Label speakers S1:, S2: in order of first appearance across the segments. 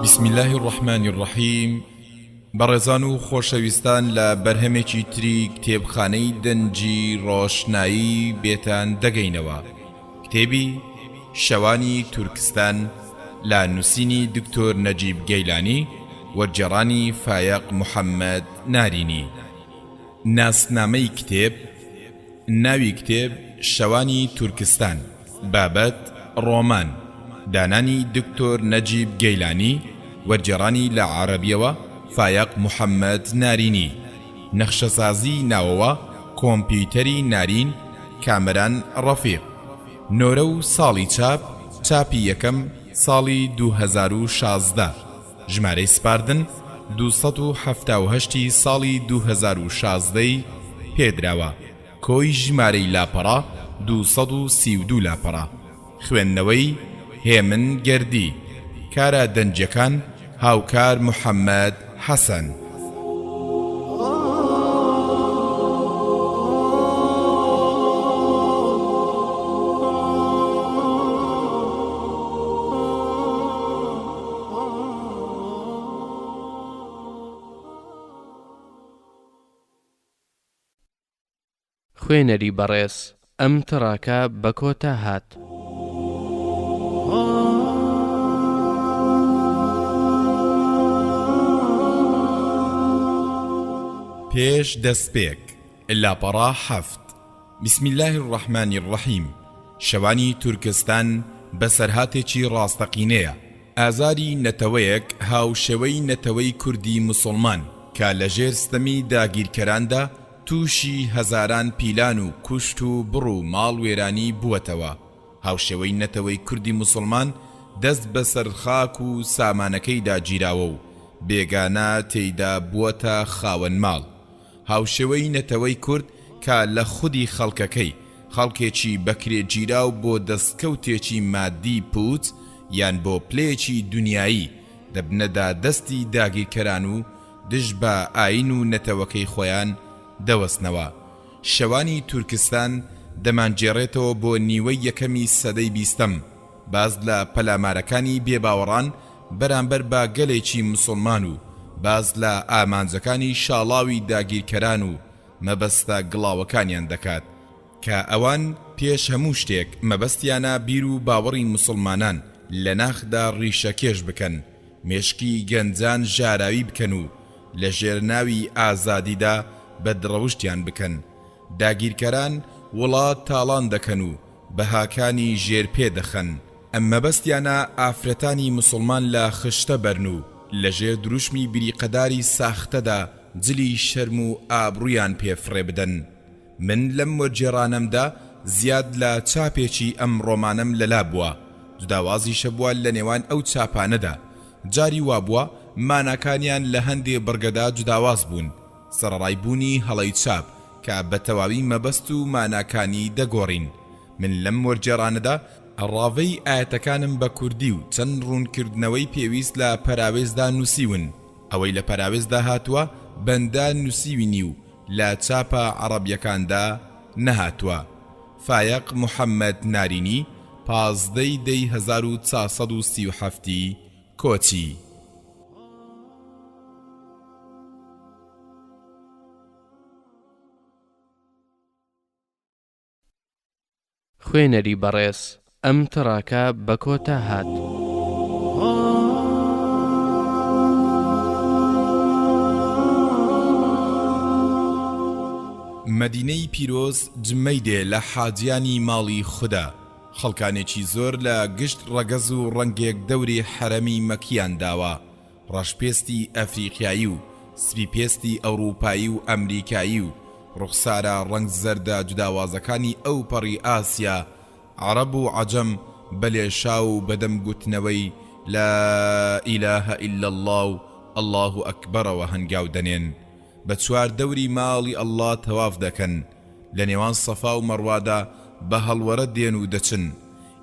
S1: بسم الله الرحمن الرحیم. بەڕێزان و خۆشەویستان لە بەرهەمێکی تری کتێبخانەی دەنجی ڕۆشنایی بێتان دەگەینەوە. کتێبی شەوانی تورکستان لە نووسینی دکتۆر نەجیب گەیلانی وەرجێڕانی فایق محەممەد نارینی. ناسنامەی کتێب. ناوی کتێب شەوانی تورکستان، بابەت ڕۆمان، دانانی دکتۆر نەجیب گەیلانی، وەرجێڕانی لە عەرەبیەوە فایق محەممەد نارینی. نەخشەسازی ناوەوە کۆمپیوتەری نارین، کامەران ڕەفیق. نۆرە و ساڵی چاپی یەکەم ساڵی 2016. ژمارەی سپاردن 278 ساڵی 2016 پێدراوە. کۆی ژمارەی لاپەڕا 232 لاپەڕا. خوێندنەوەی هێمن گەردی. کارە دەنجەکان هاوکار محەممەد حەسەن.
S2: خوێنەری بەڕێز، ئەم تڕاکە بە کۆتا هات.
S1: پێش دەستپێک. لاپەڕا 7. بسم الله الرحمن الرحیم. شەوانی تورکستان بەسەرهاتێکی ڕاستەقینەیە. ئازاری نەتەوەیەک هاوشێوەی نەتەوەی کوردی موسڵمان کە لەژێر ستەمی داگیرکەراندا تووشی هەزاران پیلان و کوشت و بڕ و ماڵ وێرانی بووەتەوە. هاوشێوەی نەتەوەی کوردی موسڵمان دەست بەسەر خاک و سامانەکەیدا گیراوە و بێگانە تێیدا بووەتە خاوەن ماڵ. هاوشێوەی نەتەوەی کورد کە لە خودی خەڵکەکەی خەڵکێکی بەکرێگیراو بۆ دەستکەوتێکی مادی پووت یان بۆ پلەیەکی دنیایی دەبنەدا دەستی داگیرکەران و دژ بە ئاین و نەتەوەکەی خۆیان دەوەستنەوە. شەوانی تورکستان دەمانگێڕێتەوە بۆ نیوەی یەکەمی سەدەی 20م. باز لە پەلامارەکانی بێباوەڕان بەرامبەر بە گەلێکی موسڵمان و باز لە ئامانجەکانی شاڵاوی داگیرکەران و مەبەستە گڵاوەکانیان دەکات کە ئەوان پێش هەموو شتێک مەبەستیانە بیر و باوەڕی موسڵمانان لە ناخدا ڕیشەکێش بکەن، مێشکی گەنجان ژاراوی بکەن و لە ژێرناوی ئازادیدا بەدڕەوشتیان بکەن. داگیرکەران وڵات تاڵان دەکەن و بەهاکانی ژێر پێ دەخەن. ئەم مەبەستیانە ئافرەتانی موسڵمان لە خشتە بەرن و لەژێر دروشمی بریقەداری ساختەدا جلی شەرم و ئابڕویان پێفڕێ بدەن. من لەم وەرجێڕانەمدا زیاد لە چاپێکی ئەم ڕۆمانەم لەلا بووە. جوداوازی شەبووە لە نێوان ئەو چاپانەدا. جاری وابووە ماناکانیان لە هەندێ بڕگەدا جوداواز بوون. سەرڕایبوونی هەڵەی چاپ کە بە تەواوی مەبەست و ماناکانی دەگۆڕین. من لەم وەرجێڕانەدا ڕاوەی ئاەتەکانم بە کوردی و چەند ڕوونکردنەوەی پێویست لە پەراوێزدا نووسیون. ئەوەی لە پەراوێزدا هاتووە بەندا نووسیوینی و لە چاپە عەرەبیەکاندا نەهاتووە. فایق محەممەد نارینی 15 دەی 1437 کۆچی.
S2: خوێنەری بەڕێز، ئەم تڕاکە بە کۆتا هات.
S1: مەدینەی پیرۆز جمەی دێ لە حاجیانی ماڵی خوددا. خەڵکانێکی زۆر لە گشت ڕەگەز و ڕەنگێک دەوری حەرەمی مەکیان داوە. ڕەشپێستی ئەفریقیایی و سپیپێستی ئەوروپایی و ئەمریکایی و ڕوخسارە ڕەنگ زەردە جوداوازەکانی ئەو پەڕی ئاسیا، عەرەب و عەجەم بەلێشا و بەدەم گوتنەوەی لا ئیلەهە ئیللا الله و ئەڵڵاهو ئەکبەرەوە هەنگاو دەنێن. بە چوار دەوری ماڵی ئەڵڵا تەواف دەکەن. لە نێوان سەفا و مەڕوادا بە هەڵوەرە دێن و دەچن،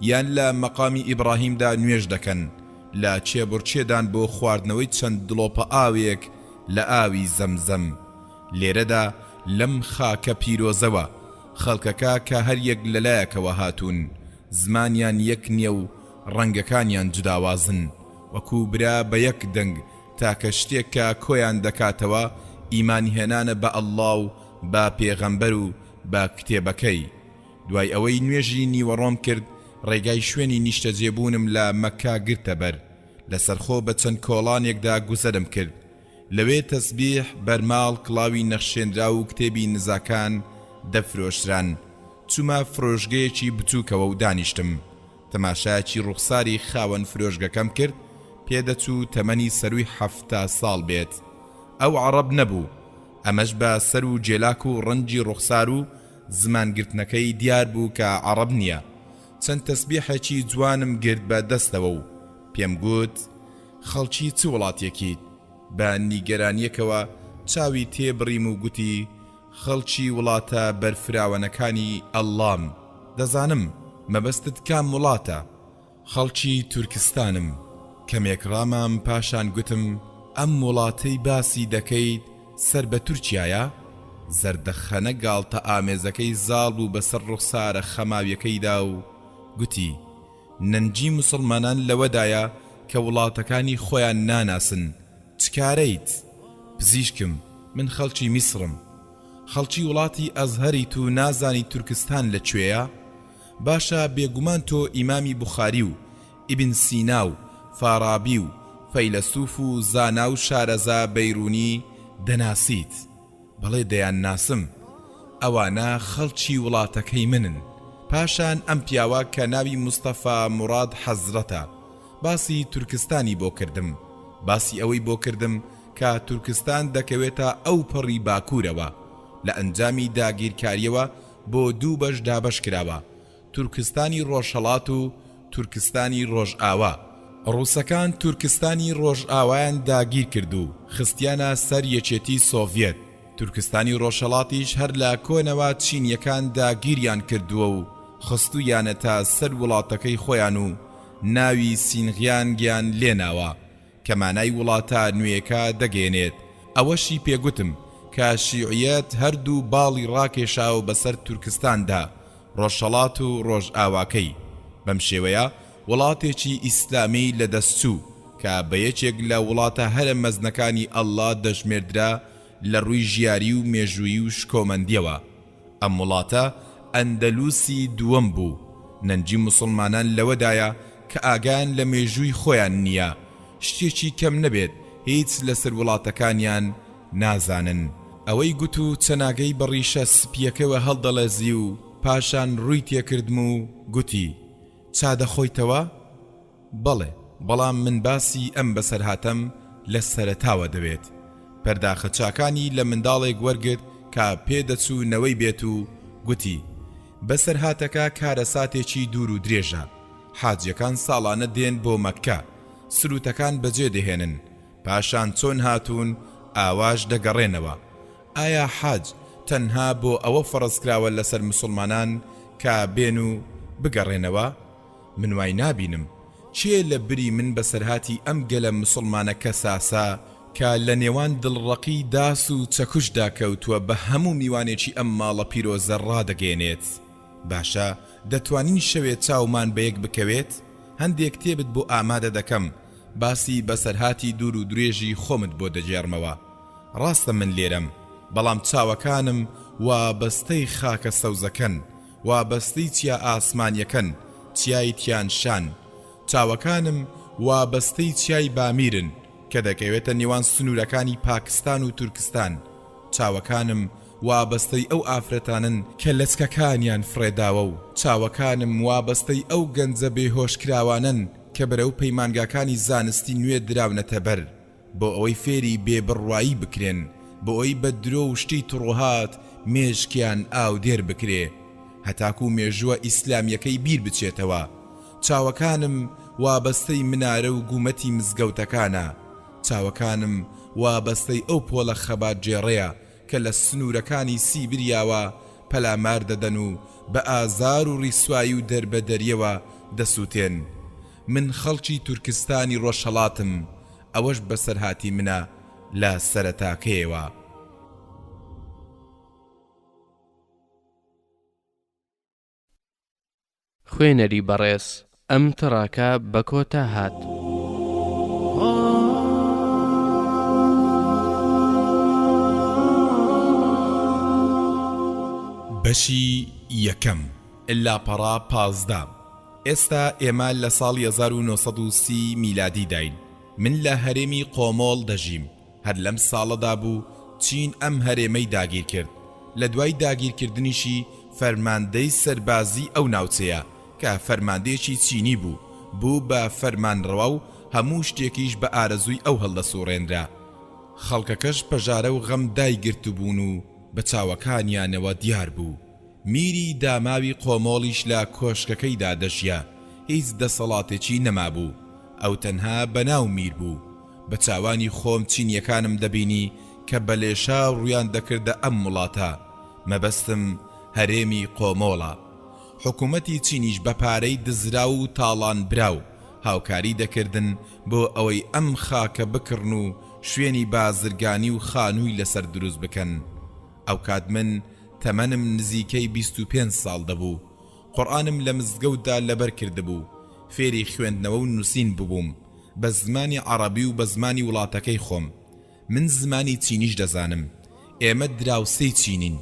S1: یان لە مەقامی ئیبراهیمدا نوێژ دەکەن، لە چێبڕچێدان بۆ خواردنەوەی چەند دڵۆپە ئاوێک لە ئاوی زەمزەم. لێرەدا لەم خاکە پیرۆزەوە خەڵکەکە کە هەر یەک لەلایەکەوە هاتوون، زمانیان یەک نییە و ڕەنگەکانیان جوداوازن و وەکوو برا بە یەک دەنگ تاکە شتێک کە کۆیان دەکاتەوە ئیمانی هێنانە بە ئەڵڵا و بە پێغەمبەر و بە کتێبەکەی. دوای ئەوەی نوێژی نیوەڕۆم کرد ڕێگای شوێنی نیشتەجێبوونم لە مەککا گرتە بەر، لەسەرخۆ بە چەند کۆڵانێکدا گوزەرم کرد. لەوێ تەسبیح، بەرماڵ، کڵاوی نەخشێنرا و کتێبی نزاکان دەفرۆشران. چوومە فرۆشگەیەکی بچووکەوە و دانیشتم. تەماشایەکی ڕوخساری خاوەن فرۆشگەکەم کرد، پێدەچوو تەمەنی سەروی 7 ساڵ بێت. ئەو عەرەب نەبوو، ئەمەش بە سەر و جێلاک و ڕەنجی ڕوخسار و زمانگرتنەکەی دیار بوو کە عەرەب نییە. چەند تەسبیحێکی جوانم گرت بە دەستەوە و پێم گوت خەڵکی چ وڵاتێکیت؟ بە نیگەرانیەکەوە چاوی تێبڕیم و گوتی خەڵکی وڵاتە بەرفراوەنەکانی ئەڵڵام. دەزانم مەبەستت کام وڵاتە؟ خەڵکی تورکستانم. کەمێک ڕامام پاشان گوتم ئەم وڵاتەی باسی دەکەیت سەر بە تورکیایە؟ زەردەخەنە گاڵتە ئامێزەکەی زاڵ بوو بەسەر ڕوخسارە خەماویەکەیدا و گوتی نەنجی موسڵمانان لەوەدایە کە وڵاتەکانی خۆیان ناناسن. چکارەیت؟ پزیشکم. من خەڵکی میسرم. خەڵکی وڵاتی ئەزهەریت و نازانی تورکستان لەکوێیە؟ باشە بێگومان تۆ ئیمامی بوخاری و ئیبن سینا و فارابی و فەیلسوف و زانا و شارەزا بەیرونی دەناسیت. بەڵێ دەیان ناسم. ئەوانە خەڵکی وڵاتەکەی منن. پاشان ئەم پیاوە کە ناوی مستەفا موراد حەزرەتە باسی تورکستانی بۆ کردم. باسی ئەوەی بۆ کردم کە تورکستان دەکەوێتە ئەو پەڕی باکوورەوە. لە ئەنجامی داگیرکاریەوە بۆ دوو بەش دابەش کراوە، تورکستانی ڕۆژهەڵات و تورکستانی ڕۆژئاوا. ڕووسەکان تورکستانی ڕۆژئاوایان داگیر کرد و خستیانە سەر یەکێتی سۆڤیەت. تورکستانی ڕۆژهەڵاتیش هەر لە کۆنەوە چینیەکان داگیریان کردووە و خستویانە تا سەر وڵاتەکەی خۆیان و ناوی سینغیان گیان لێناوە کە مانای وڵاتە نوێیەکە دەگەێنێت. ئەوەشی پێگوتم کە شیعیەت هەردوو باڵی ڕاکێشاو بەسەر تورکستاندا، ڕۆژهەڵات و ڕۆژئاواکەی. بەم شێوەیە وڵاتێکی ئیسلامی لەدەستچوو کە بە یەکێک لە وڵاتە هەرە مەزنەکانی ئەڵڵا دەژمێردرا لە ڕووی ژیاری و مێژوویی و شکۆمەندیەوە. ئەم وڵاتە ئەندەلوسی دووەم بوو. نەنجی موسڵمانان لەوەدایە کە ئاگان لە مێژووی خۆیان نییە، شتێکی کەم نەبێت هیچ لەسەر وڵاتەکانیان نازانن. ئەوەی گوت و چەناگەی بەڕیشە سپیەکەوە هەڵدەڵێزی و پاشان ڕووی تێکردم و گوتی چادەخۆیتەوە؟ بەڵێ، بەڵام من باسی ئەم بەسەرهاتەم لە سەرەتاوە دەوێت. پەرداخە چاکانی لە منداڵێک وەرگرت کە پێدەچوونەوەی بێت و گوتی بەسەرهاتەکە کارەساتێکی دوور و درێژە. حاجیەکان ساڵانە دێن بۆ مەککە، سروتەکان بەجێ دەهێنن، پاشان چۆن هاتوون ئاواش دەگەڕێنەوە. ئایا حاج تەنها بۆ ئەوە فەرزکراوە لەسەر مسلمانان کە بێن و بگەڕێنەوە؟ من وای نابینم. چێ لە بری من بەسەرهاتی ئەم گەلە مسلمانە کەساسا کە لە نێوان دڵڕەقی داس و چەکوشدا کەوتووە بە هەموو میوانێکی ئەم ماڵە پیرۆزە ڕادەگەێنێت؟ باشە دەتوانین شەوێت چاومان بەیەک بکەوێت؟ هەندێک کتێبت بۆ ئامادە دەکەم، باسی بەسەرهاتی دوور و درێژی خۆمت بۆ دەجێڕمەوە. ڕاستە من لێرەم، بەڵام چاوەکانم وابەستەی خاکە سەوزەکەن، وابەستەی چیا ئاسمانیەکەن، چیای تیانشان. چاوەکانم وابەستەی چیای بامیرن کە دەکەوێتە نێوان سنوورەکانی پاکستان و تورکستان. چاوەکانم وابەستەی ئەو ئافرەتانن کە لەچکەکانیان فرێداوە و چاوەکانم وابەستەی ئەو گەنجە بێهۆشکراوانن کە بەرەو پەیمانگاکانی زانستی نوێ دراونەتە بەر بۆ ئەوەی فێری بێبڕوایی بکرێن، بۆ ئەوەی بە درۆ و شتی تڕۆهات مێژکیان ئاو دێر بکرێ، هەتاکو مێژووە ئیسلامیەکەی بیر بچێتەوە. چاوەکانم وابەستەی منارە و گومەتی مزگەوتەکانە. چاوەکانم وابەستەی ئەو پۆلە خەبات جێڕەیە کە لە سنوورەکانی سیبریاوە پەلامار دەدەن و بە ئازار و ڕیسوایی و دەربەدەریەوە دەسووتێن. من خەڵکی تورکستانی ڕۆژهەڵاتم، ئەوەش بەسەرهاتی منە لە سەرەتاکەیەوە.
S2: خوێنەری بەڕێز ئەم تڕاکە بە کۆتا هات.
S1: بەشی یەکەم لاپەڕا 15. ئێستا ئێمە لە ساڵی 1930 میلادی داین. من لە هەرێمی قۆمۆڵ دەژیم. هەر لەم ساڵەدا بوو چین ئەم هەرێمەی داگیر کرد. لە دوای داگیرکردنیشی فەرماندەی سەربازی ئەو ناوچەیە کە فەرماندەیەکی چینی بوو بە فەرمانڕەوا و هەموو شتێکیش بە ئارەزووی ئەو هەڵدەسوڕێنرا. خەڵکەکەش پەژارە و غەم دایگرت بوون و بە چاوەکانیانەوە دیار بوو. میری داماوی قۆمۆڵیش لە کۆشکەکەیدا دەژیا. هیچ دەسەڵاتێکی نەمابوو. ئەو تەنها بەناو میر بوو. بە چاوانی خۆم چینیەکانم دەبینی کە بەلێشا ڕویان دەکردە ئەم وڵاتە. مەبەستم هەرێمی قۆمۆڵە. حکوومەتی چینیش بە پارەی دزرا و تاڵان براو هاوکاری دەکردن بۆ ئەوەی ئەم خاکە بکڕن و شوێنی بازرگانی و خانووی لەسەر دروست بکەن. ئەو کات من تەمەنم نزیکەی 25 ساڵ دەبوو. قورئانم لە مزگەوتدا لەبەر کردبوو. فێری خوێندنەوە و نووسین ببووم بە زمانی عەرەبی و بە زمانی وڵاتەکەی خۆم. من زمانی چینیش دەزانم. ئێمە دراوسەی چینین.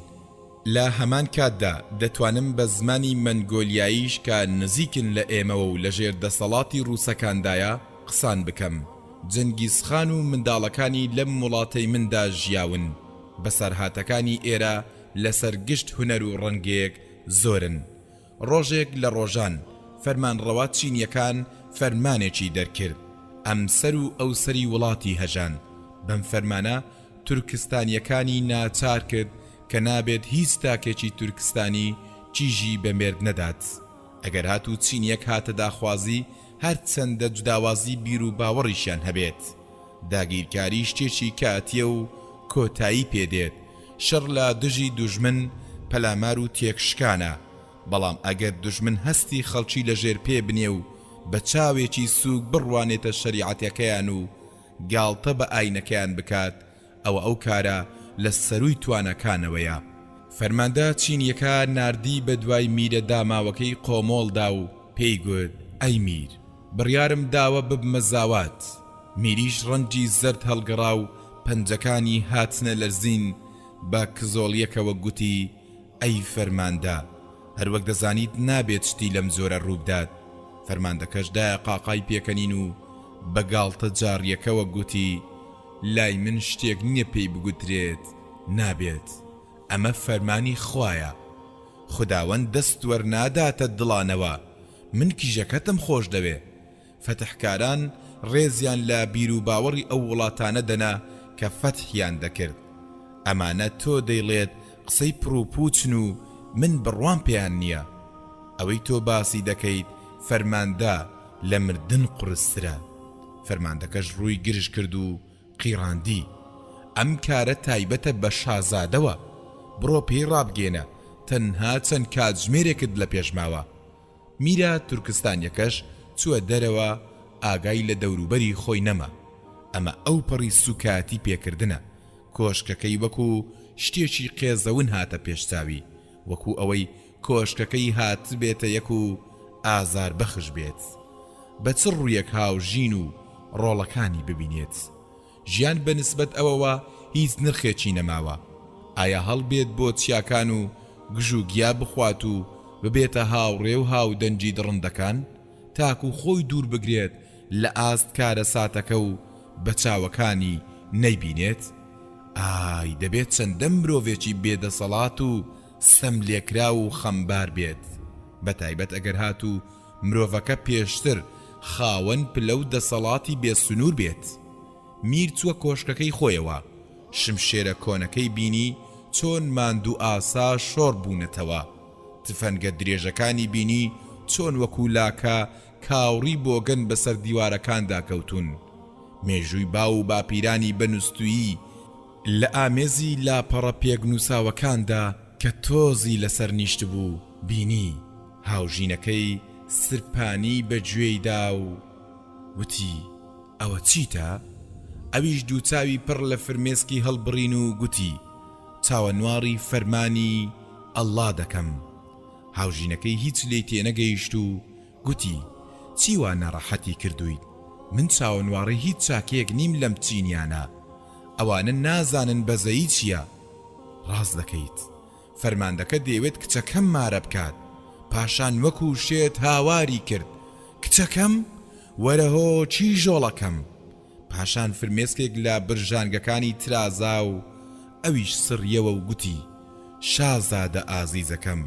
S1: لە هەمان کاتدا دەتوانم بە زمانی مەنگۆلیاییش کە نزیکن لە ئێمەوە و لە ژێر دەسەڵاتی ڕووسەکاندایە قسان بکەم. جەنگیزخان و منداڵەکانی لەم وڵاتەی مندا ژیاون. بەسەرهاتەکانی ئێرە لەسەر گشت هونەر و ڕەنگێک زۆرن. ڕۆژێک لە ڕۆژان فەرمانڕەوا چینیەکان فەرمانێکی دەرکرد. ئەم سەر و ئەو سەری وڵاتی هەژان. بەم فەرمانە تورکستانیەکانی ناچار کرد کە نابێت هیچ تاکێکی تورکستانی چیژی بەمێرد نەدات. ئەگەر هاتوو چینیەک هاتە داخوازی هەر چەندە جوداوازی بیر و باوەڕیشیان هەبێت. داگیرکاری شتێکی کاتیە و کۆتایی پێدێت. شەڕ لە دژی دوژمن پەلامار و تێکشکانە. بەڵام ئەگەر دوژمن هەستی خەڵکی لەژێر پێ بنێ و بە چاوێکی سووک بڕوانێتە شەریعەتەکەیان و گاڵتە بە ئاینەکەیان بکات ئەوە ئەو کارە لە سەرووی توانەکانەوەیە. فەرماندە چینیەکە ناردی بە دوای میرە داماوەکەی قۆمۆڵدا و پێی گوت: ئەی میر، بڕیارم داوە ببمە زاوات. میریش ڕەنجی زەرد هەڵگەڕا و پەنجەکانی هاتنە لەرزین بە کزۆڵیەکەوە گوتی: ئەی فەرماندە، هەروەک دەزانیت نابێت شتی لەم زۆرە ڕووبدات. فەرماندەکەشدایە قاقای پێکەنین و بە گاڵتە جاڕیەکەوە گوتی: لای من شتێک نییە پێی بگوترێت نابێت. ئەمە فەرمانی خوایە. خوداوەند دەست وەرناداتە دڵانەوە. من کیژەکەتم خۆش دەوێ. فەتحکاران ڕێزیان لە بیر و باوەڕی ئەو وڵاتانە دەنا کە فەتحیان دەکرد. ئەمانە تۆ دەیڵێت قسەی پڕوپوچن و من بڕوام پێیان نییە. ئەوەی تۆ باسی دەکەیت فەرماندە لە مردن قورسترە. فەرماندەکەش ڕووی گرش کرد و قیڕاندی: ئەم کارە تایبەتە بە شازادەوە. بڕۆ پێی ڕابگێنە، تەنها چەند کاتژمێرێکت لە پێشماوە. میرە تورکستانیەکەش چووە دەرەوە، ئاگای لە دەوروبەری خۆی نەما. ئەمە ئەو پەڕی سوکاتی پێکردنە. کۆشکەکەی وەکو شتێکی قێزەون هاتە پێشچاوی، وەکو ئەوەی کۆشکەکەی هات بێتە یەک و ئازار بەخش بێت. بە چ ڕوویەک هاوژین و ڕۆڵەکانی ببینێت. ژیان بەنسبەت ئەوەوە هیچ نرخێکی نەماوە. ئایا هەڵبێت بۆ چیاکان و گژوگیا بخوات و ببێتە هاوڕێ و هاودەنجی دڕندەکان تاکو خۆی دوور بگرێت لە ئاست کارە ساتەکە و بە چاوەکانی نەیبینێت؟ ئای دەبێت چەندە مرۆڤێکی بێدەسەڵات و سەملێکرا و خەمبار بێت. بەتایبەت ئەگەر هات و مرۆڤەکە پێشتر خاوەن پلە و دەسەڵاتی بێسنوور بێت. میر چووە کۆشکەکەی خۆیەوە. شمشێرە کۆنەکەی بینی چۆن ماندوو ئاسا شۆڕ بوونەتەوە. تفەنگە درێژەکانی بینی چۆن وەکو لاکە کاوڕی بۆگەن بەسەر دیوارەکاندا کەوتون. مێژووی باو و باپیرانی بەنووستویی لە ئامێزی لاپەڕە پێگنووساوەکاندا کە تۆزی لەسەر نیشت بوو بینی. هاوژینەکەی سرپانی بە گوێیدا و وتی: ئەوە چیتە؟ ئەویش دووچاوی پڕ لە فرمێسکی هەڵبڕین و گوتی: چاوەنواری فەرمانی ئەڵڵا دەکەم. هاوژینەکەی هیچ لێی تێنەگەیشت و گوتی: چی وا نەڕەحەتی کردوویت؟ من چاوەنواڕی هیچ چاکەیەک نیم لەم چینیانە، ئەوانە نازانن بەزەیی چییە. ڕاست دەکەیت، فەرماندەکە دەیەوێت کچەکەم مارە بکات، پاشان وەکو شێت هاواری کرد، کچەکەم وەرە هۆ چی ژۆڵەکەم. پاشان فرمێسکێک لە برژانگەکانی ترازا و ئەویش سڕیەوە و گوتی: شازادە ئازیزەکەم،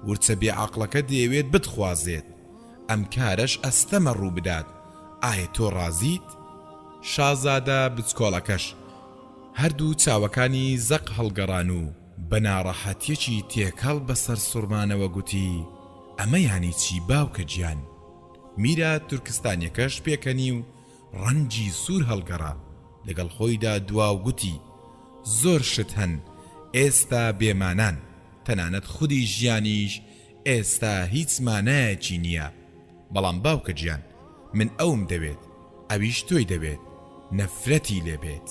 S1: ورچە بێعەقڵەکە دەیەوێت بتخوازێت، ئەم کارەش ئەستەمە ڕوو بدات، ئایا تۆ ڕازیت؟ شازادە بچکۆڵەکەش هەردوو چاوەکانی زەق هەڵگەڕان و بە ناڕەحەتیەکی تێکەڵ بەسەر سوڕمانەوە گوتی: ئەمە یانی چی باوکە گیان؟ میرە تورکستانیەکەش پێکەنی و ڕەنجی سوور هەڵگەڕا، لەگەڵ خۆیدا دوا و گوتی: زۆر شت هەن ئێستا بێمانان، تەنانەت خودی ژیانیش ئێستا هیچ مانایەکی نییە. بەڵام باوکە گیان، من ئەوم دەوێت، ئەویش تۆی دەوێت، نەفرەتی لێبێت.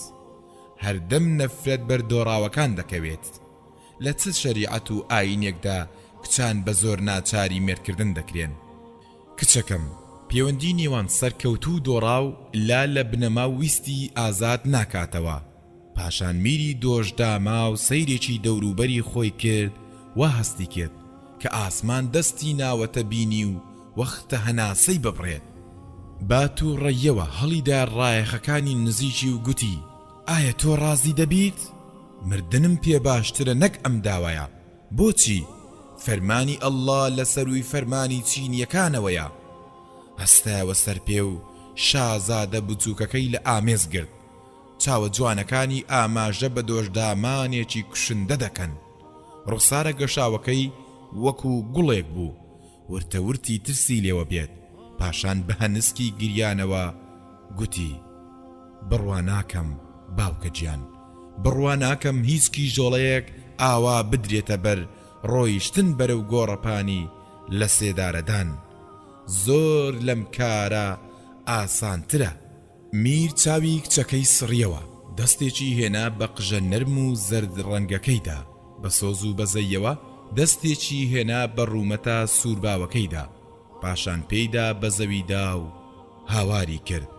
S1: هەردەم نەفرەت بەردۆڕاوەکان دەکەوێت. لە چ شەریعەت و ئاینێکدا کچان بە زۆر ناچاری مێردکردن دەکرێن؟ کچەکەم، پەیوەندی نێوان سەرکەوتوو دۆڕاو لا لە بنەما ویستی ئازاد ناکاتەوە. پاشان میری دۆژداما و سەیرێکی دەوروبەری خۆی کرد و هەستی کرد کە ئاسمان دەستی ناوەتە بینی و وەختە هەناسەی ببڕێت. بات و ڕێیەوە هەڵیدا ڕایەخەکانی نزیکی و گوتی: ئایا تۆ ڕازی دەبیت؟ مردنم پێ باشترە نەک ئەم داوایە. بۆچی؟ فەرمانی ئەڵڵا لەسەروی فەرمانی چینیەکانەوەیە. هەستایەوە سەر پێ و شازادە بچووکەکەی لە ئامێز گرت. چاوە جوانەکانی ئاماژە بە دۆژدامانێکی کوشندە دەکەن. ڕوخسارە گەشاوەکەی وەکو گوڵێک بوو، ورتەورتی ترسی لێوە بێت. پاشان بە هەنسکی گریانەوە گوتی: بڕوا ناکەم باوکە گیان، بڕوا ناکەم هیچ کیژۆڵەیەک ئاوا بدرێتە بەر ڕۆیشتن بەرەو گۆڕەپانی لە سێدارەدان. زۆر لەم کارە ئاسانترە. میر چاوی کچەکەی سڕیەوە، دەستێکی هێنا بە قژە نەرم و زەرد ڕەنگەکەیدا، بە سۆز و بەزەیەوە دەستێکی هێنا بە ڕوومەتە سوورباوەکەیدا. پاشان پێیدا بە زەویدا و هاواری کرد: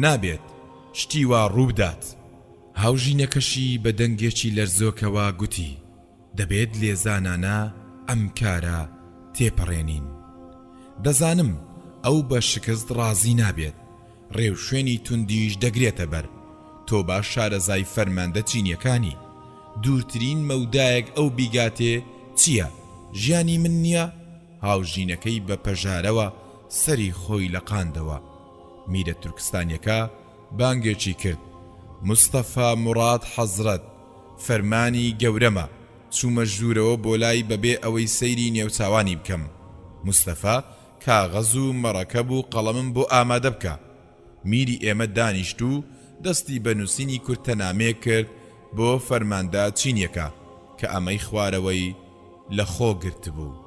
S1: نابێت شتی وا ڕووبدات. هاوژینەکەشی بە دەنگێکی لەرزۆکەوە گوتی: دەبێت لێزانانە ئەم کارە تێپەڕێنین. دەزانم ئەو بە شکست ڕازی نابێت، ڕێو شوێنی توندیش دەگرێتە بەر. تۆ باش شارەزای فەرماندە چینیەکانی. دوورترین مەودایەک ئەو بیگاتێ چییە؟ ژیانی من نییە؟ هاوژینەکەی بە پەژارەوە سەری خۆی لەقاندەوە. میرە تورکستانیەکە بانگێکی کرد: مستەفا موڕاد حەزرەت، فەرمانی گەورەمە، چوومە ژوورەوە بۆ لای بەبێ ئەوەی سەیری نێوچاوانی بکەم. مستەفا کاغەز و مەڕەکەب و قەڵەمم بۆ ئامادە بکە. میری ئێمە دانیشت و دەستی بە نووسینی کورتەنامێ کرد بۆ فەرماندە چینیەکە کە ئەمەی خوارەوەی لە خۆ گرت بوو.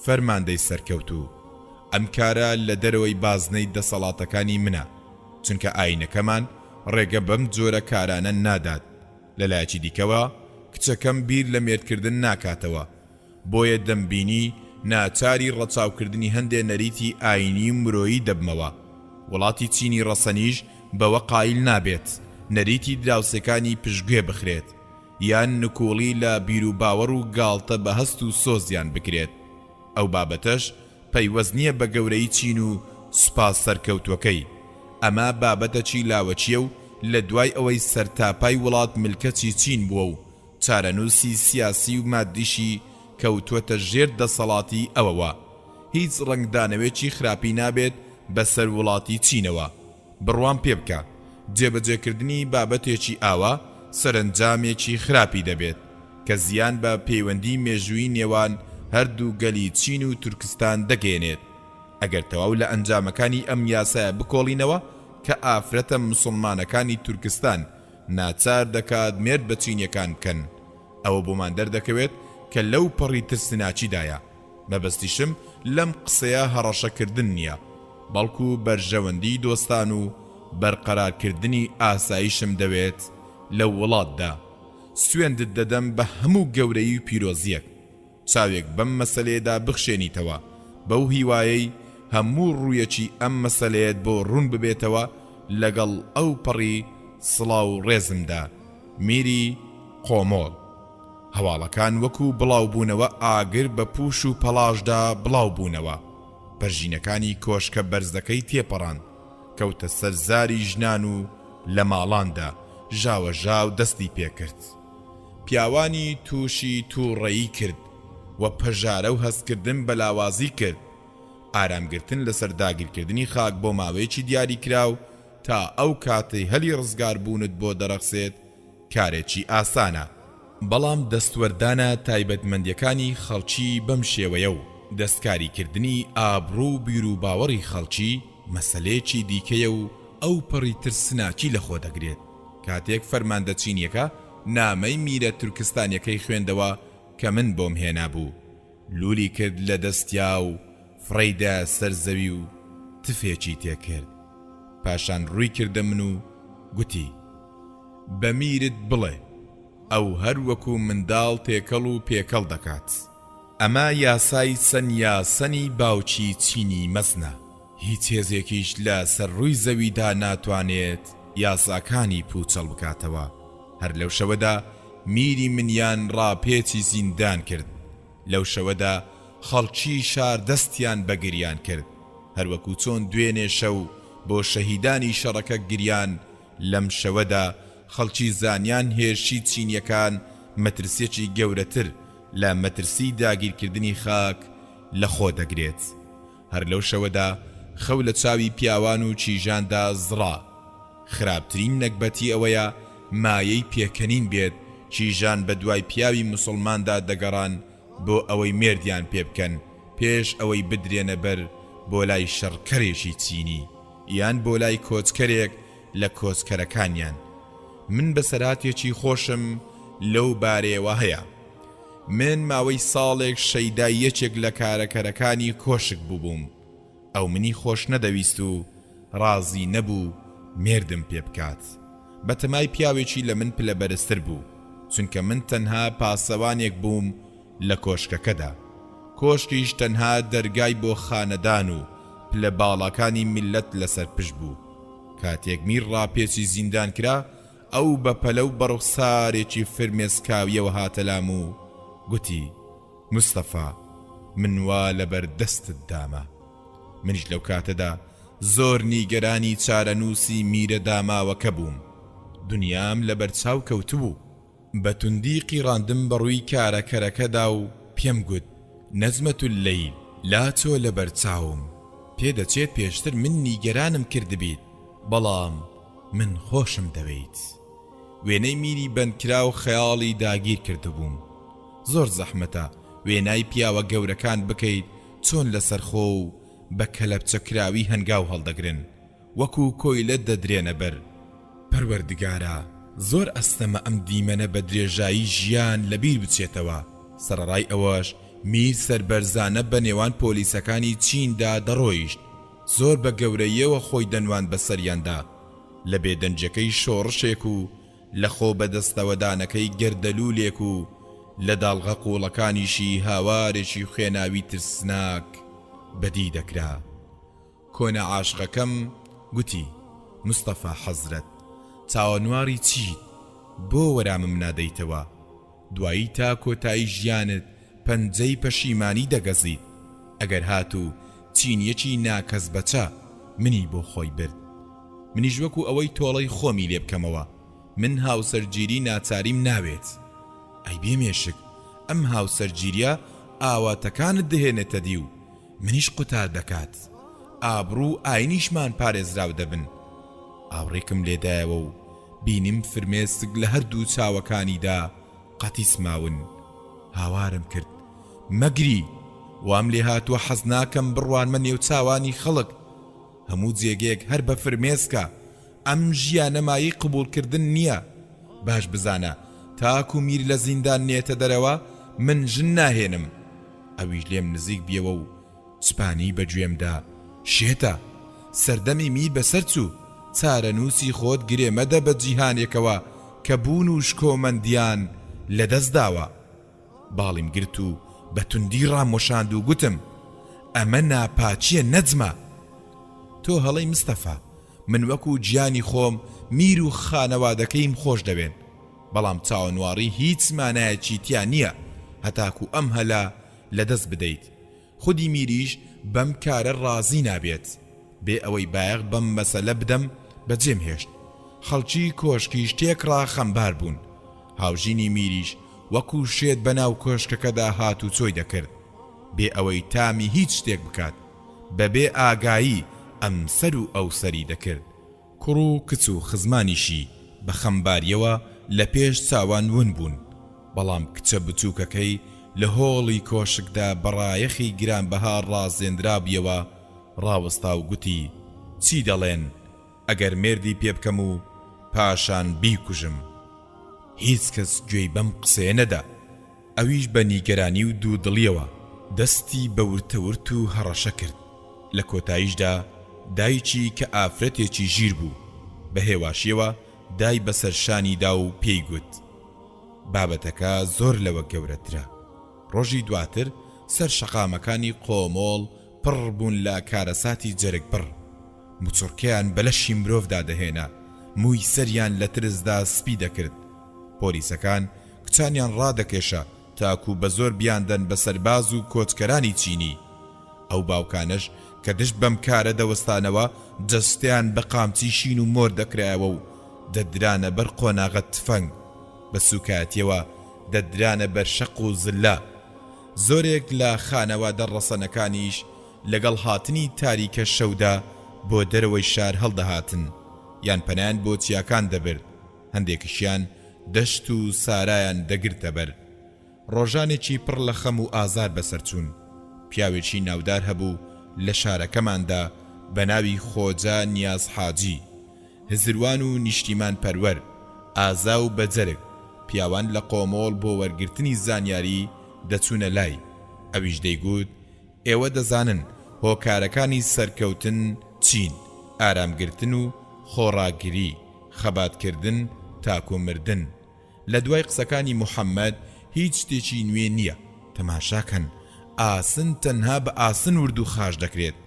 S1: فەرماندەی سەرکەوتوو: ئەم کارە لە دەرەوەی بازنەی دەسەڵاتەکانی منە، چونکە ئاینەکەمان ڕێگە بەم جۆرە کارانە نادات. لەلایەکی دیکەوە کچەکەم بیر لە مێردکردن ناکاتەوە، بۆیە دەمبینی ناچاری ڕەچاوکردنی هەندێ نەریتی ئاینی و مرۆیی دەبمەوە. وڵاتی چینی ڕەسەنیش بەوە قایل نابێت نەریتی دراوسەکانی پشتگوێ بخرێت، یان نکۆڵی لە بیر و باوەڕ و گاڵتە بە هەست و سۆزیان بکرێت. ئەو بابەتەش پەیوەست نییە بە گەورەی چین و سوپاس سەرکەوتوەکەی. ئەمە بابەتەکی لاوەچیە و لە دوای ئەوەی سەرتاپای وڵات ملکەتی چین بووە و چارەنووسی سیاسی و مادیشی کەوتووەتە ژێر دەسەڵاتی ئەوەوە. هیچ ڕنگدانەوێکی خراپی نابێت بەسەر وڵاتی چینەوە. بڕوان پێ بکە، جێبەجێکردنی بابەتێکی ئاوا سەرنجامێکی خراپی دەبێت کە زیان بە پەیوەندی مێژووی نێوان هەردوو گەلی چین و تورکستان دەگەێنێت. ئەگەر تەواو لە ئەنجامەکانی ئەم یاسایە بکۆڵینەوە کە ئافرەتە موسڵمانەکانی تورکستان ناچار دەکات مێرد بە چینیەکان بکەن، ئەوە بۆمان دەردەکەوێت کە لەو پەڕی ترسناچیدایە. مەبەستیشم لەم قسەیە هەڕەشەکردن نییە، بەڵکو بەرژەوەندی دۆستان و بەرقەرارکردنی ئاسایشم دەوێت لە وڵاتدا. سوێندت دەدەم بە هەموو گەورەی و پیرۆزیەک چاوێک بەم مەسەلێدا بخشێنیتەوە، بەو هیوایەی هەموو ڕوویەکی ئەم مەسەلەیەت بۆ ڕوون ببێتەوە لەگەڵ ئەو پەڕی سڵاو ڕێزمدا میری قۆمۆڵ. هەواڵەکان وەکو بڵاو بوونەوە ئاگر بە پوش و پەلاشدا بڵاو بوونەوە. پەرژینەکانی کۆشکە بەرزەکەی تێپەڕان کەوتە سەرزاری ژنان و لە ماڵاندا ژاوەژاو دەستی پێکرد. پیاوانی تووشی تووڕەیی کرد و پەژارە و هەستکردن بەلاوازی کرد. ئارامگرتن لەسەر داگیرکردنی خاک بۆ ماوەیەکی دیاری کراو تا ئەو کاتەی هەلی ڕزگار بوونت بۆ دەرەخسێت کارێکی ئاسانە. بەڵام دەستوەردانە تایبەتمەندیەکانی خەڵکی بەم شێوەیە و دەستکاریکردنی ئابڕوو و بیر و باوەڕی خەڵکی مەسەلەیەکی دیکەیە و ئەو پەڕی ترسناکی لەخۆ دەگرێت. کاتێک فەرماندەچینیەکە نامەی میرە تورکستانیەکەی خوێندەوە کە من بۆم هێنا بوو، لولی کرد لە دەستیا و فڕیدا سەرزەوی و تفێکی تێکرد. پاشان ڕووی کردە من و گوتی بە میرت بڵێ ئەو هەر وەکو منداڵ تێکەڵ و پێکەڵ دەکات. ئەمە یاسای سەنی باوکی چینی مەزنە. هیچ هێزێکیش لە سەر ڕووی زەویدا ناتوانێت یاساکانی پوچەڵ بکاتەوە. هەر لەو شەوەدا میری منیان ڕاپێچی زیندان کرد. لەو شەوەدا خەڵکی شار دەستیان بەگریان کرد، هەروەکو چۆن دوێنێ شەو بۆ شەهیدانی شەڕەکە گریان. لەم شەوەدا خەڵکی زانیان هێرشی چینیەکان مەترسیەکی گەورەتر لە مەترسی داگیرکردنی خاک لە خۆ دەگرێت. هەر لەو شەوەدا خەو لە چاوی پیاوان و چیژاندا زڕا. خراپترین نەکبەتی ئەوەیە مایەی پێکەنین بێت چیژان بە دوای پیاوی موسڵماندا دەگەڕان بۆ ئەوەی مێردیان پێ بکەن پێش ئەوەی بدرێنە بەر بۆ لای شەڕکەرێکی چینی یان بۆ لای کۆچکەرێک لە کۆچکەرەکانیان. من بەسەراتێکی خۆشم لەو بارەیەوە هەیە. من ماوەی ساڵێک شەیدای یەکێک لە کارەکەرەکانی کۆشک بووبووم. ئەو منی خۆش نەدەویست و ڕازی نەبوو مێردم پێ بکات. بەتەمای پیاوێکی لە من پلە بەرزتر بوو، چونکە من تەنها پاسەوانێک بووم لە کۆشکەکەدا. کۆشکیش تەنها دەرگای بۆ خانەدان و پلە باڵەکانی میلەت لەسەر پشت بوو. کاتێک میر ڕاپێچی زیندان کرا، ئەو بە پەلە و بەڕوخسارێکی فرمێسکاویەوە هاتەلام و گوتی مستەفا من وا لەبەر دەستت دامە. منیش لەو کاتەدا زۆر نیگەرانی چارەنووسی میرە داماوەکە بووم. دنیام لەبەر چاو کەوتبوو. بەتوندی قیڕاندم بەڕووی کارەکەرەکەدا و پێم گوت نەزمەت اللەیل لا تۆ لەبەر چاوم. پێدەچێت پێشتر من نیگەرانم کردبیت، بەڵام من خۆشم دەوێت. وێنەی میری بەندکرا و خەیاڵی داگیر کردبووم. زۆر زەحمەتە وێنای پیاوە گەورەکان بکەیت چۆن لەسەر خۆ و بە کەلەپچەکراوی هەنگاو هەڵدەگرن وەکو کۆیلە دەدرێنە بەر. پەروەردگارە زۆر ئەستەمە ئەم دیمەنە بە درێژایی ژیان لەبیر بچێتەوە. سەرڕای ئەوەش میر سەربەرزانە بە نێوان پۆلیسەکانی چیندا دەڕۆیشت. زۆر بە گەورەیەوە خۆی دەنوان بەسەریاندا. لە بێدەنجەکەی شۆڕشێک و لە خۆ بەدەستەوەدانەکەی گەردەلوولێک و لە داڵغە قوڵەکانیشی هاوارێکی خوێناوی ترسناک بەدی دەکرا. کۆنە عاشقەکەم گوتی مستەفا حەزرەت چاوەنواری چیت بۆ وەرامم نادەیتەوە؟ دوایی تا کۆتایی ژیانت پەنجەی پەشیمانی دەگەزیت. ئەگەر هاتوو چینیەکی ناکەس بەچە منی بۆ خۆی برد. منیش وەکو ئەوەی تۆڵەی خۆمی لێ بکەمەوە. من هاوسەرگیری ناچاریم ناوێت. ئەی بێمێشک ئەم هاوسەرگیریە ئاواتەکانت دەهێنێتە دی و منیش قوتار دەکات. ئابڕوو ئاینیشمان پارێزراو دەبن. ئاوڕێکم لێدایەوە و بینیم فرمێسک لە هەردوو چاوەکانیدا قەتیسماون. هاوارم کرد مەگری، وام لێ هاتووە حەز ناکەم بڕوانمە نێو چاوانی خەڵک. هەموو جێگەیەک هەر بە فرمێسکە. ئەم ژیانەمایی قبولکردن نییە. باش بزانە تاکو میر لە زیندان نێتە دەرەوە من ژن ناهێنم. ئەویش لێم نزیک بیەوە و سپانی بەگوێمدا شێتە سەردەمی می بەسەر چوو. چارەنووسی خۆت گرێمەدە بە جیهانێکەوە کە بوون و شکۆمەندیان لەدەست داوە. باڵیم گرت و بە توندی ڕامۆشاند و گوتم ئەمە ناپاچیە نەجمە. تۆ هەڵەی مستەفا، من وەکو گیانی خۆم میر و خانەوادەکەیم خۆش دەوێن، بەڵام چاوەنواڕی هیچ مانایەکی تیا نییە هەتاکو ئەم هەلا لەدەست بدەیت. خودی میریش بەم کارە ڕازی نابێت. بێ ئەوەی بایەغ بەم مەسەلە بدەم بەجێم هێشت. خەڵکی کۆشکیش تێکڕا خەمبار بوون. هاوژینی میریش وەکو شێت بەناو کۆشکەکەدا هات و چۆی دەکرد، بێ ئەوەی تامی هیچ شتێک بکات. بەبێ ئاگایی ئەم سەر و ئەو سەری دەکرد. کوڕ و کچ و خزمانیشی بە خەمباریەوە لە پێش چاوان ون بوون. بەڵام کچە بچووکەکەی لە هۆڵی کۆشکدا بەڕایەخی گرانبەها ڕازێنرابیەوە ڕاوەستا و گوتی: چی دەڵێن ئەگەر مێردی پێ بکەم و پاشان بیکوژم؟ هیچ کەس گوێی بەم قسەیە نەدا. ئەویش بە نیگەرانی و دوودڵیەوە دەستی بە ورتەورت و هەڕەشە کرد. لە کۆتاییشدا دایکی کە ئافرەتێکی ژیر بوو بە هێواشیەوە دای بەسەرشانیدا و پێی گوت: بابەتەکە زۆر لەوە گەورەترە. ڕۆژی دواتر سەر شەقامەکانی قۆمۆڵ پڕ بوون لە کارەساتی جەرگبڕ. موچڕکیان بەلەشی مرۆڤدا دەهێنا، مووی سەریان لە ترسدا سپی دەکرد. پۆلیسەکان کچانیان ڕادەکێشە تاکو بە زۆر بیاندەن بە سەرباز و کۆچکەرانی چینی. ئەو باوکانش کە دشت بەم کارە دەوەستانەوە جەستیان بە قامچی شین و مۆر دەکرایەوە و دەدرانە بەر قۆناغە تفەنگ، بە سوکاتیەوە دەدرانە بەر شەق و زلە. زۆرێک لە خانەوادە ڕەسەنەکانیش لەگەڵ هاتنی تاریکە شەودا بۆ دەرەوەی شار هەڵدەهاتن یان پەنایان بۆ چیاکان دەبرد. هەندێکیشیان دەشت و سارایان دەگرتە بەر. ڕۆژانێکی پڕ لە خەم و ئازار بەسەرچوون. پیاوێکی ناودار هەبوو لە شارەکەماندا بە ناوی خۆجا نیاز حاجی، هزروان و نیشتیمان پەروەر، ئازا و بەجەرگ. پیاوان لە قۆمۆڵ بۆ وەرگرتنی زانیاری دەچوونە لای. ئەویش دەیگوت: ئێوە دەزانن هۆکارەکانی سەرکەوتن چین، ئارامگرتن و خۆڕاگیری، خەباتکردن تاکو مردن. لە دوای قسەکانی موحەممەد هیچ شتێکی نوێ نییە. تەماشاکەن، ئاسن تەنها بە ئاسن ورد و خاش دەکرێت.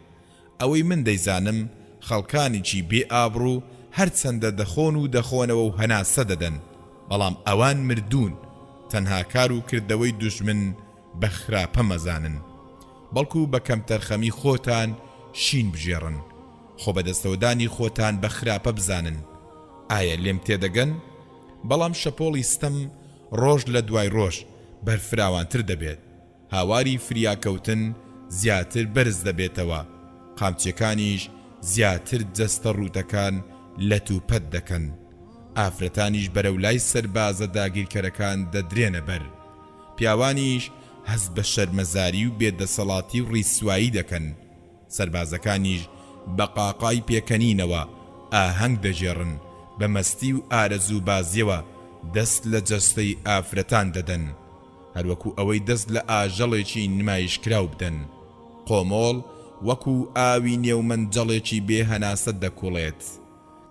S1: ئەوەی من دەیزانم خەڵکانێکی بێ ئابڕوو هەرچەندە دەخۆن و دەخۆنەوە و هەناسە دەدەن، بەڵام ئەوان مردوون. تەنها کار و کردەوەی دوژمن بە خراپە مەزانن، بەڵکو بە کەمتەرخەمی خۆتان شین بژێڕن، خۆ بەدەستەوەدانی خۆتان بە خراپە بزانن. ئایا لێم تێدەگەن؟ بەڵام شەپۆڵی ستەم ڕۆژ لە دوای ڕۆژ بەرفراوانتر دەبێت. هاواری فریاکەوتن زیاتر بەرز دەبێتەوە. قامچیەکانیش زیاتر جەستە ڕووتەکان لە توپەت دەکەن. ئافرەتانیش بەرەولای سەربازە داگیرکەرەکان دەدرێنە بەر. پیاوانیش هەز بە شەرمەزاری و بێدەسەڵاتی و ڕیسوایی دەکەن. سەربازەکانیش بە قاقای پێکەنینەوە ئاهەنگ دەژێڕن، بە مەستی و ئارەزوو بازیەوە دەست لە جەستەی ئافرەتان دەدەن، هەروەکو ئەوەی دەست لە ئاژەڵێکی نمایشکراو بدەن. قۆمۆڵ وەکو ئاوی نێومەنجەڵێکی بێ هەناسەت دەکوڵێت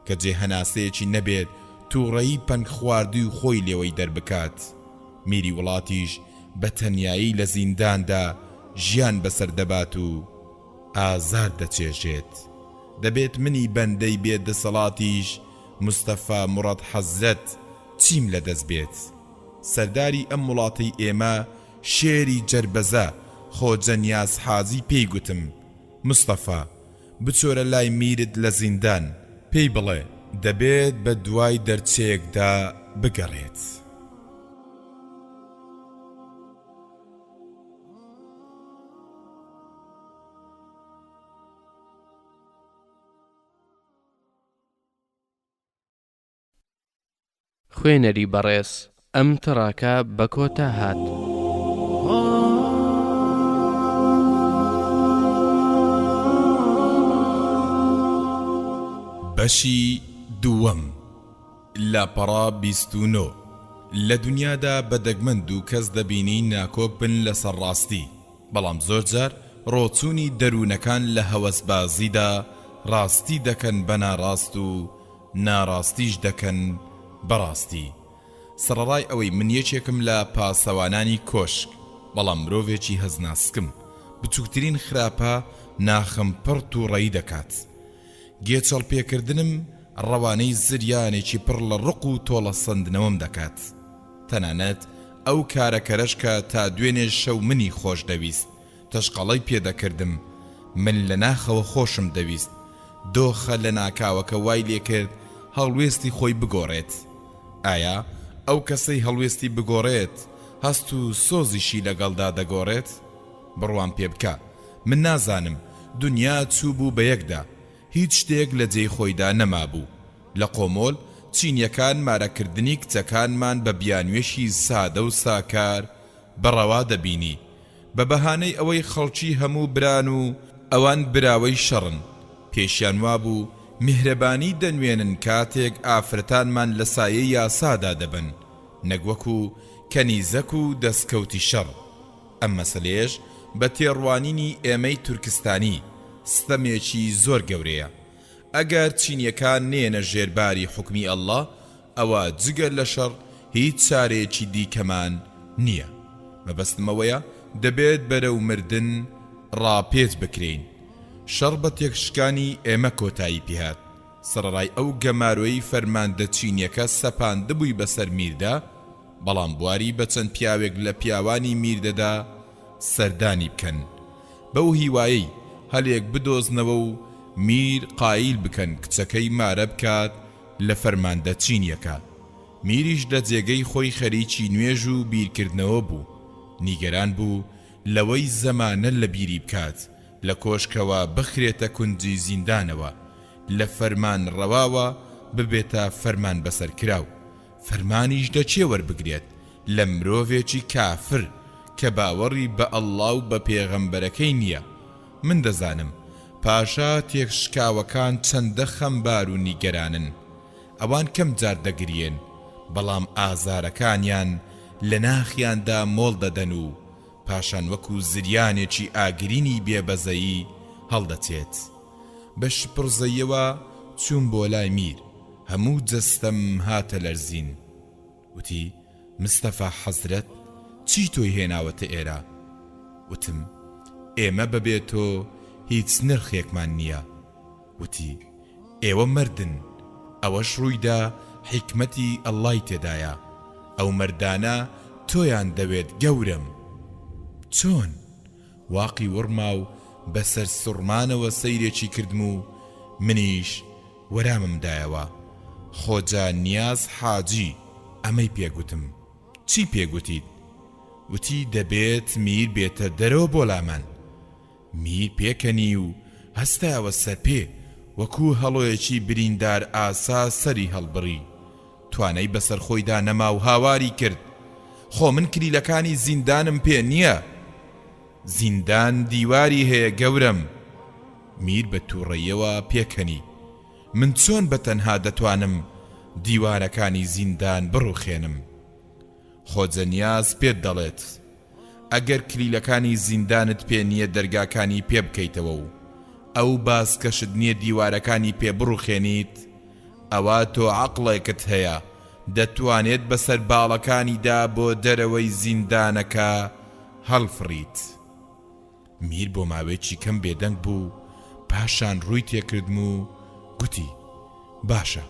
S1: کە جێ هەناسەیەکی نەبێت تووڕەیی پەنگ خواردی و خۆی لێوەی دەربکات. میری وڵاتیش بە تەنیایی لە زینداندا ژیان بەسەر دەبات و ئازار دەچێژێت. دەبێت منی بەندەی بێت دەسەڵاتیش مستەفا موڕەد حەزرەت چیم لەدەست بێت. سەرداری ئەم وڵاتی ئێمە شێری جەربەزە خۆجە نیاز حاجی پێی گوتم: مستەفا بچۆرە لای میرت لە زیندان، پێی بڵێ دەبێت بە دوای دەرچەیەکدا بگەڕێت.
S2: خوێنەری بەڕێز ئەم تەڕاکە بە کۆتا هات.
S1: بەشی دووەم. لاپەڕا 29. لە دنیادا بەدەگمەند و کەس دەبینی ناکۆک بن لەسەر ڕاستی، بەڵام زۆرجار ڕۆچوونی دەروونەکان لە هەوەسبازیدا ڕاستی دەکەن بە ناڕاست و ناڕاستیش دەکەن بەڕاستی. سەرەڕای ئەوەی من یەکێکم لە پاسەوانانی کۆشک، بەڵام مرۆڤێکی هەزناسکم، بچووکترین خراپە ناخەمپڕت و ڕێی دەکات. گێچەڵ پێکردنم ڕەوانەی زریانێکی پڕ لە ڕق و تۆڵە سندنەوەم دەکات. تەنانەت ئەو کارەکەرەش کە تا دوێنێ شەو منی خۆش دەویست تەشقەڵەی پێدەکردم، من لە ناخەوە خۆشم دەویست، دۆخە لە ناکاوەکە وای لێکرد هەڵوێستی خۆی بگۆڕێت. ئایا ئەو کەسەی هەڵوێستی بگۆڕێت هەست و سۆزیشی لەگەڵدا دەگۆڕێت؟ بڕوان پێ بکە، من نازانم دنیا چوو بوو بە یەکدا، هیچ شتێک لە جێی خۆیدا نەمابوو. لە قۆمۆل چینیەکان مارەکردنی کچەکانمان بە بیانوێشی سادە و ساکار بەڕەوا دەبینی، بە بەهانەی ئەوەی خەڵکی هەموو بران و ئەوان براوەی شەڕن. پێشیان وابوو میهرەبانی دەنوێنن کاتێک ئافرەتانمان لە سایەی یاسادا دەبن، نەگوەکو کەنیزەک و دەستکەوتی شەڕ. ئەم مەسەلەیەش بە تێڕوانینی ئێمەی تورکستانی ستەمێکی زۆر گەورەیە. ئەگەر چینیەکان نێنە ژێرباری حکمی ئەڵڵا، ئەوە جگەر لە شەڕ هیچ چارێکی دیکەمان نییە. مەبەستمەوەیە دەبێت بەرەو مردن ڕاپێت بکرین. شەڕ بە تێکشکانی ئێمە کۆتایی پێهات. سەرەڕای ئەو گەماروەی فەرماندە چینیەکە سەپاندبووی بەسەر میردا، بەڵام بواری بە چەند پیاوێک لە پیاوانی میردەدا سەردانی بکەن، بەو هیوایی هەلێک بدۆزنەوە و میر قایل بکەن کچەکەی مارە بکات لە فەرماندە چینیەکە. میریش لە جێگەی خۆی خەریکی نوێژ و بیرکردنەوە بوو، نیگەران بوو لەوەی زەمانە لە بیری بکات، لە کۆشکەوە بخرێتە کونجی زیندانەوە، لە فەرمان ڕەواوە ببێتە فەرمان بەسەر کراو. فەرمانیش دەچێ وەربگرێت لە مرۆڤێکی کافر کە باوەڕی بە ئەڵڵا و بە پێغەمبەرەکەی نییە. من دەزانم پاشا تێکشکاوەکان چەندە خەمبار و نیگەرانن، ئەوان کەم جار دەگرێن، بەڵام ئازارەکانیان لە ناخیاندا مۆڵ دەدەن و پاشان وەکو زریانێکی ئاگرینی بێبەزەیی هەڵدەچێت. بە شپڕزەیەوە چوون بۆ لای میر، هەموو جەستەم هاتە لەرزین. وتی مستەفا حەزرەت، چی تۆی هێناوەتە ئێرە؟ وتم ئێمە بەبێت تۆ هیچ نرخێکمان نییە. وتی ئێوە مردن، ئەوەش ڕوویدا حیکمەتی ئەڵڵای تێدایە، ئەو مردانە تۆیان دەوێت گەورم. چۆن؟ واقی وڕما و بەسەر سوڕمانەوە سەیرێکی کردم و منیش وەراممدایەوە. خۆجا نیاز حاجی ئەمەی پێگوتم. چی پێگوتیت؟ وتی دەبێت میر بێتە دەرەوە بۆ لامان. میر پێکەنی و هەستایەوە سەر پێ، وەکو هەڵۆیەکی بریندار ئاسا سەری هەڵبڕی. توانەی بەسەر خۆیدا نەما و هاواری کرد، خۆ من کلیلەکانی زیندانم پێ نییە، زیندان دیواری هەیە گەورم. میر بە تووڕەیەوە پێکەنی، من چۆن بەتەنها دەتوانم دیوارەکانی زیندان بڕوخێنم؟ خۆجە نیاز پێت دەڵێت ئەگەر کلیلەکانی زیندانت پێ نییە دەرگاکانی پێ بکەیتەوە و ئەو باسکەشت نییە دیوارەکانی پێ بڕوخێنیت، ئەوە تۆ عەقڵێکت هەیە دەتوانێت بەسەر باڵەکانیدا بۆ دەرەوەی زیندانەکە هەڵفڕیت. میر بۆ ماوەیەکی کەم بێدەنگ بوو، پاشان ڕووی تێکردم و گوتی باشە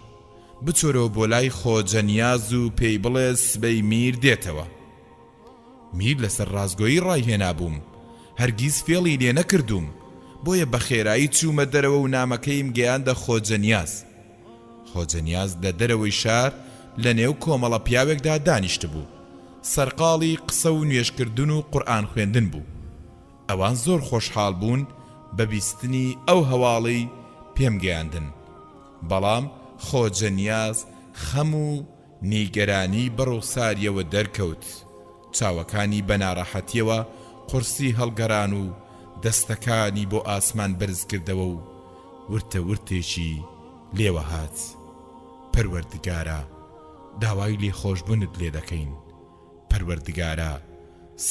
S1: بچۆرەوە بۆ لای خۆجە نیاز و پێی بڵێ سبەی میر دێتەوە. میر لەسەر ڕازگۆیی ڕایهێنا بووم، هەرگیز فێڵی لێ نەکردوم، بۆیە بە خێرایی چوومە دەرەوە و نامەکەیم گەیاندە خۆجە نیاز. خۆجە نیاز لە دەرەوەی شار لە نێو کۆمەڵە پیاوێکدا دانیشت بوو، سەرقاڵی قسە و نوێژکردن و قورئان خوێندن بوو. ئەوان زۆر خۆشحاڵ بوون بە بیستنی ئەو هەواڵەی پێم گەیاندن، بەڵام خۆجە نیاز خەم و نیگەرانی بەڕووساریەوە دەرکەوت، چاوەکانی بە ناڕەحەتیەوە قورسی هەڵگەران و دەستەکانی بۆ ئاسمان بەرز کردەوە و ورتە ورتێکی لێوە هات. پەروەردگارە داوای لێخۆشبوونت لێ دەکەین، پەروەردگارە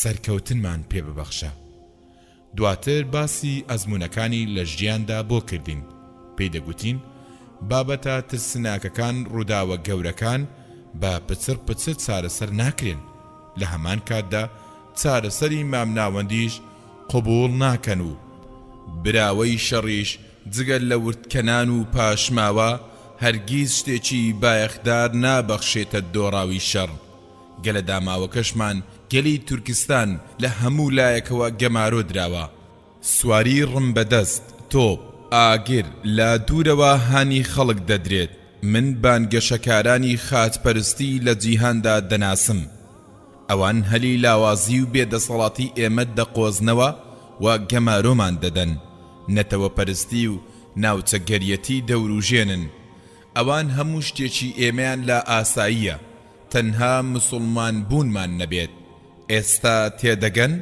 S1: سەرکەوتنمان پێ ببەخشە. دواتر باسی ئەزموونەکانی لە ژیاندا بۆ کردین، پێی دەگوتین بابەتە ترسناکەکان ڕووداوە گەورەکان بە پچر پچر چارەسەر ناکرێن، لە هەمان کاتدا چارەسەری مامناوەندیش قبول ناکەن و براوەی شەڕیش جگەر لە وردکەنان و پاشماوە هەرگیز شتێکی بایەخدار نابەخشێتە دۆڕاوی شەڕ. گەلە داماوەکەشمان گەلی تورکستان لە هەموو لایەکەوە گەمارۆ دراوە. سواری ڕم بەدەست، تۆپ، ئاگر لە دوورەوە هانی خەڵک دەدرێت. من بانگەشەکارانی خاتپەرستی لە جیهاندا دەناسم. ئەوان هەلی لاوازی و بێدەسەڵاتی ئێمە دەقۆزنەوە و گەمارۆمان دەدەن. نەتەوە پەرستی و ناوچەگەریەتی دەوروژێنن. ئەوان هەموو شتێکی ئێمەیان لە ئاساییە، تەنها مسلمان بوونمان نەبێت. ئێستا تێدەگەن؟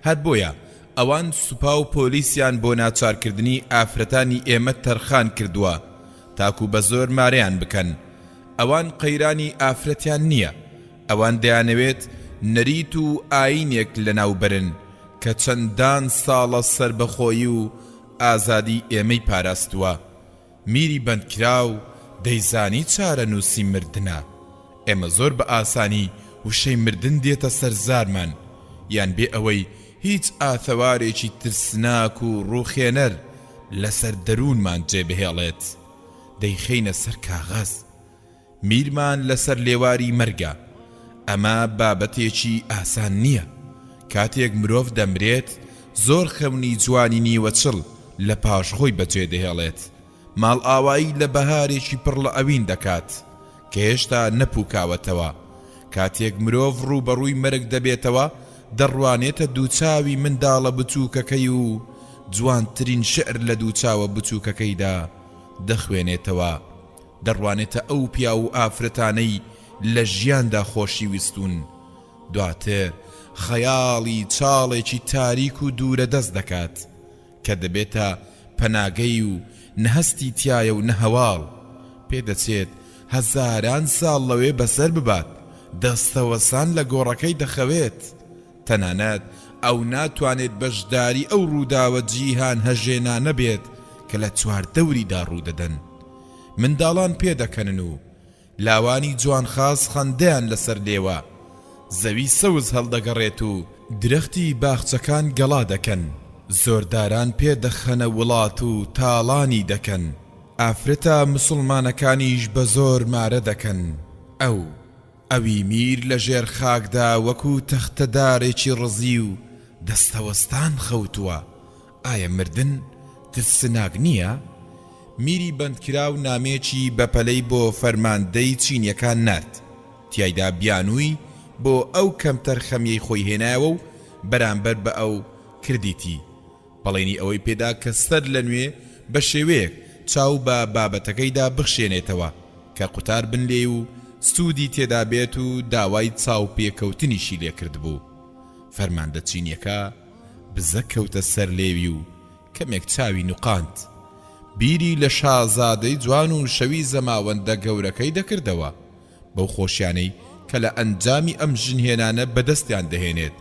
S1: هەر بۆیە ئەوان سوپا و پۆلیسیان بۆ ناچارکردنی ئافرەتانی ئێمە تەرخان کردووە تاکو بە زۆر مارەیان بکەن. ئەوان قەیرانی ئافرەتیان نییە. ئەوان دەیانەوێت نەریت و ئاینێک لەناوبەرن کە چەندان ساڵە سربەخۆیی و ئازادی ئێمەی پاراستووە. میری بەندکرا و دەیزانی چارە نووسی مردنە. ئێمە زۆر بە ئاسانی وشەی مردن دێتە سەرزارمان، یان بێ ئەوەی هیچ ئاثەوارێکی ترسناک و ڕووخێنەر لەسەر دەروونمان جێبهێڵێت. دەیخەینە سەر کاغەز. میرمان لەسەر لێواری مەرگە. ئەمە بابەتێکی ئاسان نییە. کاتێک مرۆڤ دەمرێت زۆر خەونی جوانی نیوەچڵ لە پاشخۆی بەجێ دەهێڵێت. ماڵ ئاوایی لە بەهارێکی پڕ لە ئەوین دەکات کە هێشتا نەپووکاوەتەوە. کاتێک مرۆڤ ڕوبەڕووی مەرگ دەبێتەوە دەڕوانێتە دووچاوی منداڵە بچووکەکەی و جوانترین شعر لە دووچاوە بچووکەکەیدا دەخوێنێتەوە. دەڕوانێتە ئەو پیا و ئافرەتانەی لە ژیاندا خۆشی ویستون. دواتر خەیاڵی چاڵێکی تاریک و دوورە دەست دەکات کە دەبێتە پەناگەی و نەهەستی تایە و نەهەواڵ. پێدەچێت هەزاران ساڵ لەوێ بەسەر ببات. دەستەوەسان لە گۆڕەکەی دەخەوێت. تەنانەت ئەو ناتوانێت بەشداری ئەو ڕووداوە جیهان هەژێنانە بێت کە لە چواردەوریدا ڕوودەدەن. منداڵان پێدەکەنن و لاوانی جوانخاس خەندەیان لەسەر لێوە. زەوی سەوز هەڵدەگەڕێت و درەختی باخچەکان گەڵا دەکەن. زۆرداران پێدەخەنە وڵات و تاڵانی دەکەن. ئافرەتە مسلمانەکانیش بە زۆر مارە دەکەن. ئەوی میر لە ژێر خاکدا وەکو تەختەدارێکی ڕزی و دەستەوەستان خەوتووە. ئایا مردن ترسناک نییە؟ میری بەندکرا و نامێکی بەپەلەی بۆ فەرماندەی چینیەکان نرد. تیایدا بیانووی بۆ ئەو کەمتەر خەمیەی خۆی هێنایەوە و بەرامبەر بە ئەو کردیتی. بەڵێنی ئەوەی پێدا کە سەر لە نوێ بە شێوەیەک چاو بە بابەتەکەیدا بخشێنێتەوە کە قوتار بن لێ و سوودی تێدا بێت و داوای چاو پێکەوتنیشی لێ کرد بوو. فەرماندە چینیەکە بزە کەوتە سەر لێوی و کەمێک چاوی نوقاند. بیری لە شازادەی جوان و شەوی زەماوەندە گەورەکەی دەکردەوە بەو خۆشیانەی کە لە ئەنجامی ئەم ژنهێنانە بەدەستیان دەهێنێت.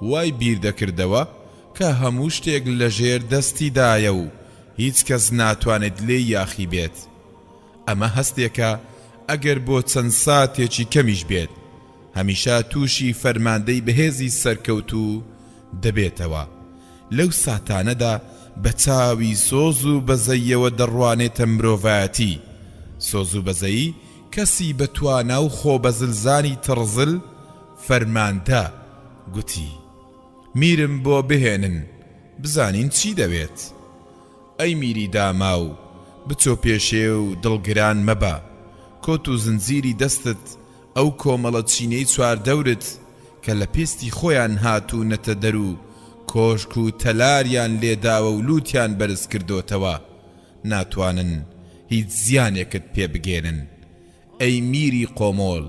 S1: وای بیر دەکردەوە کە هەموو شتێک لە ژێر دەستیدایە و هیچ کەس ناتوانێت لێ یاخی بێت. ئەمە هەستێکە ئەگەر بۆ چەند ساتێکی کەمیش بێت هەمیشە تووشی فەرماندەی بەهێزی سەرکەوتو دەبێتەوە. لەو ساتانەدا بە چاوی سۆز و بەزەیەوە دەڕوانێتە مرۆڤایەتی. سۆز و بەزەیی کەسی بەتوانا و خۆبەزلزانی تڕزل فەرماندە گوتی میرم بۆ بهێنن بزانین چی دەوێت. ئەی میری داما و بچۆ پێشێ و دڵگران مەبە. کۆت و زنجیری دەستت ئەو کۆمەڵە چینەی چواردەورت کە لە پێستی خۆیان هاتوو نەتە دەرو کۆشک و تەلاریان لێداوە و لووتیان بەرز کردوتەوە ناتوانن هیچ زیانێکت پێ بگێنن. ئەی میری قۆمۆڵ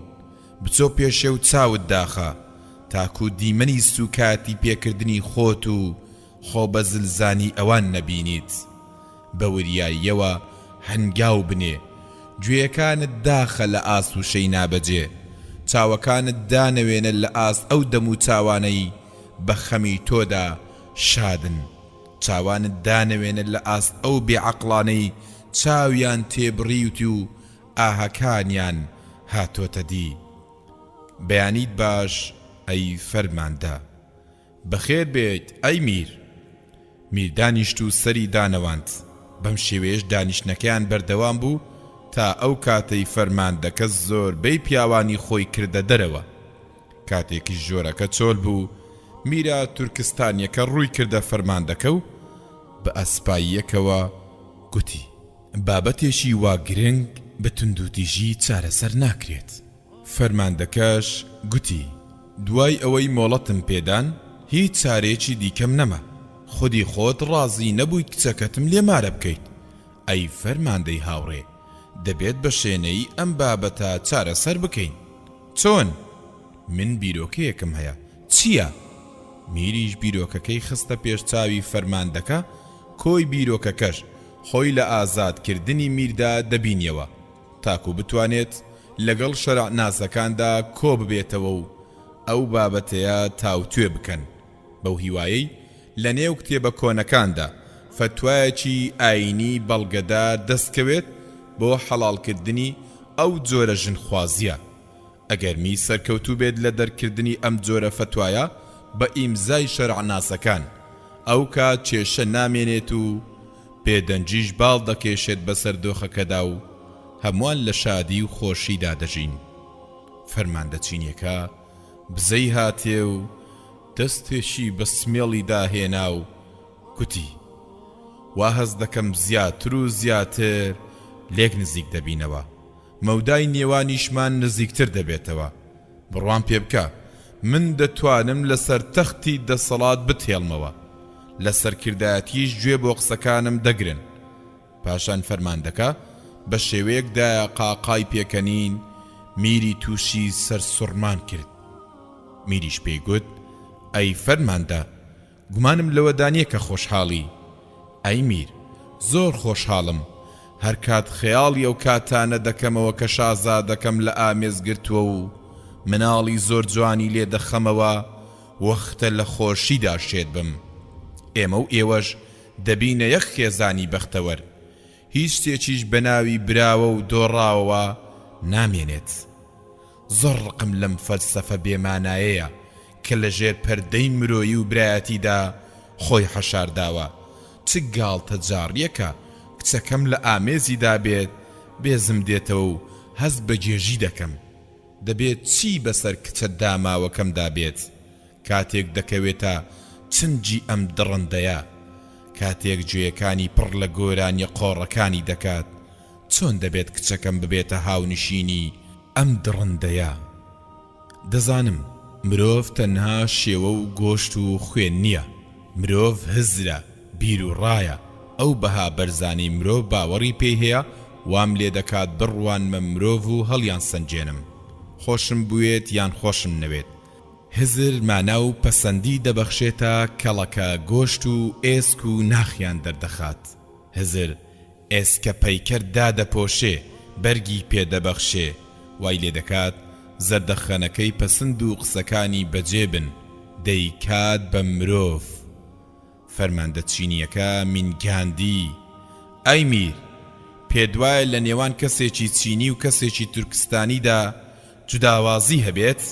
S1: بچۆ پێشێ و چاوت داخە تاکو دیمەنی سوکاتی پێکردنی خۆت و خۆبەزلزانی ئەوان نەبینیت. بە وریاییەوە هەنگاو بنێ. گوێیەکانت داخە لە ئاست و شەی نابەجێ. چاوەکانت دانەوێنە لە ئاست ئەو دەم و چاوانەی بە خەمی تۆدا شادن. چاوانت دانەوێنە لە ئاست ئەو بێعەقڵانەی چاویان تێبڕیوتی و ئاهەکانیان هاتۆتە دی. بەیانیت باش ئەی فەرماندە. بەخێر بێت ئەی میر دانیشت و سەری دانەواند. بەم شێوەیەش دانیشتنەکەیان بەردەوام بوو تا ئەو کاتەی فەرماندەکە زۆربەی پیاوانی خۆی کردە دەرەوە. کاتێکی ژۆرەکە چۆل بوو، میرە تورکستانیەکە ڕووی کردە فەرماندەکە و بە ئەسپاییەکەوە گوتی: بابەتێکی وا گرنگ بە توندوتیژی چارەسەر ناکرێت. فەرماندەکەش گوتی: دوای ئەوەی مۆڵەتم پێدان هیچ چارێکی دیکەم نەما. خودی خۆت ڕازی نەبووی کچەکەتم لێمارە بکەیت. ئەی فەرماندەی هاوڕێ، دەبێت بە شوێنەی ئەم بابەتە چارەسەر بکەین. چۆن؟ من بیرۆکەیەکم هەیە. چییە؟ میریش بیرۆکەکەی خستە پێش چاوی فەرماندەکە. کۆی بیرۆکەکەش خۆی لە ئازادکردنی میردا دەبینیەوە تاکو بتوانێت لەگەڵ شەرعناسەکاندا کۆ ببێتەوە و ئەو بابەتەیە تاوتوێ بکەن. بەو هیوایەی لە نێو کتێبە کۆنەکاندا فتوایەکی ئاینی بەڵگەدار دەستکەوێت بۆ حەڵالکردنی ئەو جۆرە ژنخوازیە. ئەگەر می سەرکەوتوو بێت لە دەرکردنی ئەم جۆرە فتوایە بە ئیمزای شەرعناسەکان، ئەو کات کێشە نامێنێت و پێدەنجیش باڵ دەکێشێت بەسەر دۆخەکەدا و هەمووان لە شادی و خۆشیدا دەژین. فەرماندە چینیەکە بزەی هاتێ و دەستێکی بە سمێڵی داهێنا و کوتی: وا هەز دەکەم زیاتر و زیاتر لێک نزیک دەبینەوە، مەودای نێوانیشمان نزیکتر دەبێتەوە. بڕوان پێ بکە، من دەتوانم لەسەر تەختی دەسەڵات بتێڵمەوە، لەسەر کردایەتیش گوێ بۆ قسەکانم دەگرن. پاشان فەرماندەکە بە شێوەیەکدا قاقای پێکەنین میری تووشی سەرسوڕمان کرد. میریش پێی گوت: ئەی فەرماندە، گومانم لەوە دانیە کە خۆشحاڵی. ئەی میر، زۆر خۆشحاڵم. هەر کات خەیاڵی ئەو کاتانە دەکەمەوە کە شازادەکەم لە ئامێز گرتووە و مناڵی زۆر جوانی لێ دەخەمەوە، وەختە لە خۆشیدا شێت بم. ئێمە و ئێوەش دەبینە یەک خێزانی بەختەوەر. هیچ شتێکیش بەناوی براوە و دۆڕاوەوە نامێنێت. زۆر ڕقم لەم فەلسەفە بێمانایەیە کە لە ژێر پەردەی مرۆیی و برایەتیدا خۆی حەشارداوە. چ گاڵتە جاڕیەکە کچەکەم لە ئامێزیدا بێت، بێزم دێتەوە و هەست بە گێژی دەکەم. دەبێت چی بەسەر کچە داماوەکەمدا بێت کاتێک دەکەوێتە چنجی ئەم دڕندەیە، کاتێک گوێیەکانی پڕ لە گۆرانی قۆڕەکانی دەکات. چۆن دەبێت کچەکەم ببێتە هاونشینی ئەم دڕندەیە؟ دەزانم مرۆڤ تەنها شێوە و گۆشت و خوێن نییە. مرۆڤ هزرە، بیر و ڕایە. ئەو بەها بەرزانی مرۆڤ باوەڕی پێی هەیە، وام لێ دەکات بڕوانمە مرۆڤ و هەڵیان سەنجێنم، خۆشم بوێت یان خۆشم نەوێت. هزر مانا و پەسەندی دەبەخشێتە کەڵەکە گۆشت و ئێسک و ناخیان دەردەخات. هزر ئێسکە پەیکەر دادەپۆشێ، بەرگی پێدەبەخشێ، وای لێ دەکات زەردەخەنەکەی پەسند و قسەکانی بەجێ بن، دەیکات بە مرۆڤ. فەرماندە چینیەکە مینگاندی: ئەی میر، پێدوایە لە نێوان کەسێکی چینی و کەسێکی تورکستانیدا جوداوازی هەبێت؟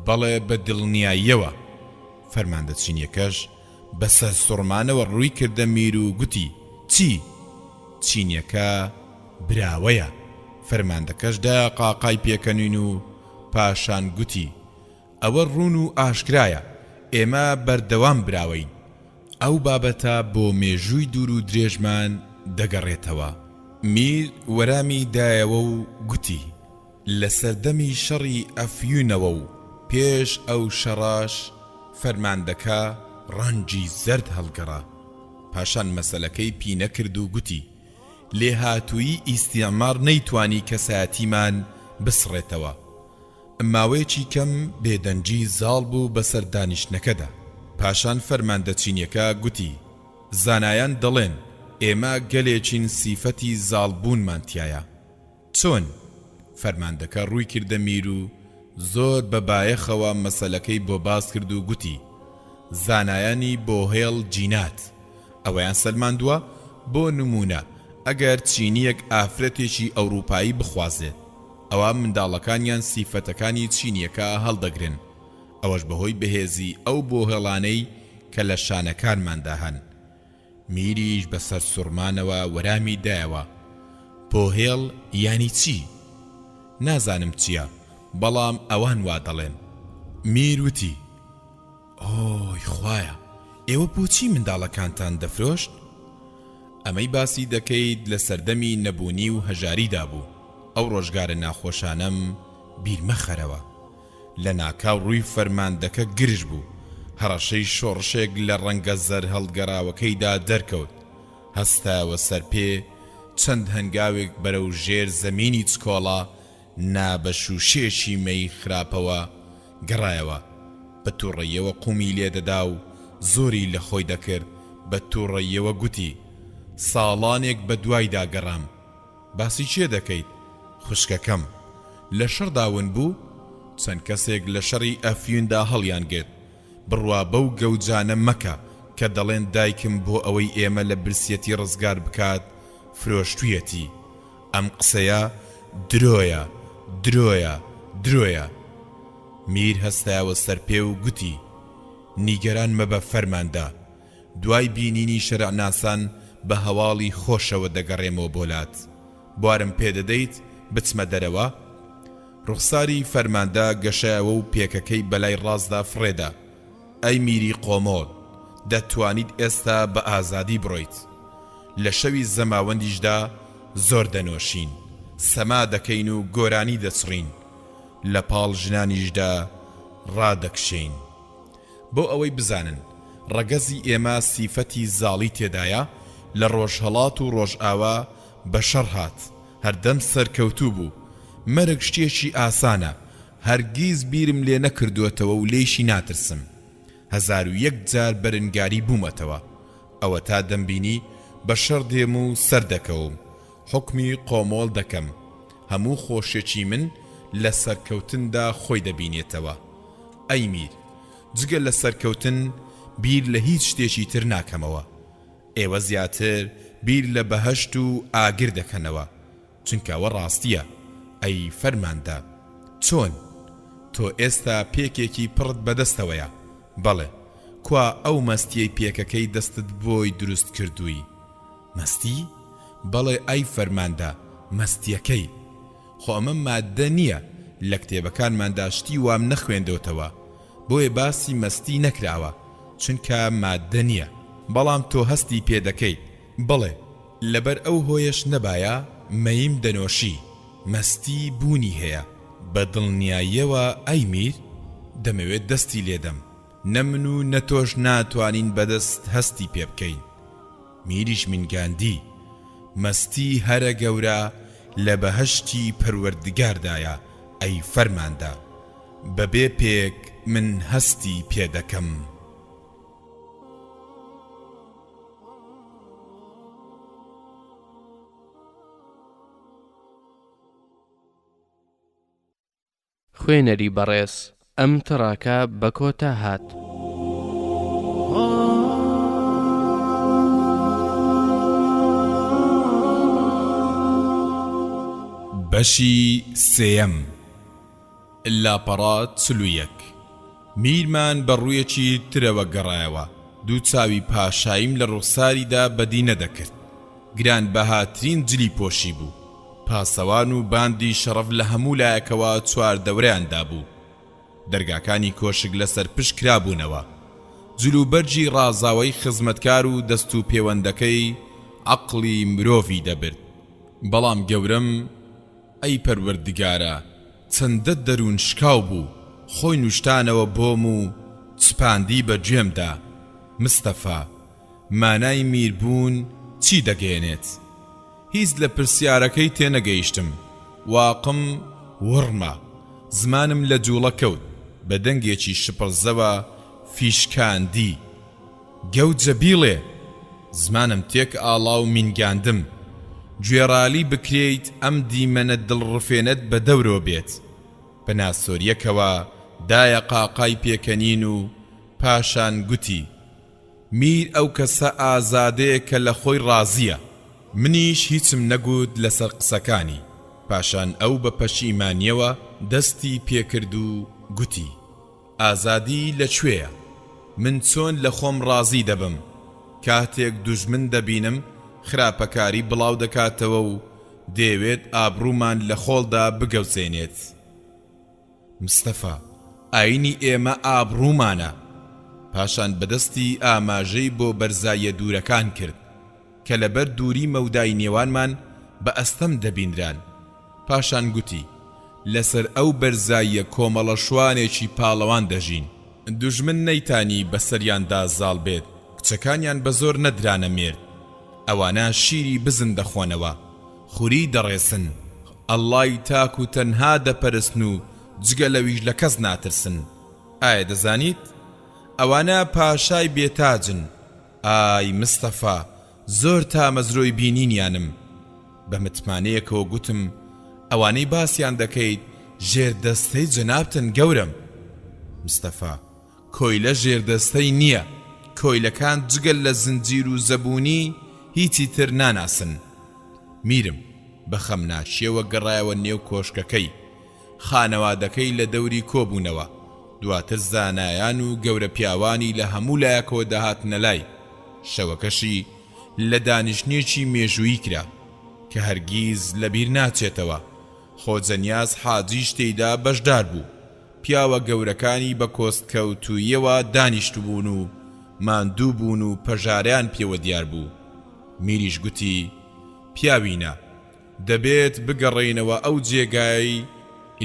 S1: بەڵێ بە دڵنیاییەوە. فەرماندە چینیەکەش بەسەر سوڕمانەوە ڕووی کردە میر و گوتی: چی؟ چینیەکە براوەیە. فەرماندەکەشدا قاقای پێکەنین و پاشان گوتی: ئەوە ڕوون و ئاشکرایە، ئێمە بەردەوام براوەین. ئەو بابەتە بۆ مێژووی دوور و درێژمان دەگەڕێتەوە. میر وەرامی دایەوە و گوتی: لە سەردەمی شەڕی ئەفیونەوە و پێش ئەو شەڕاش فەرماندەکە ڕەنجی زەرد هەڵگەڕا. پاشان مەسەلەکەی پینە کرد و گوتی: لێهاتووی ئیستیعمار نەیتوانی کەسایەتیمان بسڕێتەوە. ماوەیەکی کەم بێدەنجی زاڵ بوو بەسەر دانیشتنەکەدا. پاشان فەرماندە چینیەکە گوتی: زانایان دەڵێن ئێمە گەلێکین سیفەتی زاڵبوونمان تایە. چۆن؟ فەرماندەکە ڕووی کردە میر و زۆر بەبایەخەوە مەسەلەکەی بۆ باس کرد و گوتی: زانایانی بۆ هێڵ جینات ئەوەیان سەلماندووە. بۆ نمونە ئەگەر چینیەک ئافرەتێکی ئەوروپایی بخوازێت، ئەوە منداڵەکانیان سیفەتەکانی چینیەکە هەڵدەگرن. ئەوەش بەهۆی بەهێزی ئەو بۆ هێڵانەی کە لە شانەکانماندا هەن. میریش بەسەر سوڕمانەوە وەرامی دایەوە. پۆهێڵ یانی چی؟ نازانم چییە، بەڵام ئەوان وا دەڵێن. میر وتی: ئۆی خوایە، ئێوە بۆچی منداڵەکانتان دەفرۆشت؟ ئەمەی باسی دەکەیت لە سەردەمی نەبوونی و هەژاریدا بوو. ئەو ڕۆژگارە ناخۆشانەم بیر مەخەرەوە. لە ناکاو ڕووی فەرماندەکە گرژ بوو. هەڕەشەی شۆڕشێک لە ڕەنگە زەر هەڵگەڕاوەکەیدا دەرکەوت. هەستاوە سەر پێ، چەند هەنگاوێک بەرەو ژێر زەمینی چکۆڵە نابەش و شێشی مەی خراپەوە گەڕایەوە. بە تووڕەیەوە قومی لێدەدا و زۆری لە خۆی دەکرد. بە تووڕەیەوە گوتی: ساڵانێک بە دوایدا گەڕام. باسی چێ دەکەیت؟ خوشکەکەم لە شەرداون بوو. چەند کەسێک لە شەڕی ئەفیوندا هەڵیان گرت. بڕوا بەو گەوجانە مەکە کە دەڵێن دایکم بۆ ئەوەی ئێمە لە برسیەتی ڕزگار بکات فرۆشتوویەتی. ئەم قسەیە درۆیە، درۆیە، درۆیە. میر هەستایەوە سەر پێ و گوتی: نیگەران مەبە فەرماندا. دوای بینینی شەرعناسان بە هەواڵی خۆشەوە دەگەڕێمەوە بۆلات. بوارم پێدەدەیت بچمە دەرەوە؟ ڕوخساری فەرماندا گەشایەوە و پێکەکەی بەلای ڕاستدا فڕێدا. ئەی میری قۆمۆڵ، دەتوانیت ئێستا بە ئازادی بڕۆیت. لە شەوی زەماوەندیشدا زۆر دەنۆشین، سەما دەکەین و گۆرانی دەچڕین، لە پاڵ ژنانیشدا ڕادەکشین. بۆ ئەوەی بزانن ڕەگەزی ئێمە سیفەتی زاڵی تێدایە. لە ڕۆژهەڵات و ڕۆژئاوا بە شەڕ هات، هەردەم سەرکەوتوو بوو. مەرگ شتێکی ئاسانە، هەرگیز بیرم لێ نەکردوێتەوە و لێیشی ناترسم. 1001 جار بەرنگاری بوومەتەوە. ئەوە تا دەمبینی بە شەڕ دێم و سەردەکەوم، حکمی قۆمۆڵ دەکەم. هەموو خۆشێکی من لە سەرکەوتندا خۆی دەبینێتەوە. ئەی میر، جگە لە سەرکەوتن بیر لە هیچ شتێکی تر ناکەمەوە. ئێوە زیاتر بیر لە بەهەشت و ئاگر دەکەنەوە، چونکەوە ڕاستیە. ئەی فەرماندا، چۆن؟ تۆ ئێستا پێکێکی پڕت بەدەستەوەیە. بەڵێ، کوا ئەو مەستیەی پێکەکەی دەستت بۆی دروست کردووی؟ مەستی؟ بەڵێ ئەی فەرماندا، مەستیەکەی. خۆ ئەمە مادە نییە، لە کتێبەکانماندا شتی وام نەخوێندەوتەوە، بۆیە باسی مەستی نەکراوە، چونکە مادە نییە. بەڵام تۆ هەستی پێدەکەی. بڵێ، لەبەر ئەو هۆیش نەبایە مەیم دەنۆشی، مەستی بوونی هەیە. بە دڵنیاییەوە ئەی میر، دەمەوێت دەستی لێدەم. نە من و نە تۆش ناتوانین بەدەست هەستی پێ بکەین. میریش منگاندی: مەستی هەرە گەورە لە بەهەشتی پەروەردگاردایە. ئەی فەرماندا، بەبێ پێک من هەستی پێ دەکەم.
S2: خوێنەری بەڕێز، ئەم تڕاکە بە کۆتا هات.
S1: بەشی سێیەم. لاپەڕات 41. میرمان بەڕوویەکی ترەوە گەڕایەوە. دوو چاوی پاشاییم لە ڕوخساریدا بەدی نەدەکرد. گران بەهاترین جلی پۆشی بوو. پاسەوان و باندی شەڕەف لە هەموو لایەکەوە چوار دەورەیاندا بوو. دەرگاکانی کۆشک لەسەر پشت کرابوونەوە. جلوبەرجی ڕازاوەی خزمەتکار و دەست و پەیوەندەکەی عەقڵی مرۆڤی دەبرد. بەڵام گەورەم، ئەی پەروەردگارە، چەندە دەروون شکاو بوو، خۆی نوشتانەوە بۆم و چپاندی بە گوێمدا. مستەفا، مانای میربوون چی دەگەێنێت؟ هیچ لە پرسیارەکەی تێنەگەیشتم. واقم وڕمە، زمانم لە جوڵە کەوت. بە دەنگێکی شپڕزەوە فیشکاندی: گەوت جەبیڵێ! زمانم تێک ئاڵا و مینگاندم. گوێڕالی بکرێیت ئەم دیمەنە دڵڕفێنت بە دەورۆ بێت. بە ناسۆریەکەوە دایە قاقای پێکەنین و پاشان گوتی: میر ئەو کەسە ئازادەیە کە لە خۆی ڕازیە. منیش هیچم نەگوت لەسەر قسەکانی. پاشان ئەو بە پەشیمانیەوە دەستی پێکرد و گوتی: ئازادی لەکوێیە؟ من چۆن لە خۆم ڕازی دەبم کاتێک دوژمن دەبینم خراپەکاری بڵاو دەکاتەوە و دەیەوێت ئابڕوومان لە خۆڵدا بگەوسێنێت؟ مستەفا، ئاینی ئێمە ئابڕوومانە. پاشان بەدەستی ئاماژەی بۆ بەرزایە دوورەکان کرد کە لەبەر دووری مەودای نێوانمان بە ئەستەم دەبیندران. پاشان گوتی لەسەر ئەو بەرزایە کۆمەڵە شوانێکی پاڵەوان دەژین. دوژمن نەیتانی بەسەریاندا زاڵ بێت، کچەکانیان بە زۆر نەدرانە مێرد. ئەوانە شیری بزن دەخۆنەوە، خوری دەڕێسن، ئەڵڵای تاک و تەنها دەپەرستن و جگە لەویش لە کەس ناترسن. ئایا دەزانیت؟ ئەوانە پاشای بێتاجن. ئای مستەفا، زۆر تامەزرۆی بینینیانم. بە متمانەیەکەوە گوتم ئەوانەی باسییان دەکەیت ژێردەستەی جەنابتن گەورم. مستەفا، کۆیلە ژێردەستەی نییە. کۆیلەکان جگەل لە زنجیر و زەبوونی هیچی تر ناناسن. میرم بە خەمناچیەوە گەڕایەوە نێو کۆشکەکەی. خانەوادەکەی لە دەوری کۆبوونەوە. دواتر زانایان و گەورە پیاوانی لە هەموو لایەکەوە داهاتنە لای. شەوەکەشی لە دانیشتنێکی مێژوویی کرا کە هەرگیز لەبیر ناچێتەوە. خۆجەنیاز حاجیش تێیدا بەشدار بوو. پیاوە گەورەکانی بە کۆستکەوتوویەوە دانیشت بوون و ماندوو بوون و پەژاریان پێوە دیار بوو. میریش گوتی پیاوینە، دەبێت بگەڕێینەوە ئەو جێگای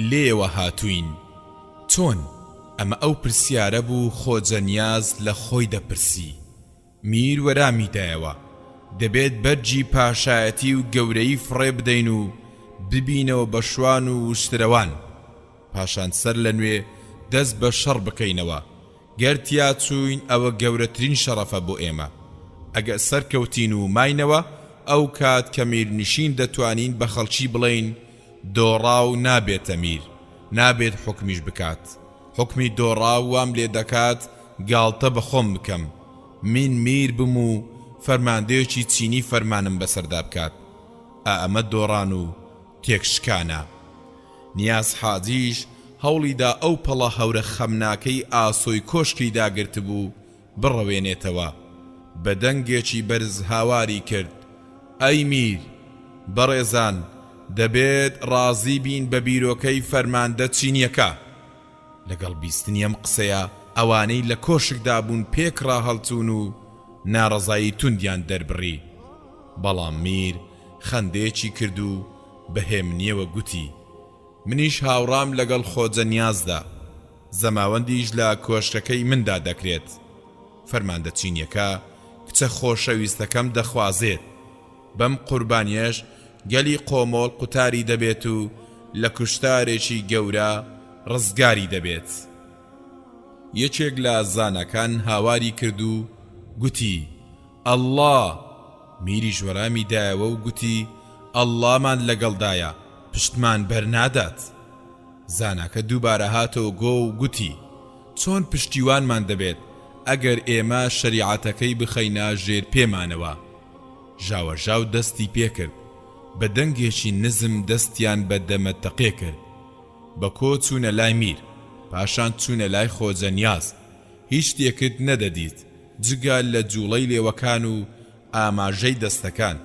S1: لێوە هاتوین. چۆن؟ ئەمە ئەو پرسیارە بوو خۆجەنیاز لە خۆی دەپرسی. میر وەرامیدایەوە دەبێت بەرجی پاشایەتی و گەورەی فڕێ بدەین و ببینەوە بە شوان و شترەوان. پاشان سەر لە نوێ دەست بە شەڕ بکەینەوە. گەرتیا چوین ئەوە گەورەترین شەڕەفە بۆ ئێمە. ئەگە سەرکەوتین و ماینەوە ئەو کات کە میرنشین دەتوانین بە خەڵکی بڵێین دۆڕاو نابێتە میر، نابێت حکمیش بکات. حکمی دۆڕاو وام لێ دەکات گاڵتە بەخۆم بکەم. من میر بم و فەرماندەیەکی چینی فەرمانم بەسەردا بکات. ئەمە دۆڕان و تێکشکانە. نیاز حاجیش هەوڵیدا ئەو پەڵە هەورە خەمناکەی ئاسۆی کۆشکی داگرت بوو بڕەوێنێتەوە. بە دەنگێکی بەرز هاواری کرد ئەی میر، بەڕێزان، دەبێت ڕازی بین بە بیرۆکەی فەرماندە چینیەکە. لەگەڵ بیستنی ئەم قسەیە ئەوانەی لە کۆشکدا بوون پێک ڕاهەڵچوون و ناڕەزایی توندیان دەربڕی. بەڵام میر خەندەیەکی کرد و بەهێمنیەوە گوتی منیش هاوڕام لەگەڵ خۆجەنیازدا، زەماوەندیش لە کۆشکەکەی مندا دەکرێت. فەرماندە چینیەکە کچە خۆشەویستەکەم دەخوازێت. بەم قوربانیەش گەلی قۆمۆڵ قوتاری دەبێت و لە کوشتارێکی گەورە ڕزگاری دەبێت. یەکێک لە زانەکان هاواری کرد و گوتی ئەڵڵا. میریش وەرامی دایەوە و گوتی ئەڵڵامان لەگەڵدایە، پشتمان بەرنادات. زانەکە دووبارە هاتەوە گۆ و گوتی چۆن پشتیوانمان دەبێت ئەگەر ئێمە شەریعەتەکەی بخەینە ژێر پێمانەوە. ژاوەژاو دەستی پێکرد، بە دەنگێکی نزم دەستیان بە دەمەتەقێ کرد. بە کۆ چوونە لای میر، پاشان چوونە لای خۆجەنیاز. هیچ شتێکت نەدەدیت جگە لە جوڵەی لێوەکان و ئاماژەی دەستەکان.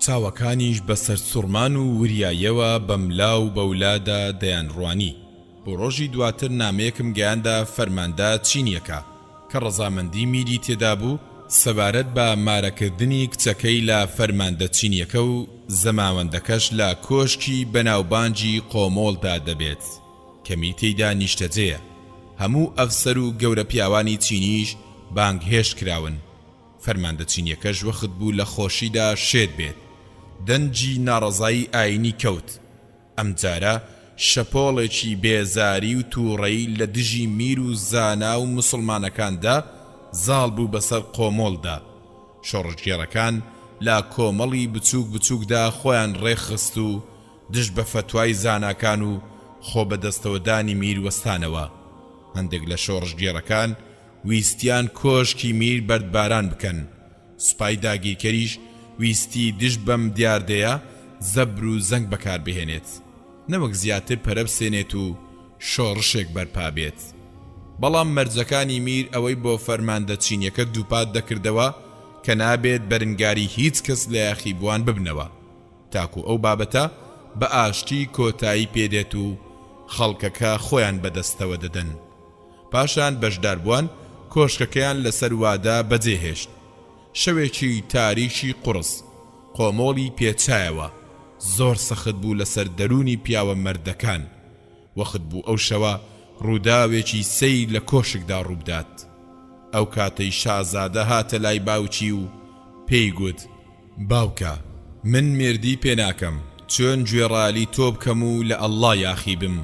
S1: چاوەکانیش بەسەر سوڕمان و وریایەوە بەملا و بەولادا دەیانڕوانی. بۆ ڕۆژی دواتر نامەیەکم گەیاندا فەرماندە چینیەکە کە ڕەزامەندی میری تێدا بوو سەبارەت بە مارەکردنی کچەکەی لە فەرماندە چینیەکە و زەماوەندەکەش لە کۆشکی بەناوبانجی قۆمۆڵدا دەبێت کەمی تێیدا نیشتەجێیە. هەموو ئەفسەر و گەورە پیاوانی چینیش بانگهێش کراون. فەرماندە چینیەکەش وەخت بوو لە خۆشیدا شێت بێت. دەنجی ناڕەزایی ئاینی کەوت. ئەمجارە شەپۆڵێکی بێزاری و تووڕەی لە دژی میر و زانا و مسلمانەکاندا زاڵ بوو بەسەر قۆمۆڵدا. شۆڕژگێڕەکان لە کۆمەڵی بچووک بچووکدا خۆیان ڕێخست و دژ بە فەتوای زاناکان و خۆ بەدەستەوەدانی میر وەستانەوە. هەندێک لە شۆڕژگێڕەکان ویستیان کۆشکی میر بەردباران بکەن. سوپای داگیرکەریش ویستی دژ بەم دیاردەیە زەبر و زەنگ بەکار بهێنێت، نەوەک زیاتر پەرە بسێنێت و شۆڕشێک بەرپا بێت. بەڵام مەرجەکانی میر ئەوەی بۆ فەرماندە چینیەکە دووپات دەکردەوە کە نابێت بەرنگاری هیچ کەس لە یاخیبوان ببنەوە، تاکو ئەو بابەتە بە ئاشتی کۆتایی پێدێت و خەڵکەکە خۆیان بەدەستەوە دەدەن. پاشان بەشداربووان کۆشکەکەیان لەسەر وادا بەجێهێشت. شەوێکی تاریشی قورس قۆمۆڵی پێچایەوە، زۆر سەخت بوو لەسەر دەرونی پیاوە مەردەکان. وەخت بوو ئەو شەوە ڕووداوێکی سەیر لە کۆشکدا ڕووبدات. ئەو کاتەی شازادە هاتە لای باوکی و پێی گوت: باوکە، من مێردی پێناکەم، چۆن گوێڕالی تۆ بکەم و لە ئەڵڵا یاخیبم.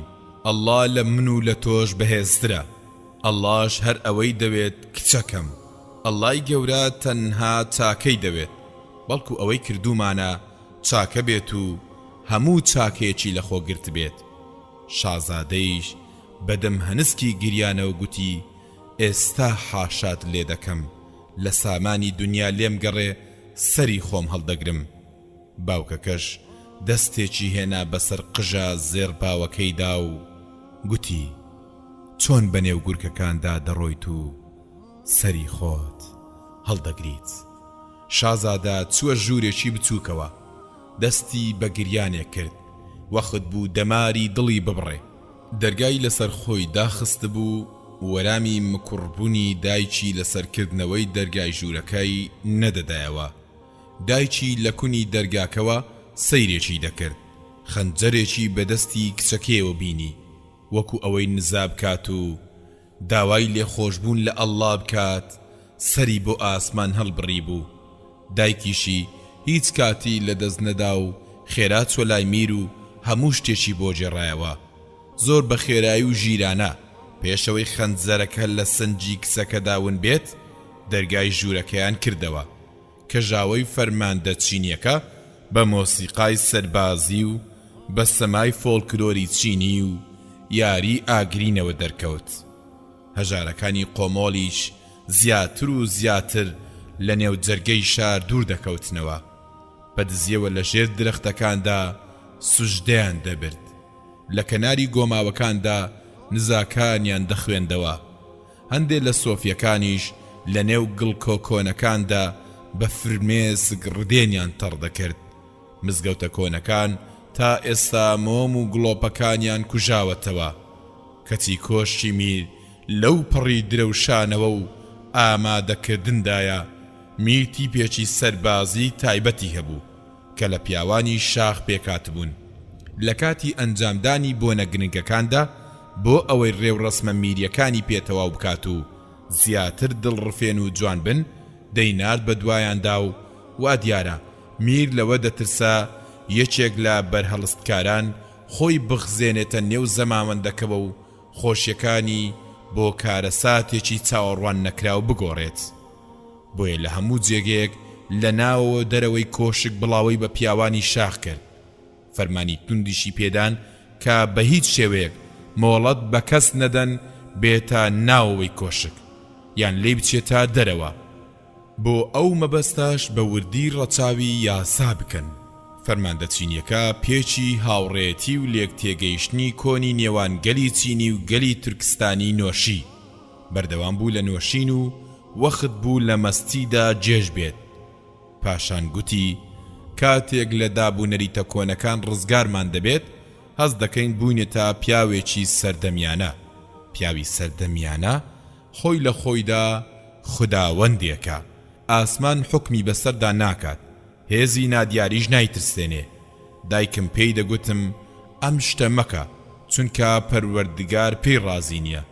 S1: ئەڵڵا لە من و لە تۆش بەهێزترە. ئەڵڵاش هەر ئەوەی دەوێت کچەکەم. ئەڵڵای گەورە تەنها چاکەی دەوێت، بەڵکو ئەوەی کردومانە چاکە بێت و هەموو چاکەیەکی لە خۆگرت بێت. شازادەیش بەدەم هەنسکی گریانەوە گوتی: ئێستا حاشات لێ دەکەم، لە سامانی دنیا لێم گەڕێ سەری خۆم هەڵدەگرم. باوکەکەش دەستێکی هێنا بەسەر قژە زێر باوەکەیدا و گوتی: چۆن بەنێو گورکەکاندا دەڕۆیت و سەری خۆت هەڵدەگریت. شازادە چووە ژوورێکی بچووکەوە، دەستی بە گریانێک کرد. وەخت بوو دەماری دڵی ببڕێ. دەرگای لەسەر خۆی داخست بوو، وەرامی مکوڕبوونی دایکی لەسەرکردنەوەی دەرگای ژوورەکەی نەدەدایەوە. دایکی لە کونی دەرگاکەوە سەیرێکی دەکرد. خەنجەرێکی بەدەستی کچەکەیەوە بینی، وەکو ئەوەی نزا بکات و داوای لێخۆشبوون لە ئەڵڵا بکات. سەری بۆ ئاسمان هەڵبڕی بوو. دایکیشی هیچ کاتی لەدەست نەدا و خێرا چۆ لای میر و هەموو شتێکی بۆ جێڕایەوە. زۆر بە خێرایی و ژیرانە پێشەوەی خەنجەرەکە لە سنجی کچەکە داون بێت، دەرگای ژوورەکەیان کردەوە کە ژاوەی فەرماندە چینیەکە بە مۆسیقای سەربازی و بە سەمای فۆلکلۆری چینی و یاری ئاگرینەوە دەرکەوت. هەژارەکانی قۆمۆڵیش زیاتر و زیاتر لە نێو جەرگەی شار دوور دەکەوتنەوە. بەدزیەوە لە ژێر درەختەکاندا سوژدەیان دەبرد. لە کەناری گۆماوەکاندا نزاکانیان دەخوێندەوە. هەندێک لە سۆفیەکانیش لە نێو گڵکۆکۆنەکاندا بە فرمێسک ڕدێنیان تەڕ دەکرد. مزگەوتە کۆنەکان تا ئێستا مۆم و گڵۆپەکانیان کوژاوەتەوە. کەچی کۆشتی میر لەو پڕی درەوشانەوە و ئامادەکردندایە. میر تیپێکی سەربازی تایبەتی هەبوو کە لە پیاوانی شاخ پێکات بوون. لە کاتی ئەنجامدانی بۆنە گرنگەکاندا بۆ ئەوەی ڕێو ڕەسمە میریەکانی پێتەواو بکات و زیاتر دڵڕفێن و جوان بن، دەینارد بە دوایاندا و وا دیارە میر لەوە دەترسا یەکێک لە بەرهەڵستکاران خۆی بخزێنێتە نێو زەماوەندەکەوە و خۆشیەکانی بۆ کارەساتێکی چاوەڕوان نەکراو بگۆڕێت. بۆیە لە هەموو جێگەیەک لە ناوەوە دەرەوەی کۆشک بڵاوی بە پیاوانی شاخ کرد. فەرمانی توندیشی پێدان کە بە هیچ شێوەیەک مۆڵەت بە کەس نەدەن بێتە ناوەوەی کۆشک یان لێ بچێتە دەرەوە. بۆ ئەو مەبەستاش بە وردی ڕەچاوی یاسا بکەن. فەرماندە چینیەکە پێچی هاوڕێتی و لێک تێگەیشتنی کۆنی نێوان گەلی چینی و گەلی تورکستانی نۆشی. بەردەوام بوو لە نۆشین و وەخت بوو لە مەستیدا جێژ بێت. پاشان گوتی: کاتێک لە دابوونەریتە کۆنەکان ڕزگارمان دەبێت، هەز دەکەین بوونێتە پیاوێکی سەردەمیانە. پیاوی سەردەمیانە خۆی لە خۆیدا خوداوەندێکە. ئاسمان حکمی بەسەردا ناکات، هێزی نادیاریش نایترسێنێ. دایکم پێی دەگوتم ئەم شتە مەکە، چونکە پەروەردگار پێی ڕازی نییە.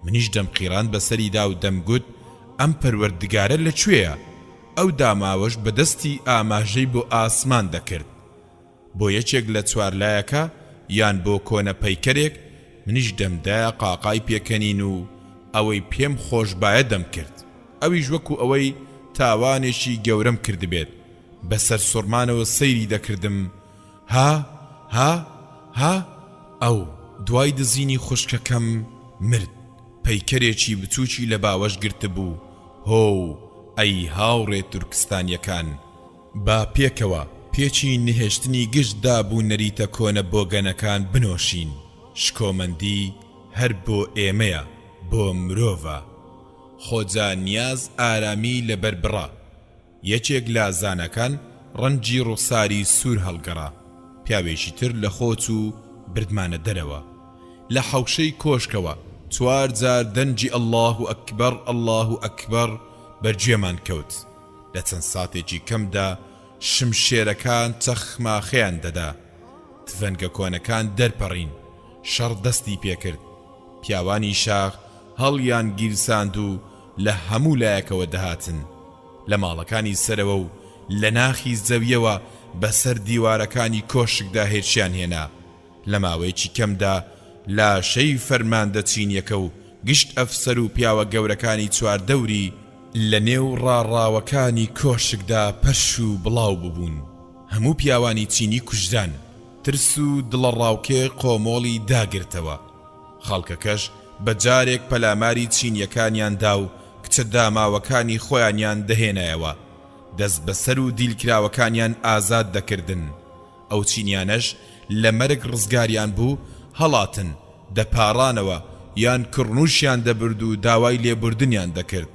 S1: منیش دەم قیران بەسەریدا و دەمگوت ئەم پەروەردگارە لەکوێیە؟ ئەو داماوەش بەدەستی ئاماژەی بۆ ئاسمان دەکرد. بۆ یەکێک لە چوارلایەکە یان بۆ کۆنە پەیکەرێک منیش دەمدایە قاقای پێکەنین و ئەوەی پێم خۆش باە دەم کرد. ئەویش وەکو ئەوەی تاوانێکی گەورەم کردبێت بەسەر سوڕمانەوە سەیری دەکردم. ها ها ها ئەو دوای دزینی خوشکەکەم مرد. پەیکەرێکی بچووکی لە باوەش گرت بوو. هۆ ئەی هاوڕێ تورکستانیەکان، با پێکەوە پێچی نهێشتنی گشتدا بوو نەریتە کۆنە بۆگەنەکان بنۆشین. شکۆمەندی هەر بۆ ئێمەیە بۆ مرۆڤە خۆجا نیاز ئارامی لەبەر بڕا یەکێک لە زانەکان ڕەنجی ڕوخساری سوور هەڵگەڕا پیاوێکی تر لە خۆچ و بردمانە دەرەوە لە حەوشەی کۆشکەوە 4 جار دەنجی الله ئەکبەر الله ئەکبەر بەرگوێمان کەوت لە چەند ساتێکی کەمدا شمشێرەکان چەخماخەیان دەدا تفەنگە کۆنەکان دەرپەڕین شەڕ دەستی پێکرد پیاوانی شاخ هەڵیان گیرساند و لە هەموو لایەکەوە دەهاتن لە ماڵەکانی سەرەوە و لە ناخی زەویەوە بەسەر دیوارەکانی کۆشکدا هێرشیان هێنا لە ماوەیەکی کەمدا لاشەی فەرماندە چینیەکە و گشت ئەفسەر و پیاوە گەورەکانی چواردەوری لە نێو ڕاڕاوەکانی کۆشکدا پەش و بڵاو ببوون هەموو پیاوانی چینی کوژدان ترس و دڵەڕاوکێ قۆمۆڵی داگرتەوە خەڵکەکەش بە جارێک پەلاماری چینیەکانیان دا و کچە داماوەکانی خۆیانیان دەهێنایەوە دەست بەسەر و دیلکراوەکانیان ئازاد دەکردن ئەو چینیانەش لە مەرگ ڕزگاریان بوو هەڵاتن دەپاڕانەوە یان کڕنووشیان دەبرد و داوای لێبوردنیان دەکرد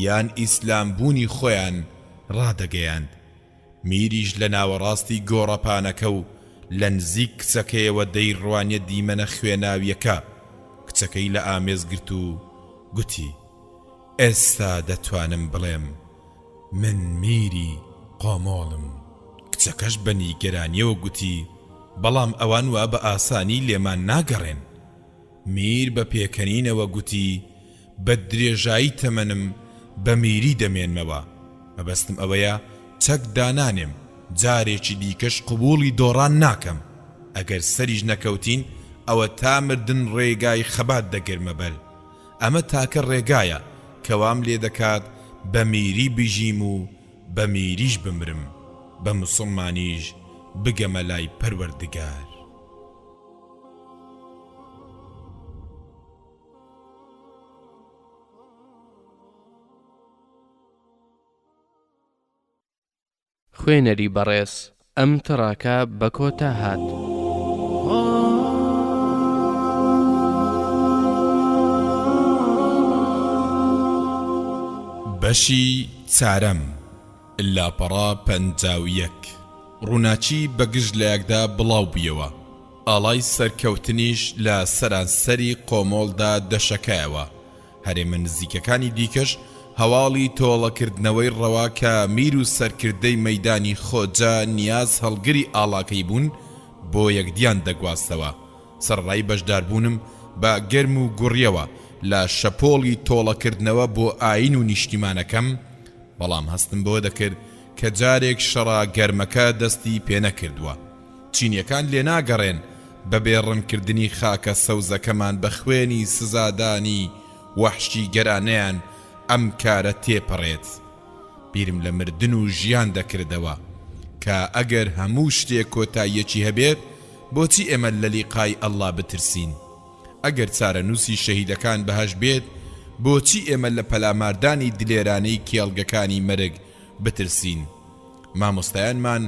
S1: یان ئیسلام بوونی خۆیان ڕادەگەیاند میریش لە ناوەڕاستی گۆڕەپانەکە و لە نزیک کچەکەیەوە دەیڕوانیە دیمەنە خوێناویەکە کچەکەی لە ئامێز گرت و گوتی ئێستا دەتوانم بڵێم من میری قۆمۆڵم کچەکەش بە نیگەرانیەوە گوتی بەڵام ئەوان وا بە ئاسانی لێمان ناگەڕێن میر بە پێکەنینەوە گوتی بە درێژایی تەمەنم بە میری دەمێنمەوە مەبەستم ئەوەیە چەک دانانێم جارێکی دیکەش قبوڵی دۆڕان ناکەم ئەگەر سەریش نەکەوتین ئەوە تا مردن ڕێگای خەبات دەگرمە بەر ئەمە تاکە ڕێگایە کەوام لێ دەکات بە میری بژیم و بە میریش بمرم بە موسڵمانیش بگەمە لای پەروەردگار
S2: خوێنەری بەڕێز ئەم تڕاکە بە کۆتا هات
S1: بەشی چارەم لاپەڕا 51 ڕووناچی بەگژ لە یەکدا بڵاو بوویەوە ئاڵای سەرکەوتنیش لە سەرانسەری قۆمۆڵدا دەشەکایەوە هەرێمە نزیکەکانی دیکەش هەواڵی تۆڵەکردنەوەی ڕەوا کە میر و سەرکردەی مەیدانی خۆجا نیاز هەڵگری ئاڵاکەی بوون بۆ یەکدیان دەگواستەوە سەرڕای بەشداربوونم بە گەرم و گوڕیەوە لە شەپۆڵی تۆڵەکردنەوە بۆ ئاین و نیشتیمانەکەم بەڵام هەستم بۆ دەکرد کە جارێک شەڕا گەرمەکە دەستی پێ نەکردووە چینیەکان لێ ناگەڕێن بە بێڕەنکردنی خاکە سەوزەکەمان بە خوێنی سزادانی وەحشی گەرانەیان ئەم کارە تێپەڕێت بیرم لە مردن و ژیان دەکردەوە کە ئەگەر هەموو شتێک کۆتاییەکی هەبێت بۆچی ئێمە لە لیقای ئەڵڵا بترسین ئەگەر چارەنووسی شەهیدەکان بەهەش بێت بۆچی ئێمە لە پەلاماردانی دلێرانەی کێڵگەکانی مەرگ بترسین مامۆستایانمان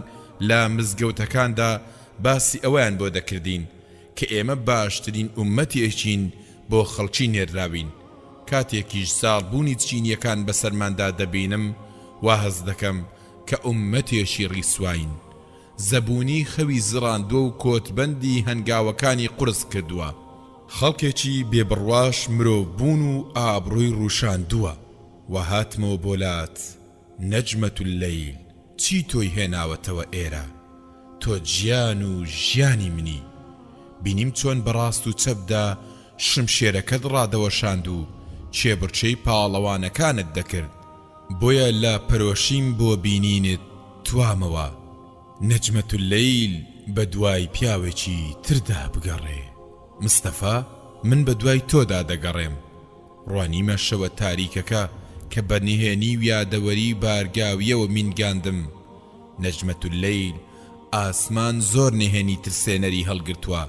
S1: لە مزگەوتەکاندا باسی ئەویان بۆ دەکردین کە ئێمە باشترین ئومەتێکین بۆ خەڵکی نێراوین کاتێکیش ساڵبوونی چینیەکان بەسەرماندا دەبینم وا هەز دەکەم کە ئومەتێکی ڕیسواین زەبوونی خەوی زڕاندووە و کۆتبەندی هەنگاوەکانی قورس کردووە خەڵکێکی بێبڕواش مرۆڤ بوون و ئابڕووی ڕوشاندووە و هاتمەوە بۆلات نەجمەت اللەیل چی تۆی هێناوەتەوە ئێرە تۆ گیان و ژیانی منی بینیم چۆن بەڕاست و چەپدا شمشێرەکەت ڕادەوەشاند و چێبڕچەی پاڵەوانەکانت دەکرد بۆیە لە پەرۆشیم بۆ بینینت توامەوە نەجمەت اللەیل بە دوای پیاوێکی تردا بگەڕێ مستەفا من بە دوای تۆدا دەگەڕێم ڕوانیمە شەوە تاریکەکە کە بەنهێنی و یادەوەری بارگاویەوە مینگاندم نەجمەت اللەیل ئاسمان زۆر نهێنی ترسێنەری هەڵگرتووە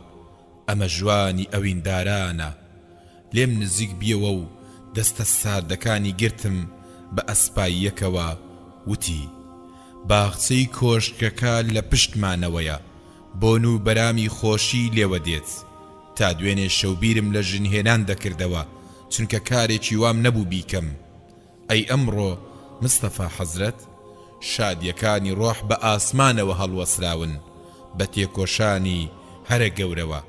S1: ئەمە ژوانی ئەویندارانە لێم نزیک بیەوە و دەستە ساردەکانی گرتم بە ئەسپاییەکەوە وتی باخچەی کۆشکەکە لە پشتمانەوەیە بۆن و بەرامی خۆشی لێوە دێت تا دوێنێ شەوبیرم لە ژنهێنان دەکردەوە چونکە کارێکی وام نەبوو بیکەم. ئەی ئەمڕۆ مستەفا حەزرەت، شادیەکانی ڕۆح بە ئاسمانەوە هەڵوەسراون بە تێکۆشانی هەرە گەورەوە.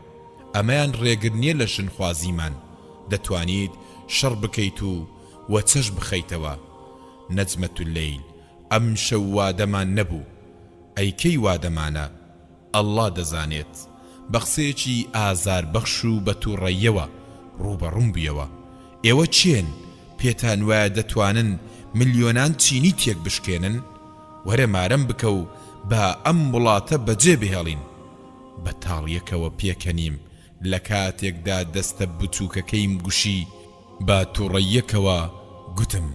S1: ئەمەیان ڕێگر نییە لە شنخوازیمان، دەتوانیت شەڕ بکەیت و وەچەش بخەیتەوە. نەجمەت اللەیل، ئەم شەو وادەمان نەبوو. ئەی کەی وادەمانە؟ ئەڵڵا دەزانێت. بە قسەیەکی ئازار بەخش و بە تووڕەیەوە ڕوبەڕووم بیەوە. ئێوە چێن؟ پێتان وایە دەتوانن ملیۆنان چینی تێک بشکێنن؟ وەرە مارەم بکە و با ئەم وڵاتە بەجێ بهێڵین. بە تاڵیەکەوە پێکەنیم لە کاتێکدا دەستە بچووکەکەیم گوشی با تووڕەیەکەوە گوتم: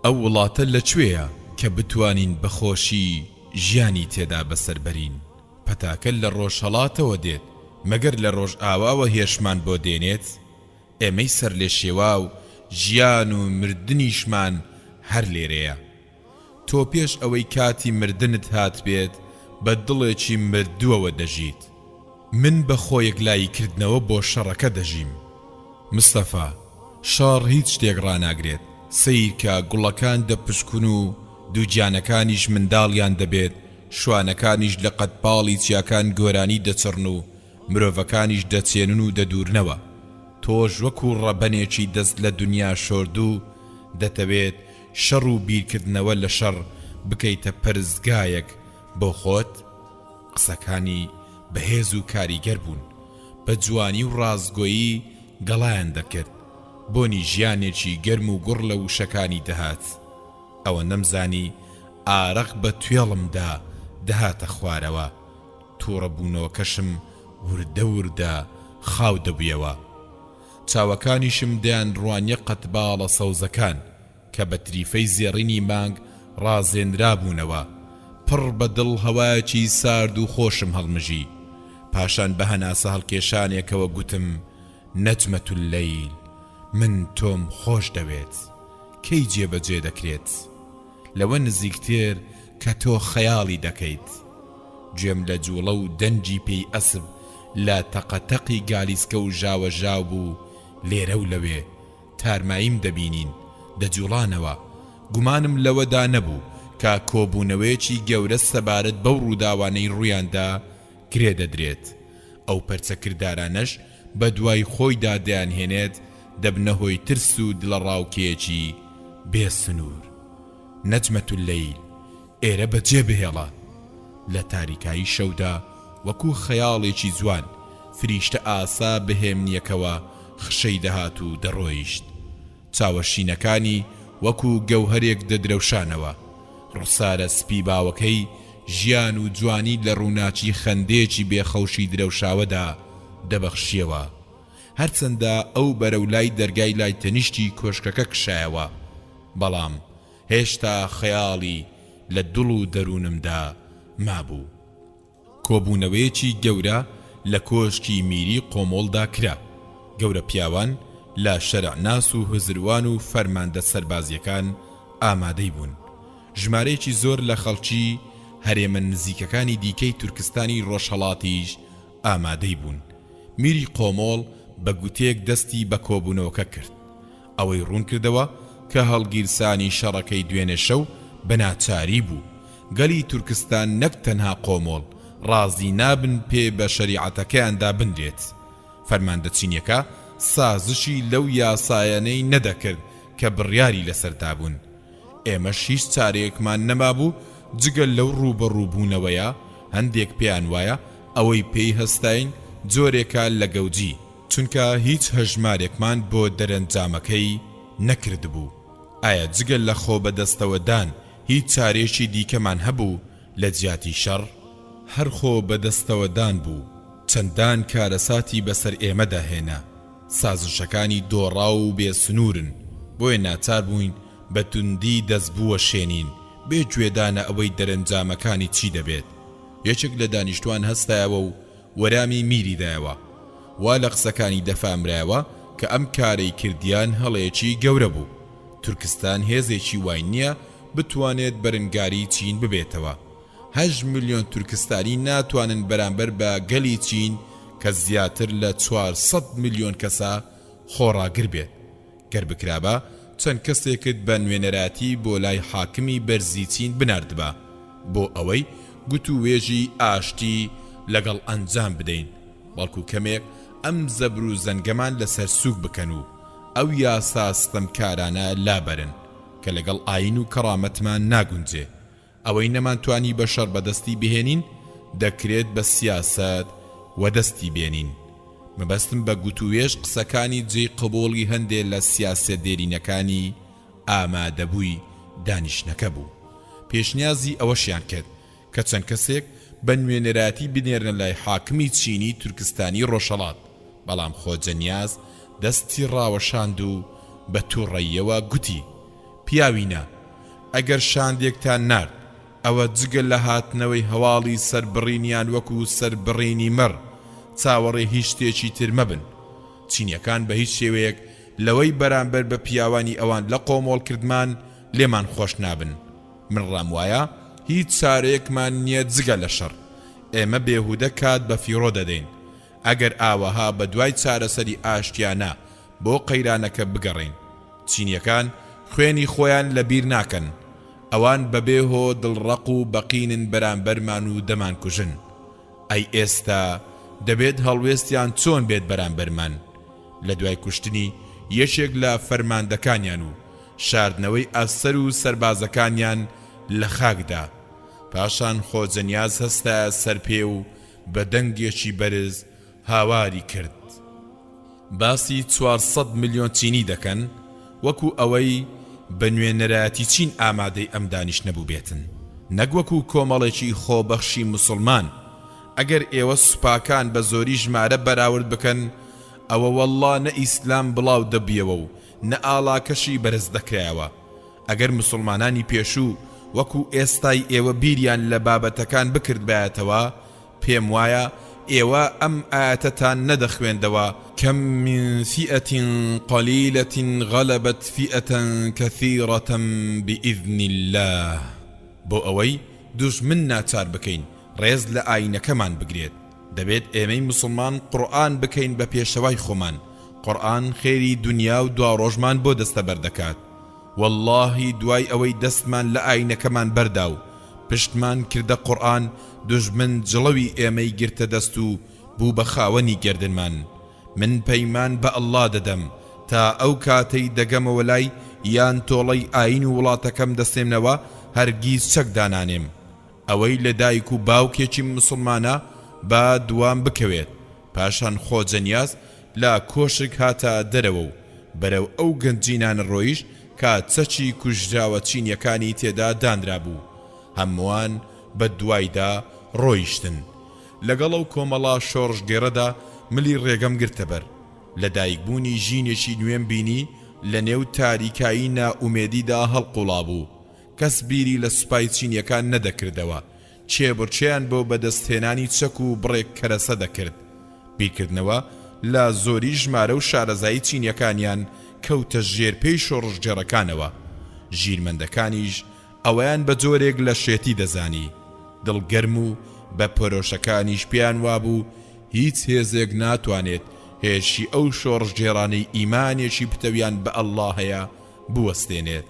S1: ئەو وڵاتە لەکوێیە کە بتوانین بەخۆشی ژیانی تێدا بەسەربەرین؟ پەتاکە لە ڕۆژهەڵاتەوە دێت، مەگەر لە ڕۆژ ئاواوە هێشمان بۆ دێنێت؟ ئێمەی سەر لێ شێوا و ژیان و مردنیشمان هەر لێرەیە. تۆ پێش ئەوەی کاتی مردنت هات بێت بە دڵێکی مردووەوە دەژیت. من بە خۆیەک لایکردنەوە بۆ شەڕەکە دەژیم. مستەفا، شەڕ هیچ شتێک ڕاناگرێت. سیرکە گوڵەکان دەپشکون و دووجانەکانیش منداڵیان دەبێت، شوانەکانیش لە قەتپاڵی چیاکان گۆرانی دەچڕن و مرۆڤەکانیش دەچێنن و دەدورنەوە. تۆش وەکو ڕەبەنێکی دەست لە دنیا شۆردوو دەتەوێت شەڕ و بیرکردنەوە لە شەڕ بکەیتە پەرزگایەک بۆ خۆت؟ قسەکانی بەهێز و کاریگەر بوون، بە جوانی و ڕازگۆیی گەڵایان دەکرد. بۆنی ژیانێکی گەرم و گوڕ لە وشەکانی دەهات. ئەوە نەمزانی ئارەق بە توێڵمدا دەهاتە خوارەوە. تووڕەبوونەوەکەشم وردە وردە خاو دەبوویەوە. چاوەکانیشم دەیان ڕوانیە قەتباڵە سەوزەکان کە بە تریفەی زێڕینی مانگ ڕازێنرابوونەوە. پڕ بە دڵ هەوایەکی سارد و خۆشم هەڵمژی. پاشان بە هەناسە هەڵکێشانێکەوە گوتم: نەجمەت اللەیل، من تۆم خۆش دەوێت. کەی جێبەجێ دەکرێت؟ لەوە نزیکتر کە تۆ خەیاڵی دەکەیت. گوێم لە جوڵە و دەنجی پێی ئەسب لە تەقەتەقی گالیسکە و ژاوە ژاو بوو. لێرە و لەوێ تارماییم دەبینین، دەجوڵانەوە. گومانم لەوەدا نەبوو کە کۆبوونەوەیەکی گەورە سەبارەت بەو ڕووداوانەی ڕوویاندا کرێ دەدرێت. ئەو پەرچەکردارانەش بە دوای خۆیدا دەیانهێنێت دەبنە هۆی ترس و دڵەڕاوکێکی بێسنوور. نەجمەت اللەیل، ئێرە بەجێ بهێڵە. لە تاریکایی شەودا وەکو خەیاڵێکی جوان فریشتە ئاسا بهێمنیەکەوە خشەی دەهات و دەڕۆیشت. چاوەشینەکانی وەکو گەوهەرێک دەدرەوشانەوە. ڕووسارە سپی باوەکەی ژیان و جوانی لە ڕووناچی خەندێکی بێخەوشی درەوشاوەدا دەبەخشیەوە. هەرچەندە ئەو بەرەولای دەرگای لای تەنیشتی کۆشکەکە کشایەوە، بەڵام هێشتا خەیاڵی لە دڵ و دەروونمدا مابوو. کۆبوونەوەیەکی گەورە لە کۆشکی میری قۆمۆڵدا کرا. گەورە پیاوان لە شەرعناس و هزروان و فەرماندە سەربازیەکان ئامادەی بوون. ژمارەیەکی زۆر لە خەڵکی هەرێمە نزیکەکانی دیکەی تورکستانی ڕۆژهەڵاتیش ئامادەی بوون. میری قۆمۆڵ بە گوتێک دەستی بە کۆبوونەوەکە کرد. ئەوەی ڕوون کردەوە کە هەڵگیرسانی شەڕەکەی دوێنێ شەو بەناچاری بوو. گەلی تورکستان نەک تەنها قۆمۆڵ ڕازی نابن پێ بە شەریعەتەکەیاندا بندرێت. فەرماندە چینیەکە سازشی لەو یاسایانەی نەدەکرد کە بڕیاری لەسەردا بوون. ئێمەش هیچ چارەیەکمان نەمابوو جگەل لەو ڕوبەڕووبوونەوەیە. هەندێک پێیان وایە ئەوەی پێی هەستاین جۆرێکە لە گەوجی، چونکە هیچ هەژمارێکمان بۆ دەرەنجامەکەی نەکرد بوو. ئایا جگەل لە خۆ بەدەستەوەدان هیچ چارێکی دیکەمان هەبوو لە جیاتی شەڕ؟ هەر خۆ بەدەستەوەدان بوو. چەندان کارەساتی بەسەر ئێمەدا هێنا. سازشەکانی دۆڕا و بێسنوورن، بۆیە ناچار بووین بە توندی دەستبووە شێنین بێ گوێدانە ئەوەی دەرەنجامەکانی چی دەبێت. یەکێک لە دانیشتوان هەستایەوە و وەرامی میری دایەوە. وا لە قسەکانی دەفامرایەوە کە ئەم کارەی کردیان هەڵەیەکی گەورە بوو. تورکستان هێزێکی وای نییە بتوانێت بەرەنگاری چین ببێتەوە. 8 ملیۆن تورکستانی ناتوانن بەرامبەر بە گەلی چین کە زیاتر لە 400 ملیۆن کەسە خۆڕاگر بێت. گەر بکرابە چەند کەسێکت بە نوێنەراتی بۆ لای حاکمی بەرزی چین بناردبە بۆ ئەوەی گوت و وێژی ئاشتی لەگەڵ ئەنجام بدەین، بەڵکو کەمێک ئەم زەبر و زەنگەمان لەسەر سووک بکەن و ئەو یاسا ستەمکارانە لابەرن کە لەگەڵ ئاین و کەڕامەتمان ناگونجێ. ئەوەی نەمانتوانی بە شەڕ بەدەستی بهێنین دەکرێت بە سیاست وەدەستی بێنین. مەبەستم بە گوتووێژ قسەکانی جێی قبوڵی هەندێک لە سیاسەت دێرینەکانی ئامادەبووی دانیشتنەکە بوو. پێشنیازی ئەوەشیان کرد کە چەند کەسێک بە نوێنەراتی بنێرن لای حاکمی چینی تورکستانی ڕۆژهەڵات، بەڵام خۆجەنیاز دەستی ڕاوەشاند و بە تووڕەییەوە گوتی: پیاوینە، ئەگەر شاندێکتان نارد ئەوە جگە لە هاتنەوەی هەواڵی سەربڕینیان وەکو سەربڕینی مەڕ چاوەڕێ هیچ شتێکی تر مەبن. چینیەکان بە هیچ شێوەیەک لەوەی بەرامبەر بە پیاوانی ئەوان لە قۆمۆڵکردمان لێمان خۆش نابن. من ڕام وایە هیچ چارەیەکمان نییە جگە لە شەڕ. ئێمە بێهودە کات بە فیڕۆ دەدەین. ئەگەر ئاوەها بە دوای چارەسەری ئاشتیانە بۆ قەیرانەکە بگەڕین. چینیەکان خوێنی خۆیان لەبیر ناکەن. ئەوان بەبێ هۆ دڵڕەق و بەقینن بەرامبەرمان و دەمان کوژن. ئەی ئێستا دەبێت هەڵوێستیان چۆن بێت بەرامبەرمان. لە دوای کوشتنی یەکێک لە فەرماندەکانیان و شاردنەوەی ئەفسەر و سەربازەکانیان لە خاکدا، پاشان خۆجەنیاز هەستە سەرپێ و بە دەنگێکی بەرز هاواری کرد. باسی 400 ملیۆن چینی دەکەن وەکو ئەوەی بە نوێنەرایەتی چین ئامادەی ئەم دانیش نەبوو بێتن، نەک وەکو کۆمەڵێکی خۆبەخشی مسلمان. ئەگەر ئێوە سوپاکان بە زۆری ژمارە بەراورد بکەن ئەوە وەڵڵا نە ئیسلام بڵاو دەبیەوە و نە ئاڵاکەشی بەرز دەکرایەوە. ئەگەر مسلمانانی پێشوو وەکو ئێستای ئێوە بیریان لە بابەتەکان بکرد بایەتەوە، پێم وایە ئێوە ئەم ئاەتەتان نەدەخوێندەوە: کەم من فئة قەلیلة غەلەبەت فئة کەثیرة بإذن الله، بۆ ئەوەی دوژمن ناچار بکەین ڕێز لە ئاینەکەمان بگرێت. دەبێت ئێمەی مسلمان قورئان بکەین بە پێشەوای خۆمان. قورئان خێری دنیا و دوا ڕۆژمان بۆ دەستەبەر دەکات. واللهی دوای ئەوەی دەستمان لە ئاینەکەمان بەردا و پشتمان کردە قورئان، دوژمن جڵەوی ئێمەی گرتە دەست و بوو بە خاوەنی گردنمان. من پەیمان بە ئەڵڵا دەدەم تا ئەو کاتەی دەگەمەوە لای یان تۆڵەی ئاین و وڵاتەکەم دەستێنەوە هەرگیز چەک دانانێم. ئەوەی لە دایک و باوکێکی مسلمانە با دوام بکەوێت. پاشان خۆجەنیاز لە کۆشک هاتە دەرەوە و بەرەو ئەو گەنجینانە ڕۆیش کە چەچی کوژراوە چینیەکانی تێدا دانرا بوو. هەمووان بە دوایدا ڕۆیشتن. لەگەڵ ئەو کۆمەڵا شۆڕژگێڕەدا ملی ڕێگەم گرتەبەر. لە دایکبوونی ژینێکی نوێم بینی لە نێو تاریکایی نائومێدیدا هەڵقوڵا بوو. کەس بیری لە سوپای چینیەکان نەدەکردەوە. چێبڕچیان بۆ بەدەستهێنانی چەک و بڕێک کەرەسە دەکرد. بیرکردنەوە لە زۆری ژمارە و شارەزایی چینیەکانیان کەوتە ژێرپێی شۆڕژگێڕەکانەوە. ژیرمەندەکانیش ئەوەیان بە جۆرێک لە شێتی دەزانی. دڵگەرم و بە پۆرۆشەکانیش پیان وابوو هیچ هێزێک ناتوانێت هێرشی ئەو شۆڕژگێڕانەی ئیمانێکی پتەویان بە ئەڵڵا هەیە بوەستێنێت.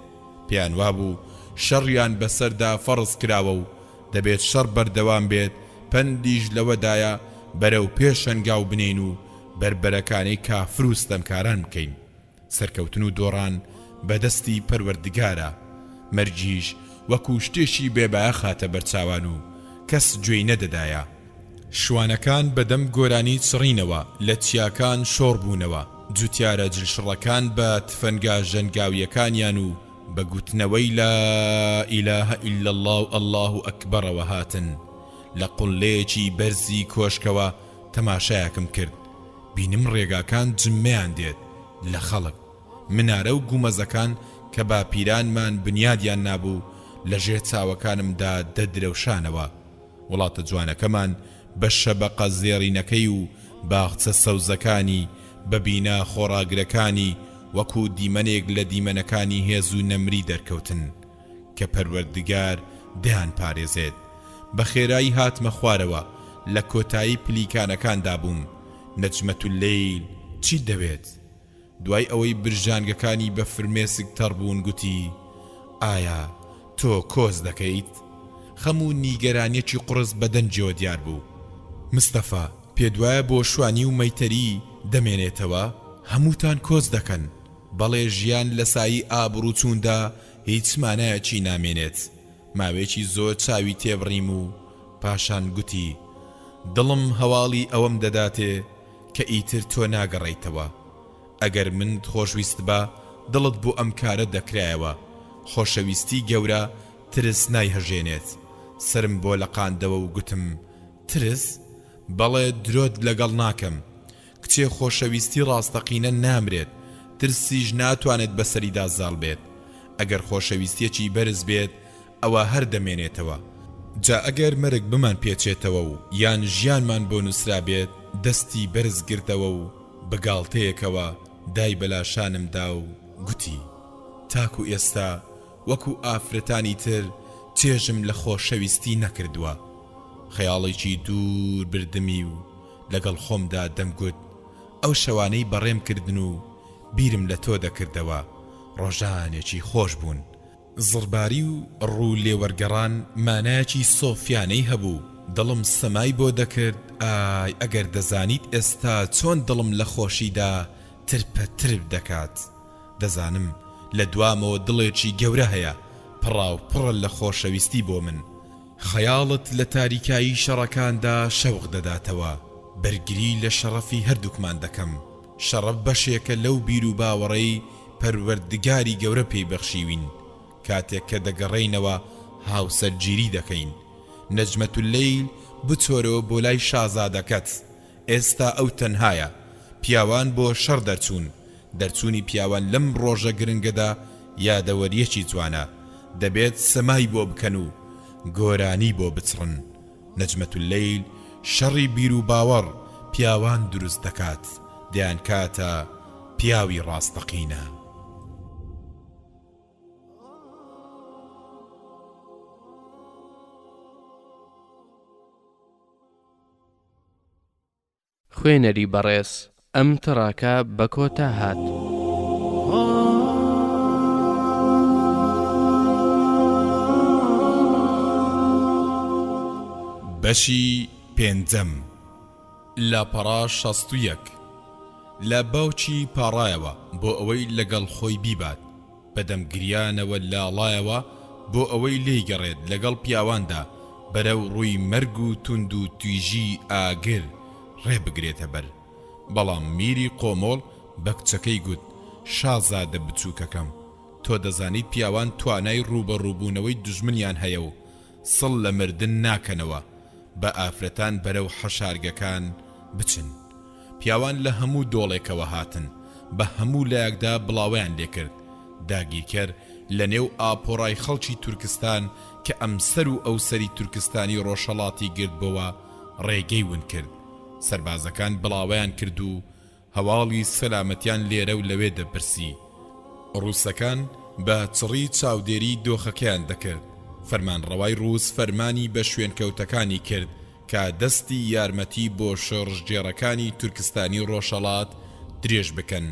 S1: پیان وابوو شەڕیان بەسەردا فەرز کراوە و دەبێت شەڕ بەردەوام بێت. پەندیش لەوەدایە بەرەو پێشەنگاو بنین و بربەرەکانی کافر و ستەمکاران بکەین. سەرکەوتن و دۆڕان بەدەستی پەروەردگارە. مەرجیش وەکو شتێکی بێبایە خاتە بەرچاوان و کەس گوێی نەدەدایە. شوانەکان بەدەم گۆرانی چڕینەوە، لە چیاکان شۆڕ بوونەوە. جوتیارە جلشڕەکان بە تفەنگا ژەنگاویەکانیان و بە گوتنەوەی لا ئیلاهە ئیلا الله و ئەڵڵاهو ئەکبەرەوە هاتن. لە قوڵلەیەکی بەرزی کۆشکەوە تەماشایەکم کرد. بینم ڕێگاکان جممەیان دێت لە خەڵک. منارە و گومەزەکان کە باپیرانمان بنیادیان نابوو لە ژێر چاوەکانمدا دەدرەوشانەوە. وڵاتە جوانەکەمان بە شەبەقە زێڕینەکەی و باخچە سەوزەکانی بە بینا خۆڕاگرەکانی وەکو دیمەنێک لە دیمەنەکانی هێز و نەمری دەرکەوتن کە پەروەردگار دەیان پارێزێت. بە خێرایی هاتمە خوارەوە. لە کۆتایی پلیکانەکاندا بووم. نەجمەت اللەیل چی دەوێت؟ دوای ئەوەی برژانگەکانی بە فرمێسک تەڕبوون گوتی ئایا تۆ کۆز دەکەیت؟ خەم و نیگەرانیەکی قڕس بەدەنجەوە دیار بوو. مستەفا پێدوایە بۆ شوانی و مەیتەری دەمێنێتەوە؟ هەمووتان کۆز دەکەن، بەڵێ ژیان لە سایی ئابڕوو چووندا هیچ مانایەکی نامێنێت. ماوێکی زۆر چاوی تێبڕیم و پاشان گوتی دڵم هەواڵی ئەوەم دەداتێ کە ئیتر تۆ ناگەڕێیتەوە. ئەگەر منت خۆشویست بە دڵت بۆ ئەم کارە دەکرایەوە. خۆشەویستی گەورە ترس نایهەژێنێت. سرم بۆ لەقاندەوە و گوتم ترس؟ بەڵێ درۆت لەگەڵ ناکەم. کچێ خۆشەویستی ڕاستەقینە نامرێت، ترسیش ناتوانێت بەسەریدا زاڵ بێت. ئەگەر خۆشەویستیەکی بەرز بێت ئەوە هەر دەمێنێتەوە. جا ئەگەر مەرگ بمان پێچێتەوە و یان ژیانمان بۆ نووسرا بێت دەستی بەرز گرتەوە و بەگاڵتەیەکەوە دای بەلاشانمدا و گوتی تاکو ئێستا وەکو ئافرەتانی تر چێژم لە خۆشەویستی نەکردووە. خەیاڵێکی دوور بردمی و لەگەڵ خۆمدا دەمگوت ئەو شەوانەی بەڕێم کردن و بیرم لە تۆ دەکردەوە ڕۆژانێکی خۆش بوون. زڕباری و ڕوو لێوەرگەڕان مانایەکی سۆفیانەی هەبوو. دڵم سەمای بۆ دەکرد ئای ئەگەر دەزانیت ئێستا چۆن دڵم لە خۆشیدا ترپەترب دەکات. دەزانم لە دوامەوە دڵێکی گەورە هەیە پڕاو پڕە لە خۆشەویستی بۆ من. خەیاڵت لە تاریکایی شەڕەکاندا شەوق دەداتەوە. بەرگری لە شەڕەفی هەردووکمان دەکەم. شەڕەف بەشێکە لەو بیر و باوەڕەی پەروەردگاری گەورە پێی بەخشیوین. کاتێک کە دەگەڕێینەوە هاوسەرگیری دەکەین. نەجمەت اللەیل بچۆرەوە بۆ لای شازادەکەت. ئێستا ئەو تەنهایە. پیاوان بۆ شەڕ دەرچوونی پیاوان لەم ڕۆژە گرنگەدا یادەوەریەکی جوانە. دەبێت سەمای بۆ بکەن و گۆرانی بۆ بچڕن. نەجمەت اللەیل شەڕی بیر و باوەڕ پیاوان دروست دەکات. دەیان کاتە پیاوی ڕاستەقینە.
S2: خوێنەری بەڕێز ئەم تڕاکە بە کۆتا هات.
S1: بەشی پێنجەم. لاپەڕا 61 لە باوکی پاڕایەوە بۆ ئەوەی لەگەڵ خۆی بیبات. بەدەمگریانەوە لاڵایەوە بۆ ئەوەی لێی گەڕێت لەگەڵ پیاواندا بەرەو ڕووی مەرگ و توند و تویژی ئاگر ڕێ بگرێتە بەر. بەڵام میری قۆمۆڵ بە کچەکەی گوت شازادە بچووکەکەم، تۆ دەزانیت پیاوان توانای ڕوبەڕووبوونەوەی دوژمنیان هەیە و سڵ لە مردن ناکەنەوە. بە ئافرەتان بەرەو حەشارگەکان بچن. پیاوان لە هەموو دۆڵێکەوە هاتن. بە هەموو لایەکدا بڵاویان لێکرد. داگیرکەر لە نێو ئاپۆڕای خەڵکی تورکستان کە ئەم سەر و ئەو سەری تورکستانی ڕۆژهەڵاتی گرت بۆوە ڕێگەی ون کرد. سەربازەکان بڵاویان کرد و هەواڵی سەلامەتیان لێرە و لەوێ دەپرسی. ڕووسەکان بە چڕی چاودێری دۆخەکەیان دەکرد. فەرمانڕەوای ڕووس فەرمانی بە شوێنکەوتەکانی کرد کە دەستی یارمەتی بۆ شۆڕژگێڕەکانی تورکستانی ڕۆژهەڵات درێژ بکەن.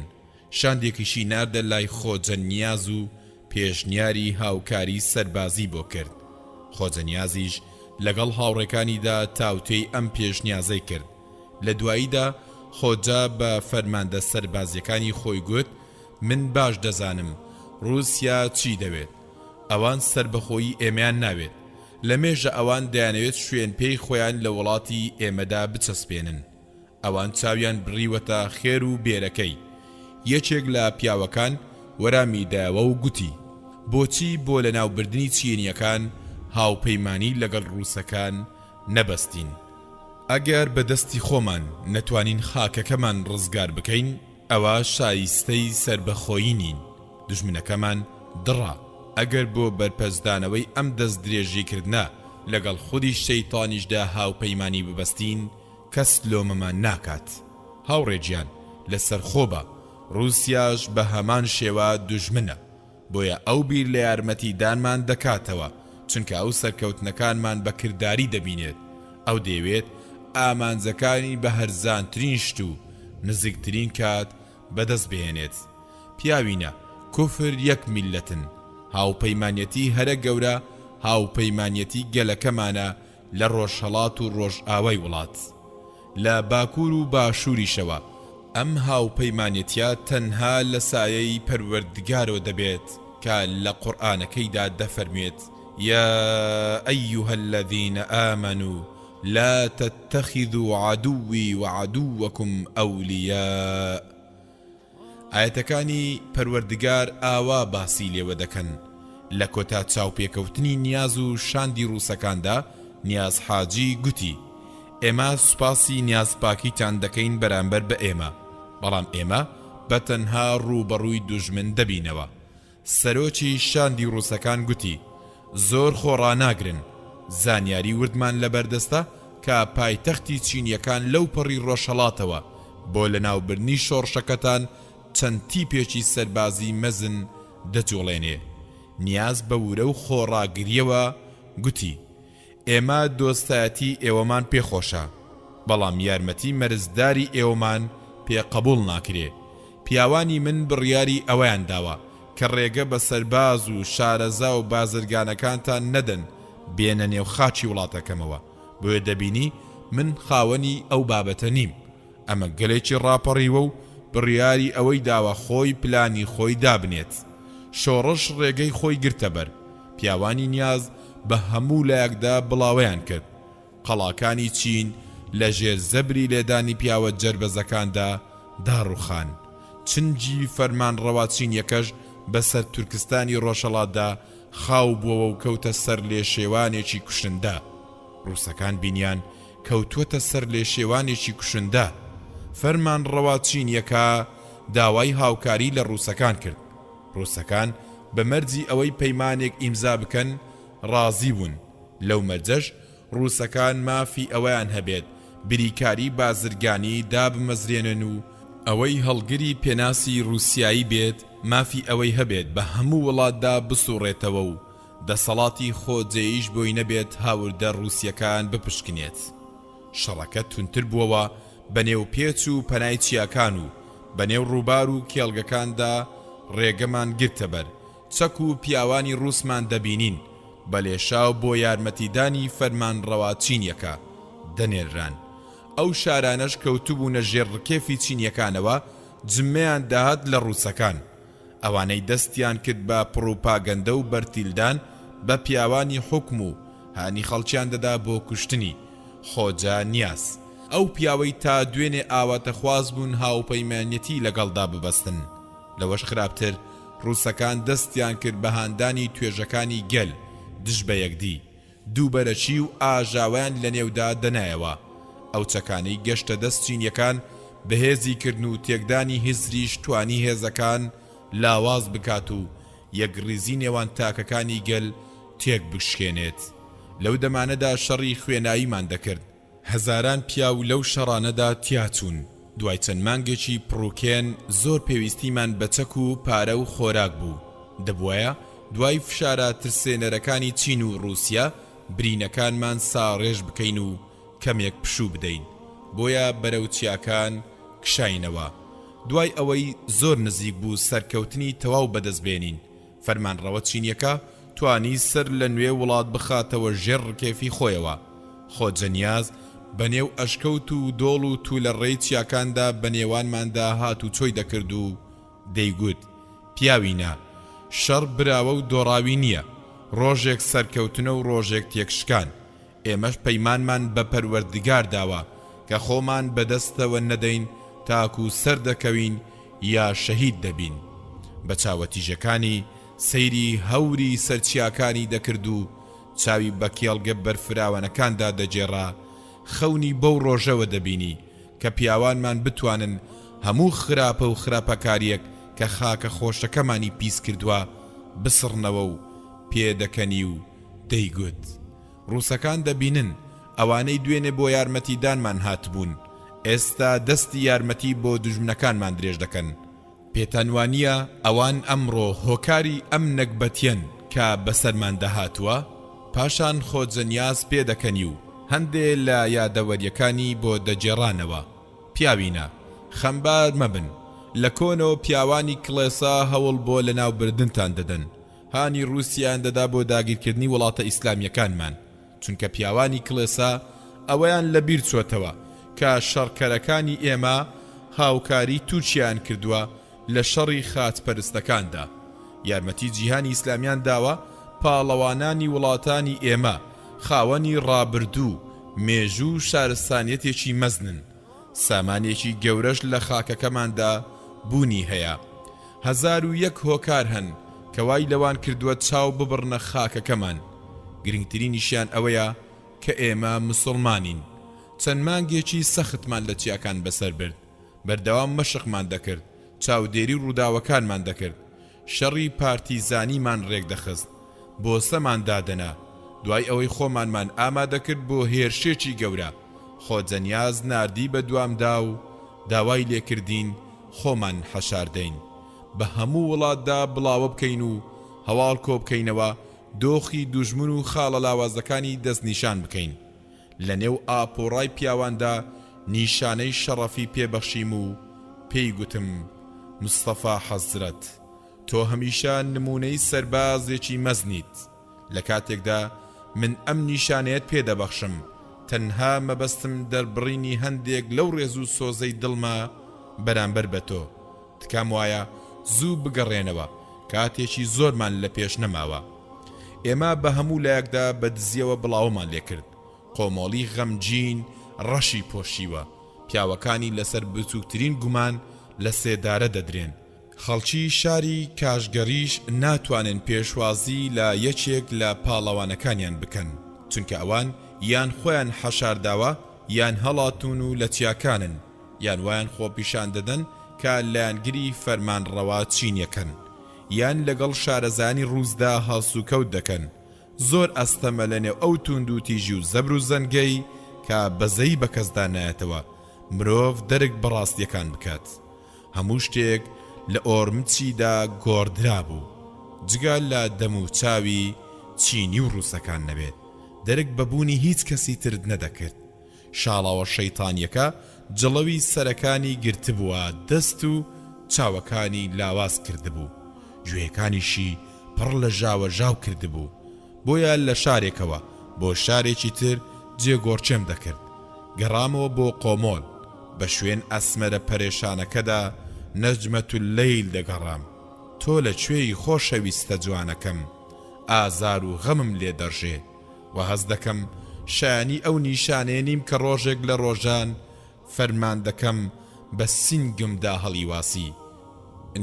S1: شاندێکیشی ناردە لای خۆجەنیاز و پێشنیاری هاوکاری سەربازی بۆ کرد. خۆجەنیازیش لەگەڵ هاوڕێکانیدا تاوتەی ئەم پێشنیازەی کرد. لە دواییدا خۆجا بە فەرماندە سەربازیەکانی خۆی گوت من باش دەزانم رووسیا چی دەوێت. ئەوان سربەخۆیی ئێمەیان ناوێت. لە مێژە ئەوان دەیانەوێت شوێن پێی خۆیان لە وڵاتی ئێمەدا بچەسپێنن. ئەوان چاویان بڕیوەتە خێر و بێرەکەی. یەکێک لە پیاوەکان وەرامیداوە و گوتی بۆچی بۆ لە ناوبردنی چینیەکان هاوپەیمانی لەگەڵ ڕووسەکان نەبەستین؟ ئەگەر بەدەستی خۆمان نەتوانین خاکەکەمان ڕزگار بکەین ئەوە شایستەی سربەخۆیی نین. دوژمنەکەمان دڕا. ئەگەر بۆ بەرپەزدانەوەی ئەم دەست درێژیکردە لەگەڵ خودی شەیتانیشدا هاوپەیمانی ببەستین کەس لۆمەمان ناکات. هاوڕێجیان لەسەر خۆبە. رووسیاش بە هەمان شێوە دوژمنە. بۆیە ئەو بیر لە یارمەتیدانمان دەکاتەوە چونکە ئەو سەرکەوتنەکانمان بە کردداری دەبینێت. ئەو دەیەوێت ئامانجەکانی بە هەرزانترین شت و نزیکترین کات بەدەست بهێنێت. پیاوینە کوفر یەک میلەتن، هاوپەیمانیەتی هەرە گەورە هاوپەیمانیەتی گەلەکەمانە لە ڕۆژهەڵات و ڕۆژئاوای وڵات لە باکوور و باشووریشەوە. ئەم هاوپەیمانیەتیە تەنها لە سایەی پەروەردگارەوە دەبێت کە لە قورئانەکەیدا دەفەرمێت یا ئەیها الذین آمنوا لا تتخذوا عدوي وعدوكم أولياء. ئاەتەکانی پەروەردگار ئاوا باسی لێوە دەکەن. لە کۆتا چاوپێکەوتنی نیاز و شاندی ڕووسەکاندا نیاز حاجی گوتی ئێمە سوپاسی نیازپاکیتان دەکەین بەرامبەر بە ئێمە، بەڵام ئێمە بەتەنها ڕووبەڕووی دوژمن دەبینەوە. سەرۆکی شاندی ڕووسەکان گوتی زۆر خۆڕاناگرن، زانیاری وردمان لەبەردەستە کە پایتەختی چینیەکان لەو پەڕی ڕۆژهەڵاتەوە بۆ لەناوبردنی شۆڕشەکەتان چەند تیپێکی سەربازی مەزن دەجوڵێنێ. نیاز بە ورە و خۆڕاگریەوە گوتی ئێمە دۆستایەتی ئێوەمان پێخۆشە، بەڵام یارمەتی مەرزداری ئێوەمان پێ قبول ناکرێ. پیاوانی من بڕیاری ئەوەیان داوە کە ڕێگە بە سەرباز و شارەزا و بازرگانەکانتان نەدەن بێنە نێو خاچی وڵاتەکەمەوە، بۆیە دەبینی من خاوەنی ئەو بابەتە نیم. ئەمە گەلێکی ڕاپەڕیوە و بڕیاری ئەوەی داوە خۆی پلانی خۆی دابنێت. شۆڕش ڕێگەی خۆی گرتە بەر. پیاوانی نیاز بە هەموو لایەکدا بڵاوەیان کرد. قەڵاکانی چین لە ژێر زەبری لێدانی پیاوە جەربەزەکاندا داڕوخان. چنجی فەرمانڕەوا چینیەکەش بەسەر تورکستانی ڕۆژهەڵاتدا خاو بووەوە و کەوتە سەر لێ شێوانێکی کوشندە. ڕووسەکان بینیان کەوتووەتە سەر لێ شێوانێکی کوشندە. فەرمانڕەوا چینیەکە داوای هاوکاری لە ڕووسەکان کرد. ڕووسەکان بە مەرجی ئەوەی پەیمانێک ئیمزا بکەن ڕازی بوون. لەو مەرجەش ڕووسەکان مافی ئەوەیان هەبێت بریکاری بازرگانی دابمەزرێنن و ئەوەی هەڵگری پێناسی ڕووسیایی بێت مافی ئەوەی هەبێت بە هەموو وڵاتدا بسوڕێتەوە و دەسەڵاتی خۆجێیش بۆی نەبێت هاوردە ڕووسیەکان بپشکنێت. شەڕەکە تونتر بووەوە بەنێو پێچ و پەنای چیاکان و بەنێو ڕووبار و کێڵگەکاندا ڕێگەمان گرتە بەر. چەک و پیاوانی ڕووسمان دەبینین بە لێشاو بۆ یارمەتیدانی فەرمانڕەوا چینیەکە دەنێران. ئەو شارانەش کەوتوبوونە ژێر ڕکێفی چینیەکانەوە جممەیان داهات لە ڕووسەکان. ئەوانەی دەستیان کرد بە پڕوپاگەندە و بەرتیلدان بە پیاوانی حکم و هانی خەڵکیان دەدا بۆ کوشتنی خۆجا نیاز. ئەو پیاوەی تا دوێنێ ئاواتە خواز بوون هاوپەیمانیەتی لەگەڵدا ببەستن. لەوەش خراپتر ڕووسەکان دەستیان کرد بە هاندانی توێژەکانی گەل دژ بە یەکدی. دووبەرەچی و ئاژاویان لە نێودا دەنایەوە. ئەو چەکانەی گەشتە دەست چینیەکان بەهێزی کردن و تێکدانی هیزریش توانی هێزەکان لاواز بکات و یەکڕیزی نێوان تاکەکانی گەل تێک بشکێنێت. لەو دەمانەدا شەڕی خوێناییمان دەکرد. هەزاران پیاو لەو شەڕانەدا تیاچوون. دوای چەند مانگێکی پڕوکێن زۆر پێویستیمان بە چەک و پارە و خۆراک بوو. دەبوایە دوای فشارە ترسێنەرەکانی چین و ڕووسیا برینەکانمان ساڕێژ بکەین و کەمێک پشوو بدەین. بۆیە بەرەو چیاکان کشاینەوە. دوای ئەوەی زۆر نزیک بوو سەرکەوتنی تەواو بەدەستبێنین، فەرمانڕەوە چینیەکە توانی سەر لە نوێ وڵات بخاتەوە ژێر ڕکێفی خۆیەوە. خۆجە نیاز بەنێو ئەشکەوت و دۆڵ و تو لە ڕێی چیاکاندا بەنێوانماندا هات و چۆی دەکرد و دەیگوت پیاوینە شەڕ براوە و دۆڕاوی نییە، ڕۆژێک سەرکەوتنە و ڕۆژێک تێکشکان. ئێمەش پەیمانمان بە پەروەردگار داوە کە خۆمان بەدەستەوە نەدەین تاکو سەر دەکەوین یا شەهید دەبین. بە چاوەتیژەکانی سەیری هەوری سەرچیاکانی دەکرد و چاوی بە کێڵگە بەرفراوانەکاندا دەجێڕا. خەونی بەو ڕۆژەوە دەبینی کە پیاوانمان بتوانن هەموو خراپە و خراپەکاریەک کە خاکە خۆشەکەمانی پیس کردووە بسڕنەوە و پێدەکەنی و دەیگوت ڕووسەکان دەبینن ئەوانەی دوێنێ بۆ یارمەتیدانمان هاتبوون ئێستا دەستی یارمەتی بۆ دوژمنەکانمان درێژ دەکەن. پێتانوانیە ئەوان ئەمڕۆ هۆکاری ئەم نەکبەتیەن کە بەسەرمان دەهاتووە، پاشان خۆجەنیاز پێدەکەنی و هەندێ لە یادەوەریەکانی بۆ دەجێڕانەوە. پیاوینە خەمبار مەبن، لە کۆنەوە پیاوانی کڵێسا هەوڵ بۆ لەناوبردنتان دەدەن، هانی رووسیان دەدا بۆ داگیرکردنی وڵاتە ئیسلامیەکانمان، چونکە پیاوانی کڵێسا ئەوەیان لەبیر چۆتەوە کە شەڕکەرەکانی ئێمە هاوکاری تورکیان کردووە لە شەڕی خاتپەرستەکاندا. یارمەتی جیهانی ئیسلامیان داوە پاڵەوانانی وڵاتانی ئێمە خاوەنی ڕابردوو مێژوو شارستانیەتێکی مەزنن. سامانێکی گەورەش لە خاکەکەماندا بوونی هەیە. 1001 هۆکار هەن کە وای لەوان کردووە چاو ببڕنە خاکەکەمان. گرنگترینیشیان ئەوەیە کە ئێمە مسڵمانین. چەند مانگێکی سەختمان لە چیاکان بەسەر برد، بەردەوام مەشقمان دەکرد، چاودێری ڕووداوەکانمان دەکرد، شەڕی پارتیزانیمان ڕێک دەخست، بۆسەمان دادەنا، دوای ئەوەی خۆمانمان ئامادەکرد بۆ هێرشێکی گەورە، خۆجەنیاز ناردی بە دوامدا و داوای لێکردین خۆمان حەشاردەین، بە هەموو وڵاتدا بڵاوە بکەین و هەواڵ کۆ بکەینەوە دۆخی دوژمن و خاڵە لاوازەکانی دەستنیشان بکەین. لە نێو ئاپۆڕای پیاواندا نیشانەی شەڕەفی پێبەخشیم و پێی گوتم مستەفا حەزرەت، تۆ هەمیشە نمونەی سەربازێکی مەزنیت. لە کاتێکدا من ئەم نیشانەیەت پێدەبەخشم، تەنها مەبەستم دەربڕینی هەندێک لەو ڕێز و سۆزەی دڵما بەرامبەر بە تۆ. تکام وایە زوو بگەڕێنەوە، کاتێکی زۆرمان لە پێش نەماوە. ئێمە بە هەموو لایەکدا بە دزیەوە بڵاومان لێکرد. قۆمەڵی غەمجین ڕەشی پۆشیوە، پیاوەکانی لەسەر بچووکترین گومان لە سێدارە دەدرێن. خەڵکی شاری کاشگەریش ناتوانن پێشوازی لە یەکێک لە پاڵەوانەکانیان بکەن، چونکە ئەوان یان خۆیان حەشارداوە یان هەڵاتون و لە چیاکانن، یان وایان خۆپیشان دەدەن کە لایەنگری فەرمانڕەوا چینیەکەن، یان لەگەڵ شارەزانی ڕووسدا هەڵسوکەوت دەکەن. زۆر ئەستەمە لەنێو ئەو توند و تیژی و زەبر و زەنگەی کە بەزەی بە کەسدا نایەتەوە مرۆڤ دەرک بەڕاستیەکان بکات. هەموو شتێک لە ئۆرمچیدا گۆڕدرا بوو، جگە لە دەم و چاوی چینی و ڕووسەکان نەبێت، دەرک بەبوونی هیچ کەسی ترد نەدەکرد. شاڵاوە شەیتانیەکە جڵەوی سەرەکانی گرتبووە، دەست و چاوەکانی لاواز کردبوو، گوێیەکانیشی پڕ لە ژاوە ژاو کردبوو. بۆیە لە شارێکەوە بۆ شارێکی تر جێگۆڕچێم دەکرد. گەڕامەوە بۆ قۆمۆل، بە شوێن ئەسمەرە پەرێشانەکەدا نەجمەت اللەیل دەگەڕام. تۆ لە کوێی خۆشەویستە جوانەکەم، ئازار و غەمم لێ دەڕژێ و هەز دەکەم شایانی ئەو نیشانەیە نیم کە ڕۆژێک لە ڕۆژان فەرمان دەکەم بە سینگمدا هەڵیواسی.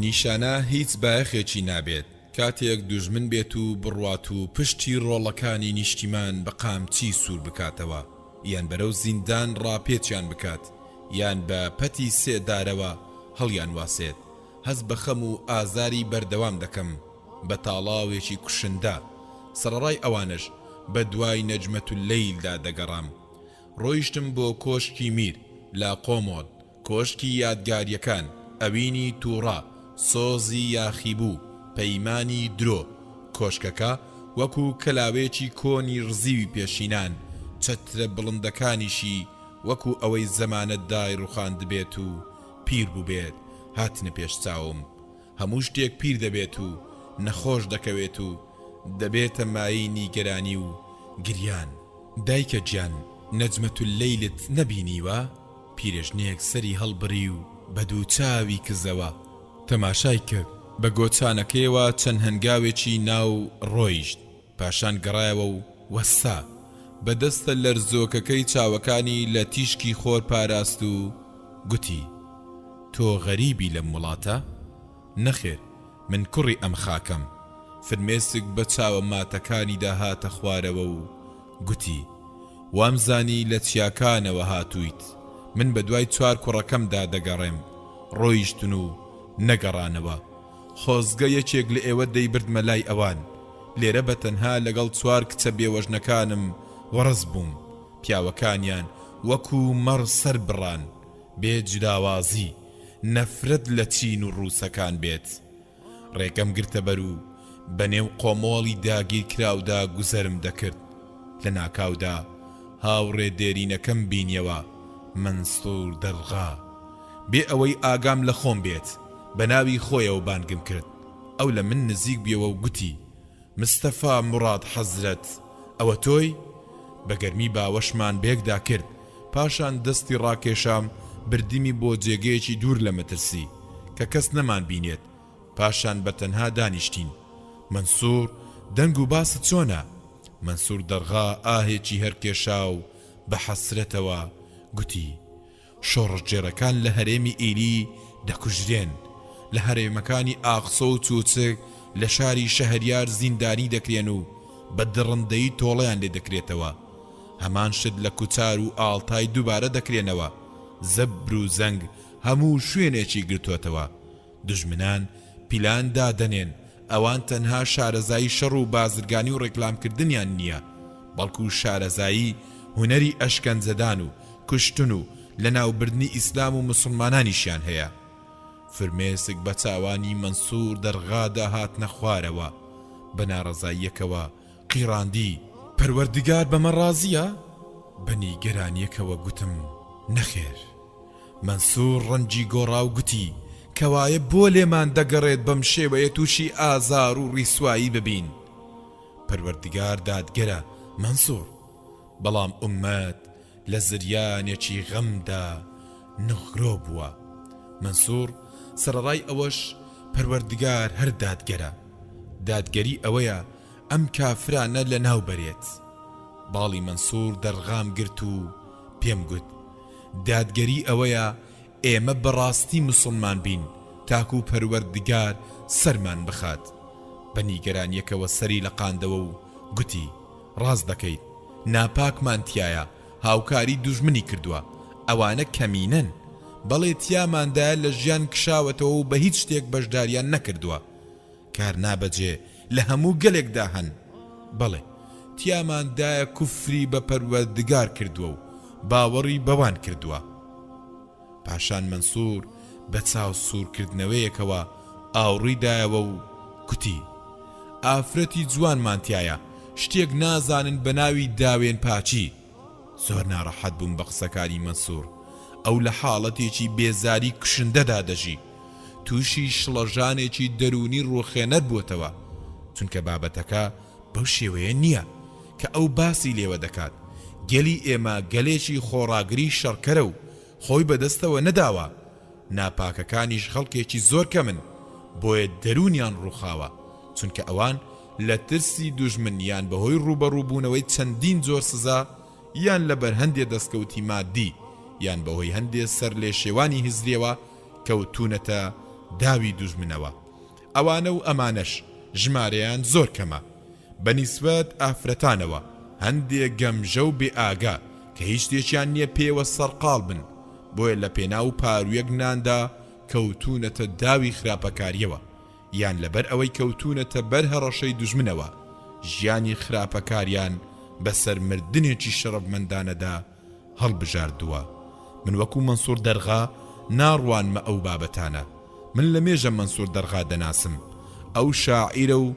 S1: نیشانە هیچ بایەخێکی نابێت، کاتێک دوژمن بێت و بڕوات و پشتی ڕۆڵەکانی نیشتیمان بە قامچی سوور بکاتەوە، یان بەرەو زیندان ڕاپێچیان بکات، یان بە پەتی سێدارەوە هەڵیان واسێت. هەز بە خەم و ئازاری بەردەوام دەکەم بە تاڵاوێکی کوشندا. سەرڕای ئەوانش بە دوای نەجمەت اللەیلدا دەگەڕام. ڕۆیشتم بۆ کۆشکی میر لا قۆمۆل، کۆشکی یادگاریەکان، ئەوینی تووڕا، سۆزی یاخیبوو، پەیمانی درۆ. کۆشکەکە وەکو کەلاوێکی کۆنی ڕزیوی پێشینان، چەترە بڵندەکانیشی وەکو ئەوەی زەمانەت دای ڕوخاند بێت و پیر بوو بێت هاتنە پێش چاوم. هەموو شتێک پیر دەبێت و نەخۆش دەکەوێت و دەبێتە مایی نیگەرانی و گریان. دایکە گیان، نەجمەت اللەیلت نەبینیوە؟ پیرێژنێک سەری هەڵبڕی و بە دوو چاوی کزەوە تەماشای کرد. بە گۆچانەکەیەوە چەند هەنگاوێکی ناو ڕۆیشت، پاشان گەڕایەوە و وەستا بەدەستە لەرزۆکەکەی چاوەکانی لە تیشکی خۆر پاراست و گوتی: تۆ غەریبی لەم وڵاتە؟ نەخێر، من کوڕی ئەم خاکەم. فرمێسک بە چاوە ماتەکانی داهاتە خوارەوە و گوتی: وامزانی لە چیاکانەوە هاتوویت، من بە دوای 4 کوڕەکەمدا دەگەڕێم. ڕۆیشتن و نەگەڕانەوە. خۆزگە یەکێک لە ئێوە دەیبردمە لای ئەوان. لێرە بە تەنها لەگەڵ 4 کچە بێوەژنەکانم وەڕز بووم. پیاوەکانیان وەکو مەڕ سەر بڕان، بێ جداوازی، نەفرەت لە چین و ڕووسەکان بێت. ڕێگەم گرتە بەر و بە نێو قۆمۆڵی داگیر کراودا گوزەرم دەکرد. لە ناکاودا هاوڕێ دێرینەکەم بینیەوە منسوور دەرغا بێ ئەوەی ئاگام لە خۆم بێت بە ناوی خۆیەوە بانگم کرد ئەو لە من نزیک بیەوە و گوتی مستەفا موڕاد حەزرەت ئەوە تۆی بەگەرمی باوەشمان بێکدا کرد پاشان دەستی ڕاکێشام بردیمی بۆ جێگەیەکی دوور لە مەترسی کە کەس نەمان بینێت پاشان بەتەنها دانیشتین منسوور دەنگ و باست چۆنە منسوور دەرغا ئاهێکی هەرکێشا و بە حەسرەتەوە گوتی شۆڕژێرەکان لە هەرێمی ئیلی دەکوژرێن لە هەرێمەکانی ئاقسۆ و چوچک لە شاری شەهریار زیندانی دەکرێن و بە دڕندەی تۆڵەیان لێ دەکرێتەوە هەمان شت لە کوچار و ئاڵتای دووبارە دەکرێنەوە زەبر و زەنگ هەموو شوێنێکی گرتووەتەوە دژمنان پیلان دادەنێن ئەوان تەنها شارەزایی شەڕ و بازرگانی و ڕێکلامکردنیان نییە بەڵکو شارەزایی هونەری ئەشکەنجەدان و کوشتن و لە ناوبردنی ئیسلام و مسلمانانیشیان هەیە فرمێسک بە چاوانی منسوور دەرغادا هاتنە خوارەوە بە ناڕەزاییەکەوە قیڕاندی پەروەردگار بەمە ڕازیە بە نیگەرانیەکەوە گوتم نەخێر منسوور ڕەنجی گۆڕا و گوتی کەوایە بۆ لێمان دەگەڕێت بەم شێوەیە تووشی ئازار و ڕیسوایی ببین پەروەردگار دادگەرە منسوور بەڵام ئومەت لە زریانێکی غەمدا نغرۆ بووە منسوور سەرەڕای ئەوەش پەروەردگار هەر دادگەرە دادگەری ئەوەیە ئەم کافرانە لە ناو بەرێت باڵی منسوور دەرغام گرت و پێم گوت دادگەری ئەوەیە ئێمە بەڕاستی مسلمان بین تاکو پەروەردگار سەرمان بخات بە نیگەرانیەکەوە سەری لە قاندەوە و گوتی ڕاست دەکەیت ناپاکمان تایە هاوکاری دوژمنی کردووە ئەوانە کەمینەن بەڵێ تیاماندایە لە ژیان کشاوەتەوە و بە هیچ شتێک بەشداریان نەکردووە کار نابەجێ لە هەموو گەلێکدا هەن بەڵێ تیاماندایە کوفری بە پەروەردگار کردووە و باوەڕی بەوان کردووە پاشان منسوور بە چاو سوورکردنەوەیەکەوە ئاوڕیدایەوە و کوتی ئافرەتی جوانمان تایە شتێک نازانن بە ناوی داوێن پاچی زۆر ناڕەحەت بووم بە قسەکاری منسوور ئەو لە حاڵەتێکی بێزاری کشندەدا دەژی تووشی شڵەژانێکی دەرونی ڕوخێنەر بووتەوە چونکە بابەتەکە بەو شێوەیە نییە کە ئەو باسی لێوە دەکات گەلی ئێمە گەلێکی خۆڕاگری شەڕکەرە و خۆی بەدەستەوە نەداوە ناپاکەکانیش خەڵکێکی زۆر کەمن بۆیە دەرونیان ڕووخاوە چونکە ئەوان لە ترسی دوژمنیان بەهۆی ڕوبەڕووبوونەوەی چەندین زۆر سزا یان لەبەر هەندێ دەستکەوتی مادی یان بەهۆی هەندێ سەر لێ شێوانی هزریەوە کەوتونەتە داوی دوژمنەوە ئەوانە و ئەمانەش ژمارەیان زۆر کەمە بەنیسبەت ئافرەتانەوە هەندێک گەمژە و بێ ئاگا کە هیچ شتێکیان نییە پێوە سەرقاڵ بن بۆیە لە پێناو پارویەک ناندا کەوتونەتە داوی خراپەکاریەوە یان لەبەر ئەوەی کەوتونەتە بەر هەڕەشەی دوژمنەوە ژیانی خراپەکاریان بەسەر مردنێکی شەڕەفمەندانەدا هەڵبژاردووە من وەکو منسوور دەرغا ناڕوانمە ئەو بابەتانە من لە مێژە منسوور دەرغا دەناسم ئەو شاعیرە و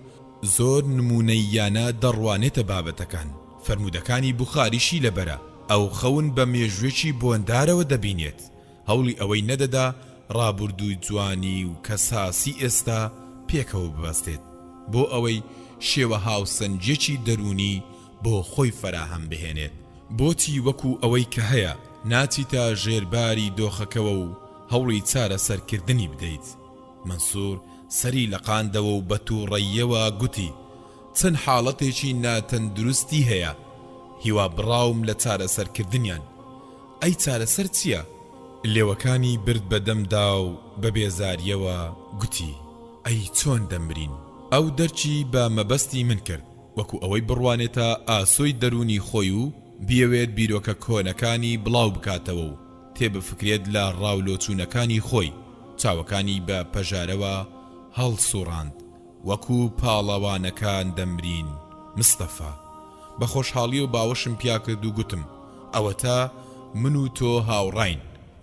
S1: زۆر نمونەیانە دەڕوانێتە بابەتەکان فەرمودەکانی بوخاریشی لەبەرە ئەو خەون بە مێژوێکی بۆندارەوە دەبینێت هەوڵی ئەوەی نەدەدا ڕابردووی جوانی و کەساسی ئێستا پێکەوە ببەستێت بۆ ئەوەی شێوە هاوسەنجێکی دەرونی بۆ خۆی فەراهەم بهێنێت بۆچی وەکو ئەوەی کە هەیە ناچیتە ژێرباری دۆخەکەوە و هەوڵی چارە سەرکردنی بدەیت منسوور سەری لە قاندەوە و بە تووڕەییەوە گوتی چەند حاڵەتێکی ناتەندروستی هەیە هیوا بڕاوم لە چارە سەرکردنیان ئەی چارەسەر چییە؟ لێوەکانی برد بەدەمدا و بە بێزاریەوە گوتی ئەی چۆن دەمرین ئەو دەرچی بە مەبەستی من کرد وەکو ئەوەی بڕوانێتە ئاسۆی دەرونی خۆی و بیەوێت بیرۆکە کۆنەکانی بڵاو بکاتەوە و تێبفکرێت لە ڕاولۆچوونەکانی خۆی چاوەکانی بە پەژارەوە هەڵسوڕاند وەکو پاڵەوانەکان دەمرین مستەفا بە خۆشحاڵی و باوەشم پیا کرد و گوتم ئەوە تا من و تۆ هاوڕاین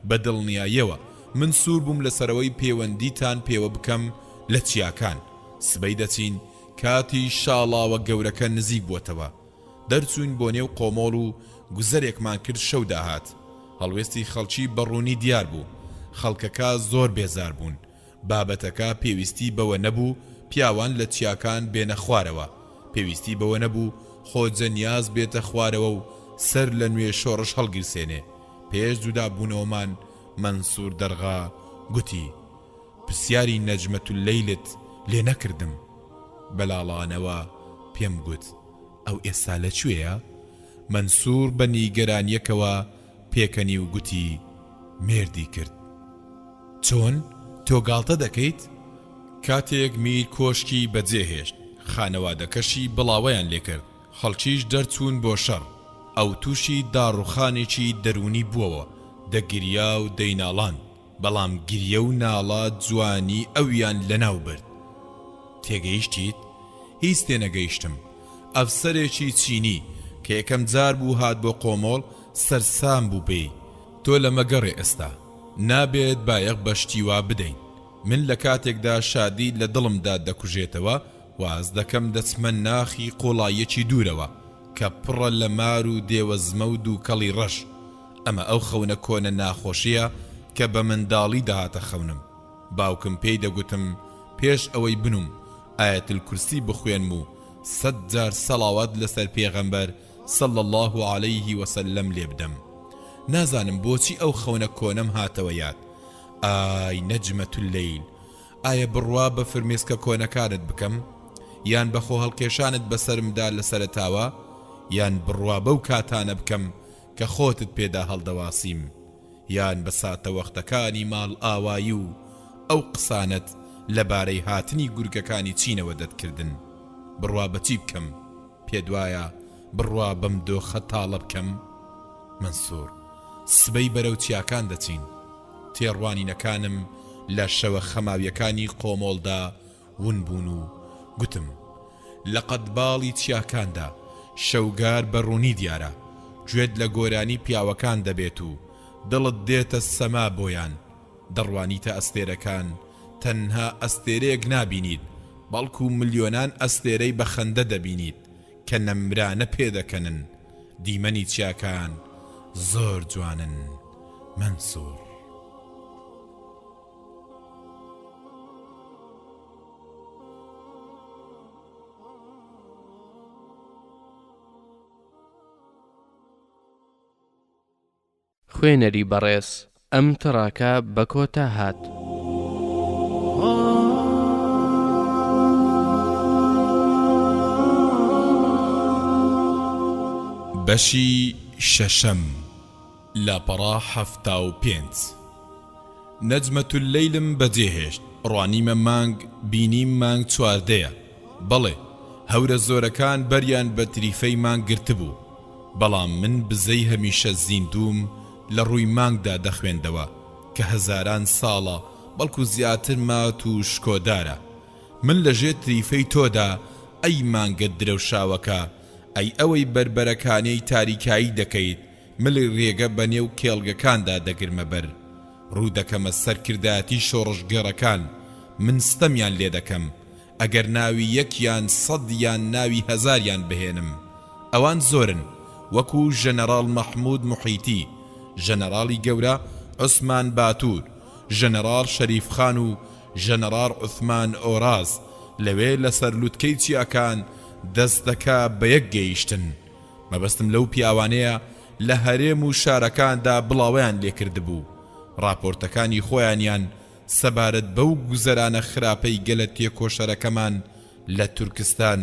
S1: بە دڵنیاییەوە من سوور بووم لەسەرەوەی پەیوەندیتان پێوە بکەم لە چیاکان سبەی دەچین کاتی شاڵاوە گەورەکە نزیک بووتەوە دەرچوین بۆ نێو قۆمۆڵ و گوزەرێکمان کرد شەو داهات هەڵوێستی خەڵکی بەڕوونی دیار بوو خەڵکەکە زۆر بێزار بوون بابەتەکە پێویستی بەوە نەبوو پیاوان لە چیاکان بێنە خوارەوە پێویستی بەوە نەبوو خۆجە نیاز بێتە خوارەوە و سەر لە نوێ شۆڕش هەڵگیرسێنێ پێش جودا بوونەوەمان منسوور دەرغا گوتی پرسیاری نەجمەت اللەیلت لێ نەکردم بەلاڵانەوە پێم گوت ئەو ئێستا لەکوێیە منسوور بە نیگەرانیەکەوە پێکەنی و گوتی مێردی کرد چۆن تۆ گاڵتە دەکەیت کاتێک میر کۆشکی بەجێهێشت خانەوادەکەشی بڵاوەیان لێکرد خەڵکیش دەرچوون بۆ شەڕ ئەو تووشی داڕوخانێکی دەرونی بووەوە دەگریا و دەیناڵان بەڵام گریە و ناڵات جوانی ئەویان لەناو برد تێگەیشتیت هیچ تێنەگەیشتم ئەفسەرێکی چینی کە یەکەم جار بوو هات بۆ قۆمۆڵ سەرسام بوو پێی تۆ لە مەگەڕێ ئێستا نابێت بایەق بەشتیوا بدەین من لە کاتێکدا شادی لە دڵمدا دەکوژێتەوە واز دەکەم دەچمە ناخی قۆڵایەکی دوورەوە کە پڕە لە مار و دێوەزمەود و کەڵی ڕەش ئەمە ئەو خەونە کۆنە ناخۆشیە کە بە منداڵی داهاتە خەونم باوکم پێی دەگوتم پێش ئەوەی بنوم ئایەتل کورسی بخوێنم و 100 جار سەڵاوات لەسەر پێغەمبەر صلی الله عليه وسلم لێ بدەم نازانم بۆچی ئەو خەونە کۆنەم هاتەوە یاد ئای نەجمەت اللەیل ئایا بڕوا بە فرمێسکە کۆنەکانت بکەم یان بەخۆ هەڵکێشانت بەسرمدا لە سەرتاوە یان بڕوا بەو کاتانە بکەم کە خۆتت پێدا هەڵدەواسیم یان بە ساتە وەختەکانی ماڵ ئاوایی و ئەو قسانت لەبارەی هاتنی گورگەکانی چینەوە دەتکردن بڕوا بەچی بکەم پێدوایە بڕوا بەم دۆخە تاڵە بکەم منسوور سبەی بەرەو چیاکان دەچین تێڕوانینەکانم لە شەوە خەماویەکانی قۆمۆڵدا ون بوون و گوتم لە قەتباڵی چیاکاندا شەوگار بەڕوونی دیارە گوێت لە گۆرانی پیاوەکان دەبێت و دڵت دێتە سەما بۆیان دەڕوانیتە ئەستێرەکان تەنها ئەستێرەیەک نابینیت بەڵکو ملیۆنان ئەستێرەی بە خەندە دەبینیت کە نەمرانە پێدەکەنن دیمەنی چیاکان زۆر جوانن منسوور
S2: خوێنەری بەڕێز ئەم تڕاکە بە کۆتا هات
S1: بەشی شەشەم لاپەڕا 75 نەجمەت اللەیلم بەجێهێشت ڕوانیمە مانگ بینیم مانگ چواردەیە بەڵێ هەورە زۆرەکان بەریان بە تریفەی مانگ گرتبوو بەڵام من بزەی هەمیشە زیندوم لە ڕووی مانگدا دەخوێندەوە کە هەزاران ساڵە بەڵکو زیاتر مات و شکۆدارە من لەژێر تریفەی تۆدا ئەی مانگت درەوشاوەکە ئەی ئەوەی بربەرەکانەی تاریکایی دەکەیت ملی ڕێگە بەنێو کێڵگەکاندا دەگرمە بەر ڕوو دەکەمە سەرکردایەتی شۆڕشگەڕەکان من ستەمیان لێ دەکەم ئەگەر ناوی یەکیان 100 یان ناوی 1000 یان بهێنم ئەوان زۆرن وەکو ژەنەڕاڵ مەحموود موحیتی ژەنەڕاڵی گەورە عوسمان باتوور ژەنەڕاڵ شەریف خان و ژەنەڕاڵ عوثمان ئۆراز لەوێ لەسەر لووتکەی چیاکان دەستەکە بە یەک گەیشتن مەبەستم لەو پیاوانەیە لە هەرێم و شارەکاندا بڵاویان لێکردبوو راپۆرتەکانی خۆیانیان سەبارەت بەو گوزەرانە خراپەی گەلە تێکۆشەرەکەمان لە تورکستان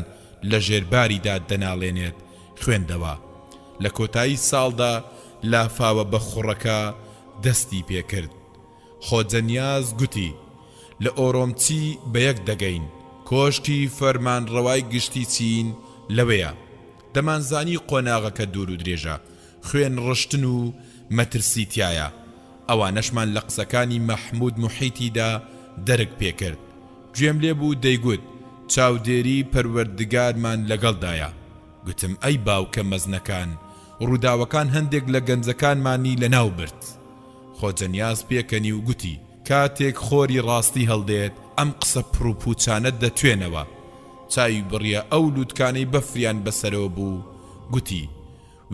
S1: لە ژێرباریدا دەناڵێنێت خوێندەوە لە کۆتایی ساڵدا لافاوە بە خوڕەکە دەستی پێکرد خۆجەنیاز گوتی لە ئۆرۆمچی بە یەک دەگەین کۆشکی فەرمانڕەوای گشتی چین لەوەیە دەمانزانی قۆناغەکە دوور و درێژە خوێن ڕشتن و مەترسی تایە ئەوانەشمان لە قسەکانی مەحموود موحیتیدا دەرک پێکرد گوێم لێ بوو دەیگوت چاودێری پەروەردگارمان لەگەڵدایە گوتم ئەی باوکە مەزنەکان ڕووداوەکان هەندێک لە گەنجەکانمانی لەناو برد خۆجەنیاز پێکەنی و گوتی کاتێک خۆری ڕاستی هەڵدێت ئەم قسە پڕوپوچانە دەتوێنەوە چاوی بڕیە ئەو لووتکانەی بەفریان بەسەرەوە بوو گوتی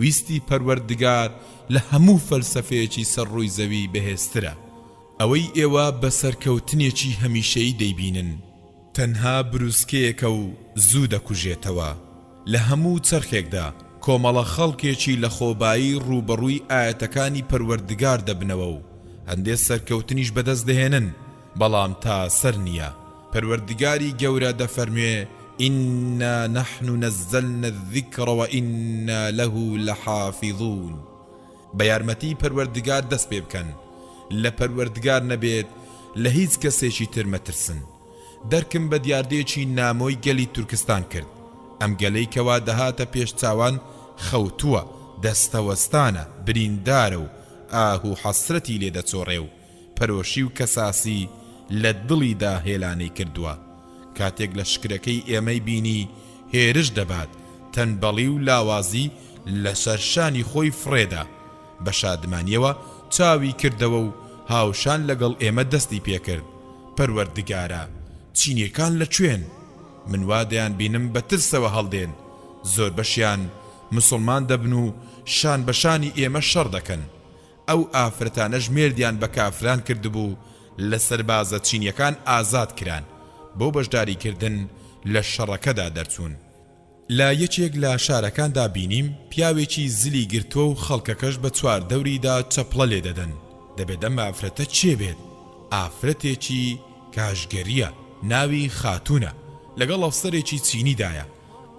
S1: ویستی پەروەردگار لە هەموو فەلسەفەیەکی سەرڕووی زەوی بەهێزترە. ئەوەی ئێوە بە سەرکەوتنێکی هەمیشەیی دەیبینن تەنها بروسکەیەکە و زوو دەکوژێتەوە. لە هەموو چەرخێکدا کۆمەڵە خەڵکێکی لە خۆبایی ڕوبەڕووی ئاەتەکانی پەروەردگار دەبنەوە و هەندێک سەرکەوتنیش بەدەست دەهێنن، بەڵام تا سەر نییە. پەروەردگاری گەورە دەفەرموێ ئینا نەحن نەزەلنا الذیکر وئینا له لەحافیظون. بە یارمەتی پەروەردگار دەست پێ بکەن، لە پەروەردگار نەبێت لە هیچ کەسێکی تر مەترسن. دەرکم بە دیاردەیەکی نامۆی گەلی تورکستان کرد. ئەم گەلەی کەوا دەهاتە پێش چاوان خەوتووە، دەستەوەستانە، بریندارە و ئاه و حەسرەتی لێ دەچۆڕێ و پەرۆشی و کەساسی لە دڵیدا هێلانەی کردووە. کاتێک لە شکرەکەی ئێمەی بینی هێرش دەبات، تەنبەڵی و لاوازی لە سەرشانی خۆی فڕێدا. بە شادمانیەوە چاوی کردەوە و هاوشان لەگەڵ ئێمە دەستی پێکرد. پەروەردگارە چینیەکان لەکوێن؟ من وا دەیان بینم بە ترسەوە هەڵدێن. زۆر بەشیان مسلمان دەبن و شان بەشانی ئێمە شەڕ دەکەن. ئەو ئافرەتانە ژمێردیان بە کافران کردبوو، لە سەربازە چینیەکان ئازاد کران، بۆ بەشداریکردن لە شەڕەکەدا دەرچوون. لە یەکێک لە شارەکاندا بینیم پیاوێکی زلی گرتووە و خەڵکەکەش بە چوار دەوریدا چەپڵە لێ دەدەن. دەبێت ئەم ئافرەتە چێ بێت؟ ئافرەتێکی کاژگەریە، ناوی خاتونە، لەگەڵ ئەفسەرێکی چینیدایە.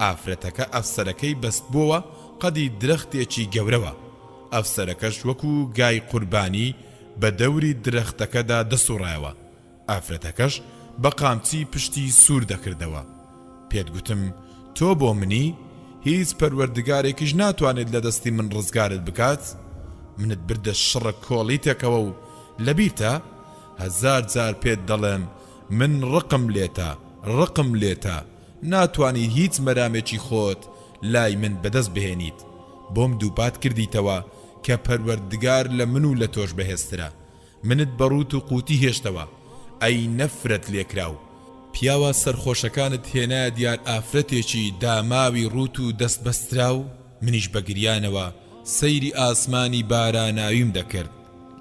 S1: ئافرەتەکە ئەفسەرەکەی بەستبووە قەدی درەختێکی گەورەوە. ئەفسەرەکەش وەکو گای قوربانی بە دەوری درەختەکەدا دەسوڕایەوە. ئافرەتەکەش بە قامچی پشتی سوور دەکردەوە. پێت گوتم تۆ بۆ منی هیچ پەروەردگارێکیش ناتوانێت لە دەستی من ڕزگارت بکات؟ منت بردە شڕە کۆڵی تێکەوە و لەبیرتە 1000 جار پێت دەڵێم من ڕقم لێتە ناتوانی هیچ مەرامێکی خۆت لای من بەدەست بهێنیت. بۆم دووپات کردیتەوە کە پەروەردگار لە من و لە تۆش بەهێزترە. منت بەڕوت و قوتی هێشتەوە، ئەی نەفرەت لێکراو. پیاوە سەرخۆشەکانت هێنا دیار ئافرەتێکی داماوی ڕوت و دەست بەسترا و منیش بەگریانەوە سەیری ئاسمانی باراناویم دەکرد.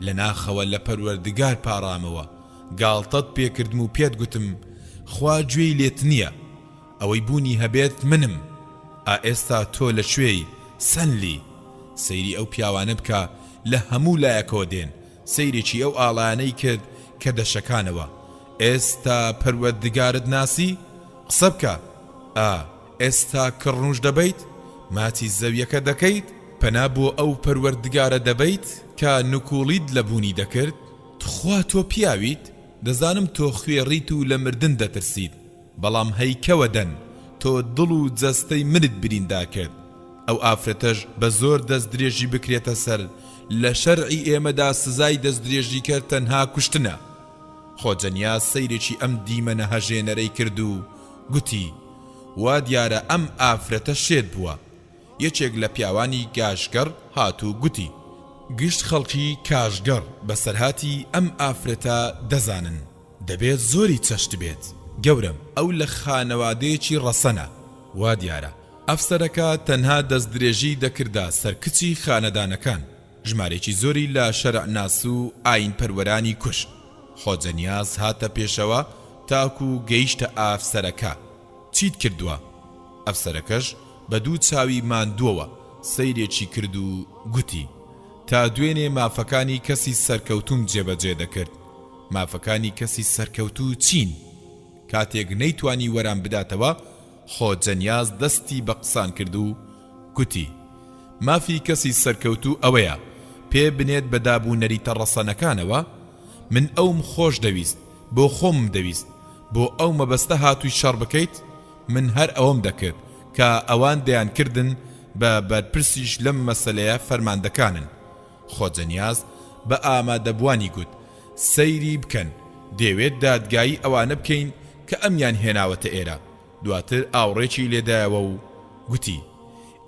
S1: لە ناخەوە لە پەروەردگار پاڕامەوە، گاڵتەت پێکردم و پێت گوتم خوا گوێی لێت نییە، ئەوەی بوونی هەبێت منم. ئێستا تۆ لە شوێی سەنلی. سەیری ئەو پیاوانە بکە لە هەموو لایەکەوە دێن. سەیرێکی ئەو ئاڵانەی کرد کە دەشەکانەوە. ئێستا پەروەردگارت ناسی؟ قسە بکە. ئێستا کڕنوش دەبەیت؟ ماچی زەویەکە دەکەیت؟ پەنا بۆ ئەو پەروەردگارە دەبەیت کە نکوڵیت لە بوونی دەکرد؟ تخوا تۆ پیاویت؟ دەزانم تۆ خوێڕیت و لە مردن دەترسیت، بەڵام هەیکەوە دەن تۆ دڵ و جەستەی منت بریندا کرد. ئەو ئافرەتەش بە زۆر دەست درێژی بکرێتە سەر، لە شەرعی ئێمەدا سزای دەست درێژی کرد تەنها کوشتنە. خۆجەنیا سەیرێکی ئەم دیمەنە هەژێنەرەی کرد و گوتی وا دیارە ئەم ئافرەتە شێت بووە. یەکێک لە پیاوانی گاشگەڕ هاتوو گوتی گشت خەڵکی کاشگەڕ بەسەرهاتی ئەم ئافرەتە دەزانن، دەبێت زۆری چەشت بێت. گەورم ئەو لە خانەوادەیەکی ڕەسەنە. وا دیارە ئەفسەرەکە تەنها دەست درێژی دەکردا سەر کچی خانەدانەکان. ژمارێکی زۆری لە شەرعناس و ئاین پەروەرانی کوشت. خۆجەنیاز هاتە پێشەوە تاکو گەیشتە ئافسەرەکە. چیت کردووە؟ ئەفسەرەکەش بە دوو چاوی ماندووەوە سەیرێکی کرد و گوتی تا دوێنێ مافەکانی کەسی سەرکەوتوم جێبەجێ دەکرد. مافەکانی کەسی سەرکەوتوو چین؟ کاتێک نەیتوانی وەران بداتەوە، خۆجەنیاز دەستی بە قسان کرد و گوتی مافی کەسی سەرکەوتوو ئەوەیە پێ بنێت بە دابوونەریتە ڕەسەنەکانەوە. من ئەوم خۆش دەویست، بۆ خۆم دەویست، بۆ ئەو مەبەستە هاتووی شەڕ بکەیت. من هەر ئەوەم دەکرد کە ئەوان دەیان کردن بە بەرپرسیش لەم مەسەلەیە فەرماندەکانن. خۆجەنیاز بە ئامادەبوانی گوت سەیری بکەن، دەوێت دادگایی ئەوانە بکەین کە ئەمیان هێناوەتە ئێرە. دواتر ئاوڕێکی لێدایەوە و گوتی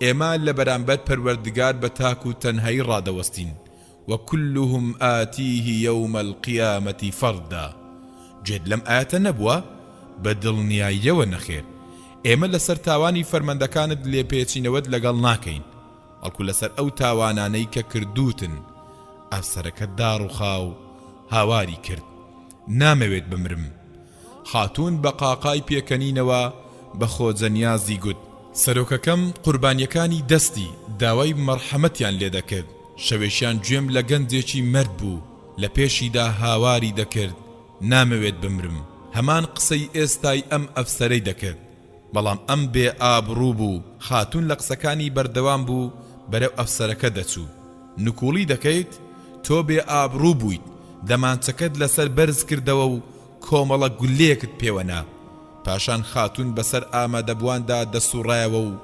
S1: ئێمە لە بەرامبەر پەروەردگار بە تاک و تەنهایی ڕادەوەستین وكلهم آتيه يوم القيامة فردا. جد لم آيات نبوة بدل نياية ونخير. ئێمە لەسەر تاوانی فەرماندەکانت لێپێچینەوەت لەگەڵ ناکەین. ئەڵکو لەسەر ئەو تاوانانەی کە کردوتن ئەفسەرەکە داڕوخاو هاواری کرد نامەوێت بمرم. خاتون بە قاقای پێکەنینەوە بە خۆجەنیازی گوت سەرۆکەکەم قوربانیەکانی دەستی داوای مەرحەمەتیان لێ دەکرد. شەوێشیان گوێم لە گەنجێکی مرد بوو لە پێشیدا هاواری دەکرد نامەوێت بمرم. هەمان قسەی ئێستای ئەم ئەفسەرەی دەکرد، بەڵام ئەم بێ ئابڕوو بوو. خاتون لە قسەکانی بەردەوام بوو بەرەو ئەفسەرەکە دەچوو. نکوڵی دەکەیت تۆ بێ ئابڕوو بوویت، دەمانچەکەت لەسەر بەرز کردەوە و کۆمەڵە گولەیەکت پێوەنا. پاشان خاتون بەسەر ئامادەبواندا دەسوڕایەوە و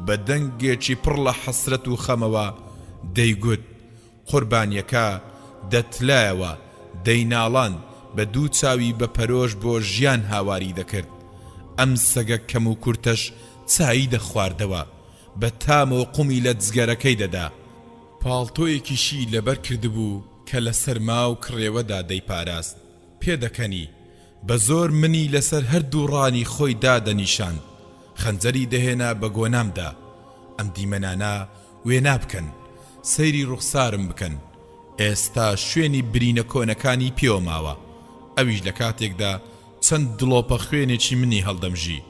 S1: بە دەنگێکی پڕ لە حەسرەت و خەمەوە دەیگوت قوربانیەکە دەتلایەوە دەیناڵان بە دوو چاوی بە پەرۆش بۆ ژیان هاواری دەکرد. ئەم سەگە کەم و کورتەش چایی دەخواردەوە بە تامە و قومی لە جگەرەکەی دەدا. پاڵتۆیەکیشی لەبەر کردبوو کە لە سەرما و کڕێوەدا دەیپاراست. پێدەکەنی بە زۆر منی لەسەر هەردوو ڕانی خۆی دادەنیشاند. خەنجەری دەهێنا بە گۆنامدا. ئەم دیمەنانە وێنا بکەن، سەیری ڕوخسارم بکەن. ئێستا شوێنی برینە کۆنەکانی پێوە ماوە. ئەویش لە کاتێکدا چەند دڵۆپە خوێنێکی منی هەڵدەمژی.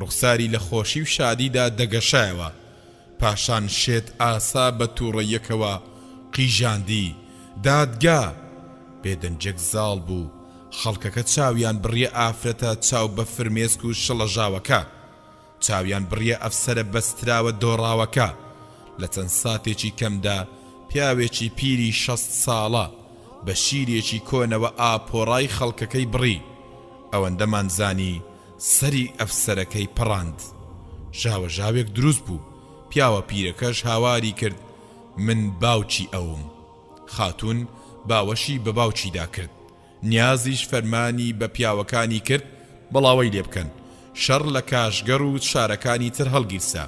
S1: ڕوخساری لە خۆشی و شادیدا دەگەشایەوە. پاشان شێت ئاسا بە تووڕەیەکەوە قیژاندی دادگا. بێدەنجێک زاڵ بوو. خەڵکەکە چاویان بڕیە ئافرەتە چاو بە فرمێسک و شڵەژاوەکە. چاویان بڕیە ئەفسەرە بەستراوە دۆڕاوەکە. لە چەند ساتێکی کەمدا پیاوێکی پیری 60 ساڵە بە شیرێکی کۆنەوە ئاپۆڕای خەڵکەکەی بڕی. ئەوەندەمان زانی سەری ئەفسەرەکەی پەڕاند. ژاوە ژاوێک دروست بوو. پیاوە پیرەکەش هاواری کرد من باوکی ئەوم. خاتون باوەشی بە باوکیدا کرد. نیازیش فەرمانی بە پیاوەکانی کرد بەڵاوەی لێ بکەن. شەڕ لە کاشگەر و شارەکانی تر هەڵگیرسا.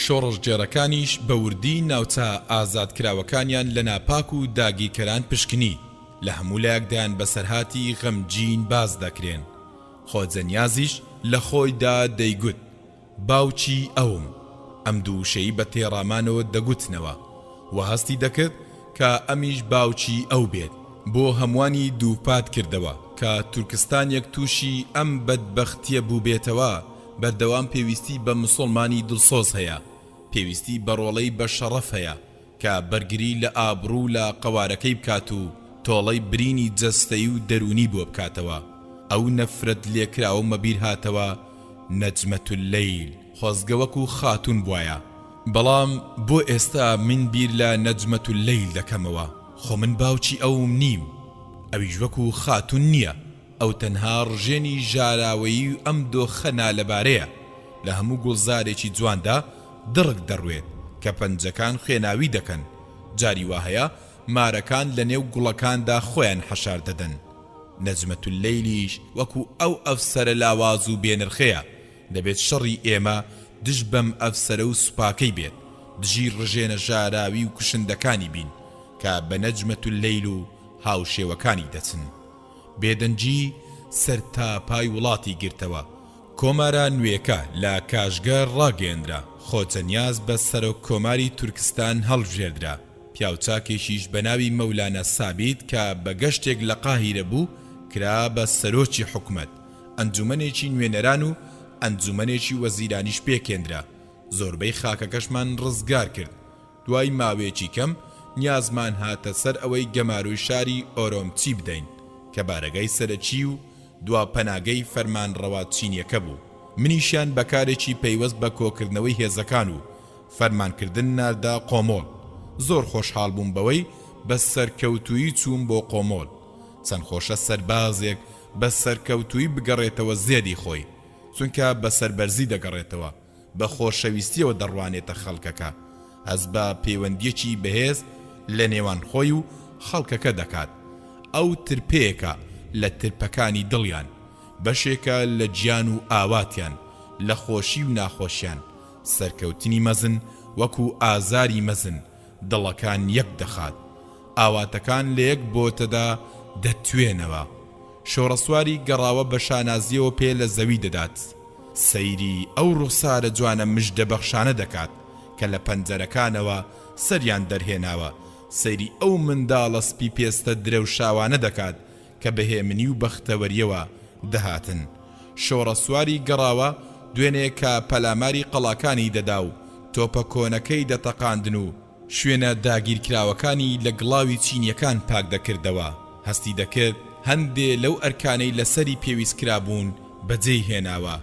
S1: شۆڕژگێڕەکانیش بە وردی ناوچە ئازادکراوەکانیان لە ناپاک و داگیرکەران پشکنی لە هەموو لایەکدایان بەسەرهاتی غەمجین باز دەکرێن. خۆجەنیازیش لە خۆیدا دەیگوت باوکی ئەوم. ئەم دووشەی بە تێڕامانەوە دەگوتنەوە و هەستی دەکرد کە ئەمیش باوکی ئەو بێت. بۆ هەموانی دووپات کردەوە کە تورکستانێک تووشی ئەم بەدبەختیە بوو بێتەوە بەردەوام پێویستی بە مسلمانی دڵسۆز هەیە، پێویستی بە ڕۆڵەی بە شەڕەف هەیە کە بەرگری لە ئابڕوو لە قەوارەکەی بکات و تۆڵەی برینی جەستەی و دەرونی بۆ بکاتەوە. ئەو نەفرەت لێکراوە مەبیر هاتەوە نەجمەت اللەیل خۆزگەوەک و خاتون بوایە. بەڵام بۆ ئێستا من بیر لە نەجمەت اللەیل دەکەمەوە. خۆ من باوکی ئەوم نیم، ئەویش وەکو خاتون نییە. ئەو تەنها ڕژێنی ژاراوەیی و ئەم دۆخەنا لەبارەیە. لە هەموو گوڵزارێکی جواندا دڕک دەڕوێت کە پەنجەکان خوێناوی دەکەن. جاری وا هەیە مارەکان لە نێو گوڵەکاندا خۆیان حەشار دەدەن. نەجمەت اللەیلیش وەکو ئەو ئەفسەرە لاواز و بێنرخەیە. دەبێت شەڕی ئێمە دژ بەم ئەفسەرە و سوپاکەی بێت، دژی ڕژێنە ژاراوی و کوشندەکانی بین کە بە نەجمەت اللەیل و هاوشێوەکانی دەچن. بێدەنجی سەر تا پای وڵاتی گرتەوە. کۆمارە نوێکە لە کاشگەر ڕاگەێنرا. خۆجەنیاز بە سەرۆک کۆماری تورکستان هەڵبژێردرا. پیاوچاکێکیش بە ناوی مەولانە سابیت کە بە گەشتێک لە قاهیرە بوو کرا بە سەرۆکی حکومەت. ئەنجومەنێکی نوێنەران و ئەنجومەنێکی وەزیرانیش پێکێنرا. زۆربەی خاکەکەشمان ڕزگار کرد. دوای ماوەیەکی کەم نیازمان هاتە سەر ئەوەی گەماروی شاری ئۆرۆمچی بدەین کە بارەگای سەرەکی و دوا پەناگەی فەرمانڕەوا چینیەکە بوو. منیشیان بەکارێکی پەیوەست بە کۆکردنەوەی هێزەکان و فەرمانکردن ناردا قۆمۆڵ. زۆر خۆشحاڵ بووم بەوەی بە سەرکەوتویی چووم بۆ قۆمۆڵ. چەند خۆشە سەربازێک بە سەرکەوتویی بگەڕێتەوە زێدی خۆی، چونکە بە سەربەرزی دەگەڕێتەوە، بە خۆشەویستیەوە دەڕوانێتە خەڵکەکە. هەز بە پەیوەندیەکی بەهێز لە نێوان خۆی و خەڵکەکە دەکات. ئەو ترپەیەکە لە ترپەکانی دڵیان، بەشێکە لە گیان و ئاواتیان، لە خۆشی و ناخۆشیان. سەرکەوتنی مەزن وەکو ئازاری مەزن دڵەکان یەک دەخات. ئاواتەکان لە یەک بۆتەدا دەتوێنەوە. شۆڕەسواری گەڕاوە بە شانازیەوە پێ لە زەوی دەدات. سەیری ئەو ڕوخسارە جوانە مژدە بەخشانە دەکات کە لە پەنجەرەکانەوە سەریان دەرهێناوە سەیری ئەو منداڵە سپی پێستە درەوشاوانە دەکات کە بەهێمنی و بەختەوەریەوە دەهاتن. شۆڕە سواری گەڕاوە دوێنێ کە پەلاماری قەڵاکانی دەدا و تۆپە کۆنەکەی دەتەقاندن و شوێنە داگیرکراوەکانی لە گڵاوی چینیەکان پاک دەکردەوە. هەستی دەکرد هەندێ لەو ئەرکانەی لەسەری پێویستکرابوون بەجێی هێناوە.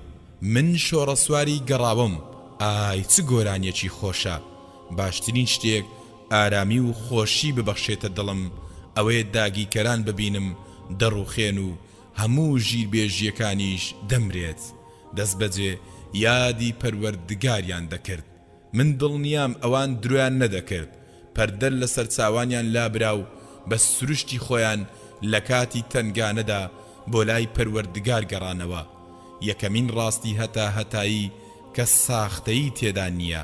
S1: من شۆڕە سواری گەڕاوم، ئای چ گۆرانیەکی خۆشە. باشترین شتێک ئارامی و خۆشی ببەخشێتە دڵم ئەوەیە داگیرکەران ببینم دەڕوخێن و هەموو ژیربێژیەکانیش دەمرێت. دەست بەجێ یادی پەروەردگاریان دەکرد. من دڵنیام ئەوان درویان نەدەکرد، پەردەر لەسەر چاوانیان لابرا و بە سروشتی خۆیان لە کاتی تەنگانەدا بۆ لای پەروەردگار گەڕانەوە. یەکەمین ڕاستی هەتایی کە ساختەیی تێدا نییە.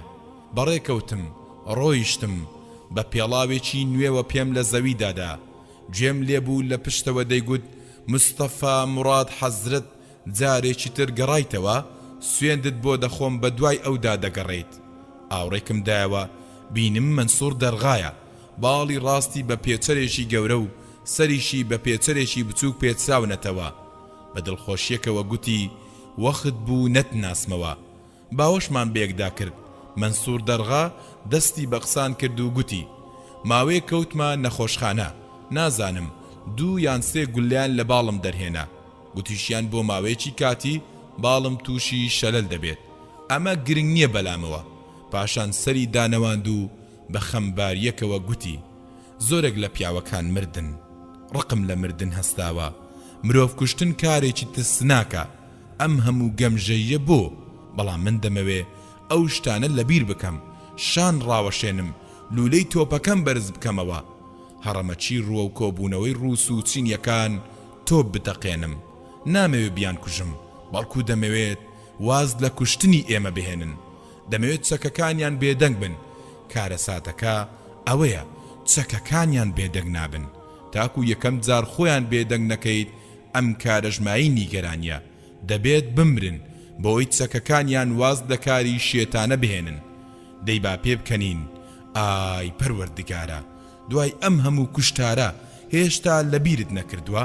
S1: بەڕێکەوتم، ڕۆیشتم، بە پێڵاوێکی نوێوە پێم لە زەوی دادا. گوێم لێبوو لە پشتەوە دەیگوت مستەفا موڕاد حەزرەت جارێکی تر گەڕایتەوە، سوێندت بۆ دەخۆم بە دوای ئەودا دەگەڕێیت. ئاوڕێکم دایەوە بینم منسوور دەرغایە، باڵی ڕاستی بە پێچەرێکی گەورە و سەریشی بە پێچەرێکی بچووک پێچراونەتەوە. بە دڵخۆشیەکەوە گوتی وەخت بوو نەتناسمەوە. باوەشمان بێکدا کرد. منسوور دەرغا دەستی بە قسان کرد و گوتی ماوەیە کەوتمە نەخۆشخانە، نازانم 2 یان 3 گولیان لە باڵم دەرهێنا. گوتیشیان بۆ ماوەیەکی کاتی باڵم تووشی شەلەل دەبێت. ئەمە گرنگ نییە بەلامەوە. پاشان سەری دانەواند و بە خەمباریەکەوە گوتی زۆرێک لە پیاوەکان مردن، ڕقم لە مردن هەستاوە. مرۆڤ کوشتن کارێکی ترسناکە. ئەم هەموو گەمژەیە بۆ؟ بەڵام من دەمەوێ ئەو شتانە لەبیر بکەم، شان ڕاوەشێنم، لولەی تۆپەکەم بەرز بکەمەوە. هەڕەمەچی ڕووە و کۆبوونەوەی ڕووس و چینیەکان تۆپ بتەقێنم. نامەوێ بیان کوژم، بەڵکو دەمەوێت واز لە کوشتنی ئێمە بهێنن. دەمەوێت چەکەکانیان بێدەنگ بن. کارە ساتەکە ئەوەیە چەکەکانیان بێدەنگ نابن. تاکو یەکەم جار خۆیان بێدەنگ نەکەیت ئەم کارەژمایی نیگەرانیە. دەبێت بمرن بۆی چەکەکانیان واز لە کاری شێتانە بهێنن. دەی با پێ بکەنین. ئای پەروەردگارە، دوای ئەم هەموو کوشتارە هێشتا لەبیرت نەکردووە؟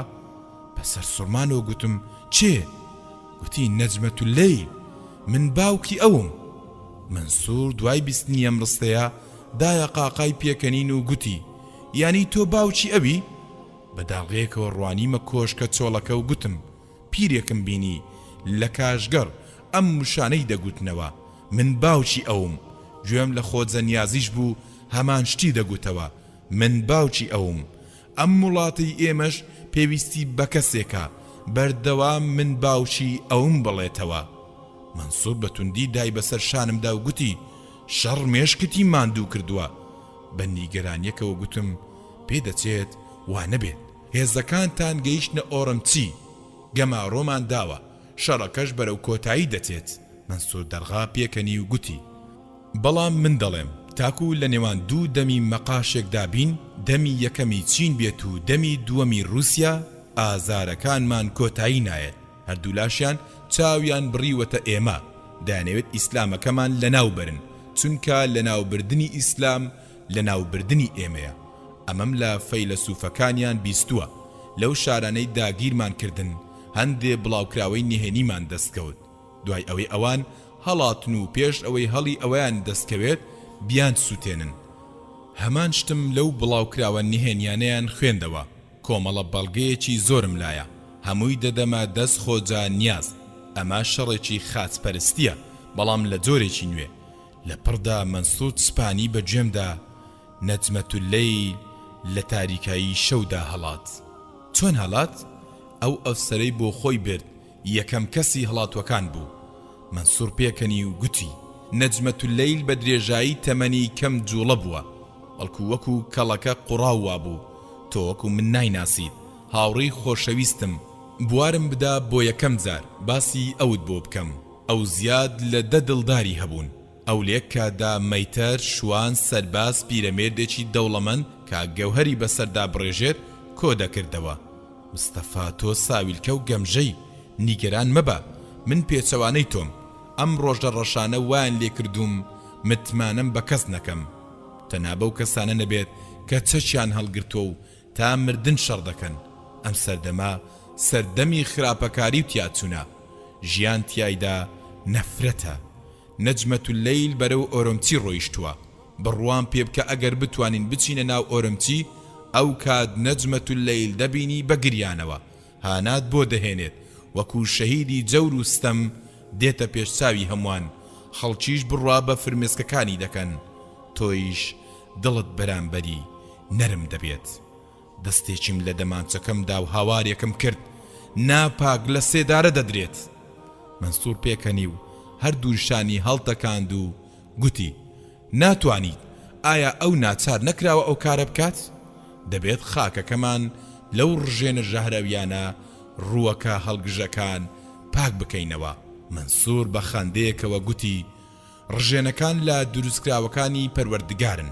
S1: بەسەر سوڕمانەوە گوتم چێ؟ گوتی نەجمەت اللەیل، من باوکی ئەوم. منسوور دوای بیستنی ئەم ڕستەیە دایە قاقای پێکەنین و گوتی یانی تۆ باوکی ئەوی؟ بەداڵغەیەکەوە ڕوانیمە کۆشکە چۆڵەکە و گوتم پیرێکم بینی لە کاشگەڕ ئەم موشانەی دەگوتنەوە من باوکی ئەوم. گوێم لە خۆجەنیازیش بوو هەمان شتی دەگوتەوە من باوکی ئەوم. ئەم وڵاتی ئێمەش پێویستی بە کەسێکە بەردەوام من باوکی ئەوم بڵێتەوە. منسوور بەتوندی دای بەسەر شانمدا و گوتی شەڕ مێشکتی ماندوو کردووە. بە نیگەرانیەکەوە گوتم پێدەچێت وا نەبێت. هێزەکانتان گەیشتنە ئۆڕمچی، گەماڕۆمان داوە، شەڕەکەش بەرەو کۆتایی دەچێت. منسوور دەرغا پێکەنی و گوتی بەڵام من دەڵێم تاکو لە نێوان 2 دەمی مەقاشێکدا بین، دەمی یەکەمی چین بێت و دەمی دووەمی رووسیا، ئازارەکانمان کۆتایی نایێت. هەردوو لاشیان چاویان بڕیوەتە ئێمە. دانەوێت ئیسلامەکەمان لەناو برن، چونکە لەناوبردنی ئیسلام لەناوبردنی ئێمەیە. ئەمەم لە فەیلسوفەکانیان بیستووە. لەو شارانەی داگیرمان کردن هەندێ بڵاوکراوەی نهێنیمان دەستکەوت. دوای ئەوەی ئەوان هەڵاتن و پێش ئەوەی هەڵی ئەویان دەستکەوێت بیان سووتێنن. هەمان شتم لەو بڵاوکراوە نهێنیانەیان خوێندەوە. کۆمەڵە بەڵگەیەکی زۆرم لایە، هەمووی دەدەمە دەست خۆجا نیاز. ئەمە شەڕێکی خاچپەرستیە، بەڵام لە جۆرێکی نوێ. لە پڕدا منسوور سپانی بە گوێمدا نەجمەت اللەیل لە تاریکایی شەودا هەڵات. چۆن هەڵات؟ ئەو ئەفسەرەی بۆ خۆی برد یەکەم کەسی هەڵاتوەکان بوو. منسوور پێکەنی و گوتی نەجمەت اللەیل بە درێژایی تەمەنی کەم جوڵە بووە، بەڵکو وەکو کەڵەکە قوڕاووا بوو. تۆ وەکو من نایناسیت، هاوڕێی خۆشەویستم، بوارم بدا بۆ یەکەم جار باسی ئەوت بۆ بکەم. ئەو زیاد لە دەدڵداری هەبوون. ئەو لێککادا مەیتەر، شوان، سەرباز، پیرەمێردێکی دەوڵەمەند کە گەوهەری بەسەردا بڕێژێت کۆ دەکردەوە. مستەفا تۆ ساویلکە و گەمژەی، نیگەران مەبە، من پێچەوانەی تۆم. ئەم ڕۆژە ڕەشانە وایان لێ کردوم متمانم بە کەس نەکەم تەنابە و کەسانە نەبێت کە چەچیان هەڵگرتووە و تا مردن شەڕ دەکەن ئەم سەردەما سەردەمی خراپەکاری و تیاچوونە ژیان تیایدا نەفرەتە نەجمەت اللەیل بەرەو ئۆرۆمچی ڕۆیشتووە بڕوان پێ بکە ئەگەر بتوانین بچینە ناو ئۆرۆمچی ئەو کات نەجمەت اللەیل دەبینی بە گریانەوە هانات بۆ دەهێنێت وەکو شەهیدی جەور و ستەم دێتە پێشچاوی هەمووان خەڵکیش بڕوا بە فرمێسکەکانی دەکەن تۆیش دڵت بەرامبەری نەرم دەبێت دەستێکیم لە دەمانچەکەمدا و هاوارێکم کرد ناپاک لە سێدارە دەدرێت منسوور پێکەنی و هەردووشانی هەڵتەکاند و گوتی ناتوانیت ئایا ئەو ناچار نەکراوە ئەو کارە بکات دەبێت خاکەکەمان لەو ڕژێنە ژەهراویانە ڕووەکە هەڵگژەکان پاک بکەینەوە منسوور بە خەندەیەکەوە گوتی ڕژێنەکان لە دروستکراوەکانی پەروەردگارن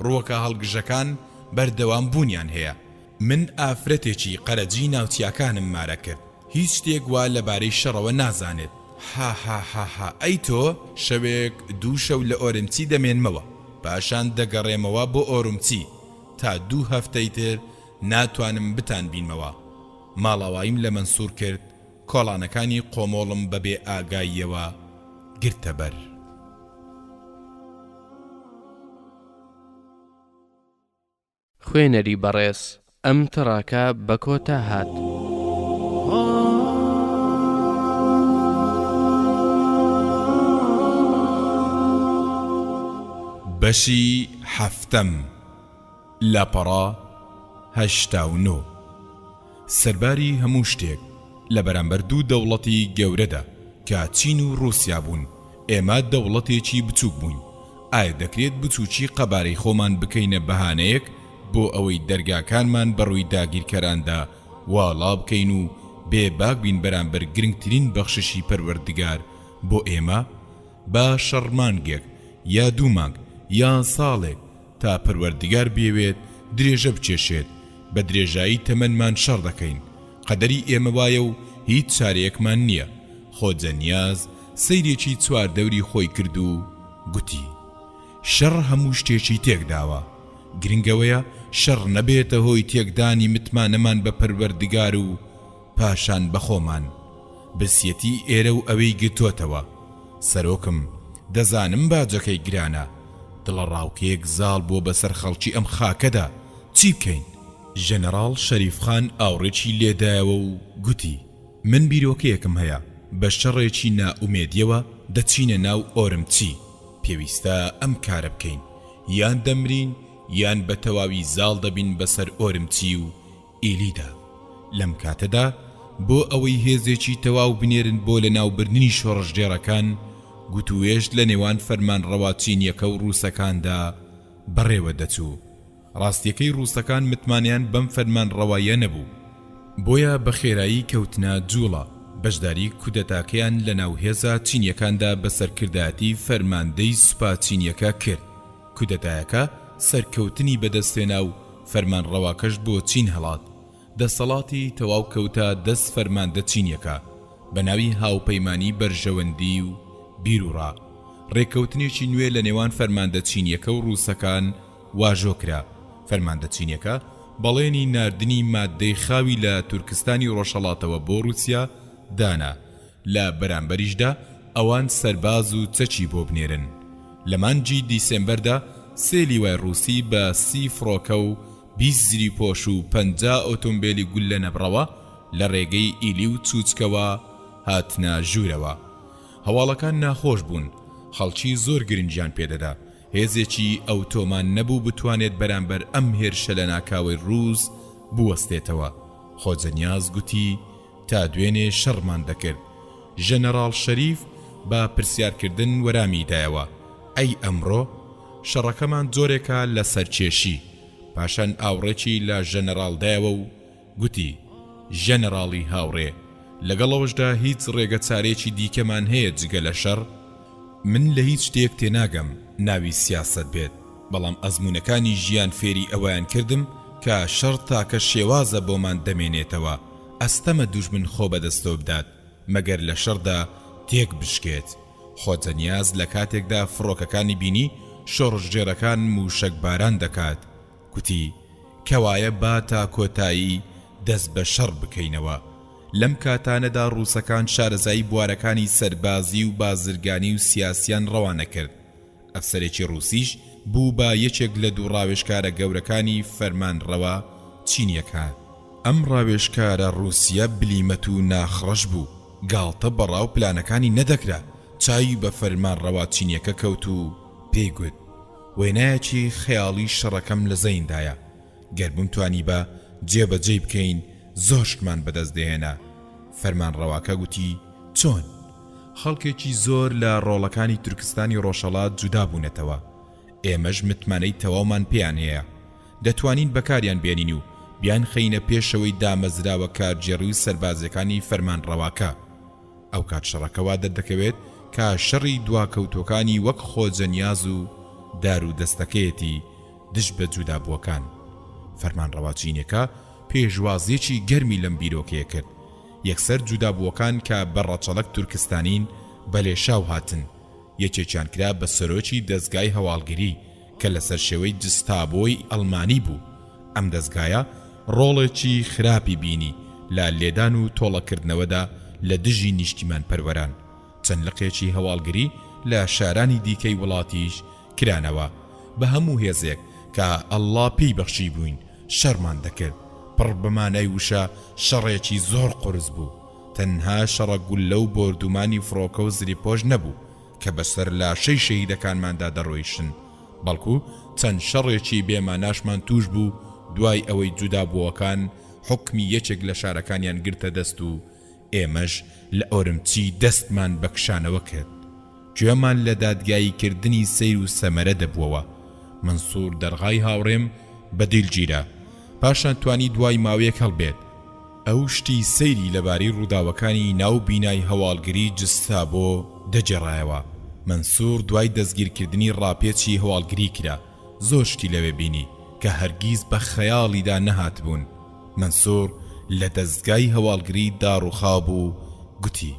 S1: ڕووەکە هەڵگژەکان بەردەوام بوونیان هەیە من ئافرەتێکی قەرەجی ناوچیاکانم مارە کرد هیچ شتێک وا لەبارەی شەڕەوە نازانێت ها ئەی تۆ شەوێک دوو شەو لە ئۆرمچی دەمێنمەوە پاشان دەگەڕێمەوە بۆ ئۆرمچی تا 2 هەفتەی تر ناتوانم بتان بینمەوە ماڵاواییم لە منسوور کرد کۆڵانەکانی قۆمۆڵم بەبێ ئاگاییەوە گرتە بەر
S2: خوێنەری بەڕێز ئەم تڕاکە بە کۆتا هات
S1: بەشی هەفتەم لاپەڕا 89 سەرباری هەموو شتێک لە بەرامبەر 2 دەوڵەتی گەورەدا کە چین و رووسیا بوون ئێمە دەوڵەتێکی بچووک بووین ئایا دەکرێت بچووکی قەبارەی خۆمان بکەینە بەهانەیەک بۆ ئەوەی دەرگاکانمان بەڕووی داگیرکەراندا واڵا بکەین و بێباک بین بەرامبەر گرنگترین بەخششی پەروەردگار بۆ ئێمە با شەڕمانگێک یا 2 مانگ یان ساڵێک تا پەروەردگار بێوێت درێژە بچێشێت بە درێژایی تەمەنمان شەڕ دەکەین قەدەری ئێمە وایە و هیچ چارەیەکمان نییە خۆجەنیاز سەیرێکی 4 دەوری خۆی کرد و گوتی شەڕ هەموو شتێکی تێکداوە گرنگەوەیە شەڕ نەبێتە هۆی تێکدانی متمانەمان بە پەروەردگار و پاشان بەخۆمان بسیەتی ئێرە و ئەوەی گرتوتەوە سەرۆکم دەزانم باجەکەی گرانە دڵە ڕاوکەیەک زاڵ بۆ بەسەر خەڵکی ئەم خاکەدا چی بکەین ژەنەڕاڵ شەریفخان ئاوڕێکی لێدایەوە و گوتی من بیرۆکەیەکم هەیە بە شەڕێکی نائومێدیەوە دەچینە ناو ئۆرمچی پێویستە ئەم کارە بکەین یان دەمرین یان بە تەواوی زاڵ دەبین بەسەر ئۆرمچی و ئیلیدا لەم کاتەدا بۆ ئەوەی هێزێکی تەواو بنێرن بۆ لە ناوبردننی شۆڕژدێڕەکان گوتوێشت لە نێوان فەرمان ڕەواچینیەکە و ڕووسەکاندا بەڕێوە دەچوو ڕاستیەکەی ڕووسەکان متمانیان بەم فەرمان ڕەوایە نەبوو بۆیە بە خێرایی کەوتنە جوڵە بەشداری کودەتاکەیان لە ناو هێزە چینیەکاندا بە سەرکردایەتی فەرماندەی سوپا چینیەکە کرد کودەتایەکە سەرکەوتنی بەدەستێنا و فەرمان ڕەواکەش بۆ چین هەڵات دەسەڵاتی تەواو کەوتە دەست فەرماندە چینیەکە بە ناوی هاوپەیمانی بەرژەوەندی و بیرروڕا ڕێکەوتنێکی نوێ لە نێوان فەرماندە چینیەکە و ڕووسەکان واژۆکرا فەرماندە چینیەکە بەڵێنی ناردنی مادەی خاوی لە تورکستانی ڕۆژهەڵاتەوە بۆ رووسیا دانا لە بەرامبەریشدا ئەوان سەرباز و چەچی بۆ بنێرن لە مانگی دیسێمبەردا 3 لیوای ڕووسی بە 30 فڕۆکە و 20 زری پۆش و 50 ئۆتۆمبیلی گول لە نەبڕەوە لە ڕێگەی ئیلی و چوچکەوە هاتنە ژوورەوە هەواڵەکان ناخۆش بوون خەڵکی زۆر گرنگیان پێدەدا هێزێکی ئەوتۆمان نەبوو بتوانێت بەرامبەر ئەم هێرشە لە ناکاوی ڕووس بوەستێتەوە خۆجەنیاز گوتی تا دوێنێ شەڕمان دەکرد ژەنەڕاڵ شەریف بە پرسیارکردن وەرامی دایەوە ئەی ئەمڕۆ شەڕەکەمان جۆرێکە لە سەرکێشی پاشان ئاوڕێکی لە ژەنەڕاڵ دایەوە و گوتی ژەنەڕاڵی هاوڕێ لەگەڵەوەشدا هیچ ڕێگە چارێکی دیکەمان هەیە جگە لە شەڕ من لە هیچ شتێک تێناگەم ناوی سیاست بێت بەڵام ئەزمونەکانی ژیان فێری ئەوەیان کردم کە شەڕ تاکە شێوازە بۆمان دەمێنێتەوە ئەستەمە دوژمن خۆ بەدەستەوە بدات مەگەر لە شەڕدا تێک بشکێت خۆجەنیاز لە کاتێکدا فڕۆکەکانی بینی شۆڕژێرەکان موشەکباران دەکات. کوتی کەوایە با تا کۆتایی دەست بە شەڕ بکەینەوە. لەم کاتانەدا ڕووسەکان شارەزایی بوارەکانی سەربازی و بازرگانی و سیاسیان ڕەوانە کرد. ئەفسەرێکی ڕووسیش بوو بە یەکێک لە دوو ڕاوێژکارە گەورەکانی فەرمانڕەوە چینیەکان. ئەم ڕاوێژکارە ڕووسیە بلیمەت و ناخڕەش بوو، گاڵتە بەڕاو پلانەکانی نەدەکرا. چاوی بە فەرمانڕەوە چینیەکە کەوت و پێیگوت وێنایەکی خەیاڵی شەڕەکەم لە زەیندایە، گەر بمتوانی بە جێبەجێ بکەین زۆرشتمان بەدەست دێهێنا. فەرمانڕەواکە گوتی چۆن؟ خەڵکێکی زۆر لە ڕۆڵەکانی تورکستانی ڕۆژهەڵات جودا بوونەتەوە. ئێمەش متمانەی تەواومان پێیان هەیە، دەتوانین بەکاریان بێنین و بیان خەینە پێشەوەی دامەزراوە کارجێڕی و سەربازەکانی فەرمانڕەواکە. ئەو کات شەڕەکەوا دەردەکەوێت کە شەڕی دواکەوتۆکانی وەک خۆجەنیاز و دار و دەستەکەیەتی دش بە جودابووەکان. فەرمانڕەوا چینەکە پێشوازیەکی گەرمی لەم بیرۆکەیە کرد. یەکسەر جودابووەکان کە بەڕەچەڵک تورکستانین بەلێشاو هاتن، یەکێکیان کرا بە سەرۆکی دەستگای هەواڵگری کە لەسەر شێوەی جستابۆی ئەڵمانی بوو. ئەم دەستگایە ڕۆڵێکی خراپی بینی لە لێدان و تۆڵەکردنەوەدا لە دژی نیشتیمان پەروەران. چەند لقێکی هەواڵگری لە شارانی دیکەی وڵاتیش کرانەوە بە هەموو هێزێک کە ئەڵڵا پێی بەخشی بووین شەڕمان دەکرد. پڕ بەمانای وشە شەڕێکی زۆر قورس بوو. تەنها شەڕە گولە و بۆردومانی فڕۆکە و زریپۆژ نەبوو کە بەسەر لاشەی شەهیدەکانماندا دەڕۆیشن، بەڵکو چەند شەڕێکی بێماناشمان توش بوو. دوای ئەوەی جودابووەکان حکمی یەکێک لە شارەکانیان گرتە دەست و ئێمەش لە ئۆرمچی دەستمان بەکشانەوە کرد. گوێمان لە دادگایی کردنی سەیر و سەمەرە دەبووەوە. منسوور دەرغای هاوڕێم بەدیلگیرە، پاشان توانی دوای ماوەیەک هەڵبێت. ئەو شتی سەیری لەبارەی ڕووداوەکانی ناو بینای هەواڵگری جستابۆ دەجێڕایەوە. منسوور دوای دەستگیرکردنی ڕاپێچی هەواڵگری کرا. زۆر شتی لەوێ بینی کە هەرگیز بە خەیاڵیدا نەهات بوون. منسوور لە دەستگای هەواڵگری داڕوخا بوو، گوتی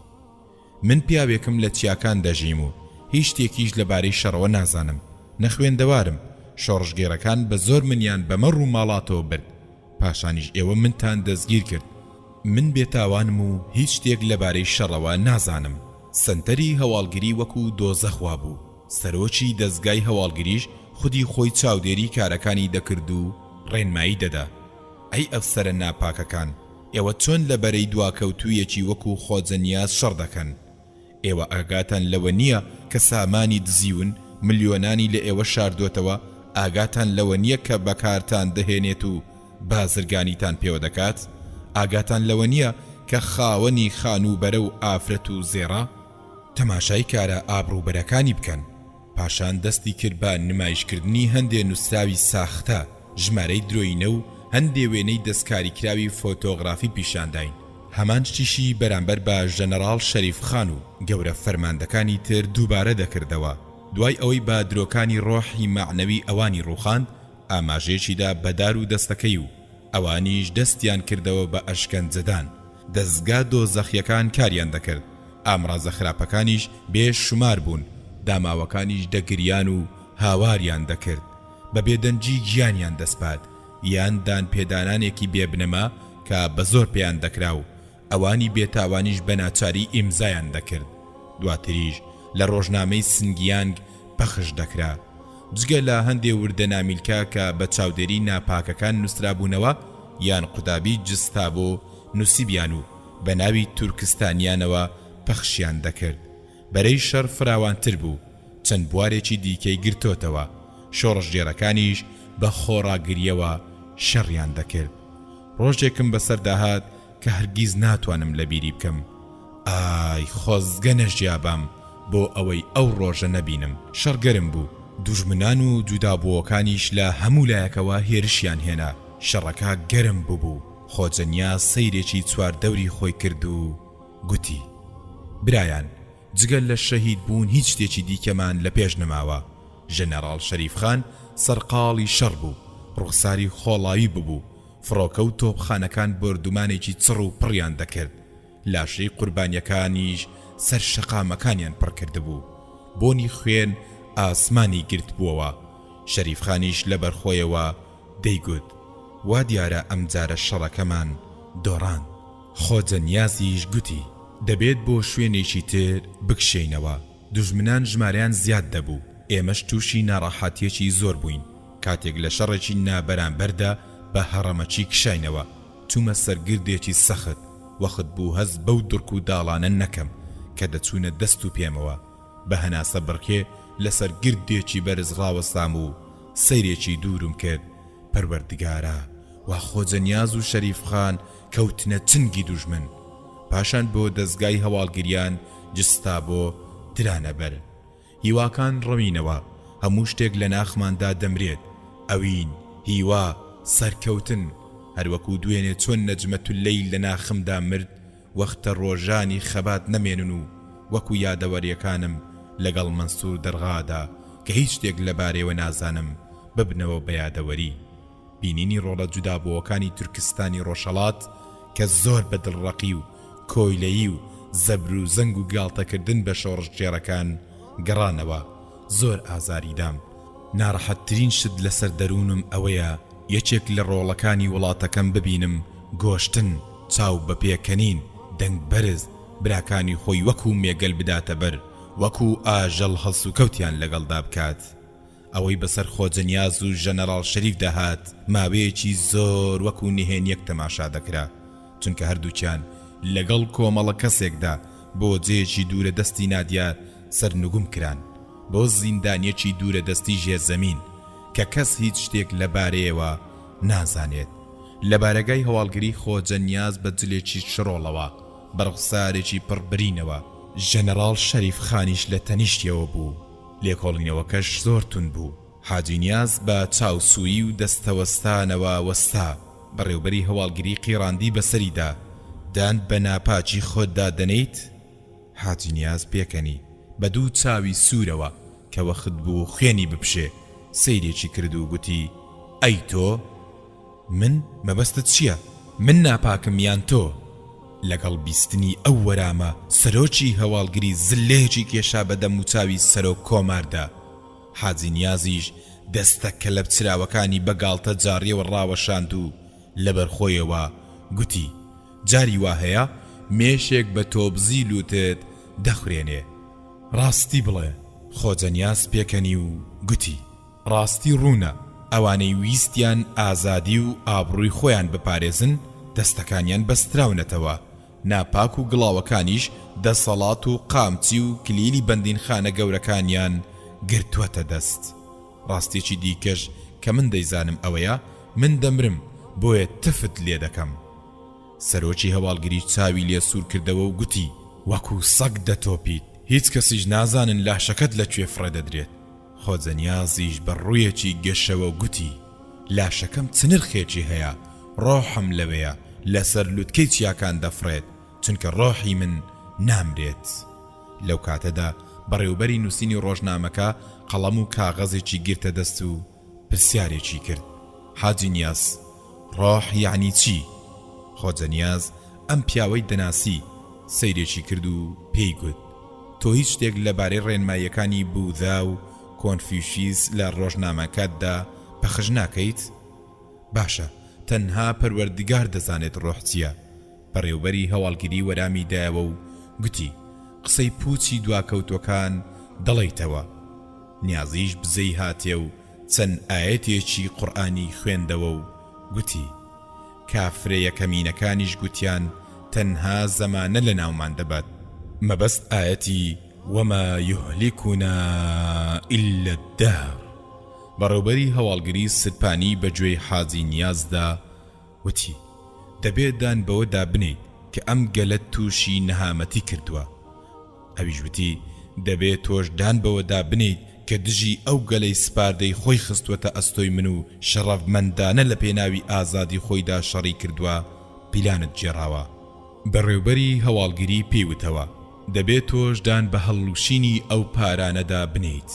S1: من پیاوێکم لە چیاکان دەژیم و هیچ شتێکیش لەبارەی شەڕەوە نازانم. نەخوێندەوارم. شۆڕژگێڕەکان بە زۆر منیان بەمە ڕوو ماڵاتەوە برد، پاشانیش ئێوە منتان دەستگیر کرد. من بێتاوانم و هیچ شتێک لەبارەی شەڕەوە نازانم. سنتەری هەواڵگری وەکو دۆزەخوا بوو. سەرۆکی دەستگای هەواڵگریش خودی خۆی چاودێری کارەکانی دەکرد و ڕێنمایی دەدا. ئەی ئەفسەرە ناپاکەکان، ئێوە چۆن لەبەرەی دواکەوتوویەکی وەکو خۆجەنیاز شەڕ دەکەن؟ ئێوە ئاگاتان لەوە نییە کە سامانی دزیون ملیۆنانی لە ئێوە شاردوێتەوە؟ ئاگاتان لەوە نییە کە بەکارتان دەهێنێت و بازرگانیتان پێوە دەکات؟ ئاگاتان لەوە نییە کە خاوەنی خانوبەرە و ئافرەت و زێڕە؟ تەماشای کارە ئابڕوبەرەکانی بکەن. پاشان دەستی کرد بە نمایشکردنی هەندێ نووسراوی ساختە، ژمارەی درۆینە و هەندێ وێنەی دەستکاری کراوی فۆتۆغرافی پیشانداین. هەمان شتیشی بەرامبەر بە ژەنەڕاڵ شەریف خان و گەورە فەرماندەکانی تر دووبارە دەکردەوە. دوای ئەوەی با درۆکانی ڕۆحی معنەوی ئەوانی ڕووخاند، ئاماژەیەکیدا بەدار و دەستەکەی و ئەوانیش دەستیان کردەوە بە ئەشکەنجەدان. دەستگا دۆزەخیەکان کاریان دەکرد. ئامڕازە خراپەکانیش بێ شومار بوون. داماوەکانیش دەگریان و هاواریان دەکرد. بە بێدەنجی گیانیان دەسپات، یان دان پێدانانێکی بێبنەما کە بە زۆر پێیان دەکرا و ئەوانی بێتاوانیش بە ناچاری ئیمزایان دەکرد. دواتریش لە ڕۆژنامەی سنگیانگ پەخش دەکرا. جگە لە هەندێ وردە نامیلکە کە بە چاودێری ناپاکەکان نووسرابوونەوە یان قوتابی جستابۆ نووسیبیان و بە ناوی تورکستانیانەوە پەخشیان دەکرد. بەرەی شەڕ فراوانتر بوو. چەند بوارێکی دیکەی گرتۆتەوە. شۆڕژگێڕەکانیش بە خۆڕاگریەوە شەڕیان دەکرد. ڕۆژێکم بەسەرداهات کە هەرگیز ناتوانم لە بیری بکەم. ئای خۆزگە نەژیابام بۆ ئەوەی ئەو ڕۆژە نەبینم. شەڕگەرم بوو. دوژمنان و جودابووەکانیش لە هەموو لایەکەوە هێرشیان هێنا. شەڕەکە گەرم بوو. خۆجەنیاز سەیرێکی چواردەوری خۆی کرد و گوتی برایان، جگەل لە شەهید بوون هیچ شتێکی دیکەمان لە پێش نەماوە. ژەنەڕاڵ شەریف خان سەرقاڵی شەڕ بوو. ڕوخساری خۆڵاوی ببوو. فڕۆکە و تۆپخانەکان بردومانێکی چڕ و پڕیان دەکرد. لاشەی قوربانیەکانیش سەر شەقامەکانیان پڕ کردبوو بۆنی خوێن ئاسمانی گرت بووەوە شەریفخانیش لەبەر خۆیەوە دەیگوت وا دیارە ئەم جارە شەڕەکەمان دۆڕان خۆجە نیازیش گوتی دەبێت بۆ شوێنێکی تر بکشێینەوە دوژمنان ژمارەیان زیاد دەبوو ئێمەش تووشی ناڕەحەتیەکی زۆر بووین کاتێک لە شەڕێکی نابەرامبەردا بە هەڕەمەچی کشاینەوە چوومە سەرگردێکی سەخت وەخت بوو هەز بەو درک و داڵانە نەکەم کە دەچوونە دەست و پێمەوە بە هەناسە بڕکێ لەسەر گردێکی بەرز ڕاوەستام و سەیرێکی دوورم کرد پەروەردگارە وا خۆجە نیاز و شەریفخان کەوتنە چنگی دوژمن پاشان بۆ دەستگای هەواڵگریان جستا بۆ درانەبەر هیواکان ڕەوینەوە هەموو شتێک لە ناخماندا دەمرێت ئەوین هیوا سەرکەوتن هەروەکو دوێنێ چۆن نەجمەت اللەیل لە ناخمدا مرد وەختە ڕۆژانی خەبات نەمێنن و وەکو یادەوەریەکانم لەگەڵ منسوور دەرغادا کە هیچ شتێک لەبارەوە نازانم ببنەوە بە یادەوەری بینینی ڕۆڵە جودابووەکانی تورکستانی ڕۆژهەڵات کە زۆر بەدڵڕەقی و کۆیلەیی و زەبر و زەنگ و گاڵتەکردن بە شۆڕژگێڕەکان گەڕانەوە زۆر ئازاریدام ناڕەحەتترین شت لەسەر دەروونم ئەوەیە یەکێک لە ڕۆڵەکانی وڵاتەکەم ببینم گۆشتن چاو بە پێکەنین دەنگ بەرز براکانی خۆی وەکو مێگەل بداتە بەر وەکو ئاژەڵ هەڵس و کەوتیان لەگەڵدا بکات ئەوەی بەسەر خۆجە نیاز و ژەنەڕاڵ شەریف دەهات ماوەیەکی زۆر وەکو نهێنیەک تەماشا دەکرا چونکە هەردووکیان لەگەڵ کۆمەڵە کەسێکدا بۆ جێیەکی دوورە دەستی نادیار سەرنگوم کران بۆ زیندانیەکی دوورە دەستی ژێرزەمین کە کەس هیچ شتێک لەبارەیەوە نازانێت لە بارەگای هەواڵگری خۆجە نیاز بە جلێکی شڕۆڵەوە بەرغسارێکی پڕبرینەوە ژەنەڕاڵ شەریف خانیش لە تەنیشتیەوە بوو لێکۆڵینەوەکەش زۆر تون بوو حاجی نیاز بە چاوسووی و دەستەوەستانەوە وەستا بەڕێوبەری هەواڵگری قیڕاندی بەسەریدا دان بە ناپاچی خۆتدا دەنیت حاجی نیاز پێکەنی بە دوو چاوی سوورەوە کە وەخت بوو خوێنی بپشێ سەیرێکی کرد و گوتی ئەی تۆ من مەبەستت چییە؟ من ناپاکم یان تۆ؟ لەگەڵ بیستنی ئەو وەرامە سەرۆکی هەواڵگری زلێکی کێشا بە دەم و چاوی سەرۆک کۆماردا حاجی نیازیش دەستە کە لە چراوەکانی بەگاڵتە جاڕیەوە ڕاوەشاند و لەبەرخۆیەوە گوتی جاری وا هەیە مێشێک بە تۆبزی لوتت دەخورێنێ ڕاستی بڵێ خۆجە نیاز پێکەنی و گوتی ڕاستی ڕوونە ئەوانەی ویستیان ئازادی و ئابڕووی خۆیان بپارێزن دەستەکانیان بەستراونەتەوە ناپاک و گڵاوەکانیش دەسەڵات و قامچی و کلیلی بەندین خانە گەورەکانیان گرتووەتە دەست ڕاستێکی دیکەش کە من دەیزانم ئەوەیە من دەمرم بۆیە تفت لێ دەکەم سەرۆکی هەواڵگری چاوی لێ سوور کردەوە و گوتی وەکو سەگ دەتۆپیت هیچ کەسیش نازانن لاشەکەت لەکوێ فڕێدەدرێت خۆجە نیازیش بە ڕوویەکی گەشەوە و گوتی لاشەکەم چ نرخێکی هەیە ڕۆحم لەوەیە لەسەر لوتکەی چیاکان دەفرێت چونکە ڕۆحی من نامرێت لەو کاتەدا بەڕێوبەری نووسینی ڕۆژنامەکە قەڵەم و کاغەزێکی گرتە دەست و پرسیارێکی کرد حاجی نیاز ڕۆح یعنی چی؟ خۆجە نیاز ئەم پیاوەی دەناسی سەیرێکی کرد و پێی گوت تۆ هیچ شتێک لەبارەی ڕێنماییەکانی بوودا و کۆنفیوشیس لە ڕۆژنامەکەتدا پەخش ناکەیت؟ باشە تەنها پەروەردگار دەزانێت ڕۆح چییە بەڕێوبەری هەواڵگری وەرامی دایەوە و گوتی قسەی پوچی دواکەوتوەکان دەڵێیتەوە نیازیش بزەی هاتێ و چەند ئاەتێکی قورئانی خوێندەوە و گوتی کافرە یەکەمینەکانیش گوتیان تەنها زەمانە لە ناومان دەبات مەبەست ئاەتی وما يهلكنا إلا الدهر بەڕێوبەری هەواڵگری سدپانی بەگوێی حاجی نیازدا وتی دەبێت دان بەوەدا بنیت کە ئەم گەلە تووشی نەهامەتی کردووە ئەویش وتی دەبێت تۆش دان بەوەدا بنیت کە دژی ئەو گەلەی سپاردەی خۆی خستوەتە ئەستۆی من و شەڕەفمەندانە لە پێناوی ئازادی خۆیدا شەڕی کردووە پیلانت جێڕاوە بەڕێوبەری هەواڵگری پێیوتەوە دەبێت تۆش دان بە هەڵوشینی ئەو پارانەدا بنیت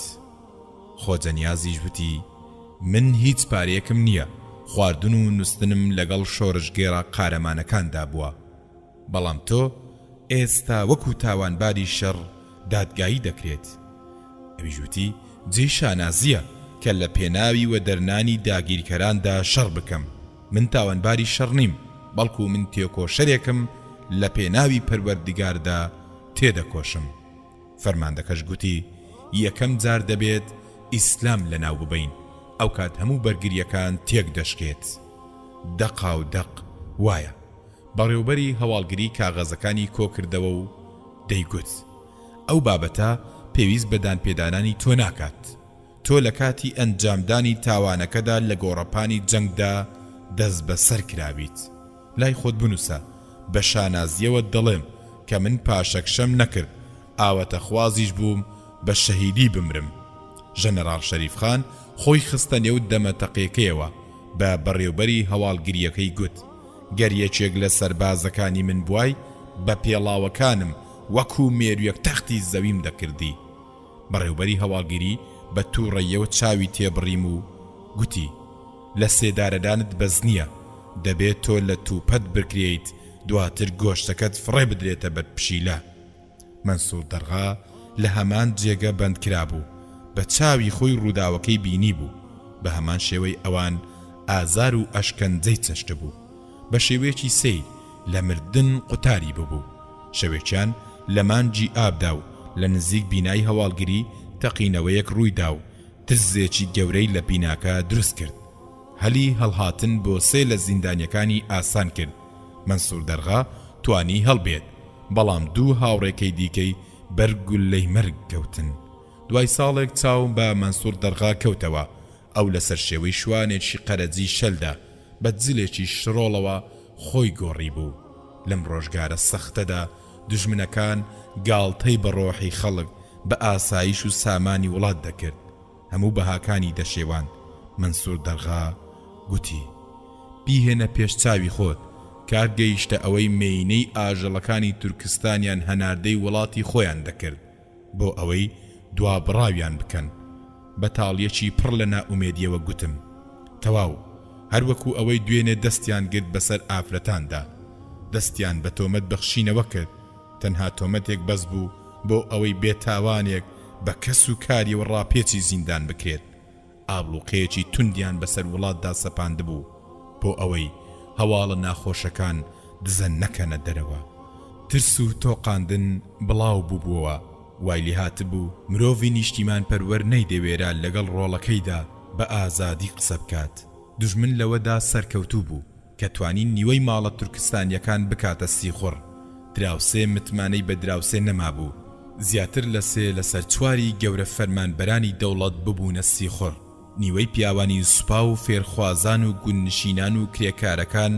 S1: خۆجە نیازیش وتی من هیچ پارەیەکم نییە خواردن و نووسنم لەگەڵ شۆڕژگێڕە قارەمانەکاندا بووە بەڵام تۆ ئێستا وەکو تاوانباری شەڕ دادگایی دەکرێت. ئەویش وتی جێی شانازیە کە لە پێناوی و دەرنانی داگیرکەراندا شەڕ بکەم. من تاوانباری شەڕ نیم، بەڵکو من تێکۆشەرێکم لە پێناوی پەروەردگاردا تێدەکۆشم. فەرماندەکەش گوتی یەکەم جار دەبێت ئیسلام لەناو ببەین، ئەو کات هەموو بەرگریەکان تێک دەشکێت. دەقا و دەق وایە. بەڕێوبەری هەواڵگری کاغەزەکانی کۆکردەوە و دەیگوت ئەو بابەتە پێویست بە دانپێدانانی تۆ ناکات. تۆ لە کاتی ئەنجامدانی تاوانەکەدا لە گۆڕەپانی جەنگدا دەست بەسەر کرابیت. لای خۆت بنووسە بە شانازیەوە دەڵێم کە من پاشەکشەم نەکرد، ئاوەتە خوازیش بووم بە شەهیدی بمرم. ژەنەرال شەریف خان خۆی خستە نێو دەمەتەقێکەیەوە بە بەڕێوبەری هەواڵگریەکەی گوت گەر یەکێک لە سەربازەکانی من بوای بە پێڵاوەکانم وەکو مێرویەک تەختی زەویم دەکردی. بەڕێوبەری هەواڵگیری بە تووڕەیەوە چاوی تێبڕیم و گوتی لە سێدارەدانت بەز نییە، دەبێت تۆ لە تووپەت بکرێیت دواتر گۆشتەکەت فڕێ بدرێتە بەرپشیلە. مەنسوور دەرغا لە هەمان جێگە بەندکرا بوو، بە چاوی خۆی ڕووداوەکەی بینی بوو. بە هەمان شێوەی ئەوان ئازار و ئەشکەنجەی چەشتە بوو. بە شێوەیەکی سەیر لە مردن قوتاری ببوو. شەوێکیان لە مانجی ئابدا و لە نزیک بینای هەواڵگری تەقینەوەیەک ڕوویدا و ترزێکی گەورەی لە بیناکە دروست کرد. هەلی هەڵهاتن بۆ سێ لە زیندانیەکانی ئاسان کرد. مەنسوور دەرغا توانی هەڵبێت، بەڵام دوو هاوڕێکەی دیکەی بەرگولەی مەرگ کەوتن. دوای ساڵێک چاوم بە مەنسوور دەرغا کەوتەوە. ئەو لەسەر شێوەی شوانێکی قەرەجی شەلدا بە جلێکی شڕۆڵەوە خۆی گۆڕی بوو. لەم ڕۆژگارە سەختەدا دژمنەکان گاڵتەی بە ڕۆحی خەڵک بە ئاسایش و سامانی وڵات دەکرد. هەموو بەهاکانی دەشێوان. مەنسوور دەرغا گوتی بیهێنە پێش چاوی خۆت کار گەیشتە ئەوەی مێینەی ئاژەڵەکانی تورکستانیان هەناردەی وڵاتی خۆیان دەکرد بۆ ئەوەی دوابڕاویان بکەن. بەتاڵیەکی پڕ لە نائومێدیەوە گوتم تەواو، هەروەکو ئەوەی دوێنێ دەستیان گرت بەسەر ئافرەتاندا. دەستیان بە تۆمەت بەخشینەوە کرد. تەنها تۆمەتێک بەس بوو بۆ ئەوەی بێتاوانێک بە کەس و کاریەوە ڕاپێچی زیندان بکرێت. ئابڵوقەیەکی توندیان بەسەر وڵاتدا سەپاندبوو بۆ ئەوەی هەواڵە ناخۆشەکان دزە نەکەنە دەرەوە. ترس و تۆقاندن بڵاو بووبووەوە. وای لێ هاتبوو مرۆڤی نیشتیمان پەروەر نەیدەوێرا لەگەڵ ڕۆڵەکەیدا بە ئازادی قسە بکات. دژمن لەوەدا سەرکەوتوو بوو کە توانین نیوەی ماڵە تورکستانیەکان بکاتە سیخۆڕ. دراوسێ متمانەی بە دراوسێ نەمابوو. زیاتر لە سێ لەسەر چواری گەورە فەرمانبەرانی دەوڵەت ببوونە سیخۆڕ. نیوەی پیاوانی سوپا و فێرخوازان و گوننشینان و کرێکارەکان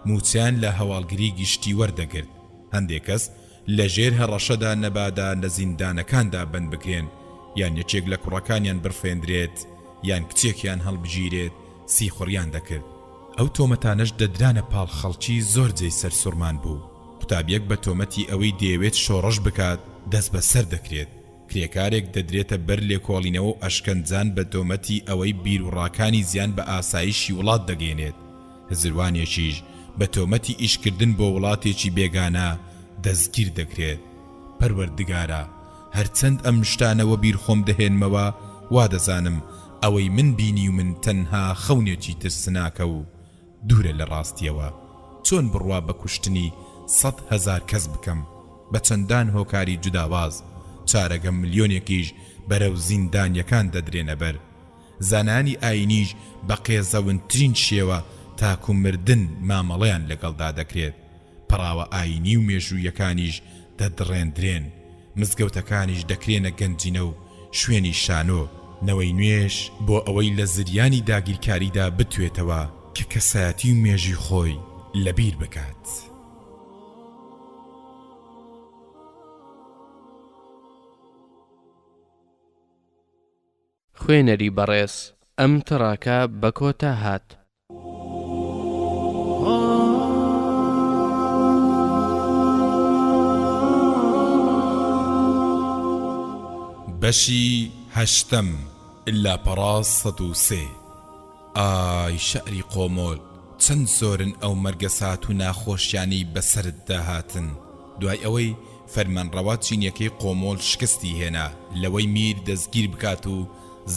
S1: موچیان لە هەواڵگری گشتی وەردەگرت. هەندێک کەس لە ژێر هەڕەشەدا نەبادا لە زیندانەکاندا بند بکرێن، یان یەکێک لە کوڕەکانیان برفێندرێت یان کچێکیان هەڵبگیرێت سیخۆڕیان دەکرد. ئەو تۆمەتانەش دەدرانە پاڵ خەڵکی زۆر جێی سەرسوڕمان بوو. قوتابیەک بە تۆمەتی ئەوەی دەیەوێت شۆڕەش بکات دەست بەسەر دەکرێت. کرێکارێک دەدرێتە بەر لێکۆڵینەوە و ئەشکەنجان بە تۆمەتی ئەوەی بیر و ڕاکانی زیان بە ئاسایشی وڵات دەگەێنێت. هزروانێکیش بە تۆمەتی ئیشکردن بۆ وڵاتێکی بێگانە دەستگیر دەکرێت. پەروەردگارە هەرچەند ئەم شتانەوە بیر خۆم دەهێنمەوە وا دەزانم ئەوەی من بینی و من تەنها خەونێکی ترسناکە و دوورە لە ڕاستیەوە. چۆن بڕوا بە کوشتنی 100,000 کەس بکەم بە چەندان هۆکاری جوداواز، چارەگە ملیۆنێکیش بەرەو زیندانیەکان دەدرێنە بەر. زانانی ئاینیش بە قێزەونترین شێوە تاکو مردن مامەڵەیان لەگەڵدا دەکرێت. پڕاوە ئاینی و مێژوویەکانیش دەدڕێندرێن. مزگەوتەکانیش دەکرێنە گەنجینە و شوێنی شانۆ. نەوەی نوێش بۆ ئەوەی لە زریانی داگیرکاریدا بتوێتەوە کە کەسایەتی و مێژی خۆی لەبیر بکات.
S2: خوێنەری بەڕێز ئەم تڕاکە بە کۆتا هات.
S1: بەشی هەشتەم لاپەڕاس 103. ئای شەعری قۆمۆل، چەند زۆرن ئەو مەرگەسات و ناخۆشیانی بەسەرت داهاتن. دوای ئەوەی فەرمانڕەوا چینیەکەی قۆمۆڵ شکستی هێنا لەوەی میر دەستگیر بکات و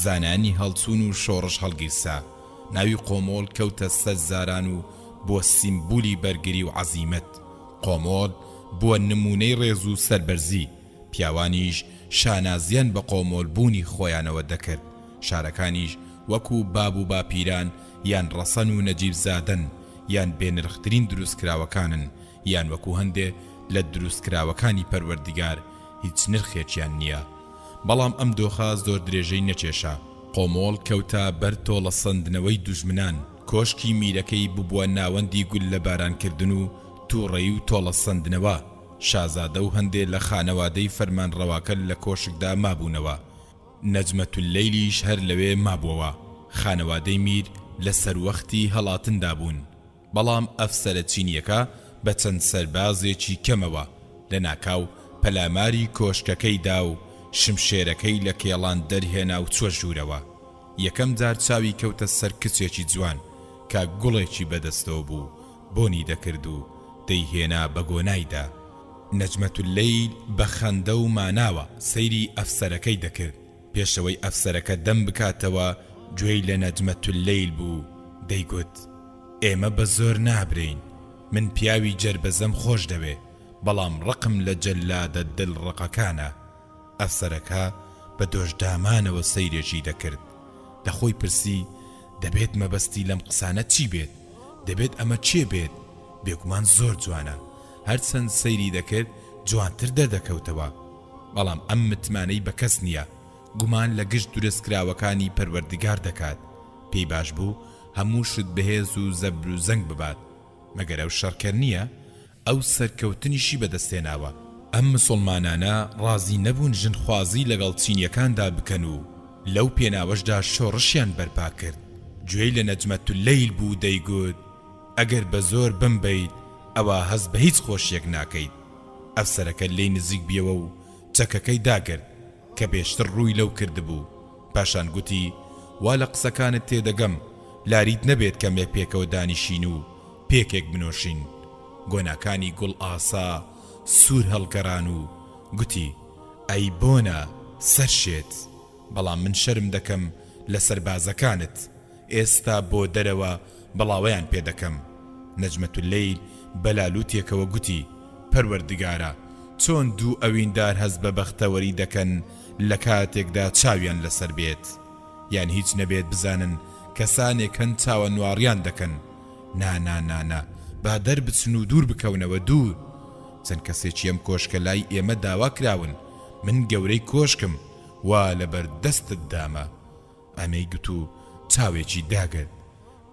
S1: زانانی هەڵچوون و شۆڕش هەڵگیرسا ناوی قۆمۆڵ کەوتە سەر زاران و بۆ سیمبولی بەرگری و عەزیمەت قۆمۆڵ بووە نمونەی ڕێز و سەربەرزی پیاوانیش شانازیان بە قۆمۆڵ بوونی خۆیانەوە دەکرد شارەکانیش وەکو باب و باپیران یان ڕەسەن و نەجیب زادن یان بێنرخترین دروستکراوەکانن یان وەکو هەندێ لە دروستکراوەکانی پەروەردیگار هیچ نرخێکیان نییە بەڵام ئەم دۆخە زۆر درێژەی نەچێشە قۆمۆڵ کەوتە بەر تۆڵە سەندنەوەی دوژمنان کۆشکی میرەکەی ببووە ناوەندی گول لە بارانکردن و تووڕێی و تۆڵە سەندنەوە شازادە و هەندێک لە خانەوادەی فەرمانڕەواکە لە کۆشکدا مابوونەوە نەجمەتوللەیلیش هەر لەوێ مابووەوە خانەوادەی میر لە سەروەختی هەڵاتندا بوون بەڵام ئەفسەرە چینیەکە بە چەند سەربازێکی کەمەوە لە ناکاو پەلاماری کۆشکەکەیدا و شمشێرەکەی لە کێڵان دەرهێنا و چوە ژوورەوە یەکەم جار چاوی کەوتە سەر کچێکی جوان کە گوڵێکی بەدەستەوە بوو بۆنی دەکرد و دەیهێنا بە گۆنایدا نەجمەتوللەیل بە خەندە و ماناوە سەیری ئەفسەرەکەی دەکرد پێشەوەی ئەفسەرەکە دەم بکاتەوە گوێی لە نەجمەتوللەیل بوو دەیگوت ئێمە بە زۆر نابرین من پیاوی جەربەزەم خۆش دەوێ بەڵام ڕقم لە جەلادە دڵڕقەکانە ئەفسەرەکە بە دۆشدامانەوە سەیرێکی دەکرد دەخۆی پرسی دەبێت مەبەستی لەم قسانە چی بێت دەبێت ئەمە چێ بێت بێگومان زۆر جوانە هەرچەند سەیری دەکرد جوانتر دەردەکەوتەوە بەڵام ئەم متمانەی بە کەس نییە گومان لە گشت دروستکراوەکانی پەروەردیگار دەکات پێی باش بوو هەموو شت بەهێز و زەبر و زەنگ ببات مەگەر ئەو شەڕکەر نییە ئەو سەرکەوتنیشی بەدەستێناوە ئەم مسڵمانانە ڕازی نەبوون ژنخوازی لەگەڵ چینیەکاندا بکەن و لەو پێناوەشدا شۆڕشیان بەرپا کرد گوێی لە نەجمەتوللەیل بوو دەیگوت ئەگەر بە زۆر بمبەیت ئەوە هەست بە هیچ خۆشیەک ناکەیت ئەفسەرەکە لێی نزیک بیەوە و چەکەکەی داگرت کە بێشتر ڕووی لەو کردبوو پاشان گوتی وا لە قسەکانت تێدەگەم لاریت نەبێت کەمێک پێکەوە دانیشین و پێکێک بنۆشین گۆناکانی گوڵ ئاسا سوور هەڵگەڕان و گوتی ئەی بۆنە سەرشێت بەڵام من شەرم دەکەم لە سەربازەکانت ئێستا بۆ دەرەوە بەڵاوەیان پێدەکەم نەجمەتوللەیل بەلالوتێکەوە گوتی پەروەردگارە چۆن دوو ئەویندار هەز بە بەختەوەری دەکەن لە کاتێکدا چاویان لەسەر بێت یان هیچ نەبێت بزانن کەسانێک هەن چاوە نواڕیان دەکەن نا با دەربچن و دوور بکەونەوە دوور چەند کەسێکی ئەم کۆشکە لای ئێمە داوا کراون من گەورەی کۆشکم وا لەبەر دەستت دامە ئەمەی گوت و چاوێکی داگرت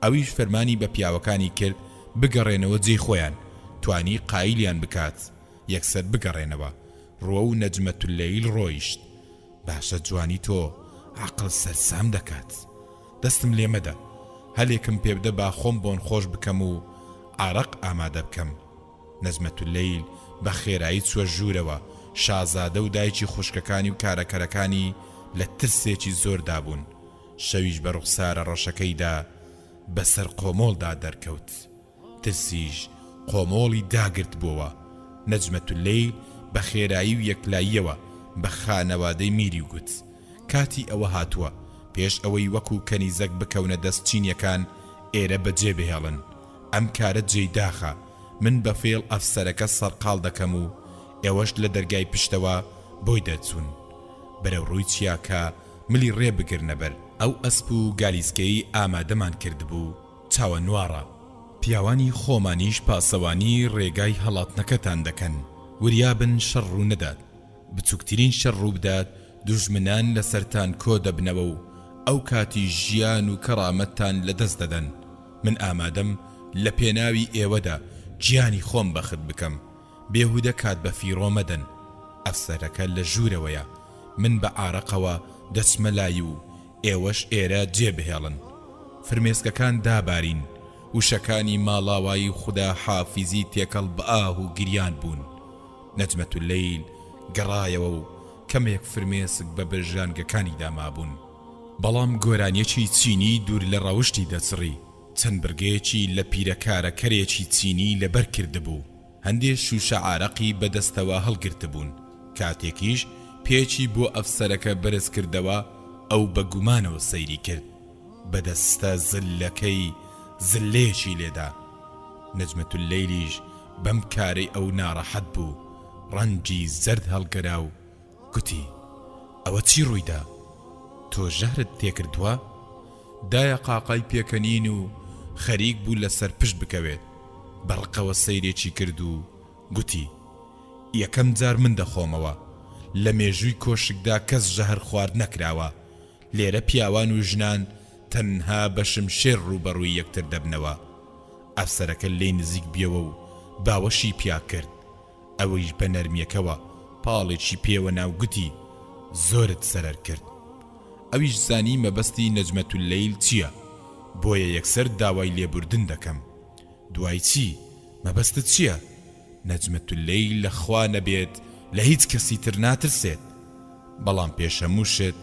S1: ئەویش فەرمانی بە پیاوەکانی کرد بگەڕێنەوە جێی خۆیان توانی قایلیان بکات یەکسەر بگەڕێنەوە ڕۆ و نەجمەتوللەیل ڕۆیشت باشە جوانی تۆ عەقڵ سەرسام دەکات دەستم لێمەدە هەلێکم پێ بدە با خۆم بۆن خۆش بکەم و عەرەق ئامادە بکەم نەجمەتوللەیل بە خێرایی چوە ژوورەوە شازادە و دایکی خوشکەکانی و کارەکەرەکانی لە ترسێکی زۆر دابوون شەویش بە ڕوخسارە ڕەشەکەیدا بەسەر قۆمۆڵدا دەرکەوت ترسیش قۆمۆڵی داگرت بووە نەجمەتوللەیل بە خێرایی و یەکلاییەوە بە خانەوادەی میری گوت کاتی ئەوە هاتووە پێش ئەوەی وەکو کەنیزەک بکەونە دەست چینیەکان ئێرە بەجێ بهێڵن ئەم کارە جێی داخە من بە فێڵ ئەفسەرەکە سەرقاڵ دەکەم و ئێوەش لە دەرگای پشتەوە بۆی دەچوون بەرەو ڕووی چیاکە ملی ڕێ بگرنە بەر ئەو ئەسپ و گالیسکەی ئامادەمان کردبوو چاوە نوارە پیاوانی خۆمانیش پاسەوانی ڕێگای هەڵاتنەکەتان دەکەن وریابن شەڕ ڕوو نەدات بچووکترین شەڕ ڕوو بدات دوژمنان لەسەرتان کۆ دەبنەوە و ئەو کاتی ژیان و کەڕامەتتان لەدەست دەدەن من ئامادەم لە پێناوی ئێوەدا گیانی خۆم بەخت بکەم بێهودە کات بە فیڕۆ مەدەن ئەفسەرەکە لە ژوورەوەیە من بە ئارەقەوە دەچمە لای و ئێوەش ئێرە جێبهێڵن فرمێسکەکان دابارین وشەکانی ماڵاوایی خوددا حافیزی تێکەڵ بە ئاه و گریان بوون نەجمەتوللەیل گەڕایەوە و کەمێک فرمێسک بە بەرژانگەکانی دامابوون بەڵام گۆرانیەکی چینی دوور لە ڕەوشتی دەچڕی چەند برگەیەکی لە پیرەکارە کەرێکی چینی لەبەر کردبوو هەندێ شوشە عارەقی بەدەستەوە هەڵگرتبوون. کاتێکیش پێچی بۆ ئەفسەرەکە بەرز کردەوە، ئەو بە گومانەوە سەیری کرد. بەدەستە زلەکەی زلێکی لێدا. نەجمەتوللەیلیش بەم کارەی ئەو ناڕەحەت بوو، ڕەنجی زەرد هەڵگەرا و گوتی: ئەوە چی ڕوویدا؟ تۆ ژەهرت تێکردووە؟ دایە قاقای پێکەنین و خەریک بوو لەسەر پشت بکەوێت. بەڕقەوە سەیرێکی کرد و گوتی: یەکەم جار من دەخۆمەوە. لە مێژووی کۆشکدا کەس ژەهر خوارد نەکراوە. لێرە پیاوان و ژنان تەنها بە شمشێر ڕوبەڕووی یەکتر دەبنەوە. ئەفسەرەکە لێی نزیک بیەوە و باوەشی پیا کرد. ئەوەیش بە نەرمیەکەوە پاڵێکی پێوە ناو گوتی: زۆرت سەرەر کرد. ئەویش زانی مەبەستی نەجمەتوللەیل چییە، بۆیە یەکسەر داوای لێبوردن دەکەم. دوای چی؟ مەبەستت چییە؟ نەجمەتوللەیل لە خوا نەبێت لە هیچ کەسی تر ناترسێت. بەڵام پێشەمووشت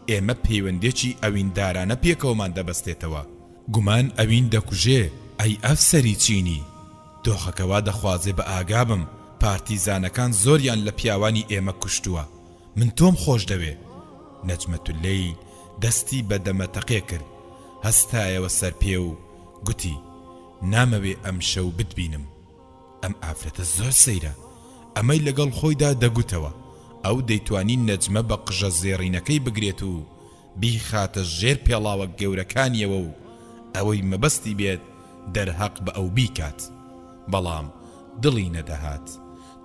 S1: ئێمە پەیوەندێکی ئەویندارانە پێکەوەمان دەبەستێتەوە. گومان ئەوین دەکوژێ. ئەی ئەفسەری چینی، دۆخەکەوا دەخوازێ بە ئاگابم پارتیزانەکان زۆریان لە پیاوانی ئێمە کوشتووە. من تۆم خۆش دەوێ. نەجمەتوللەیل دەستی بە دەمەتەقێ کرد، هەستایەوە سەر پێ و گوتی: نامەوێ ئەم شەو بتبینم. ئەم ئافرەتە زۆر سەیرە. ئەمەی لەگەڵ خۆیدا دەگوتەوە ئەو دەیتوانی نەجمە بە قژە زێڕینەکەی بگرێت و بیخاتە ژێر پێڵاوە گەورەکانیەوە و ئەوەی مەبەستی بێت دەرهەق بە ئەو بیکات. بەڵام دڵی نەدەهات،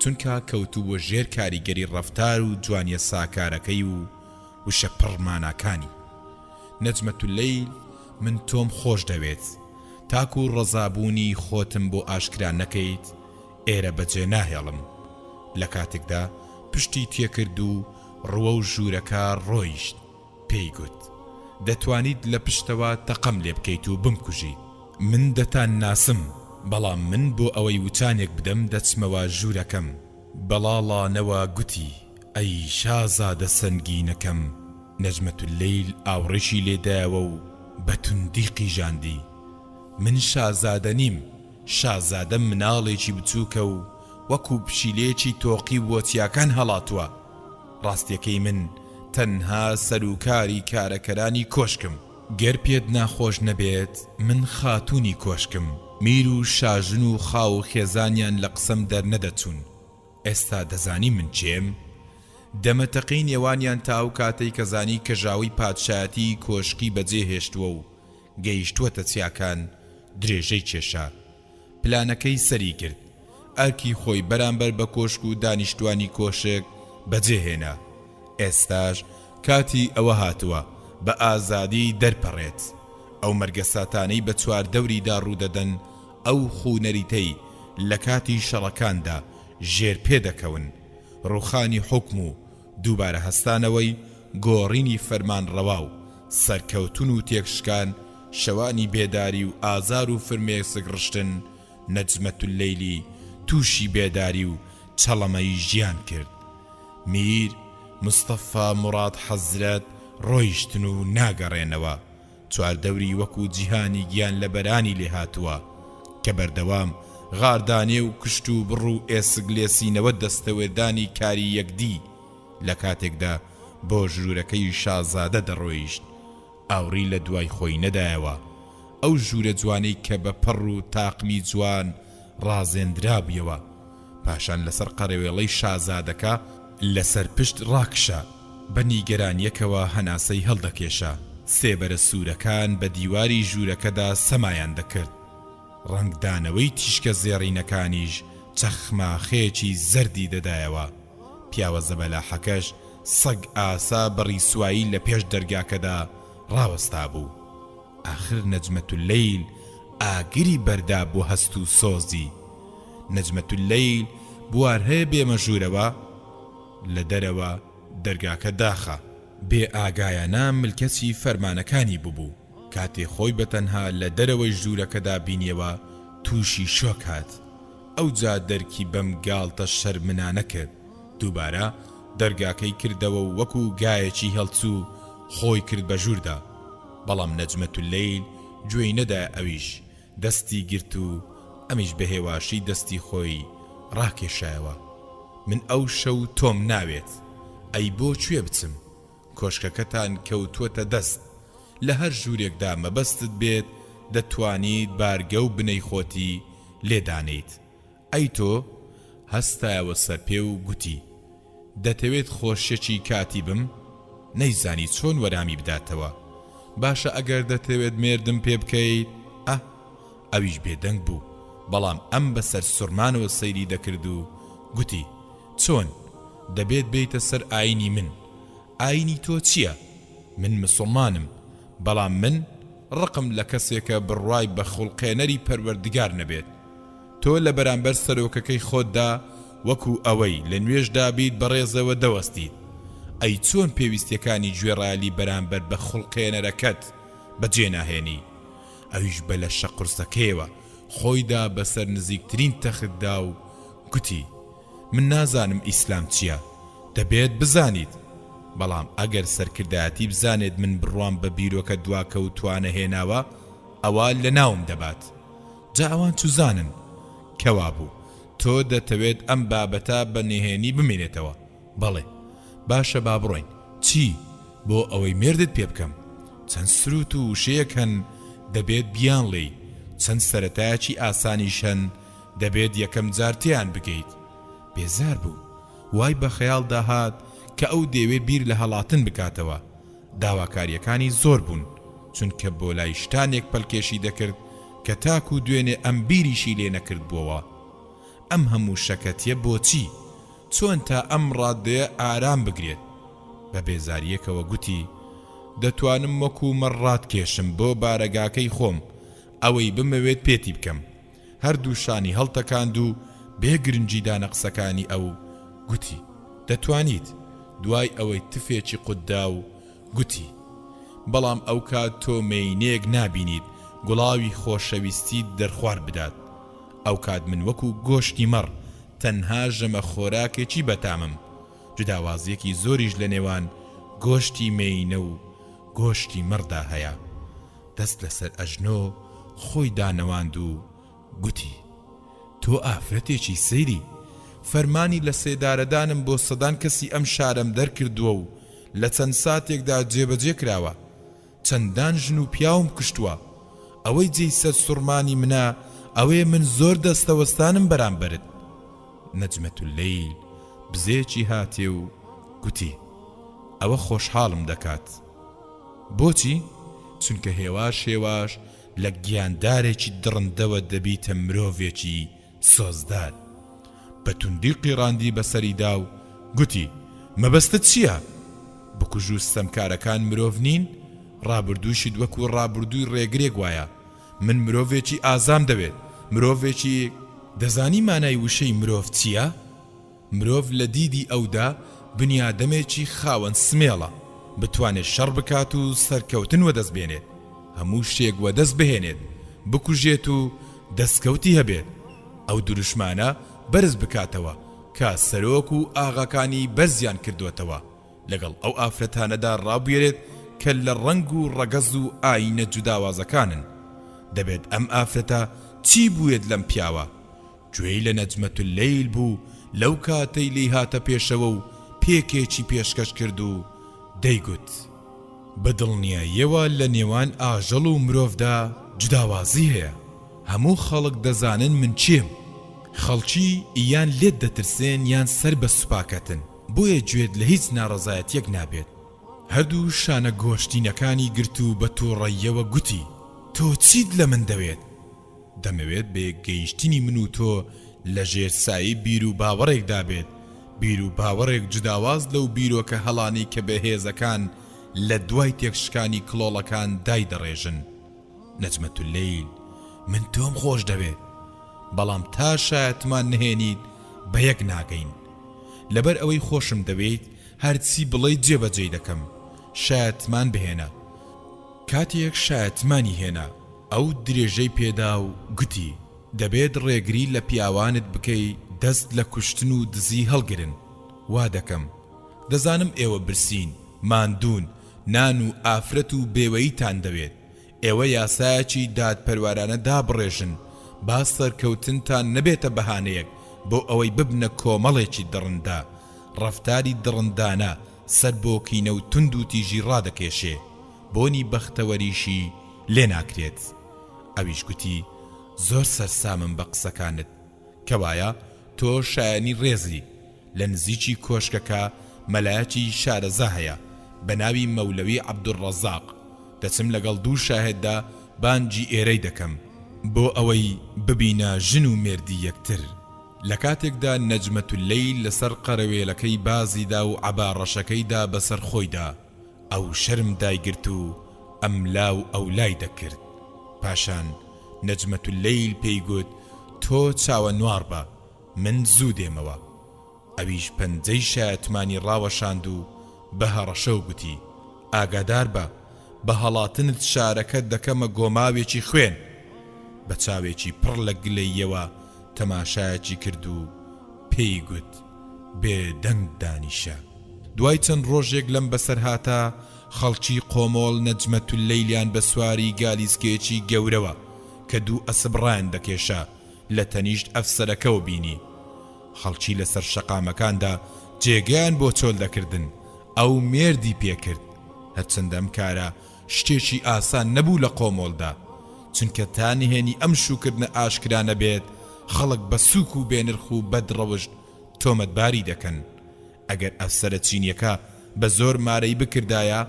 S1: چونکە کەوتووە بۆ ژێر کاریگەری ڕەفتار و جوانیە ساکارەکەی و وشە پڕماناکانی. نەجمەتوللەیل: من تۆم خۆش دەوێت. تاکو ڕەزابوونی خۆتم بۆ ئاشکرا نەکەیت، ئێرە بەجێ ناهێڵم. لە کاتێکدا پشتی تێکرد و ڕوە و ژوورەکە ڕۆیشت. پێی گوت: دەتوانیت لە پشتەوە تەقەم لێ بکەیت و بمکوژیت. من دەتان ناسم، بەڵام من بۆ ئەوەی وچانێک بدەم دەچمەوە ژوورەکەم. بەڵاڵانەوە گوتی: ئەی شازادە سەنگینەکەم. نەجمەتوللەیل ئاوڕێشی لێدایەوە و بە توندی قیژاندی: من شازادە نیم. شازادە مناڵێکی بچووکە و وەکو پشیلێکی تۆقی وۆتیاکان هەڵاتووە. ڕاستیەکەی من تەنها سەرۆکاری کارەکەرانی کۆشکم. گەر پێت ناخۆش نەبێت، من خاتوونی کۆشکم. میر و شاژن و خاو و خێزانیان لە قسەم دەرنەدەچوون. ئێستا دەزانی من چێم؟ دەمەتەقی نێوانیان تا و کاتەی کەزانی کە ژاوی پادشایەتی کۆشکی بەجێ هێشتووە و گەیشتووەتە چیاکان درێژەی کێشا. پلانەکەی سەری کرد، ئەرکی خۆی بەرامبەر بە کۆشک و دانیشتوانی کۆشک بەجێهێنا. ئێستاش کاتی ئەوە هاتووە بە ئازادی دەرپەڕێت. ئەو مەرگە ساتانەی بە چواردەوریدا ڕوودەدەن، ئەو خوونەریتەی لە کاتی شەڕەکاندا ژێر پێدەکەون. ڕوخانی حکم و دووبارە هەستانەوەی گۆڕینی فەرمانڕەوا و سەرکەوتون و تێکشکان، شەوانی بێداری و ئازار و فرمێسک ڕشتن. نەجمەتوللەیلی تووشی بێداری و چەڵەمەی ژیان کرد. میر، مستەفا، موڕاد حەزرەت ڕۆیشتن و ناگەڕێنەوە. چواردەوری وەکو جیهانی گیان لە بەرانی لێ هاتووە کە بەردەوام غاردانێ و کشت و بڕ و ئێسگلێسینەوە دەستەوێدانی کاری یەکدی. لە کاتێکدا بۆ ژوورەکەی شازادە دەڕۆیشت، ئاوری لە دوای خۆی نەدایەوە. ئەو ژوورە جوانەی کە بە پەڕ و تاقمی جوان ڕازێندرابیەوە، پاشان لەسەر قەرەوێڵەی شازادەکە لەسەر پشت ڕاکشە. بە نیگەرانیەکەوە هەناسەی هەڵدەکێشە. سێبەرە سوورەکان بە دیواری ژوورەکەدا سەمایان دەکرد. ڕنگدانەوەی تیشکە زێڕینەکانیش چەخماخێکی زەردی دەدایەوە. پیاوە زەبەلاحەکەش سەگ ئاسا بەڕی سوایی لە پێش دەرگاکەدا ڕاوەستا بوو. ئاخر نەجمەتوللەیل ئاگری بەردا بۆ هەست و سۆزی. نەجمەتوللەیل بوار هەیە بێمەژوورەوە لە دەرەوە دەرگاکە داخە. بێ ئاگایانە ملکەتی فەرمانەکانی ببوو. کاتێ خۆی بەتەنها لە دەرەوەی ژوورەکەدا بینیەوە، تووشی شۆک هات. ئەو جا دەرکی بەم گاڵتە شەرمنانە کرد. دووبارە دەرگاکەی کردەوە و وەکو گایەکی هەڵچوو خۆی کرد بە ژووردا. بەڵام نەجمەتوللەیل گوێی نەدا. ئەویش دەستی گرت و ئەمیش بە هێواشی دەستی خۆی ڕاکێشایەوە من ئەو شەو تۆم ناوێت ئەی بۆ کوێ بچم کۆشکەکەتان کەوتووەتە دەست لە هەر ژوورێکدا مەبەستت بێت دەتوانیت بارگە و بنەی خۆتی لێدانیت ئەی تۆ هەستایەوە سەر پێ و گوتی دەتەوێت خۆشیەکی کاتی بم نەیزانی چۆن وەرامی بداتەوە باشە ئەگەر دەتەوێت مێردم پێ بکەیت ئەویش بێدەنگ بوو بەڵام ئەم بەسەر سوڕمانەوە سەیری دەکرد و گوتی چۆن دەبێت بێتە سەر ئاینی من ئاینی تۆ چییە من مسڵمانم بەڵام من ڕقم لە کەسێکە بڕوای بە خوڵقێنەری پەروەردگار نەبێت تۆ لە بەرامبەر سەرۆکەکەی خۆتدا وەکو ئەوەی لە نوێژدا بیت بەڕێزەوە دەوەستیت ئەی چۆن پێویستیەکانی گوێڕایەلی بەرامبەر بە خوڵقێنەرەکەت بەجێناهێنی ئەویش بە لە شەقورسەکەیەوە خۆیدا بەسەر نزیکترین تەختدا و گوتی من نازانم ئیسلام چییە دەبێت بزانیت بەڵام ئەگەر سەرکردایەتی بزانێت من بڕوام بە بیرۆکە دواکەوتوانە هێناوە ئەوە لە ناوم دەبات جا ئەوان چوزانن کەوا بوو تۆ دەتەوێت ئەم بابەتە بە نهێنی بمێنێتەوە بەڵێ باشە با بڕۆین چی بۆ ئەوەی مێردت پێ بکەم چەند سروت و وشەیەک هەن دەبێت بیان لێی چەند سەرەتایەکی ئاسانیشەن دەبێت یەکەم جارتیان بگەیت بێزار بوو وای بە خەیاڵ داهات کە ئەو دەوێت بیر لە هەڵاتن بکاتەوە داواکاریەکانی زۆر بوون چونکە بۆ لای شتانێک پەلکێشی دەکرد کە تاکو دوێنێ ئەم بیریشی لێ نەکرد بووەوە ئەم هەموو شەکەتیە بۆچی چۆن تا ئەم ڕادەیە ئارام بگرێت بە بێزاریەکەوە گوتی دەتوانم وەکو مەڕات کێشم بۆ بارەگاکەی خۆم ئەوەی بمەوێت پێتی بکەم هەردوو شانی هەڵتەکاند و بێگرنجی دانە قسەکانی ئەو گوتی دەتوانیت دوای ئەوەی تفێکی قوددا و گوتی بەڵام ئەو کات تۆ مەینەیەک نابینیت گوڵاوی خۆشەویستی دەرخوار بدات ئەو کات من وەکو گۆشتی مەڕ تەنها ژەمە خۆراکێکی بەتامم جوداوازیەکی زۆریش لە نێوان گۆشتی مەینە و گۆشتی مەڕدا هەیە دەست لەسەر ئەژنۆ خۆی دانەواند و گوتی تۆ ئافرەتێکی سەیری فەرمانی لە سێدارەدانم بۆ سەدان کەسی ئەم شارەم دەرکردووە و لە چەند ساتێکدا جێبەجێ کراوە چەندان ژن و پیاوم کشتووە ئەوەی جێی سەر سوڕمانی منە ئەوەیە من زۆر دەستەوەستانم بەرامبەرت نەجمەت اللەیل بزێکی هاتێ و گوتی ئەوە خۆشحاڵم دەکات بۆچی؟ چونکە هێواش لە گیاندارێکی دڕندەوە دەبیتە مرۆڤێکی سۆزدار بە توندی قیڕاندی بەسەریدا و گوتی مەبەستت چییە؟ بکوژ و سەمکارەکان مرۆڤ نین ڕابردووشت وەکو ڕابردووی ڕێگرێک وایە من مرۆڤێکی ئازام دەوێت مرۆڤێکی دەزانی مانای وشەی مرۆڤ چییە؟ مرۆڤ لە دیدی ئەودا بنیادەمێکی خاوەن سمێڵە بتوانێت شەڕ بکات و سەرکەوتن وەدەست بێنێت هەموو شتێک وەدەست بهێنێت بکوژێت و دەستکەوتی هەبێت ئەو دروشمانە بەرز بکاتەوە کە سەرۆک و ئاغاکانی بەرزیان کردوێتەوە لەگەڵ ئەو ئافرەتانەدا ڕابوێرێت کە لە ڕەنگ و ڕەگەز و ئاینە جوداوازەکانن دەبێت ئەم ئافرەتە چی بووێت لەم پیاوە گوێی لە نەجمەت اللەیل بوو لەو کاتەی لی هاتە پێشەوە و پێکێکی پێشکەش کرد و دەیگوت بەدڵنیاییەوە لە نێوان ئاژەڵ و مرۆڤدا جوداوازی هەیە هەموو خەڵک دەزانن من چیم خەڵکی یان لێت دەترسێن یان سەر بە سوپاکەتن بۆیە گوێت لە هیچ ناڕەزایەتیەک نابێت هەردوو شانە گۆشتینەکانی گرت و بە تووڕەیەوە گوتی تۆ چیت لە من دەوێت دەمەوێت بە گەیشتنی من و تۆ لە ژێرسایی بیر و باوەڕێکدا بێت بیر و باوەڕێک جوداواز لەو بیرۆکە هەڵانی کە بەهێزەکان لە دوای تێکشکانی کڵۆڵەکان دای دەڕێژن نەجمەت اللەیل من تۆم خۆش دەوێت بەڵام تا شایەتمان نهێنیت بە یەک ناگەین لەبەر ئەوەی خۆشم دەوێت هەرچی بڵێ جێبەجێ دەکەم شایەتمان بهێنە کاتێک شایەتمانی هێنا ئەو درێژەی پێدا و گوتی دەبێت ڕێگری لە پیاوانت بکەی دەست لە کوشتن و دزی هەڵگرن وا دەکەم دەزانم ئێوە برسین ماندوون نان و ئافرەت و بێوەییتان دەوێت ئێوە یاسایەکی دادپەروارانە دابڕێژن با سەرکەوتنتان نەبێتە بەهانەیەک بۆ ئەوەی ببنە کۆمەڵێکی دڕندا ڕەفتاری دڕندانە سەر بۆ کینە و تند و تیژی ڕادەکێشێ بۆنی بەختەوەریشی لێ ناکرێت. ئەویش گوتی زۆر سەرسامم بە قسەکانت کەوایە تۆ شایانی ڕێزی لە نزیکی کۆشکەکە مەلایەکی شارەزا هەیە بە ناوی مەولەوی عەبدوڕەزاق دەچم لەگەڵ دوو شاهێددا بانگی ئێرەی دەکەم بۆ ئەوەی ببینە ژن و مێردی یەکتر. لە کاتێکدا نەجمەتوللەیل لەسەر قەرەوێلەکەی بازیدا و عەبارەشەکەیدا بەسەر خۆیدا ئەو شەرم دایگرت و ئەملا و ئەولای دەکرد. پاشان نەجمەتوللەیل پێی گوت تۆ چاوە نوار بە من زوو دێمەوە. ئەویش پەنجەی شایەتمانی ڕاوەشاند و بە هەڕەشە و گوتی ئاگادار بە بە هەڵاتنت شارەکەت دەکەمە گۆماوێکی خوێن. بە چاوێکی پڕ لە گلەیەوە تەماشایەکی کرد و پێی گوت بێدەنگ دانیشە. دوای چەند ڕۆژێک لەم بەسەر هاتە خەڵکی قۆمۆڵ نەجمەتوللەیلیان بە سواری گالیسکێکی گەورەوە کە دوو ئەسبڕان دەکێشە لە تەنیشت ئەفسەرەکەەوە بینی. خەڵکی لەسەر شەقامەکاندا جێگەیان بۆ چۆل دەکردن ئەو مێردی پێکرد. هەرچەندەم کارە شتێکی ئاسان نەبوو لە قۆمۆڵدا چونکە تا نهێنی ئەم شوکردنە ئاشکرانە بێت خەڵک بە سووک و بێنرخ و بەدڕەوشت تۆمەتباری دەکەن. ئەگەر ئەفسەرە چینیەکە بە زۆر مارەی بکردایە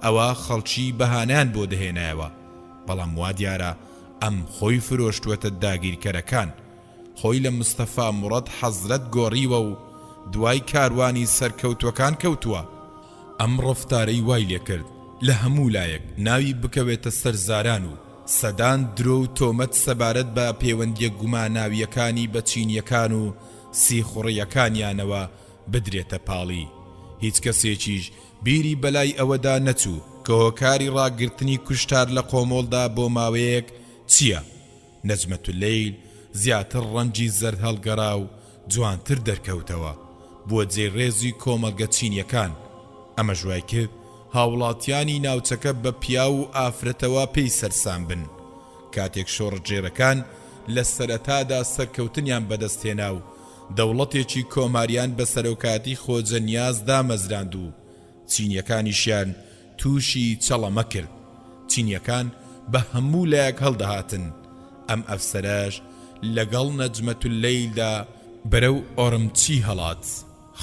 S1: ئەوە خەڵکی بەهانیان بۆ دەهێنایەوە. بەڵام وا دیارە ئەم خۆی فرۆشتوەتە داگیرکەرەکان. خۆی لە مستەفا موڕەد حەزرەت گۆڕیوە و دوای کاروانی سەرکەوتوەکان کەوتووە. ئەم ڕەفتارەی وای لێ کرد لە هەموو لایەک ناوی بکەوێتە سەرزاران و سەدان درۆ و تۆمەت سەبارەت بە پەیوەندیە گوماناویەکانی بە چینیەکان و سیخوڕیەکانیانەوە بدرێتە پاڵی. هیچ کەسێکیش بیری بەلای ئەوەدا نەچوو کە هۆکاری ڕاگرتنی کوشتار لە قۆمۆڵدا بۆ ماوەیەک چییە. نەجمەتوللەیل زیاتر ڕەنجی زەرد هەڵگەڕا و جوانتر دەرکەوتەوە بۆ جێڕێزی کۆمەلگە چینیەکان. ئەمە ژوای کرد هاوڵاتیانی ناوچەکە بە پیا و ئافرەتەوە پێی سەرسام بن. کاتێک شۆڕجێرەکان لە سەرەتادا سەرکەوتنیان بەدەستهێنا و دەوڵەتێکی کۆماریان بە سەرۆکاتی خۆجەنیاز دامەزراند و چینیەکانیشیان تووشی چەڵەمە کرد. چینیەکان بە هەموو لایەک هەڵدەهاتن. ئەم ئەفسەرەش لەگەڵ نەجمەتوللەیلدا بەرەو ئۆرمچی هەڵات.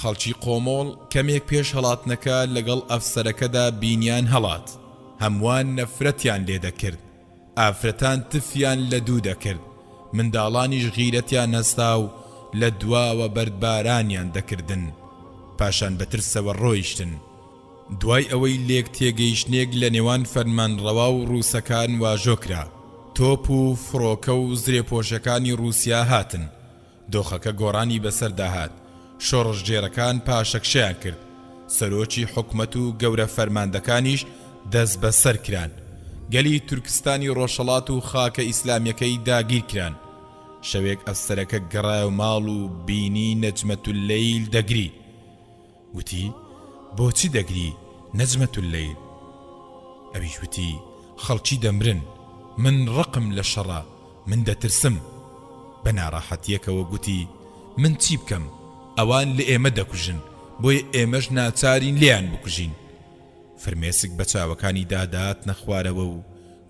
S1: خەڵکی قۆمۆڵ کەمێک پێش هەڵاتنەکە لەگەڵ ئەفسەرەکەدا بینیان هەڵات. هەمووان نەفرەتیان لێ دەکرد. ئافرەتان تفیان لە دوو دەکرد. منداڵانیش غیرەتیان هەستا و لە دواوە بەردبارانیان دەکردن. پاشان بەترسەوە ڕۆیشتن. دوای ئەوەی لێک تێگەیشتنێک لە نێوان فەرمانڕەوا و ڕووسەکان واژۆکرا. تۆپ و فڕۆکە و زرێپۆشەکانی رووسیا هاتن. دۆخەکە گۆڕانی بەسەرداهات. شۆڕژجێرەکان پاشەکشیان کرد. سەرۆکی حکومەت و گەورە فەرماندەکانیش دەست بەسەر کران. گەلی تورکستانی ڕۆژهەڵات و خاکە ئیسلامیەکەی داگیر کران. شەوێک ئەفسەرەکە گەڕایە ماڵ و بینی نەجمەتوللەیل دەگری. وتی بۆچی دەگری نەجمەتوللەیل؟ ئەویش وتی خەڵکی دەمرن، من ڕقم لە شەڕە، من دەترسم. بە ناڕاحەتیەکەوە گوتی من چی بکەم؟ ئەوان لە ئێمە دەکوژن، بۆیە ئێمەش ناچارین لیان بکوژین. فرمێسک بە چاوەکانی دادات نەخوارەوە و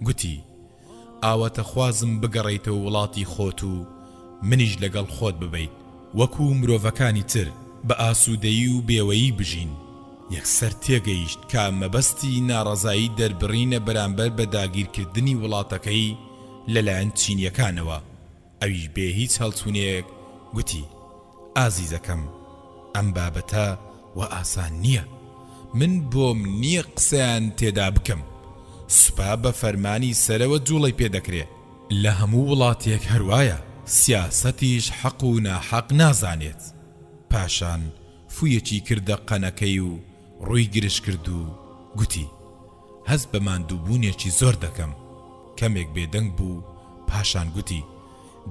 S1: گوتی ئاوەتە خوازم بگەڕێیتەوە وڵاتی خۆت و منیش لەگەڵ خۆت ببەیت وەکو مرۆڤەکانی تر بە ئاسوودەیی و بێوەیی بژین. یەکسەر تێگەیشت کە مەبەستی ناڕەزایی دەربڕینە بەرامبەر بە داگیرکردنی وڵاتەکەی لەلایەن چینیەکانەوە. ئەویش بێ هیچ هەڵچوونێک گوتی ئازیزەکەم ئەم بابەتە و ئاسان نییە، من بۆم نییە قسەیان تێدا بکەم. سوپا بە فەرمانی سەرەوە جوڵی پێدەکرێ. لە هەموو وڵاتێک هەروایە، سیاسەتیش حەق و ناحەق نازانێت. پاشان فویەکی کردە قەنەکەی و ڕووی گرش کرد و گوتی هەز بە ماندووبوونێکی زۆر دەکەم. کەمێک بێدەنگ بوو. پاشان گوتی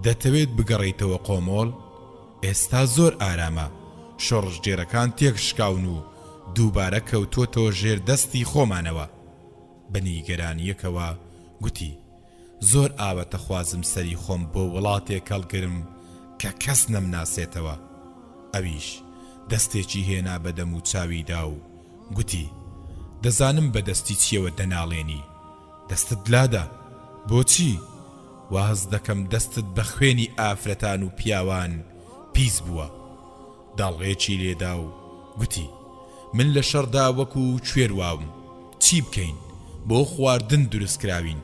S1: دەتەوێت بگەڕێیتەوە قۆمۆڵ؟ ئێستا زۆر ئارامە، شۆڕژجێرەکان تێک شکاون و دووبارە کەوتوۆتەوە ژێر دەستی خۆمانەوە. بە نیگەرانیەکەوە گوتی زۆر ئاوەتە خوازم سەری خۆم بۆ وڵاتێک هەڵگرم کە کەس نەمناسێتەوە. ئەویش دەستێکی هێنا بە دەم و چاویدا و گوتی دەزانم بەدەستی چیەوە دەناڵێنی، دەستت لادا، بۆچی؟ واز دەکەم دەستت بە خوێنی ئافرەتان و پیاوان پیس بووە. داڵغێکی لێدا و گوتی من لە شەڕدا وەکو کوێر واوم، چی بکەین؟ بۆ خواردن دروست کراوین،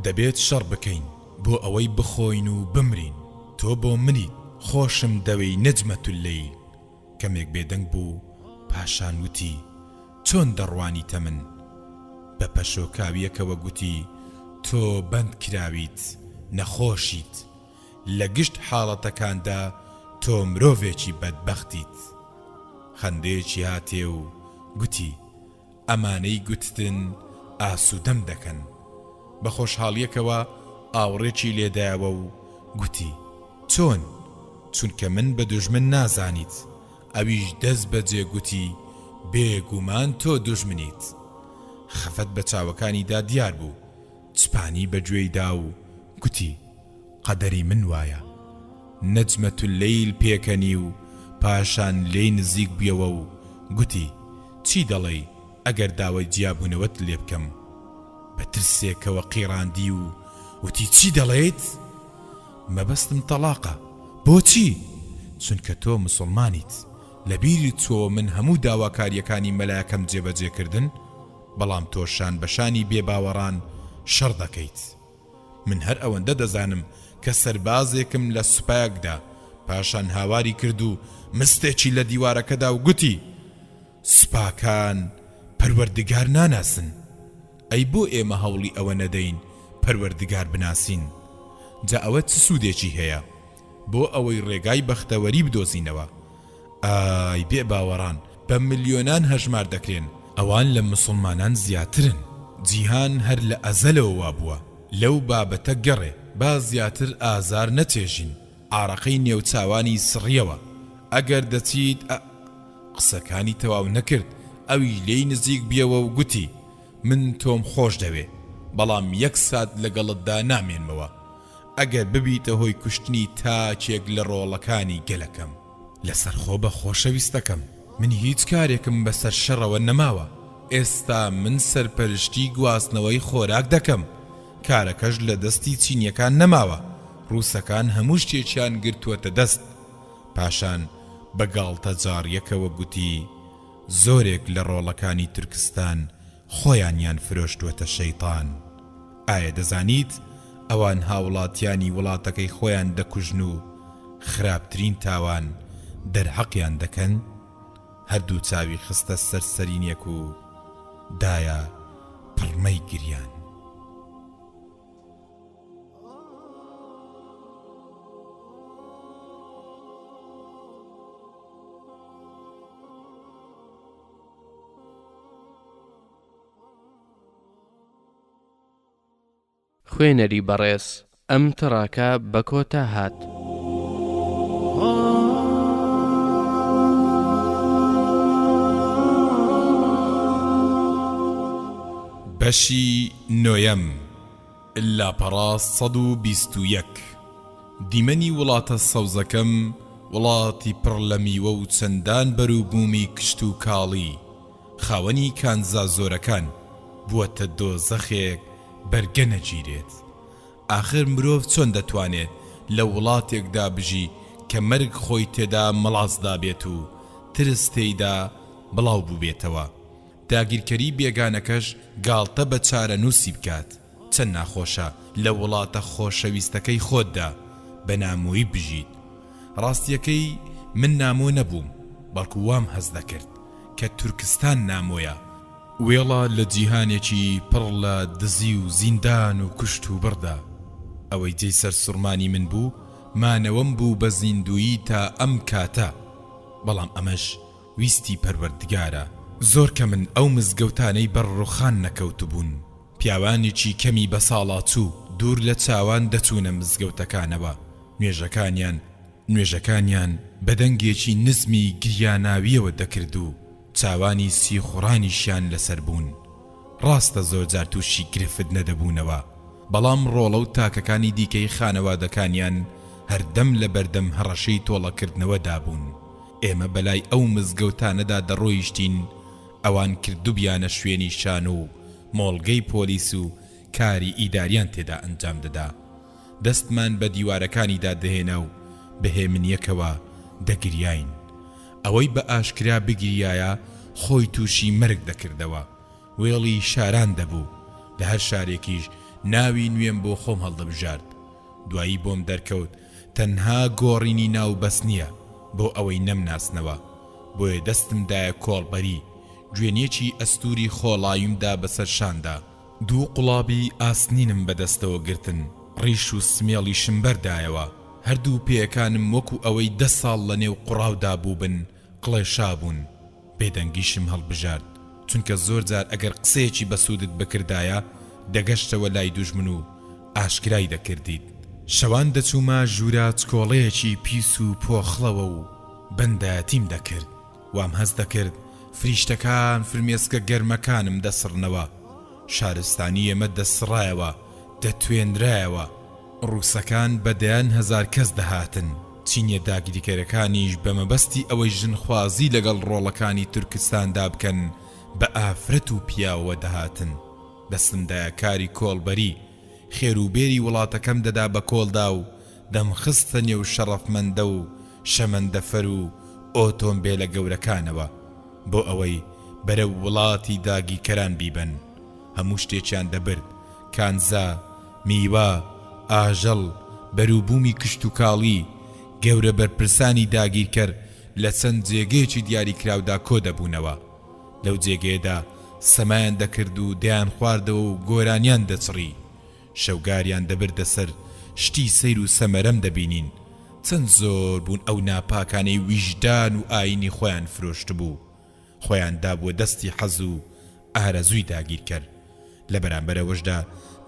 S1: دەبێت شەڕ بکەین بۆ ئەوەی بخۆین و بمرین. تۆ بۆ منیت، خۆشم دەوەی نەجمەت اللەیل. کەمێک بێدەنگ بوو، پاشان وتی چۆن دەڕوانیتە من؟ بە پەشۆکاویەکەوە گوتی تۆ بەند کراویت، نەخۆشیت، لە گشت حاڵەتەکاندا تۆ مرۆڤێکی بەدبەختیت. خەندەیەکی هاتێ و گوتی ئەمانەی گوتتن ئاسوودەم دەکەن. بە خۆشحاڵیەکەوە ئاوڕێکی لێدایەوە و گوتی چۆن؟ چونکە من بە دوژمن نازانیت. ئەویش دەست بەجێ گوتی بێگومان تۆ دوژمنیت. خەفەت بە چاوەکانیدا دیار بوو، چپانی بەگوێیدا و گوتی قەدەری من وایە. نەجمەت اللەیل پێکەنی و پاشان لێی نزیک بیەوە و گوتی چی دەڵێی ئەگەر داوای جیابوونەوەت لێ بکەم؟ بە ترسێکەوە قیڕاندی و وتی چی دەڵێیت؟ مەبەستم تەلاقە. بۆچی؟ چونکە تۆ مسڵمانیت. لەبیری تۆ من هەموو داواکاریەکانی مەلایەکەم جێبەجێکردن، بەڵام تۆشان بەشانی بێباوەڕان شەڕ دەکەیت. من هەر ئەوەندە دەزانم کە سەربازێکم لە سوپایەکدا پاشان هاواری کرد و مستێکی لە دیوارەکەدا و گوتی سوپاکان پەروەردگار ناناسن. ئەی بۆ ئێمە هەوڵی ئەوە نەدەین پەروەردگار بناسین؟ جا ئەوە چ سوودێکی هەیە؟ بۆ ئەوەی ڕێگای بەختەوەری بدۆزینەوە. ئای بێ باوەڕان بە ملیۆنان هەژمار دەکرێن، ئەوان لە مسلمانان زیاترن. جیهان هەر لە ئەزەلەوە وابووە، لەو بابەتە گەڕێ با زیاتر ئازار نەچێژین. ئارەقەی نێوچاوانی سڕیەوە. ئەگەر دەچیت قسەکانی تەواو نەکرد، ئەوی لێی نزیک بیەوە و گوتی من تۆم خۆش دەوێ، بەڵام 1 سات لەگەڵتدا نامێنمەوە ئەگەر ببیتە هۆی کوشتنی تاکێک لە ڕۆڵەکانی گەلەکەم. لەسەرخۆ بە خۆشەویستەکەم، من هیچ کارێکم بەسەر شەڕەوە نەماوە. ئێستا من سەرپەرشتی گواستنەوەی خۆراک دەکەم. کارەکەش لە دەستی چینیەکان نەماوە. ڕووسەکان هەموو شتێکیان گرتووەتە دەست. پاشان بەگاڵتە جاڕیەکەوە گوتی زۆرێک لە ڕۆڵەکانی تورکستان خۆیانیان فرۆشتووەتە شەیطان. ئایا دەزانیت ئەوان هاوڵاتیانی وڵاتەکەی خۆیان دەکوژن و خراپترین تاوان دەرحەقیان دەکەن؟ هەردوو چاوی خستە سەرسەرینێک و دایە پڕمەی گریان.
S2: خوێنەری بەڕێز ئەم تڕاکە بە کۆتا هات.
S1: بەشی نۆیەم لاپەڕا 121. دیمەنی وڵاتە سەوزەکەم وڵاتی پڕ لە میوە و چەندان بەروبوومی کشت و کاڵی خاوەنی کانزا زۆرەکان بووەتە دۆزەخێک بەرگە نەگیرێت. ئاخر مرۆڤ چۆن دەتوانێت لە وڵاتێکدا بژی کە مەرگ خۆی تێدا مەڵازدا بێت و ترس تێیدا بڵاو بووبێتەوە؟ داگیرکەری بێگانەکەش گاڵتە بە چارە نووسی بکات. چەند ناخۆشە لە وڵاتە خۆشەویستەکەی خۆتدا بە نامۆیی بژیت. ڕاستیەکەی من نامۆ نەبووم، بەڵکو وام هەز دەکرد کە تورکستان نامۆیە. وێڵە لە جیهانێکی پڕ لە دزی و زیندان و کوشت و بڕدا. ئەوەی جێی سەر سوڕمانی من بوو مانەوەم بوو بە زیندویی تا ئەم کاتە، بەڵام ئەمەش ویستی پەروەردگارە. زۆر کە من ئەو مزگەوتانەی بەڕڕوخان نەکەوت بوون. پیاوانێکی کەمی بە ساڵات چوو دوور لە چاوان دەچوونە مزگەوتەکانەوە. نوێژەکانیان بەدەنگێکی نزمی گریاناویەوە دەکرد و چاوانی سیخوڕانیشیان لەسەر بوون. ڕاستە زۆر جار تووشی گرفت نەدەبوونەوە، بەڵام ڕۆڵە و تاکەکانی دیکەی خانەوادەکانیان هەردەم لە بەردەم هەڕەشەی تۆڵەکردنەوەدا بوون. ئێمە بەلای ئەو مزگەوتانەدا دەڕۆیشتین، ئەوان کردوبیانە شوێنی شان و مۆڵگەی پۆلیس و کاری ئیداریان تێدا ئەنجام دەدا. دەستمان بە دیوارەکانیدا دەهێنا و بەهێمنیەکەوە دەگریاین. ئەوەی بە ئاشکرا بگریایە خۆی تووشی مەرگ دەکردەوە. وێڵی شاران دەبوو. لە هەر شارێکیش ناوی نوێم بۆ خۆم هەڵدەبژارد. دوایی بۆم دەرکەوت تەنها گۆڕینی ناو بەس نییە بۆ ئەوەی نەمناسنەوە. بۆیە دەستمدایە کۆڵبەری گوێنێکی ئەستوری خۆڵاییمدا بەسەر شاندا. دوو قوڵابی ئاسنینم بەدەستەوە گرتن، ڕیش و سمێڵی شمبەردایەوە. هەردوو پێیەکانم وەکو ئەوەی 10 ساڵ لە نێو قوڕاودا بووبن قڵێشا بوون. بێدەنگیشم هەڵبژارد، چونکە زۆر جار ئەگەر قسەیەکی بەسوودت بکردایە دەگەشتەوە لای دوژمن و ئاشکرای دەکردیت. شەوان دەچوومە ژوورە چکۆڵەیەکی پیس و پۆخڵەوە و بەندایەتیم دەکرد. وام هەست دەکرد فریشتەکان فرمێسکە گەرمەکانم دەسڕنەوە. شارستانی ئێمە دەسڕایەوە، دەتوێنرایەوە. ڕووسەکان بەدەیان 1000 کەس دەهاتن. چینیە داگیریکەرەکانیش بە مەبەستی ئەوەی ژنخوازی لەگەڵ ڕۆڵەکانی تورکستاندا بکەن بە ئافرەت و پیاوە دەهاتن. دەستمدایە کاری کۆڵبەری خێروبێری وڵاتەکەم دەدا بە کۆڵدا و دەمخستە نێو شەڕەفمەندە و شەمەندەفەر و ئۆتۆمبێلە گەورەکانەوە بۆ ئەوەی بەرەو وڵاتی داگیرکەران بیبن. هەموو شتێکیان دەبرد، کانزا، میوە، ئاژەڵ، بەرووبوومی کشت و کاڵی. گەورە بەرپرسانی داگیرکەر لە چەند جێگەیەکی دیاریکراودا کۆ دەبوونەوە. لەو جێگەیەدا سەمایان دەکرد و دەیان خواردەوە و گۆرانیان دەچڕی. شەوگاریان دەبردە سەر شتی سەیر و سەمەرەم دەبینین. چەند زۆر بوون ئەو ناپاکانەی ویژدان و ئاینی خۆیان فرۆشت بوو. خۆیان دابووە دەستی حەز و ئارەزووی داگیرکەر. لە بەرامبەرەوەشدا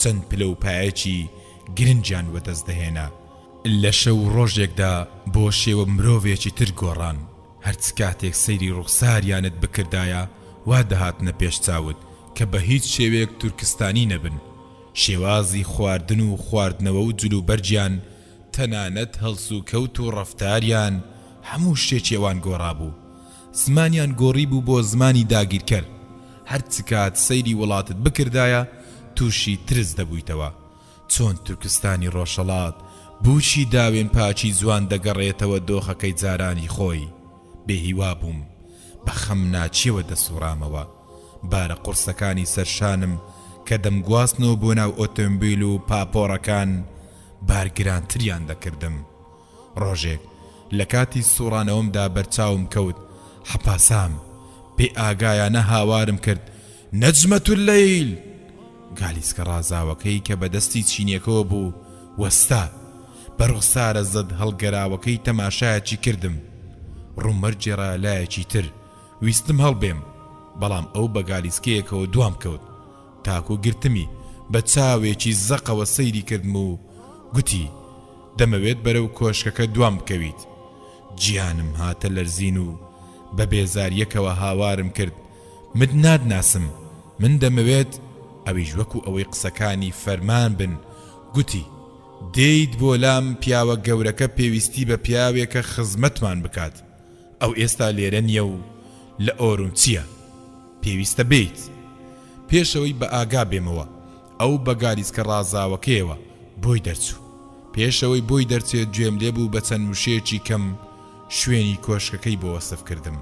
S1: چەند پلە و پایەکی گرنجیان وەدەست دەهێنا. لە شەو ڕۆژێکدا بۆ شێوە مرۆڤێکی تر گۆڕان. هەرچ کاتێک سەیری ڕوخساریانت بکردایە وا دەهاتنە پێش چاوت کە بە هیچ شێوەیەک تورکستانی نەبن. شێوازی خواردن و خواردنەوە و جلوبەرجیان، تەنانەت هەڵس و کەوت و ڕەفتاریان، هەموو شتێکی ئەوان گۆڕا بوو. زمانیان گۆڕی بوو بۆ زمانی داگیرکەر. هەرچ کات سەیری وڵاتت بکردایە تووشی ترس دەبوویتەوە. چۆن تورکستانی ڕۆژهەڵات بوچی داوێن پاچی جوان دەگەڕێتەوە دۆخەکەی جارانی خۆی. بێهیوا بووم، بەخەم ناچیەوە دەسوڕامەوە. بارە قورسەکانی سەرشانم کە دەمگواستنەوە بۆ ناو ئۆتۆمبیل و پاپۆڕەکان بارگرانتریان دەکردم. ڕۆژێک لە کاتی سوڕانەوەمدا بەرچاوم کەوت، حەپاسام پێ ئاگایانە هاوارم کرد، نەجمەت اللەیل. گالیسکە ڕازاوەکەی کە بەدەستی چینیەکەوە بوو وەستا. بەڕوخسارە زەد هەڵگەراوەکەی تەماشایەکی کردم. ڕوومەرجێڕا لایەکی تر ویستم هەڵبێم، بەڵام ئەو بە گالیسکەیەکەوە دوام کەوت. تاکو گرتمی بە چاوێکی زەقەوە سەیری کردم و گوتی دەمەوێت بەرەو کۆشکەکە دوام بکەویت. گیانم هاتە لەرزین و بە بێزاریەکەوە هاوارم کرد، من نادناسم، من دەمەوێت. ئەویش وەکو ئەوەی قسەکانی فەرمان بن گوتی دەیت بۆ لام پیاوە گەورەکە پێویستی بە پیاوێکە خزمەتمان بکات. ئەو ئێستا لێرە نییە و لە ئۆروم چییە؟ پێویستە بیت. پێشەوەی بە ئاگا بێمەوە ئەو بە گالیسکە ڕازاوەکەیەوە بۆی دەرچوو. پێشەوەی بۆی دەرچێت گوێم لێبوو بە چەند وشەیەکی کەم شوێنی کۆشکەکەی بۆ وەسف کردم.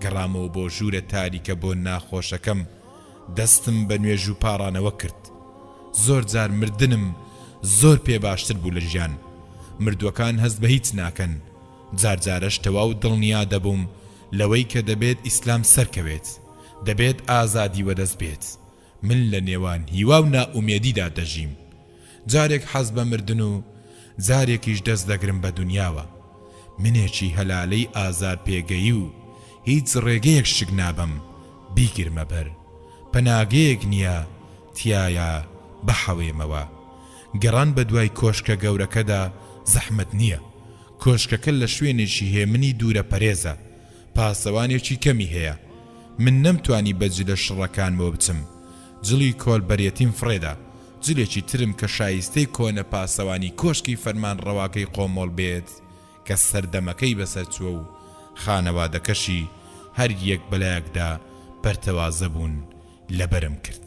S1: گەڕامەوە بۆ ژوورە تاریکە بۆ ناخۆشەکەم. دەستم بە نوێژ و پاڕانەوە کرد. زۆر جار مردنم زۆر پێ باشتر بوو لە ژیان. مردووەکان هەست بە هیچ ناکەن. جارجارەش تەواو دڵنیا دەبووم لەوەی کە دەبێت ئیسلام سەرکەوێت، دەبێت ئازادی وەدەست بێت. من لە نێوان هیوا و نائومێدیدا دەژیم. جارێک حەز بە مردن و جارێکیش دەست دەگرم بە دنیاوە. منێکی هەلالەی ئازار پێگەی و هیچ ڕێگەیەک شک نابم بیگرمە بەر. پەناگەیەک نییە تایە بەحەوێمەوە. گەڕان بە دوای کۆشکە گەورەکەدا زەحمەت نییە. کۆشکەکە لە شوێنێکی هێمنی دوورە پەرێزە. پاسەوانێکی کەمی هەیە. من نەمتوانی بەجل لە شڕەکانمەوە بچم. جڵی کۆلبەرێتیم فڕێدا. جلێکی ترم کە شایستەی کۆنە پاسەوانی کۆشکی فەرمان ڕەواکەی قۆمۆڵ بێت کە سەردەمەکەی بەسەر چووە و خانەوادەکەشی هەر یەک بەلایەکدا بەرتەوازە بوون لەبەرم کرد.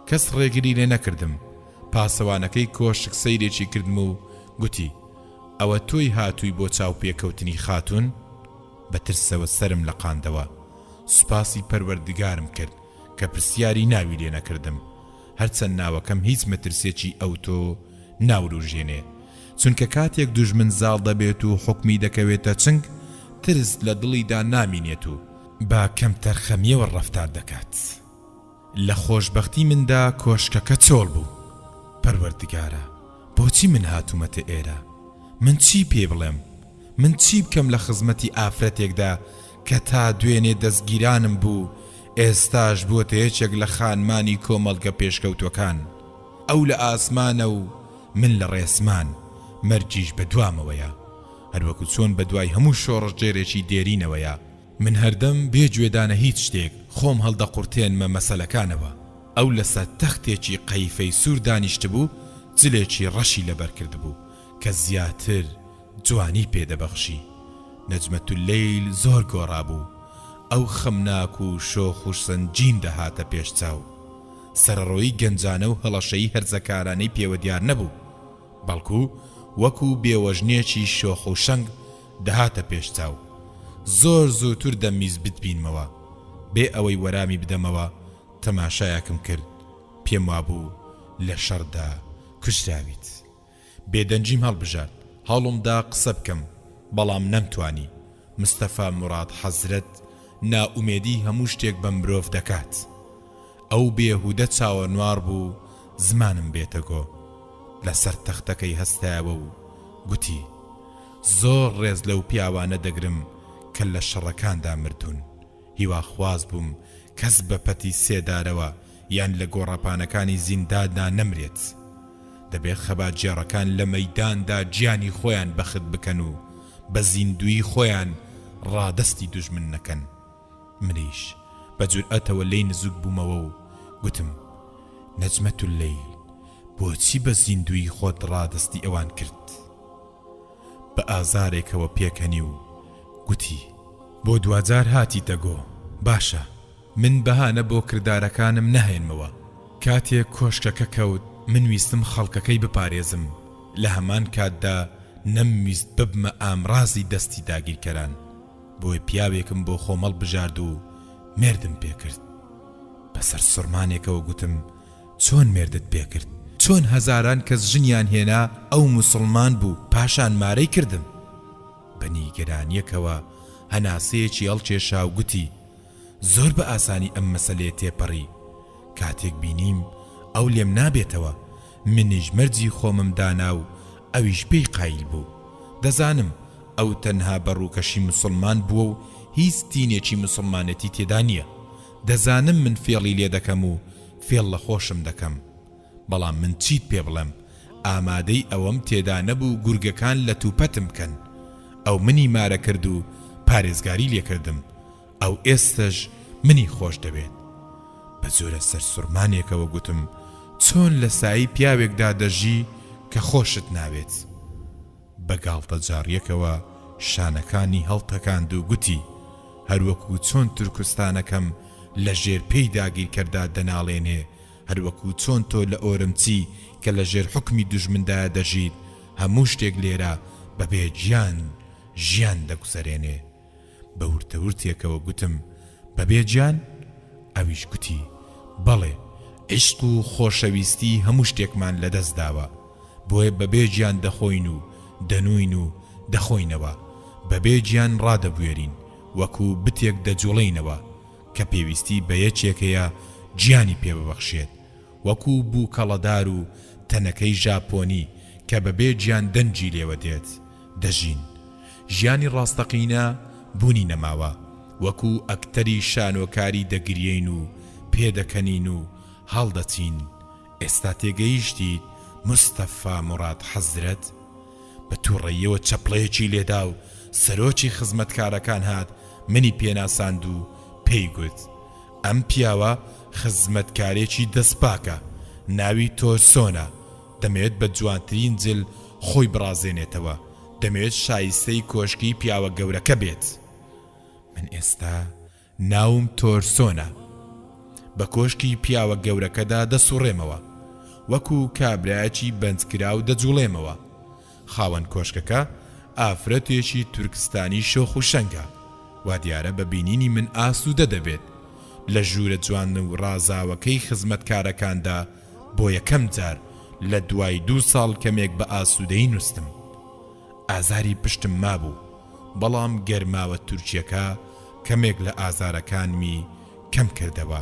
S1: کەس ڕێگری لێ نەکردم. پاسەوانەکەی کۆشک سەیرێکی کردم و گوتی ئەوە تۆی هاتووی بۆ چاو پێکەوتنی خاتون؟ بەترسەوە سرم لە قاندەوە. سوپاسی پەروەردگارم کرد کە پرسیاری ناوی لێ نەکردم، هەرچەند ناوەکەم هیچ مەترسێکی ئەو تۆ ناوروژێنێ، چونکە کاتێک دوژمن زاڵ دەبێت و حکمی دەکەوێتە چنگ ترس لە دڵیدا نامینێت و با کەم تەرخەمیەوە ڕەفتار دەکات. لە خۆشبەختی مندا کۆشکەکە چۆڵ بوو. پەروەردگارە، بۆچی من هاتوومەتە ئێرە؟ من چی پێ بڵێم؟ من چی بکەم لە خزمەتی ئافرەتێکدا کە تا دوێنێ دەستگیرانم بوو ئێستاش بووەتە یەکێک لە خانمانی کۆمەڵگە پێشکەوتوەکان؟ ئەو لە ئاسمانە و من لە ڕێسمان، مەرجیش بە دوامەوەیە، هەروەکو چۆن بە دوای هەموو شۆڕش جێرێکی دێرینەوەیە. من هەردەم بێگوێدانە هیچ شتێک خۆم هەڵدەقورتێنمە مەسەلەکانەوە. ئەو لەسەر تەختێکی قەیفەی سوور دانیشت بوو، جلێکی ڕەشی لەبەر کرد بوو کە زیاتر جوانی پێدەبەخشی. نەجمەت اللەیل زۆر گۆڕا بوو. ئەو خەمناک و شۆخ و سەنجین دەهاتە پێش چاو. سەرڕۆیی گەنجانە و هەڵەشەی هەرزەکارانەی پێوە دیار نەبوو، بەڵکو وەکو بێوەژنێکی شۆخ و شەنگ دەهاتە پێش چاو. زۆر زووتر دەمیز بتبینمەوە. بێ ئەوەی وەرامی بدەمەوە تەماشایەکم کرد. پێم وابوو لە شەڕدا کوژراویت. بێدەنجیم هەڵبژارد. هەڵمدا قسە بکەم، بەڵام نەمتوانی. مستەفا موراد حەزرەت ناومێدی هەموو شتێک بە مرۆڤ دەکات. ئەو بێهودە چاوەنوار بوو زمانم بێتەگۆ. لەسەر تەختەکەی هەستایەوە و گوتی زۆر ڕێز لەو پیاوانە دەگرم کە لە شەڕەکاندا مردوون. هیواخواز بووم کەس بە پەتی سێدارەوە یان لە گۆڕەپانەکانی زینداندا نەمرێت. دەبێت خەباتجێڕەکان لە مەیداندا گیانی خۆیان بەخت بکەن و بە زیندوی خۆیان ڕادەستی دوژمن نەکەن. منیش بە جورئەتەوە لێی نزوک بوومەوە و گوتم نەجمەت اللەیل، بۆچی بە زیندوی خۆت ڕادەستی ئەوان کرد؟ بە ئازارێکەوە پێکەنی و گوتی بۆ دوجار هاتی دەگۆ. باشە، من بەهانە بۆ کردارەکانم نەهێنمەوە. کاتێک کۆشکەکە کەوت من ویستم خەڵکەکەی بپارێزم. لە هەمان کاتدا نەمویست ببمە ئامرازی دەستی داگیرکەران. بۆی پیاوێکم بۆ خۆمەڵ بژارد و مێردم پێکرد. بەسەر سڕمانێکەوە گوتم چۆن مێردت پێکرد؟ چۆن هەزاران کەس ژنیان هێنا ئەو موسڵمان بوو پاشان مارەی کردم؟ بەنی گەرانیەکەوە هەناسەیەکی هەڵکێشا و گوتی زۆر بە ئاسانی ئەم مەسەلەیە تێپەڕی. کاتێک بینیم ئەو لێم نابێتەوە. منیش مەرجی خۆمم دانا و ئەویش پێی قایل بوو. دەزانم ئەو تەنها بەڕووکەشی مسلمان بووە و هیچ تینێکی مسلمانەتی تێدا نییە. دەزانم من فێڵی لێ دەکەم و فێڵ لە خۆشم دەکەم، بەڵام من چیت پێ بڵێم؟ ئامادەی ئەوەم تێدا نەبوو گورگەکان لە توپەتم بکەن. ئەو منی مارە کرد و پارێزگاری لێکردم. ئەو ئێستەش منی خۆش دەبێت. بە جۆرە سەر سوڕمانێکەوە گوتم چۆن لە سایی پیاوێکدا دەژی کە خۆشت ناوێت؟ بە گاڵتە جاڕیەکەوە شانەکانی هەڵتەکاند و گوتی هەروەکو چۆن تورکستانەکەم لە ژێر پێی داگیرکەردا دەناڵێنێ، هەروەکو چۆن تۆ لە ئۆرمچی کە لە ژێر حکمی دوژمندا دەژیت هەموو شتێک لێرە بەبێ ژیان دەگوزەرێنێ. بە ورتەورتێکەوە گوتم بەبێ گیان؟ ئەویش گوتی بەڵێ، عشق و خۆشەویستی هەموو شتێکمان لەدەست داوە، بۆیە بەبێ گیان دەخۆین و دەنوین و دەخۆینەوە، بەبێ گیان ڕادەبوێرین وەکو بتێک دەجوڵینەوە کە پێویستی بە یەکێکەیە گیانی پێ ببەخشێت، وەکو بوو کەڵەدار و تەنەکەی ژاپۆنی کە بەبێ گیان دەنجی لێوە دێت دەژین. ژیانی ڕاستەقینە بوونی نەماوە، وەکو ئەکتەری شانۆکاری دەگرین و پێدەکەنین و هەڵدەچین. ئێستا تێگەیشتیت مستەفا موراد حەزرەت؟ بە تووڕێیەوە چەپڵەیەکی لێدا و سەرۆکی خزمەتکارەکان هات منی پێناساند و پێی گوت ئەم پیاوە خزمەتکارێکی دەستپاکە، ناوی تۆرسۆنە، دەمەوێت بە جوانترین جل خۆی بڕازێنێتەوە، دەمەوێت شایستەی کۆشکی پیاوە گەورەکە بێت. من ئێستا ناوم تۆرسۆنە، بە کۆشکی پیاوە گەورەکەدا دەسوڕێمەوە، وەکو کابرایەکی بەندکرا و دەجوڵێمەوە. خاوەن کۆشکەکە ئافرەتێکی تورکستانی شۆخ و شەنگە، وا دیارە بە بینینی من ئاسوودە دەبێت. لە ژوورە جوان و ڕازاوەکەی خزمەتکارەکاندا بۆ یەکەم جار لە دوای 2 ساڵ کەمێک بە ئاسوودەی نووستم. ئازاری پشتم مابوو، بەڵام گەرماوە تورکیەکە کەمێک لە ئازارەکانمی کەم کردەوە.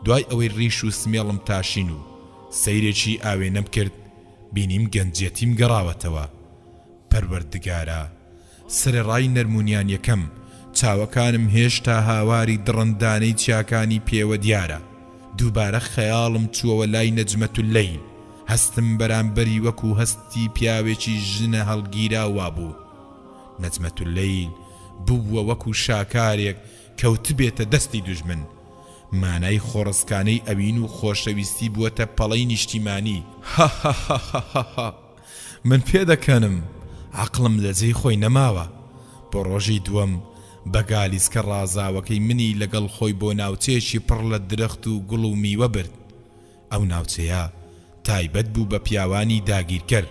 S1: دوای ئەوەی ڕیش و سمێڵم تاشین و سەیرێکی ئاوێنەم کرد، بینیم گەنجێتیم گەڕاوەتەوە. پەروەردگارە، سرەڕای نەرمونیان یەکەم، چاوەکانم هێشتا هاواری دڕندانەی چیاکانی پێوە دیارە. دووبارە خەیاڵم چووەوە لای نەجمەت اللەیل، هەستم بەرامبەری وەکو هەستی پیاوێکی ژنە هەڵگیراوا بوو. نەجمەت اللەیل بووە وەکو شاکارێک کەوت بێتە دەستی دوژمن. مانای خۆڕسکانەی ئەوین و خۆشەویستی بووەتە پەڵەی نیشتیمانی. من پێ دەکەنم عەقڵم لە جێی خۆی نەماوە. بۆ ڕۆژی دووەم بە گالیسکە ڕازاوەکەی منی لەگەڵ خۆی بۆ ناوچەیەکی پڕ لە درەخت و گوڵ و میوە برد. ئەو ناوچەیە تایبەت بوو بە پیاوانی داگیرکەر،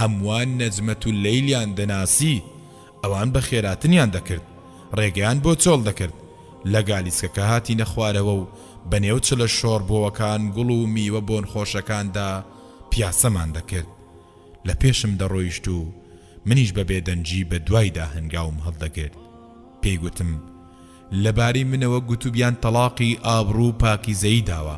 S1: هەمووان نەجمەت اللەیلیان دەناسی، ئەوان بە خێراتنیان دەکرد، ڕێگەیان بۆ چۆڵ دەکرد. لە گالیسکەکە هاتینە خوارەوە و بەنێو چلە شۆڕبۆوەکان گوڵ و میوە بۆن خۆشەکاندا پیاسەمان دەکرد. لە پێشم دەڕۆیشت و منیش بە بێدەنجی بە دوایدا هەنگاوم هەڵدەگرت. پێی گوتم لەبارەی منەوە گوتوبیان تەلاقی ئابڕوو پاکیزەیی داوە.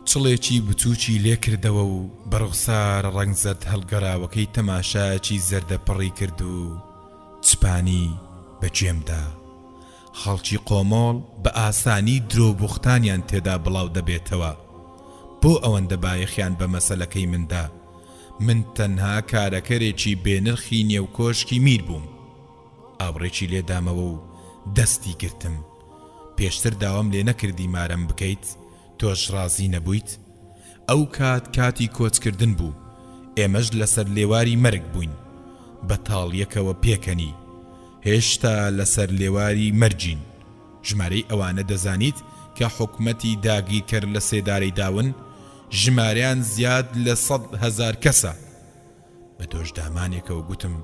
S1: چڵێکی بچووکی لێ کردەوە و بەڕوخسار ڕەنگزەت هەڵگەراوەکەی تەماشایەکی زەردەپڕی کرد و چپانی بەجێمدا. خەڵکی قۆمۆڵ بە ئاسانی درۆبوختانیان تێدا بڵاو دەبێتەوە. بۆ ئەوەندە بایەخیان بە مەسەلەکەی مندا. من تەنها کارەکەرێکی بێنرخی نێوکۆشکی میر بووم. ئاوڕێکی لێدامەوە و دەستی گرتم. پێشتر داوام لێ نەکردی مارەم بکەیت، تۆش ڕازی نەبوویت. ئەو کاتی کۆچکردن بوو، ئێمەش لەسەر لێواری مەرگ بووین. بە تاڵیەکەوە پێکەنی، هێشتا لەسەر لێواری مەرجین. ژمارەی ئەوانە دەزانیت کە حکومەتی داگیرکەر لە سێدارەی داون، ژمارەیان زیاد لە 100,000 کەسە. بە دۆشدامانێکەوە گوتم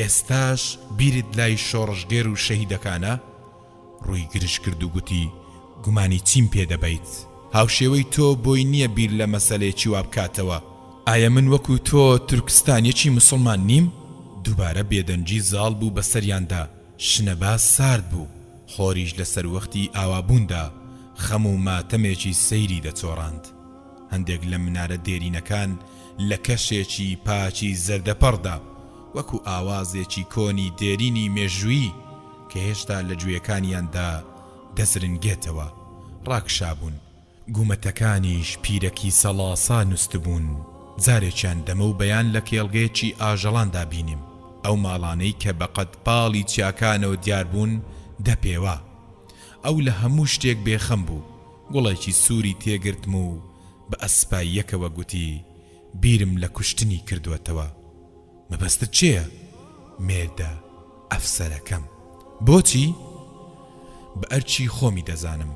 S1: ئێستاش بیرت لای شۆڕژگێر و شەهیدەکانە؟ ڕووی گرش کرد و گوتی گومانی چیم پێ دەبەیت؟ هاوشێوەی تۆ بۆی نییە بیر لە مەسەلێکی وا بکاتەوە. ئایا من وەکو تۆ تورکستانیەکی موسڵمان نیم؟ دووبارە بێدەنجی زاڵ بوو بەسەریاندا. شنەباز سارد بوو، خۆریش لەسەر وەختی ئاوابووندا خەم و ماتەمێکی سەیری دەچۆڕاند. هەندێک لە منارە دێرینەکان لە کەشێکی پاچی زەردەپەڕدا وەکو ئاوازێکی کۆنی دێرینی مێژووی کە هێشتا لە گوێیەکانیاندا دەزرنگێتەوە ڕاکشابوون. گومەتەکانیش پیرەکی سەڵاسا نووسبوون. جارێکیان دەمە و بەیان لە کێڵگەیەکی ئاژەڵاندا بینیم. ئەو ماڵانەی کە بەقەت پاڵی چیاکانەوە دیار بوون دەپێوە. ئەو لە هەموو شتێک بێخەم بوو. گوڵێکی سووری تێگرتم و بە ئەسپاییەکەوە گوتی بیرم لە کوشتنی کردوەتەوە. مەبەستت چێە؟ مێردە ئەفسەرەکەم. بۆچی؟ بە ئەرچی خۆمی دەزانم،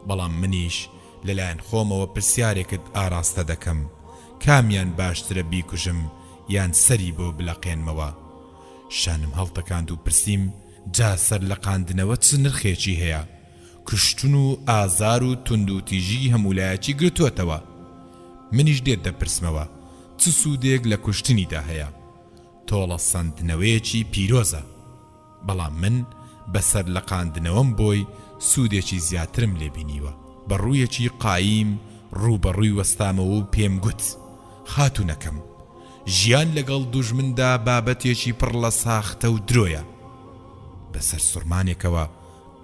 S1: بەڵام منیش لەلایەن خۆمەوە پرسیارێکت ئاراستە دەکەم، کامیان باشترە بیکوژم یان سەری بۆ بلەقێنمەوە؟ شانم هەڵتەکاند و پرسییم جا سەر لە قاندنەوە چ نرخێکی هەیە؟ کوشتن و ئازار و تند و تیژی هەمولایەکی گرتووەتەوە. منیش دێت دەپرسمەوە چ سوودێک لە کوشتنیدا هەیە؟ تۆڵە سەندنەوەیەکی پیرۆزە، بەڵام من بەسەر لە قاندنەوەم بۆی سوودێکی زیاترم لێبینیوە. بەڕوویەکی قایم ڕووبەڕووی وەستامەوە و پێم گوت خاتوونەکەم، ژیان لەگەڵ دوژمندا بابەتێکی پڕ لە ساختە و درۆیە. بەسەر سوڕمانێکەوە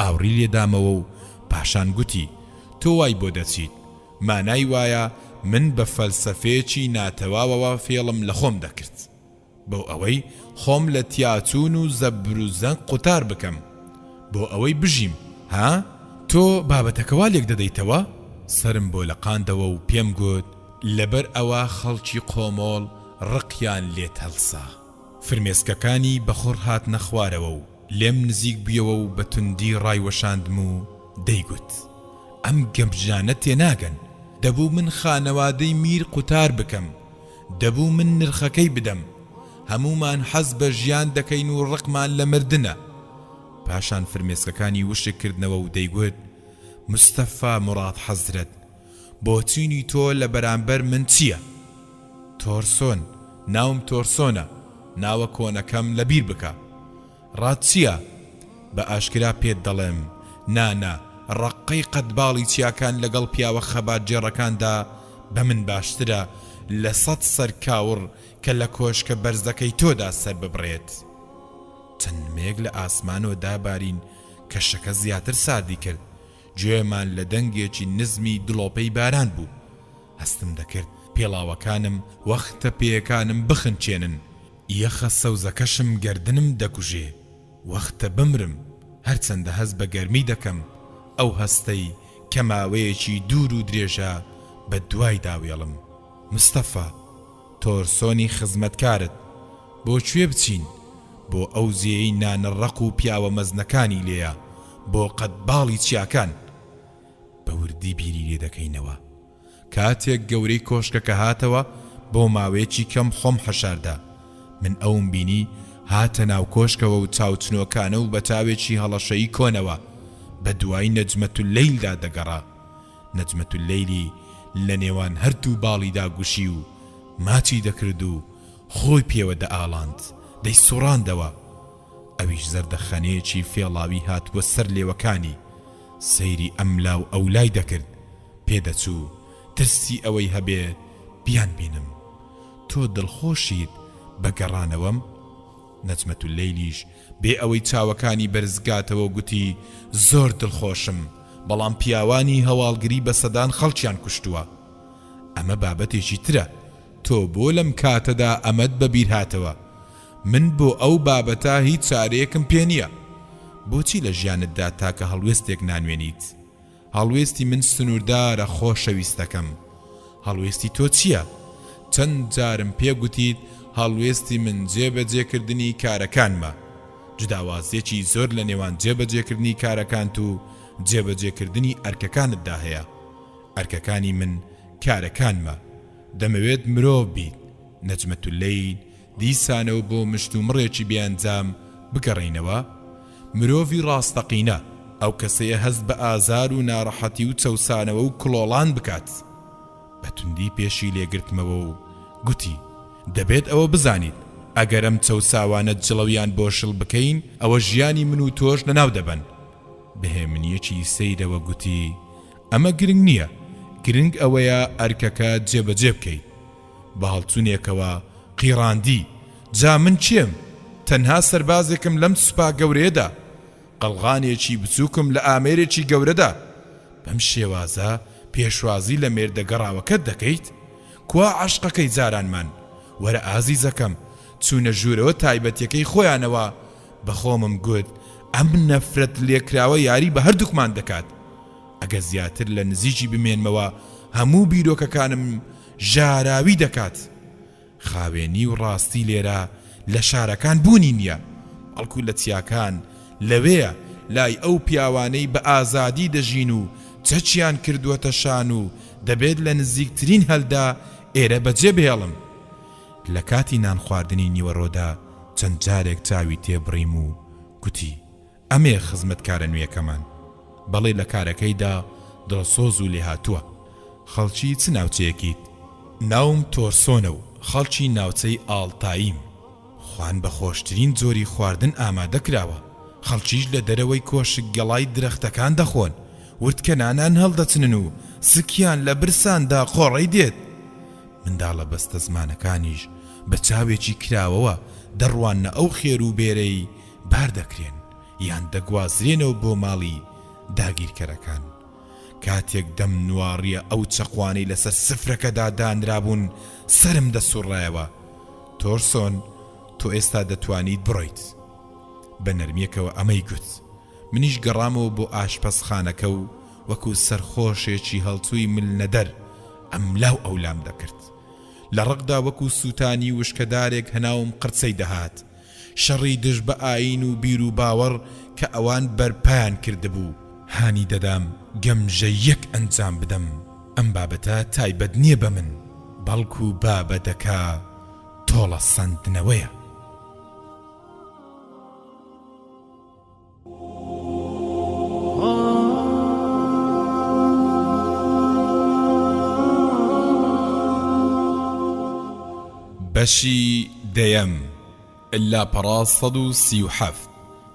S1: ئاوڕی لێدامەوە و پاشان گوتی تۆ وای بۆ دەچیت؟ مانای وایە من بە فەلسەفەیەکی ناتەواوەوە فێڵم لە خۆم دەکرد بۆ ئەوەی خۆم لە تیاچون و زەبر و زەنگ قوتار بکەم، بۆ ئەوەی بژیم. ها؟ تۆ بابەتەکەوا لێک دەدەیتەوە؟ سرم بۆ لە قاندەوە و پێم گوت لەبەر ئەوە خەڵکی قۆمۆڵ ڕقیان لێت هەڵسا. فرمێسکەکانی بەخۆڕ هاتنە خوارەوە و لێم نزیک بوویەوە و بە توندی ڕایوەشاندم و دەیگوت ئەم گەمژانە تێناگەن، دەبوو من خانەوادەی میر قوتار بکەم، دەبوو من نرخەکەی بدەم، هەمومان حەز بە ژیان دەکەین و ڕقمان لە مردنە. پاشان فرمێسکەکانی وشک کردنەوە و دەیگوت مستەفا موراد حەزرەت، بۆچینی تۆ لە بەرامبەر من چییە؟ تۆرسۆن، ناوم تۆرسۆنە، ناوە کۆنەکەم لەبیر بکە. ڕات چییە؟ بە ئاشکرا پێت دەڵێم نانا ڕقەی قەتباڵی چیاکان لەگەڵ پیاوە خەبات جێڕەکاندا بە من باشترە لە 100 سەرکاوڕ کە لە کۆشکە بەرزەکەی تۆدا سەر ببڕێت. چەند مێگ لە ئاسمانەوە دابارین کە شەکە زیاتر ساردی کرد. گوێمان لە دەنگێکی نزمی دڵۆپەی باران بوو. هەستم دەکرد پێڵاوەکانم وەختە پێیەکانم بخنچێنن. یەخە سەوزەکەشم گەردنم دەکوژێ. وەختە بمرم هەرچەندە هەست بە گەرمی دەکەم. ئەو هەستەی کە ماوەیەکی دوور و درێژە بە دوای داوێڵم. مستەفا تۆرسۆنی خزمەتکارت، بۆ کوێ بچین؟ بۆ ئەو زێی نانەڕەق و پیاوە مەزنەکانی لێیە، بۆ قەتباڵی چیاکان. بە وردی بیری لێ دەکەینەوە. کاتێک گەورەی کۆشکەکە هاتەوە بۆ ماوەیەکی کەم خۆم حەشاردا. من ئەوم بینی هاتە ناو کۆشکەوە و چاوچنۆکانە و بە تاوێکی هەڵەشەیی کۆنەوە بە دوای نەجمەتولەیلدا دەگەڕا. نەجمەتولەیلی لە نێوان هەردوو باڵیدا گوشی و ماچی دەکرد و خۆی پێوە دەئاڵاند، دەیسوڕاندەوە. ئەویش زەردەخەنەیەکی فێڵاوی هاتووە سەر لێوەکانی. سەیری ئەملاو ئەولای دەکرد. پێدەچوو ترسی ئەوەی هەبێ بیان بینم. تۆ دڵخۆشیت بە گەڕانەوەم؟ نەجمەتولەیلیش بێ ئەوەی چاوەکانی بەرزگاتەوە گوتی زۆر دڵخۆشم، بەڵام پیاوانی هەواڵگری بە سەدان خەڵکیان کوشتووە. ئەمە بابەتێکی ترە. تۆ بۆ لەم کاتەدا ئەمەد بەبیر هاتەوە؟ من بۆ ئەو بابەتە هیچ چارەیەکم پێ نییە. بۆچی لە ژیانتدا تاکە هەڵوێستێک نانوێنیت؟ هەڵوێستی من سنووردارە خۆشەویستەکەم. هەڵوێستی تۆ چییە؟ چەند جارم پێگوتیت هەڵوێستی من جێبەجێکردنی کارەکانمە. جوداوازیەکی زۆر لە نێوان جێبەجێکردنی کارەکانت و جێبەجێکردنی ئەرکەکانتدا هەیە. ئەرکەکانی من کارەکانمە. دەمەوێت مرۆڤ بیت. نەجمەتولەیل دیسانەوە بۆ مشتومڕێکی بیانجام بگەڕینەوە. مرۆڤی ڕاستەقینە ئەو کەسەیە هەست بە ئازار و ناڕەحەتی و چەوسانەوە و کڵۆڵان بکات. بە توندی پێشی لێگرتمەوە و گوتی دەبێت ئەوە بزانیت ئەگەر ئەم چەوساوانە جڵەویان بۆ شڵ بکەین ئەوە ژیانی من و تۆش لەناو دەبن. بەهێمنیەکی سەیرەوە گوتی ئەمە گرنگ نییە، گرنگ ئەوەیە ئەرکەکە جێبەجێ بکەیت. بە هەڵچوونێکەوە قیڕاندی جا من چیم؟ تەنها سەربازێکم لەم سوپا گەورەیەدا، قەڵغانێکی بچووکم لە ئامێرێکی گەورەدا. بەم شێوازە پێشوازی لە مێردەگەڕاوەکەت دەکەیت؟ کوا عەشقەکەی جارانمان. وەرە ئازیزەکەم چوونە ژوورەوە تایبەتیەکەی خۆیانەوە. بەخۆمم گوت ئەم نەفرەت لێکراوە یاری بە هەردووکمان دەکات. ئەگە زیاتر لە نزیکی بمێنمەوە هەموو بیرۆکەکانم ژاراوی دەکات. خاوێنی و ڕاستی لێرە لە شارەکان بوونی نییە، بەڵکو لە چیاکان. لەوەیە لای ئەو پیاوانەی بە ئازادی دەژین و چەچیان کردووەتە شان و دەبێت لە نزیکترین هەلدا ئێرە بەجێ بهێڵم. لە کاتی نان خواردنی نیوەڕۆدا چەند جارێک چاوی تێبڕیم و گوتی ئەمێ خزمەتکارە نوێیەکەمان. بەڵێ لە کارەکەیدا دڵسۆز و لێ هاتووە. خەڵکی چ ناوچەیەکیت؟ ناوم تۆرسۆنە و خەڵکی ناوچەی ئاڵتاییم. خوان بە خۆشترین جۆری خواردن ئامادە کراوە. خەڵکیش لە دەرەوەی کۆشک گەڵای درەختەکان دەخۆن، وردکەنانان هەڵدەچنن و سکیان لە برساندا قۆڕەی دێت. منداڵە بەستە زمانەکانیش بە چاوێکی کراوەوە دەڕوانە ئەو خێر و بێرەی بار دەکرێن یان دەگوازرێنەوە بۆ ماڵی داگیرکەرەکان. کاتێک دەم نواڕیە ئەو چەقوانەی لەسەر سفرەکەدا دانرابوون سرم دەسوڕایەوە. تۆرسۆن تۆ ئێستا دەتوانیت بڕۆیت. بە نەرمیەکەوە ئەمەی گوت. منیش گەڕامەوە بۆ ئاشپەزخانەکە و وەکو سەرخۆشێکی هەڵچووی ملنەدەر ئەم لاو ئەولام دەکرد لە ڕقدا وەکو سووتانی وشکەدارێک هەناوم قرچەی دەهات شەڕی دژ بە ئاین و بیر و باوەڕ کە ئەوان بەرپایان کردبوو هانی دەدام گەمژە یەک ئەنجام بدەم ئەم بابەتە تایبەت نییە بە من بەڵکو بابەتەکە تۆڵە سەندنەوەیە بەشی دەیەم لاپەڕا 137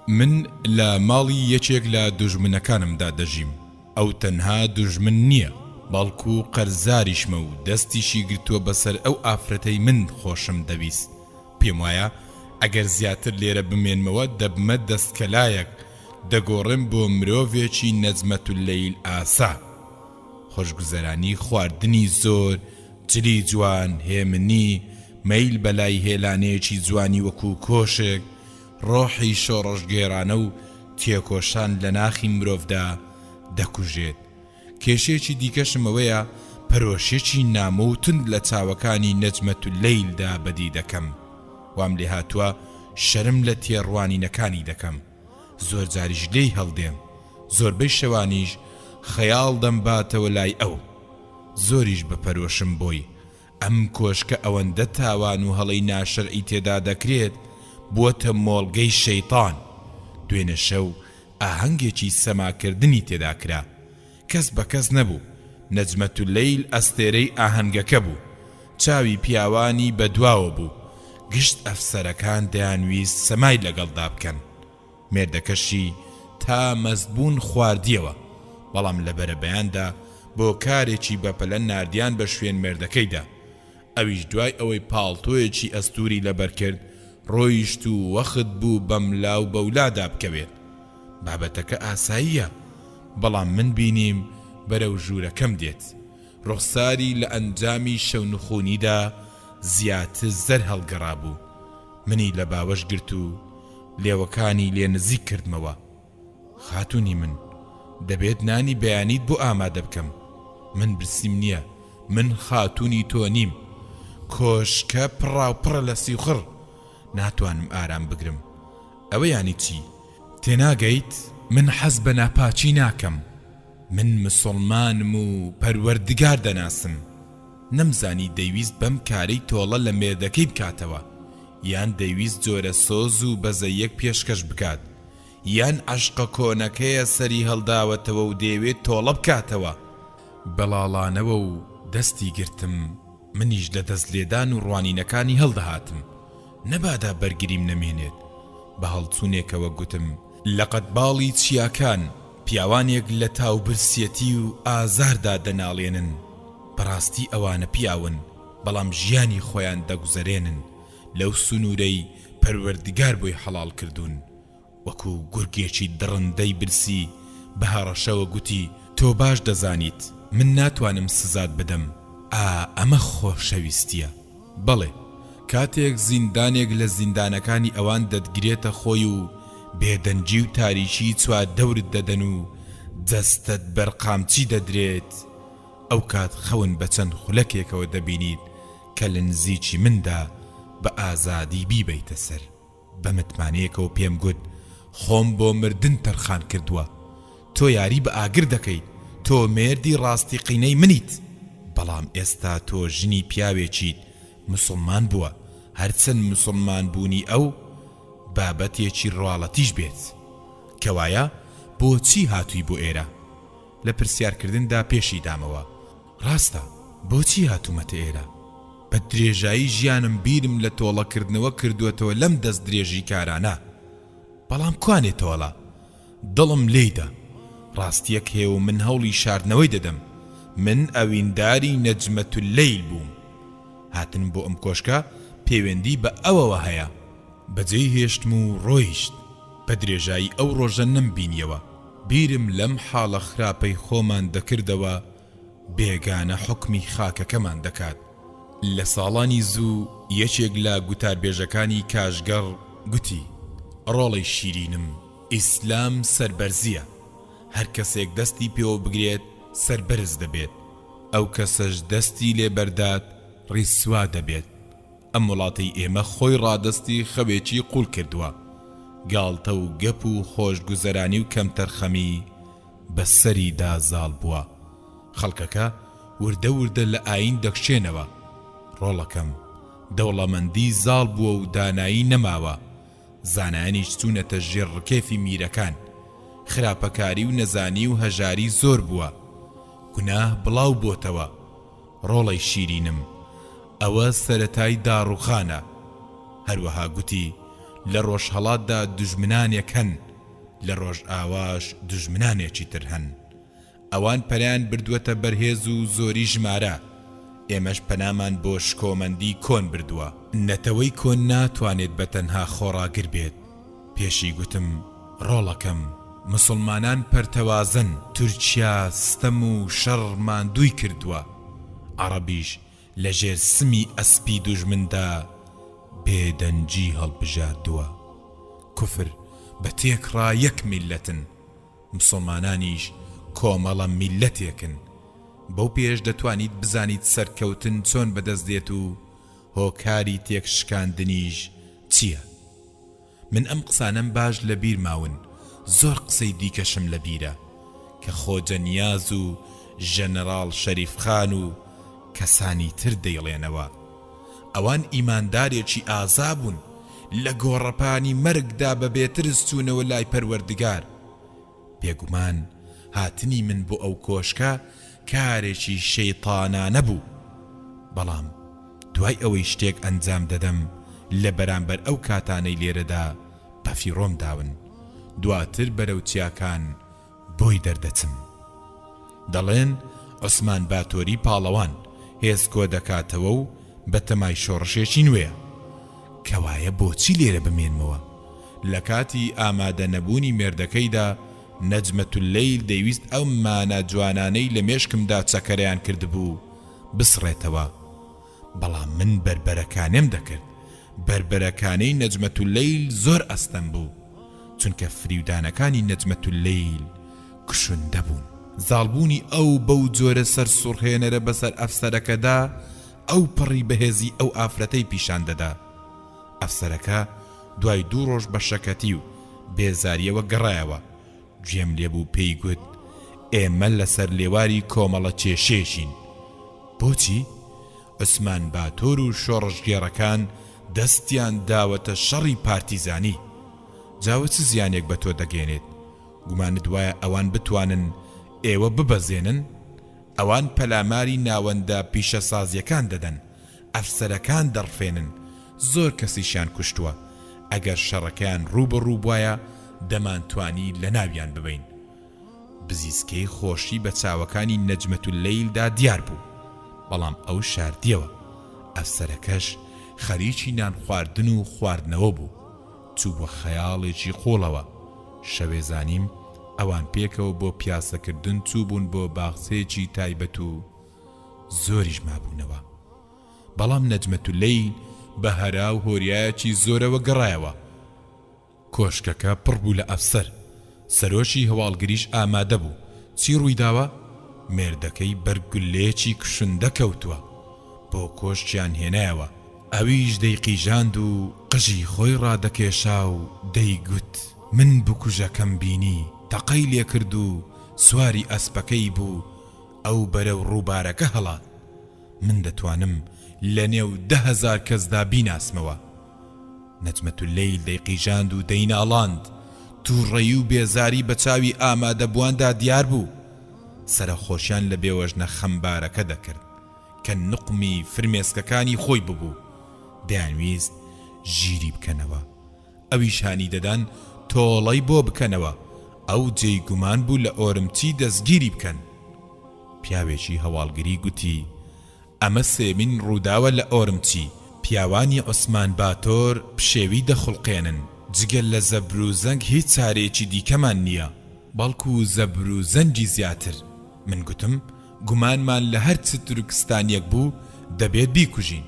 S1: من لە ماڵی یەکێک لە دوژمنەکانمدا دەژیم ئەو تەنها دوژمن نییە بەڵکو قەرزاریشمە و دەستیشی گرتووە بەسەر ئەو ئافرەتەی من خۆشم دەویست پێم وایە ئەگەر زیاتر لێرە بمێنمەوە دەبمە دەستکەلایەک دەگۆڕم بۆ مرۆڤێکی نەجمەتوللەیل ئاسا خۆشگوزەرانی خواردنی زۆر جلی جوان هێمنی مەیل بەلای هێلانەیەکی جوانی وەکو کۆشک ڕۆحی شۆڕەشگێرانە و تێکۆشان لە ناخی مرۆڤدا دەکوژێت کێشێکی دیکەشمەوەیە پەرۆشێکی نامە و تند لە چاوەکانی نەجمەتوللەیلدا بەدی دەکەم وام لێ هاتووە شەرم لە تێڕوانینەکانی دەکەم زۆر جاریش لێی هەڵدێم زۆربەی شەوانیش خەیاڵ دەمباتەوە لای ئەو زۆریش بەپەرۆشم بۆی ئەم کۆشکە ئەوەندە تاوان و هەڵەی ناشەرعی تێدا دەکرێت بووەتە مۆڵگەی شەیطان دوێنێ شەو ئاهەنگێکی سەماکردنی تێدا کرا کەس بە کەس نەبوو نەجمەتوللەیل ئەستێرەی ئاهەنگەکە بوو چاوی پیاوانی بەدواوە بوو گشت ئەفسەرەکان دەیانویست سەمای لەگەڵدا بکەن مێردەکەشی تا مەزبوون خواردیەوە بەڵام لە بەرەبەیاندا بۆ کارێکی بەپەلە ناردیان بە شوێن مێردەکەیدا ئەویش دوای ئەوەی پاڵتۆیەکی ئەستوری لەبەر کرد ڕۆیشت و وەخت بوو بەم لاو بەولادا بکەوێت بابەتەکە ئاساییە بەڵام من بینیم بەرەو ژوورەکەم دێت ڕوخساری لە ئەنجامی شەونخونیدا زیاتر زەر هەڵگەڕا بوو منی لە باوەش گرت و لێوەکانی لێ نزیک کردمەوە خاتوونی من دەبێت نانی بەیانیت بۆ ئامادە بکەم من برسیم نییە من خاتوونی تۆ نیم کۆشکە پڕاوپڕە لە سیوخڕ ناتوانم ئارام بگرم ئەوە یانی چی تێناگەیت من حەز بە ناپاچی ناکەم من مسڵمانم و پەروەردگار دەناسم نەمزانی دەیویست بەم کارەی تۆڵە لە مێردەکەی بکاتەوە یان دەیویست جۆرە سۆز و بەزەیەک پێشکەش بکات یان عەشقە کۆنەکەیە سەری هەڵداوەتەوە و دەیەوێت تۆڵە بکاتەوە بەڵاڵانەوە و دەستی گرتم منیش لە دەست لێدان و ڕوانینەکانی هەڵدەهاتم نەبادا بەرگریم نەمێنێت بە هەڵچوونێکەوە گوتم لەقەت باڵی چیاکان پیاوانێک لە تاوبرسیەتی و ئازاردا دەناڵێنن بەڕاستی ئەوانە پیاون بەڵام ژیانی خۆیان دەگوزەرێنن لەو سنوورەی پەروەردگار بۆی حەڵال کردوون وەکو گورگێکی دڕندەی برسی بە هەڕەشەوە گوتی تۆ باش دەزانیت من ناتوانم سزات بدەم ئەمە خۆشەویستیە بەڵێ کاتێک زیندانێک لە زیندانەکانی ئەوان دەدگرێتە خۆی و بێدەنجی و تاریکی چوار دەورت دەدەن و جەستت بەرقامچی دەدرێت ئەو کات خەون بە چەند خولەکێکەوە دەبینیت کە لە نزیکی مندا بە ئازادی بیبەیتە سەر بە متمانەیەکەوە پێم گوت خۆم بۆ مردن تەرخان کردووە تۆ یاری بە ئاگر دەکەیت تۆ مێردی ڕاستی قینەی منیت بەڵام ئێستا تۆ ژنی پیاوێکیت مسلمان بووە هەرچەند مسلمان بوونی ئەو بابەتێکی ڕواڵەتیش بێت کەوایە بۆچی هاتووی بۆ ئێرە لە پرسیارکردندا پێشی دامەوە ڕاستە بۆچی هاتوومەتە ئێرە بە درێژایی ژیانم بیرم لە تۆڵەکردنەوە کردوێتەوە لەم دەست درێژی کارانە بەڵام کوانێ تۆڵە دڵم لێیدا ڕاستیەک هەیە و من هەوڵی شاردنەوەی دەدەم من ئەوینداری نەجمەتوللەیل بووم هاتن بۆ ئەم کۆشکە پەیوەندی بە ئەوەوە هەیە بەجێی هێشتم و ڕۆیشت بە درێژایی ئەو ڕۆژە نەمبینیەوە بیرم لەم حاڵە خراپەی خۆمان دەکردەوە بێگانە حکمی خاکەکەمان دەکات لە ساڵانی زوو یەکێک لە گوتاربێژەکانی کاشگەڕ گوتی ڕۆڵەی شیرینم ئیسلام سەربەرزیە هەر کەسێک دەستی پێوە بگرێت سەربەرز دەبێت ئەو کەسەش دەستی لێبەردات ڕیسوا دەبێت. ئەم وڵاتی ئێمە خۆی ڕادستی خەوێکی قوڵ کردووە، گاڵتە و گەپ و خۆشگوزەرانی و کەمتەرخەمی بەسەریدا زاڵ بووە. خەڵکەکە وردە وردە لە ئاین دەکشێنەوە. ڕۆڵەکەم دەوڵەمەندی زاڵ بووە و دانایی نەماوە. زانایانیش چوونەتە ژێر ڕکێفی میرەکان. خراپەکاری و نەزانی و هەژاری زۆر بووە. گوناه بڵاو بۆتەوە. ڕۆڵەی شیرینم ئەوە سەرەتای داڕوخانە. هەروەها گوتی لە ڕۆژهەڵاتدا دوژمنانێک هەن، لە ڕۆژ ئاواش دوژمنانێکی تر هەن. ئەوان پەریان بردووەتە بەرهێز و زۆری ژمارە. ئێمەش پەنامان بۆ شکۆمەندی کۆن بردووە. نەتەوەی کۆن ناتوانێت بەتەنها خۆڕاگر بێت. پێشی گوتم ڕۆڵەکەم مسلمانان پەرتەوازن، تورکیا ستەم و شەڕ ماندووی کردووە. عەرەبیش لەژێر سمی ئەسپی دوژمندا بێدەنجی هەڵبژاردووە. کوفر بە تێکڕا یەک میلەتن، مسلمانانیش کۆمەڵە میلەتێکن. بەو پێش دەتوانیت بزانیت سەرکەوتن چۆن بەدەست دێت و هۆکاری تێکشکاندنیش چییە. من ئەم قسانەم باش لە بیر ماون. زۆر قسەی دیکەشم لە بیرە کە خۆجە نیاز و ژەنەڕاڵ شەریف خان و کەسانی تر دەیڵێنەوە. ئەوان ئیماندارێکی ئازا بوون، لە گۆڕەپانی مەرگدا بە بێترس چوونەوە لای پەروەردگار. بێگومان هاتنی من بۆ ئەو کۆشکە کارێکی شەیطانانە بوو. بەڵام دوای ئەوەی شتێک ئەنجام دەدەم لە بەرامبەر ئەو کاتانەی لێرەدا بەفیڕۆم داون. دواتر بەرەو چیاکان بۆی دەردەچم. دەڵێن عوسمان باتۆری پاڵەوان هێز کۆ دەکاتەوە و بە تەمای شۆڕشێکی نوێە. کەوایە بۆچی لێرە بمێنمەوە؟ لە کاتی ئامادە نەبوونی مێردەکەیدا نەجمەت اللەیل دەیویست ئەو مانە جوانانەی لە مێشکمدا چەکەرەیان کردبوو بسڕێتەوە. بەڵام من بربەرەکانێم دەکرد. بربەرەکانەی نەجمەت اللەیل زۆر ئەستەم بوو، چونکە فریودانەکانی نەجمەت اللەیل کشوندە بوون. زاڵبوونی ئەو بەو جۆرە سەر سوڕهێنەرە بەسەر ئەفسەرەکەدا ئەو پڕی بەهێزی ئەو ئافرەتەی پیشان دەدا. ئەفسەرەکە دوای 2 ڕۆژ بە شەکەتی و بێزاریەوە گەڕایەوە. گوێم لێبوو پێی گوت ئێمە لەسەر لێواری کۆمەڵە کێشێژین. بۆچی؟ عوسمان باتۆر و شۆڕژگێڕەکان دەستیان داوەتە شەڕی پارتیزانی. جاوە چ زیانێک بە تۆ دەگەێنێت؟ گومانت وایە ئەوان بتوانن ئێوە ببەزێنن؟ ئەوان پەلاماری ناوەندە پیشەسازیەکان دەدەن، ئەفسەرەکان دەڕفێنن. زۆر کەسیشیان کوشتووە. ئەگەر شەڕەکەیان ڕووبەڕوو بوایە دەمانتوانی لە ناویان ببین. بزیسکەی خۆشی بە چاوەکانی نەجمەت اللەیلدا دیار بوو. بەڵام ئەو شاردیەوە. ئەفسەرەکەش خەریکی نان خواردن و خواردنەوە بوو. چوو بۆ خەیاڵێکی قوڵەوە. شەوێزانیم ئەوان پێکەوە بۆ پیاسەکردن چوو بوون بۆ باخچەیەکی تایبەت و زۆریش مابوونەوە. بەڵام نەجمەت اللەیل بە هەرا و هۆریایەکی زۆرەوە گەڕایەوە. کۆشکەکە پڕ بوو لە ئەفسەر. سەرۆشی هەواڵگریش ئامادە بوو. چی ڕووی داوە؟ مێردەکەی بەرگولێکی کشندە کەوتووە. بۆ کۆشتیان هێنایەوە. ئەویش دەیقیژاند و قژی خۆی ڕادەکێشا و دەیگوت من بکوژەکەم بینی تەقەی لێ کرد و سواری ئەسپەکەی بوو ئەو بەرەو ڕووبارەکە هەڵات. من دەتوانم لە نێو 10,000 کەسدا بیناسمەوە. نەجمەت اللەیل دەیقیژاند و دەیناڵاند. تووڕەیی و بێزاری بە چاوی ئامادەبوواندا دیار بوو. سەرخۆشیان لە بێوەژنە خەمبارەکە دەکرد کە نقمی فرمێسکەکانی خۆی ببوو. دەیانویست ژیری بکەنەوە. ئەویش هانی دەدان تۆڵەی بۆ بکەنەوە. ئەو جێی گومان بوو لە ئۆرمچی دەستگیری بکەن. پیاوێکی هەواڵگری گوتی ئەمە سێمین ڕووداوە لە ئۆرمچی. پیاوانی عوسمان باتۆر پشێوی دەخڵقێنن. جگەل لە زەبر و زەنگ هیچ چارەیەکی دیکەمان نییە، بەڵکو زەبر و زەنگی زیاتر. من گوتم گومانمان لە هەر چ تورکستانیەک بوو دەبێت بیکوژین.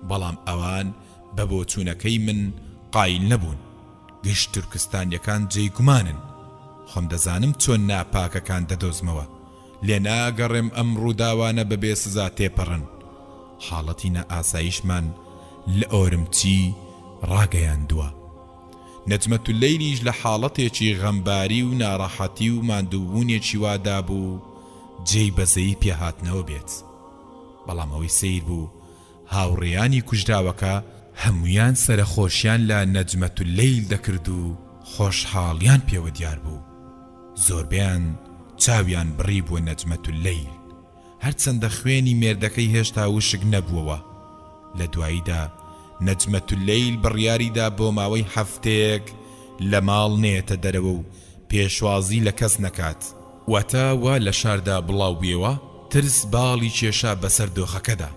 S1: بەڵام ئەوان بە بۆچوونەکەی من قایل نەبوون. گشت تورکستانیەکان جێی گومانن. خۆم دەزانم چۆن ناپاکەکان دەدۆزمەوە. لێ ناگەڕێم ئەم ڕووداوانە بەبێ سزا تێپەڕن. حاڵەتی نەئاسایشمان لە ئۆرمچی ڕاگەیاندووە. نەجمەتولەیلیش لە حاڵەتێکی غەمباری و ناڕەحەتی و ماندووبوونێکی وادا بوو جێی بەزەیی پێهاتنەوە بێت. بەڵام ئەوەی سیر بوو هاوڕێیانی کوژراوەکە هەمویان سەرخۆشیان لە نەجمەتولەیل دەکرد و خۆشحاڵیان پێوە دیار بوو. زۆربیان چاویان بڕی بووە نەجمەتولەیل، هەرچەندە خوێنی مێردەکەی هێشتا وشک نەبووەوە. لە دواییدا نەجمەتولەیل بڕیاریدا بۆ ماوەی هەفتەیەک لە ماڵ نێتە دەرەوە و پێشوازی لە کەس نەکات. واتە وا لە شاردا بڵاو بێەوە ترس باڵی کێشا بەسەر دۆخەکەدا.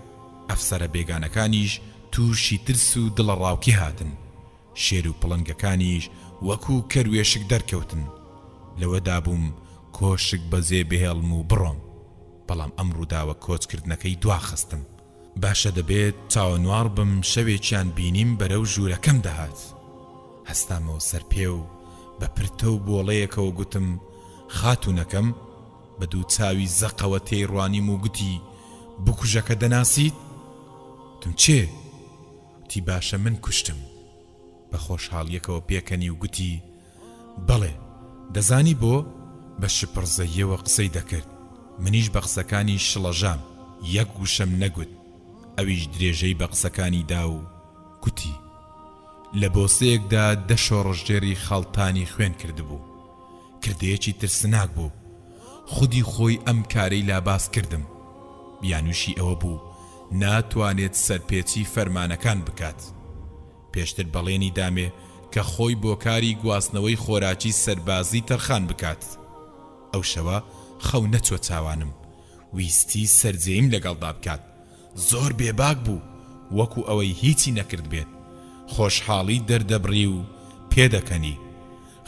S1: ئەفسەرە بێگانەکانیش تووشی ترس و دڵە ڕاوکی هاتن. شێر و پڵنگەکانیش وەکو کەروێشک دەرکەوتن. لەوەدا بووم کۆشک بەزێ بهێڵم و بڕۆم، بەڵام ئەم ڕووداوە کۆچکردنەکەی دواخستم. باشە دەبێت چاوەنوار بم شەوێکیان بینیم بەرەو ژوورەکەم دەهات. هەستامەوە سەر پێ و بە پرتە و بۆڵەیەکەوە گوتم خاتونەکەم، بە دوو چاوی زەقەوە تێڕوانیم و گوتی بکوژەکە دەناسیت؟ تم چێ؟ تی باشە من کوشتم. بە خۆشحاڵیەکەوە پێکەنی و گوتی بەڵێ دەزانی بۆ؟ بە شپڕزەیەوە قسەی دەکرد. منیش بە قسەکانی شڵەژام، یەک گوشەم نەگوت. ئەویش درێژەی بە قسەکانی دا و گوتی لە بۆسەیەکدا 10 شۆڕژێری خەڵتانی خوێن کردبوو. کردەیەکی ترسناک بوو. خودی خۆی ئەم کارەی لاباس کردم. بیانوشی ئەوە بوو ناتوانێت سەرپێچی فەرمانەکان بکات. پێشتر بەڵێنی دامێ کە خۆی بۆ کاری گواستنەوەی خۆراکی سەربازی تەرخان بکات. ئەو شەوە خەو نەچۆ چاوانم، ویستی سەرجەیم لەگەڵدا بکات. زۆر بێباک بوو، وەکو ئەوەی هیچی نەکرد بێت. خۆشحاڵی دەردەبڕی و پێدەکەنی.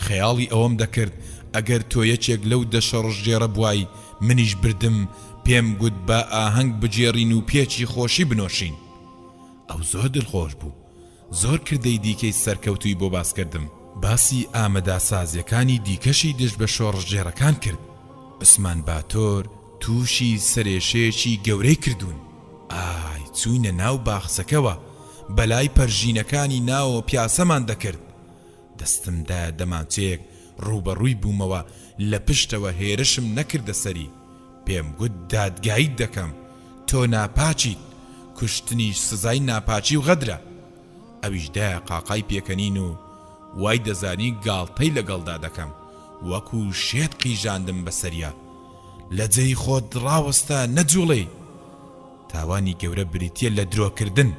S1: خەیاڵی ئەوەم دەکرد ئەگەر تۆ یەکێک لەو 10 شۆڕژێرە بوای منیش بردم پێم گوت بە ئاهەنگ بجێڕین و پێچی خۆشی بنۆشین. ئەو زۆر دڵخۆش بوو. زۆر کردەی دیکەی سەرکەوتوی بۆ باسکردم. باسی ئامەداسازیەکانی دیکەشی دژ بە شۆڕژێرەکان کرد. عوسمان باتۆر تووشی سەرێشەیەکی گەورەی کردوون. ئای چوینە ناو باخسەکەوە، بەلای پەرژینەکانی ناوە پیاسەمان دەکرد. دەستمدا دەمانچەیەک ڕوبەڕووی بوومەوە، لە پشتەوە هێرشم نەکردە سەری. پێم گوت دادگایت دەکەم، تۆ ناپاچیت، کوشتنیش سزای ناپاچی و غەدرە. ئەویش دایە قاقای پێکەنین و وای دەزانی گاڵتەی لەگەڵدا دەکەم، وەکو شێت قیژاندم بەسەریا. لە جێی خۆت ڕاوەستە نەجوڵێ. تاوانی گەورە بریتیە لە درۆکردن.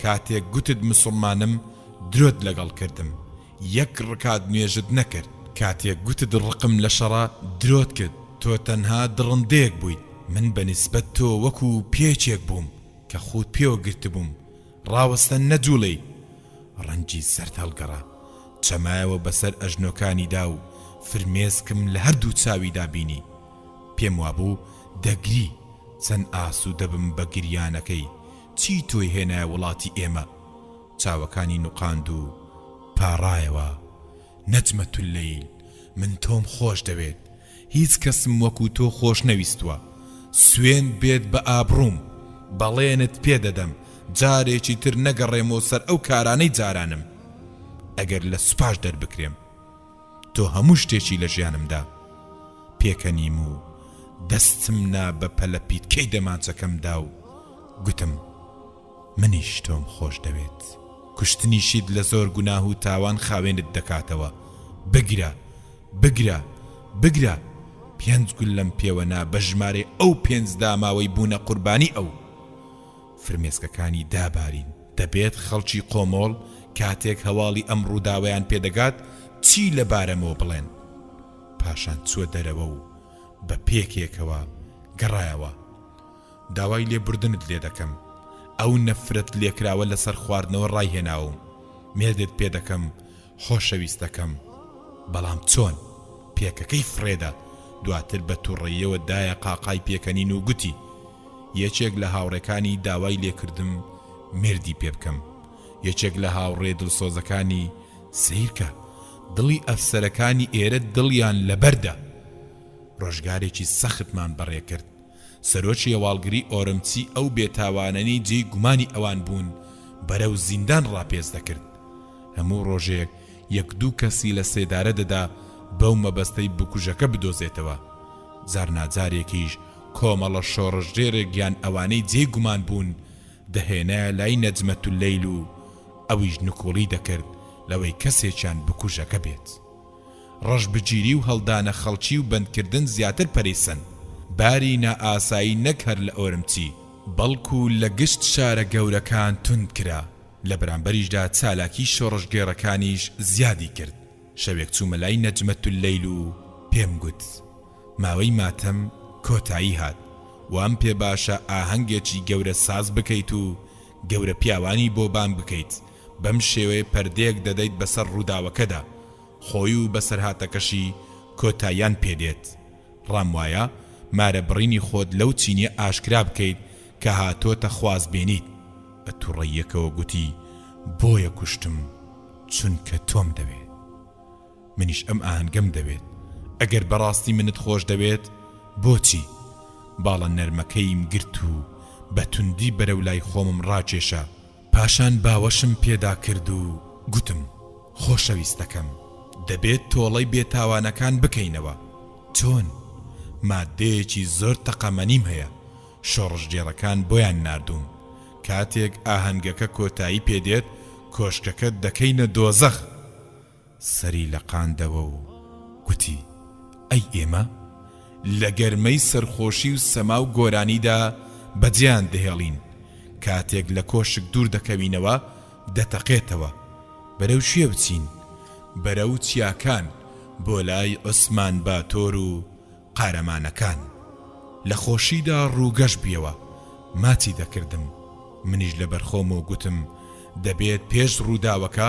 S1: کاتێک گوتت مسڵمانم درۆت لەگەڵ کردم، یەک ڕکات نوێژت نەکرد. کاتێک گوتت ڕقم لە شەڕا درۆت کرد، تۆ تەنها دڕندەیەک بوویت. من بەنسبەت تۆ وەکو پێچێک بووم کە خۆت پێوە گرت بووم. ڕاوەستە نەجوڵێ. ڕەنجی سەرد هەڵگەڕا، چەمایەوە بەسەر ئەژنۆکانیدا و فرمێسکم لە هەردوو چاویدا بینی. پێم وابوو دەگری، چەند ئاسوودە بم بە گریانەکەی. چی تۆی هێنایە وڵاتی ئێمە؟ چاوەکانی نوقاند و پاڕایەوە. نەجمەتولەیل، من تۆم خۆش دەوێت. هیچ کەسم وەکو تۆ خۆش نەویستووە. سوێن بێت بە ئابڕووم. بەڵێنت پێدەدەم جارێکی تر نەگەڕێمەوە سەر ئەو کارانەی جارانم. ئەگەر لە سوپاش دەربکرێم، تۆ هەموو شتێکی لە ژیانمدا پێکەنیم و دەستم نا بە پەلەپیتکەی دەمانچەکەمدا و گوتم منیش تۆم خۆش دەوێت. کوشتنیشید لە زۆر گوناه و تاوان خاوێنت دەکاتەوە. بگرە، بگرە، بگرە. 5 گول لەم پێوەنا بە ژمارە ئەو 5 داماوەی بوونە قوربانی ئەو. فرمێسکەکانی دابارین. دەبێت خەڵکی قۆمۆڵ کاتێک هەواڵی ئەم ڕووداوەیان پێدەگات چی لە بارەمەوە بڵێن. پاشان چووە دەرەوە و بە پێکێکەوە گەڕایەوە. داوای لێبوردنت لێ دەکەم. ئەو نەفرەت لێکراوە لەسەر خواردنەوە ڕایهێناوم. مێردت پێ دەکەم خۆشەویستەکەم. بەڵام چۆن؟ پێکەکەی فرێدە. دواتر بە تووڕێیەوە دایە قاقای پێکەنین و گوتی یەکێک لە هاوڕێکانی داوای لێکردم مردی پێ بکەم. یەکێک لە هاوڕێ ڕۆژگارێکی سەختمان بەڕێ کرد. سەرۆکی هەواڵگری ئۆرمچی ئەو بێتاوانەی جێی گومانی ئەوان بوون بەرەو زیندان ڕاپێز دەکرد. هەموو ڕۆژێک یەک دوو کەسی لە سێدارە دەدا بەو مەبەستەی بکوژەکە بدۆزێتەوە. جار ناجارێکیش کۆمەڵە شۆڕژێرێک گیان ئەوانەی جێی گومان بوون دەهێنایە لای نەجمەت اللەیل و ئەویش نکۆڵی دەکرد لەوەی کەسێکیان بکوژەکە بێت. ڕەشبگیری و هەڵدانە خەڵکی و بەندکردن زیاتر پەرەیسەن. باری نائاسایی نەک هەر لە ئۆرمچی بەڵکو لە گشت شارە گەورەکان تند کرا. لە بەرامبەریشدا چالاکی شۆڕژگێڕەکانیش زیادی کرد. شەوێک چوومە لای نەجمەت اللەیل و پێم گوت ماوەی ماتەم کۆتایی هات، وام پێ باشە ئاهەنگێکی گەورە ساز بکەیت و گەورە پیاوانی بۆ بان بکەیت. بەم شێوەیە پەردەیەک دەدەیت بەسەر ڕووداوەکەدا، خۆی و بەسەرهاتەکەشی کۆتاییان پێدێت. ڕام وایە مارە بڕینی خۆت لەو چینیە ئاشکرا بکەیت کە هاتۆتە خواز بێنیت. ئەتوڕەیەکەوە گوتی بۆیە کوشتم چونکە تۆم دەوێت. منیش ئەم ئاهەنگەم دەوێت. ئەگەر بەڕاستی منت خۆش دەوێت بۆچی؟ باڵە نەرمەکەیم گرت و بەتوندی بەرەو لای خۆمم ڕاکێشە. پاشان باوەشم پێدا کرد و گوتم خۆشەویستەکەم دەبێت تۆڵەی بێتاوانەکان بکەینەوە. چۆن؟ مادەیەکی زۆر تەقەمەنیم هەیە. شۆڕژگێڕەکان بۆیان ناردووم. کاتێک ئاهەنگەکە کۆتایی پێدێت کۆشکەکە دەکەینە دۆزەخ. سەری لە قاندەوە و گوتی ئەی ئێمە لە گەرمەی سەرخۆشی و سەما و گۆرانیدا بەجیان دەهێڵین، کاتێک لە کۆشک دوور دەکەوینەوە دەتەقێتەوە. بەرەو شوێ بچین؟ بەرەو چیاکان، بۆ لای عوسمان باتۆر و قارەمانەکان. لە خۆشیدا ڕووگەشت بیەوە. ماچی دەکردم. منیش لە بەرخۆمەوە گوتم دەبێت پێش ڕووداوەکە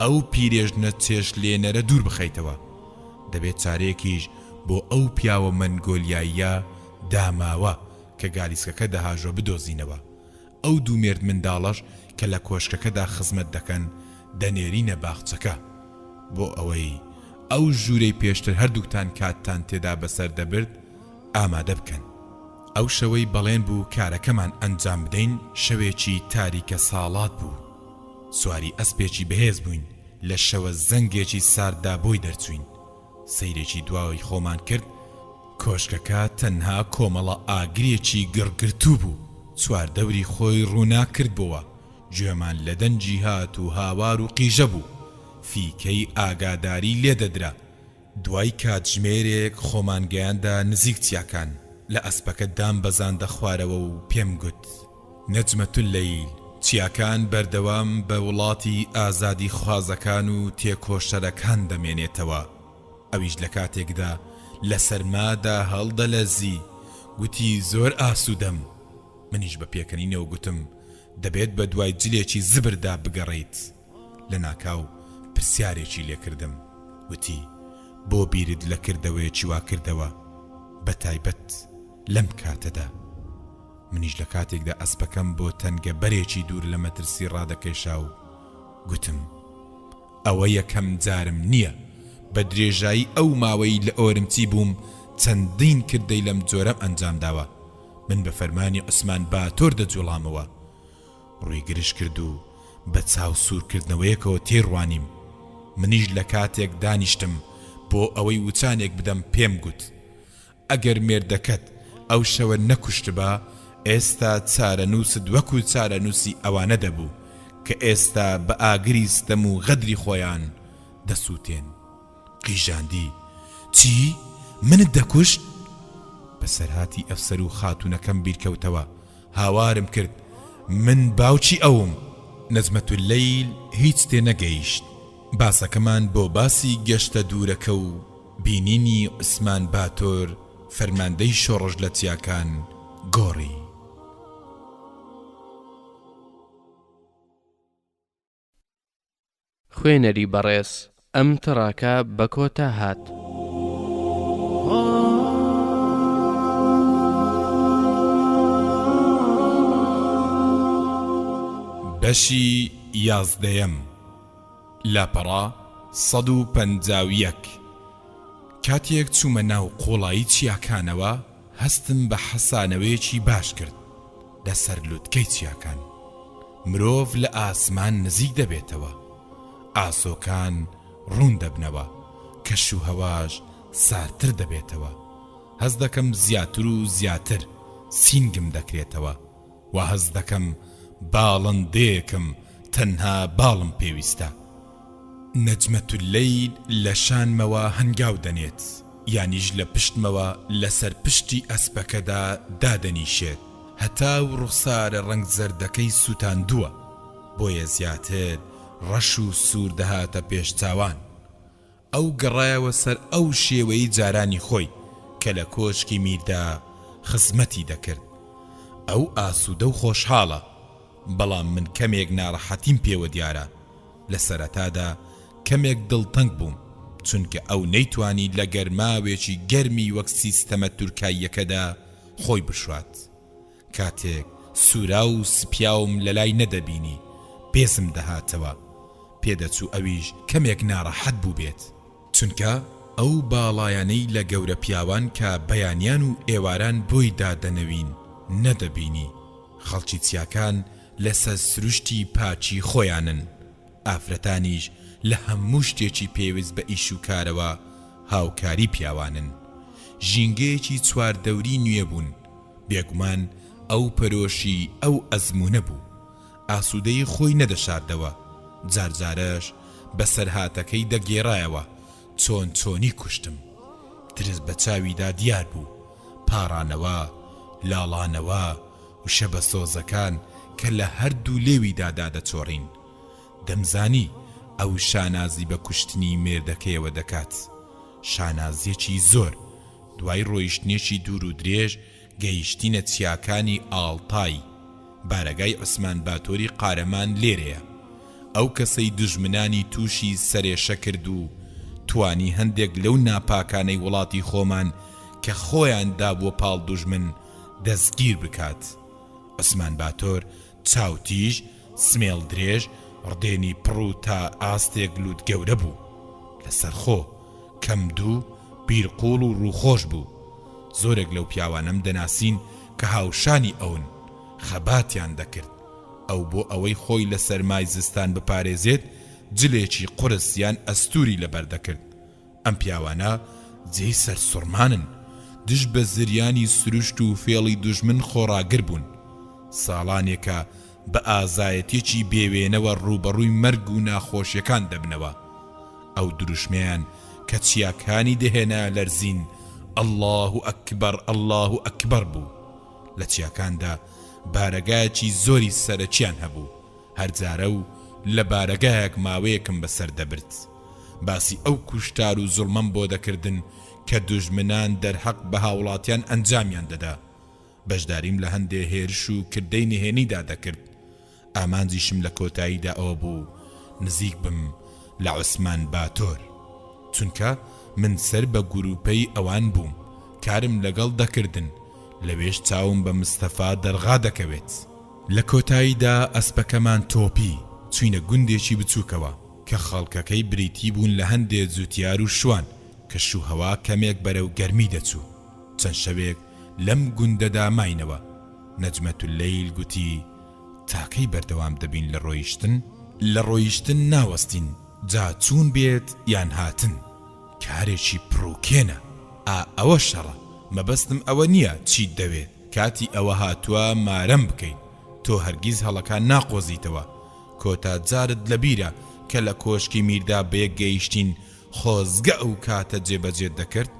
S1: ئەو پیرێژنە چێش لێنەرە دوور بخەیتەوە. دەبێت چارەیەکیش بۆ ئەو پیاوە مەنگۆلیاییە داماوە کە گالیسکەکە دەهاژۆ بدۆزینەوە. ئەو دوو مێرد منداڵەش کە لە کۆشکەکەدا خزمەت دەکەن دەنێرینە باخچەکە بۆ ئەوەی ئەو ژوورەی پێشتر هەردووکتان کاتتان تێدا بەسەر دەبرد ئامادە بکەن. ئەو شەوەی بەڵێن بوو کارەکەمان ئەنجام بدەین شەوێکی تاریکە ساڵات بوو. سواری ئەسپێکی بەهێز بووین. لە شەوە زەنگێکی ساردا بۆی دەرچوین. سەیرێکی دواوی خۆمان کرد. کۆشکەکە تەنها کۆمەڵە ئاگرێکی گڕگرتوو بوو. چواردەوری خۆی ڕوونا کردبەوە. گوێمان لە دەنجی هات و هاوار و قیژە بوو. فیکەی ئاگاداری لێدەدرا. دوای کاتژمێرێک خۆمان گەیاندا نزیک چیاکان. لە ئەسپەکە دام بەزاندە خوارەوە و پێم گوت نەجمەت اللەیل چیاکان بەردەوام بە وڵاتی ئازادی خوازەکان و تێکۆشەرەکان دەمێنێتەوە. ئەویش لە کاتێکدا لە سەرمادا هەڵدەلەزی. گوتی زۆر ئاسوودەم. منیش بە پێکەنینەوە گوتم دەبێت بە دوای جلێکی زبردا بگەڕیت. لە ناکاو پرسیارێکی لێکردم. گوتی بۆ بیرت لە کردەوەیەکی وا کردەوە بە تایبەت لەم کاتەدا؟ منیش لە کاتێکدا ئەسپەکەم بۆ تەنگە بەرێکی دوور لە مەترسی ڕادەکێشا و گوتم ئەوە یەکەم جارم نییە. بە درێژایی ئەو ماوەی لە ئۆرمچی بووم چەندین کردەی لەم جۆرەم ئەنجام داوە. من بە فەرمانی عوسمان باتۆر دەجوڵامەوە. ڕووی گرش کرد و بە چاو سوورکردنەوەیەکەوە تێڕوانیم. منیش لە کاتێک دانیشتم بۆ ئەوەی وچانێک بدەم پێم گوت ئەگەر مێردەکەت ئەو شەوە نەکوشت بە ئێستا چارەنووست وەکو چارەنووسی ئەوانە دەبوو کە ئێستا بە ئاگری ستەم و غەدری خۆیان دەسووتێن. قیژاندی چی؟ منت دەکوشت؟ بەسەرهاتی ئەفسەر و خاتوونەکەم بیرکەوتەوە. هاوارم کرد من باوکی ئەوم. نەجمەت اللەیل هیچ تێ نەگەیشت. باسەکەمان بۆ باسی گەشتە دوورەکە و بینینی عوسمان باتۆر فەرماندەی شۆڕژ لە چیاکان گۆڕی.
S2: خوێنەری بەڕێز ئەم تڕاکە بە کۆتا هات.
S1: بەشی 11 لاپەڕا 151 کاتێک چوومە ناو قوڵایی چیاکانەوە هەستم بە حەسانەوەیەکی باش کرد لەسەر لووتکەی چیاکان. مرۆڤ لە ئاسمان نزیک دەبێتەوە، ئاسۆکان ڕوون دەبنەوە، کەش و هەواش سارتر دەبێتەوە. هەز دەکەم زیاتر و زیاتر سینگم دەکرێتەوە و هەز دەکەم باڵندەیەکم تەنها باڵم پێویستە. نەجمەت اللەیل لە شانمەوە هەنگاو دەنێت، یانیش لە پشتمەوە لەسەر پشتی ئەسپەکەدا دادەنیشێت، هەتا و ڕوخسارە ڕەنگ زەردەکەی سووتاندووە، بۆیە زیاتر ڕەش و سوور دەهاتە پێش چاوان. ئەو گەڕایەوە سەر ئەو شێوەی جارانی خۆی کە لە کۆشکی میردا خزمەتی دەکرد. ئەو ئاسوودە و خۆشحاڵە، بەڵام من کەمێک ناڕەحەتیم پێوە دیارە. لە سەرەتادا کەمێک دڵتەنگ بووم، چونکە ئەو نەیتوانی لە گەرماوێکی گەرمی وەک سیستەمە تورکاییەکەدا خۆی بشوات. کاتێک سوورا و سپیاوم لە لای نەدەبینی پێسم دەهاتەوە، پێدەچوو ئەویش کەمێک ناڕەحەت بوو بێت، چونکە ئەو باڵایانەی لە گەورە پیاوان کە بەیانیان و ئێواران بۆی دادەنەوین نەدەبینی. خەڵکی چیاکان لەسەر سروشتی پاچی خۆیانن، ئافرەتانیش لە هەموو شتێکی پێویست بە ئیش و کارەوە هاوکاری پیاوانن. ژینگەیەکی چواردەوری نوێ بوون، بێگومان ئەو پەرۆشی ئەو ئەزمونە بوو، ئاسوودەی خۆی نەدەشاردەوە، جارجارەش بەسەر هاتەکەی دەگێڕایەوە. چۆن چۆنی کوشتم، درست بە چاویدا دیار بوو، پاڕانەوە، لاڵانەوە و شەبە سۆزەکان کە لە هەردوو لێویدا دادەچۆڕین. دەمزانی ئەو شانازی بە کوشتنی مێردەکەیەوە دەکات، شانازیەکی زۆر. دوای ڕۆیشتنێکی دوور و درێژ گەیشتینە چیاکانی ئاڵتای، بارەگای عوسمان باتۆری قارەمان لێرەیە. ئەو کەسەی دژمنانی تووشی سەرێشە کرد و توانی هەندێک لەو ناپاکانەی وڵاتی خۆمان کە خۆیان دابووە پاڵ دوژمن دەستگیر بکات. عوسمان باتۆر چاوتیژ، سمێڵ درێژ، ڕدێنی پڕوو تا ئاستێک لووت گەورە بوو، لەسەر خۆ کەم دوو بیرقوڵ و ڕووخۆش بوو. زۆرێک لەو پیاوانم دەناسین کە هاوشانی ئەون، خەباتیان دەکرد. ئەو بۆ ئەوەی خۆی لە سەرمای زستان بپارێزێت جلێکی قورس یان ئەستوری لەبەر دەکرد. ئەم پیاوانە جێی سەر سوڕمانن، دش بە زریانی سروشت و فێڵی دوژمن خۆڕاگر بوون. ساڵانێکە بە ئازایەتێکی بێوێنەوە ڕوبەڕووی مەرگ و ناخۆشیەکان دەبنەوە. ئەو دروشمیان کە چیاکانی دەهێنا لەرزین ئەڵڵاه ئەکبەر ئەڵڵاه ئەکبەر بوو. لە چیاکاندا بارەگایەکی زۆری سەرەکیان هەبوو، هەرجارە و لە بارەگایەک ماوەیەکم بەسەر دەبرد. باسی ئەو کوشتار و زوڵمەم بۆ دەکردن کە دوژمنان دەرحەق بە هاوڵاتیان ئەنجامیان دەدا. بەشداریم لە هەندێ هێرش و کردەی نهێنیدا دەکرد. ئامانجیشم لە کۆتاییدا ئەوە بوو نزیک بم لە عوسمان باتۆر، چونکە من سەر بە گروپەی ئەوان بووم، کارم لەگەڵ دەکردن، لەوێش چاوم بە مستەفا دەرغا دەکەوێت. لە کۆتاییدا ئەسپەکەمان تۆپی چوینە گوندێکی بچووکەوە کە خەڵکەکەی بریتی بوون لە هەندێک جوتیار و شوان کە شوهەوا کەمێک بەرەو گەرمی دەچوو. چەند شەوێک لەم گوندەدا ماینەوە. نەجمەت اللەیل گوتی تاکەی بەردەوام دەبین لە ڕۆیشتن؟ لە ڕۆیشتن ناوەستین، جا چوون بێت یان هاتن، کارێکی پڕوکێنە. ئەوە شەڕە، مەبەستم ئەوە نییە چیت دەوێت کاتی ئەوە هاتووە مارەم بکەین. تۆ هەرگیز هەڵەکان ناقۆزیتەوە. کۆتا جارت لەبیرە کە لە کۆشکی میردا بەیەک گەیشتین خۆزگە ئەو کاتە جێبەجێت دەکرد؟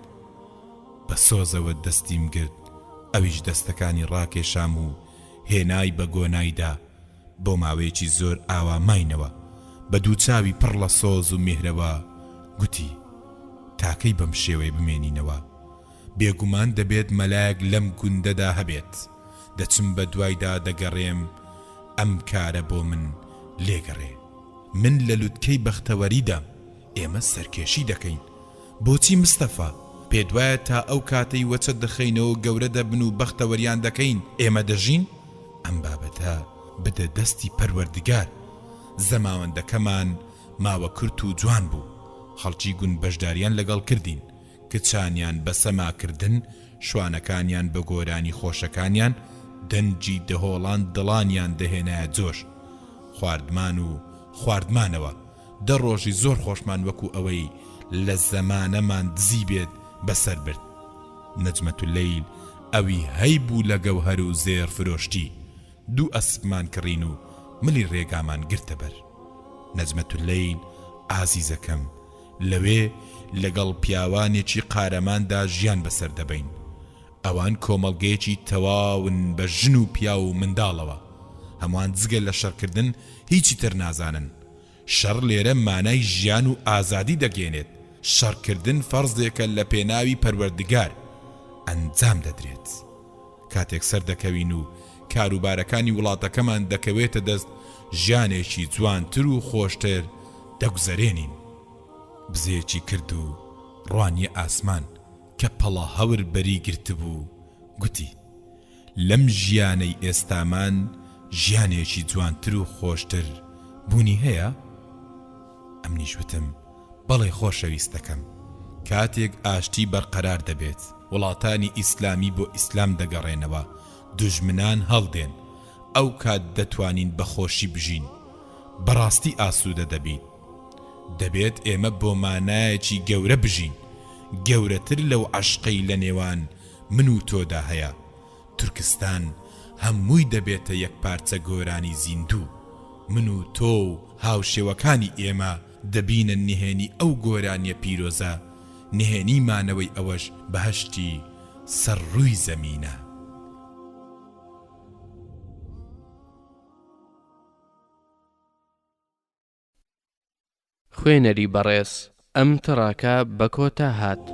S1: بە سۆزەوە دەستیم گرت، ئەویش دەستەکانی ڕاکێشام و هێنای بە گۆنایدا. بۆ ماوەیەکی زۆر ئاوا ماینەوە، بە دوو چاوی پڕ لە سۆز و میهرەوە گوتی تاکەی بەم شێوەی بمێنینەوە. بێگومان دەبێت مەلایەک لەم گوندەدا هەبێت. دەچم بە دوایدا دەگەڕێم، ئەم کارە بۆ من لێگەڕێ. من لە لووتکەی بەختەوەریدام، ئێمە سەرکێشی دەکەین. بۆچی مستەفا؟ پێدوایە تا ئەو کاتەی وەچە دەخەینەوە گەورە دەبن و بەختەوەریان دەکەین ئێمە دەژین؟ ئەم بابەتە بدە دەستی پەروەردگار. زەماوەندەکەمان ماوە کورت و جوان بوو، خەڵکی گون بەشداریان لەگەڵ کردین کچانیان بە سەماکردن، شوانەکانیان بە گۆرانی خۆشەکانیان، دەنجی دەهۆڵان دڵانیان دەهێنایە جۆش. خواردمان و خواردمانەوە، دە ڕۆژی زۆر خۆشمان وەکو ئەوەی لە زەمانەمان دزی بێت بەسەر برد. نەجمەت اللەیل ئەوی هەیبوو لە گەوهەر و زێر فرۆشتی، دوو ئەسپمان کڕین و ملی ڕێگامان گرتە بەر. نەجمەت اللەیل ئازیزەکەم، لەوێ لەگەڵ پیاوانێکی قارەماندا ژیان بەسەر دەبین. ئەوان کۆمەڵگەیەکی تەواون بە ژن و پیا و منداڵەوە، هەمووان جگە لە شەڕکردن هیچی تر نازانن. شەڕ لێرە مانای ژیان و ئازادی دەگێنێت. شەڕکردن فەرزێکە لە پێناوی پەروەردگار ئەنجام دەدرێت. کاتێک سەر دەکەوین و کاروبارەکانی وڵاتەکەمان دەکەوێتە دەست، ژیانێکی جوانتر و خۆشتر دەگوزەرێنین. بزەیەکی کرد و ڕوانی ئاسمان کە پەڵە هەور بەری گرتبوو گوتی: لەم ژیانەی ئێستامان ژیانێکی جوانتر و خۆشتر بوونی هەیە؟ ئەمنیش وتم: بەڵێ خۆشەویستەکەم. کاتێک ئاشتی بەرقەرار دەبێت، وڵاتانی ئیسلامی بۆ ئیسلام دەگەڕێنەوە، دوژمنان هەڵدێن، ئەو کات دەتوانین بەخۆشی بژین، بەڕاستی ئاسوودە دەبین. دەبێت ئێمە بۆ مانایەکی گەورە بژین، گەورەتر لەو عەشقەی لە نێوان من و تۆدا هەیە. تورکستان هەمووی دەبێتە یەک پارچە گۆرانی زیندوو. من و تۆ و هاوشێوەکانی ئێمە دەبینە نهێنی ئەو گۆرانیە پیرۆزە، نهێنی مانەوەی ئەوەش بەهەشتی سەر ڕووی زەمینە.
S2: خوێنەری بەڕێز، ئەم تڕاکە بە کۆتا هات.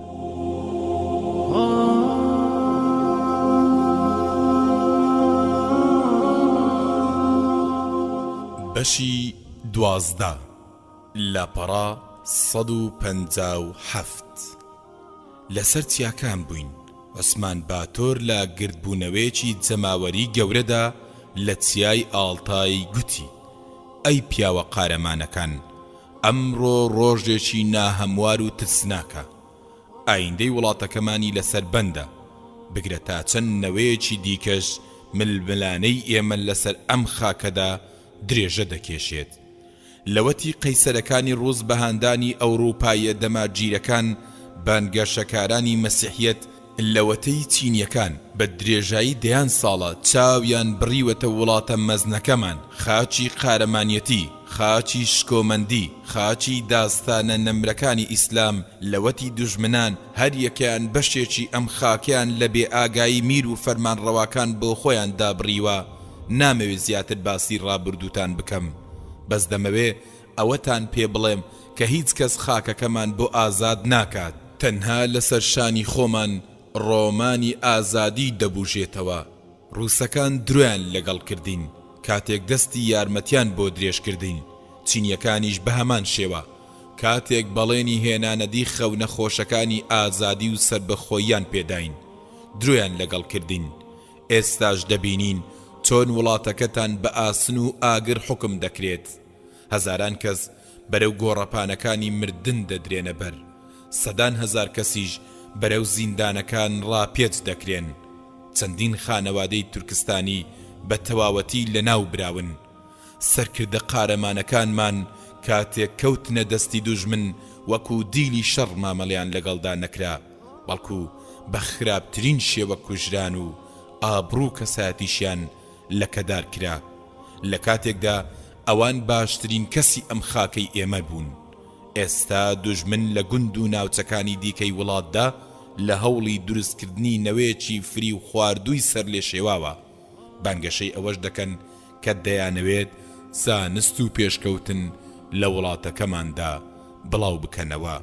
S1: بەشی 12 لاپەڕا 157. لەسەر چیاکان بووین. عوسمان باتۆر لە گردبوونەوەیەکی جەماوەری گەورەدا لە چیای ئاڵتای گوتی: ئەی پیاوە قارەمانەکان، ئەمڕۆ ڕۆژێکی ناهەموار و ترسناکە. ئایندەی وڵاتەکەمانی لەسەر بەندە، بگرە تا چەند نەوەیەکی دیکەش ململانەی ئێمە لەسەر ئەم خاکەدا درێژە دەکێشێت. لەوەتی قەیسەرەکانی ڕووس بەهاندانی ئەوروپایە دەماگیرەکان، بانگەشەکارانی مەسیحیەت، لەوەتەی چینیەکان بە درێژایی دەیان ساڵە چاویان بڕیوەتە وڵاتە مەزنەکەمان، خاچی قارەمانیەتی، خاچی شکۆمەندی، خاچی داستانە نەمرەکانی ئیسلام. لەوەتی دوژمنان هەر یەکیان بەشێکی ئەم خاکیان لە بێ ئاگایی میر و فەرمانڕەواکان بۆ خۆیان دابڕیوە. نامەوێت زیاتر باسی ڕابردووتان بکەم، بەس دەمەوێ ئەوەتان پێ بڵێم کە هیچ کەس خاکەکەمان بۆ ئازاد ناکات. تەنها لەسەر شانی خۆمان ڕۆمانی ئازادی دەبوژێتەوە. ڕووسەکان درویان لەگەڵ کردین کاتێک دەستی یارمەتیان بۆ درێژ کردین. چینیەکانیش بە هەمان شێوە کاتێک بەڵێنی هێنانەدی خەونە خۆشەکانی ئازادی و سربەخۆییان پێداین، درویان لەگەڵ کردین. ئێستاش دەبینین چۆن وڵاتەکەتان بە ئاسن و ئاگر حکم دەکرێت. هەزاران کەس بەرەو گۆڕەپانەکانی مردن دەدرێنە بەر، سەدان هەزار کەسیش بەرەو زیندانەکان ڕاپێچ دەکرێن. چەندین خانەوادەی تورکستانی بە تەواوەتی لە ناو براون. سەرکردە قارەمانەکانمان کاتێک کەوتنە دەستی دوژمن وەکو دیلی شەڕ مامەڵیان لەگەڵدا نەکرا، بەڵکو بە خراپترین شێوە کوژران و ئابڕوو کەسایەتیشیان لەکەدار کرا. لە کاتێکدا ئەوان باشترین کەسی ئەم خاکەی ئێمە بوون. ئێستا دوژمن لە گوند و ناوچەکانی دیکەی وڵاتدا لە هەوڵی دروستکردنی نەوەیەکی فری و خواردووی سەر لێ شێواوە. بانگەشەی ئەوەش دەکەن کە دەیانەوێت زانست و پێشکەوتن لە وڵاتەکەماندا بڵاو بکەنەوە.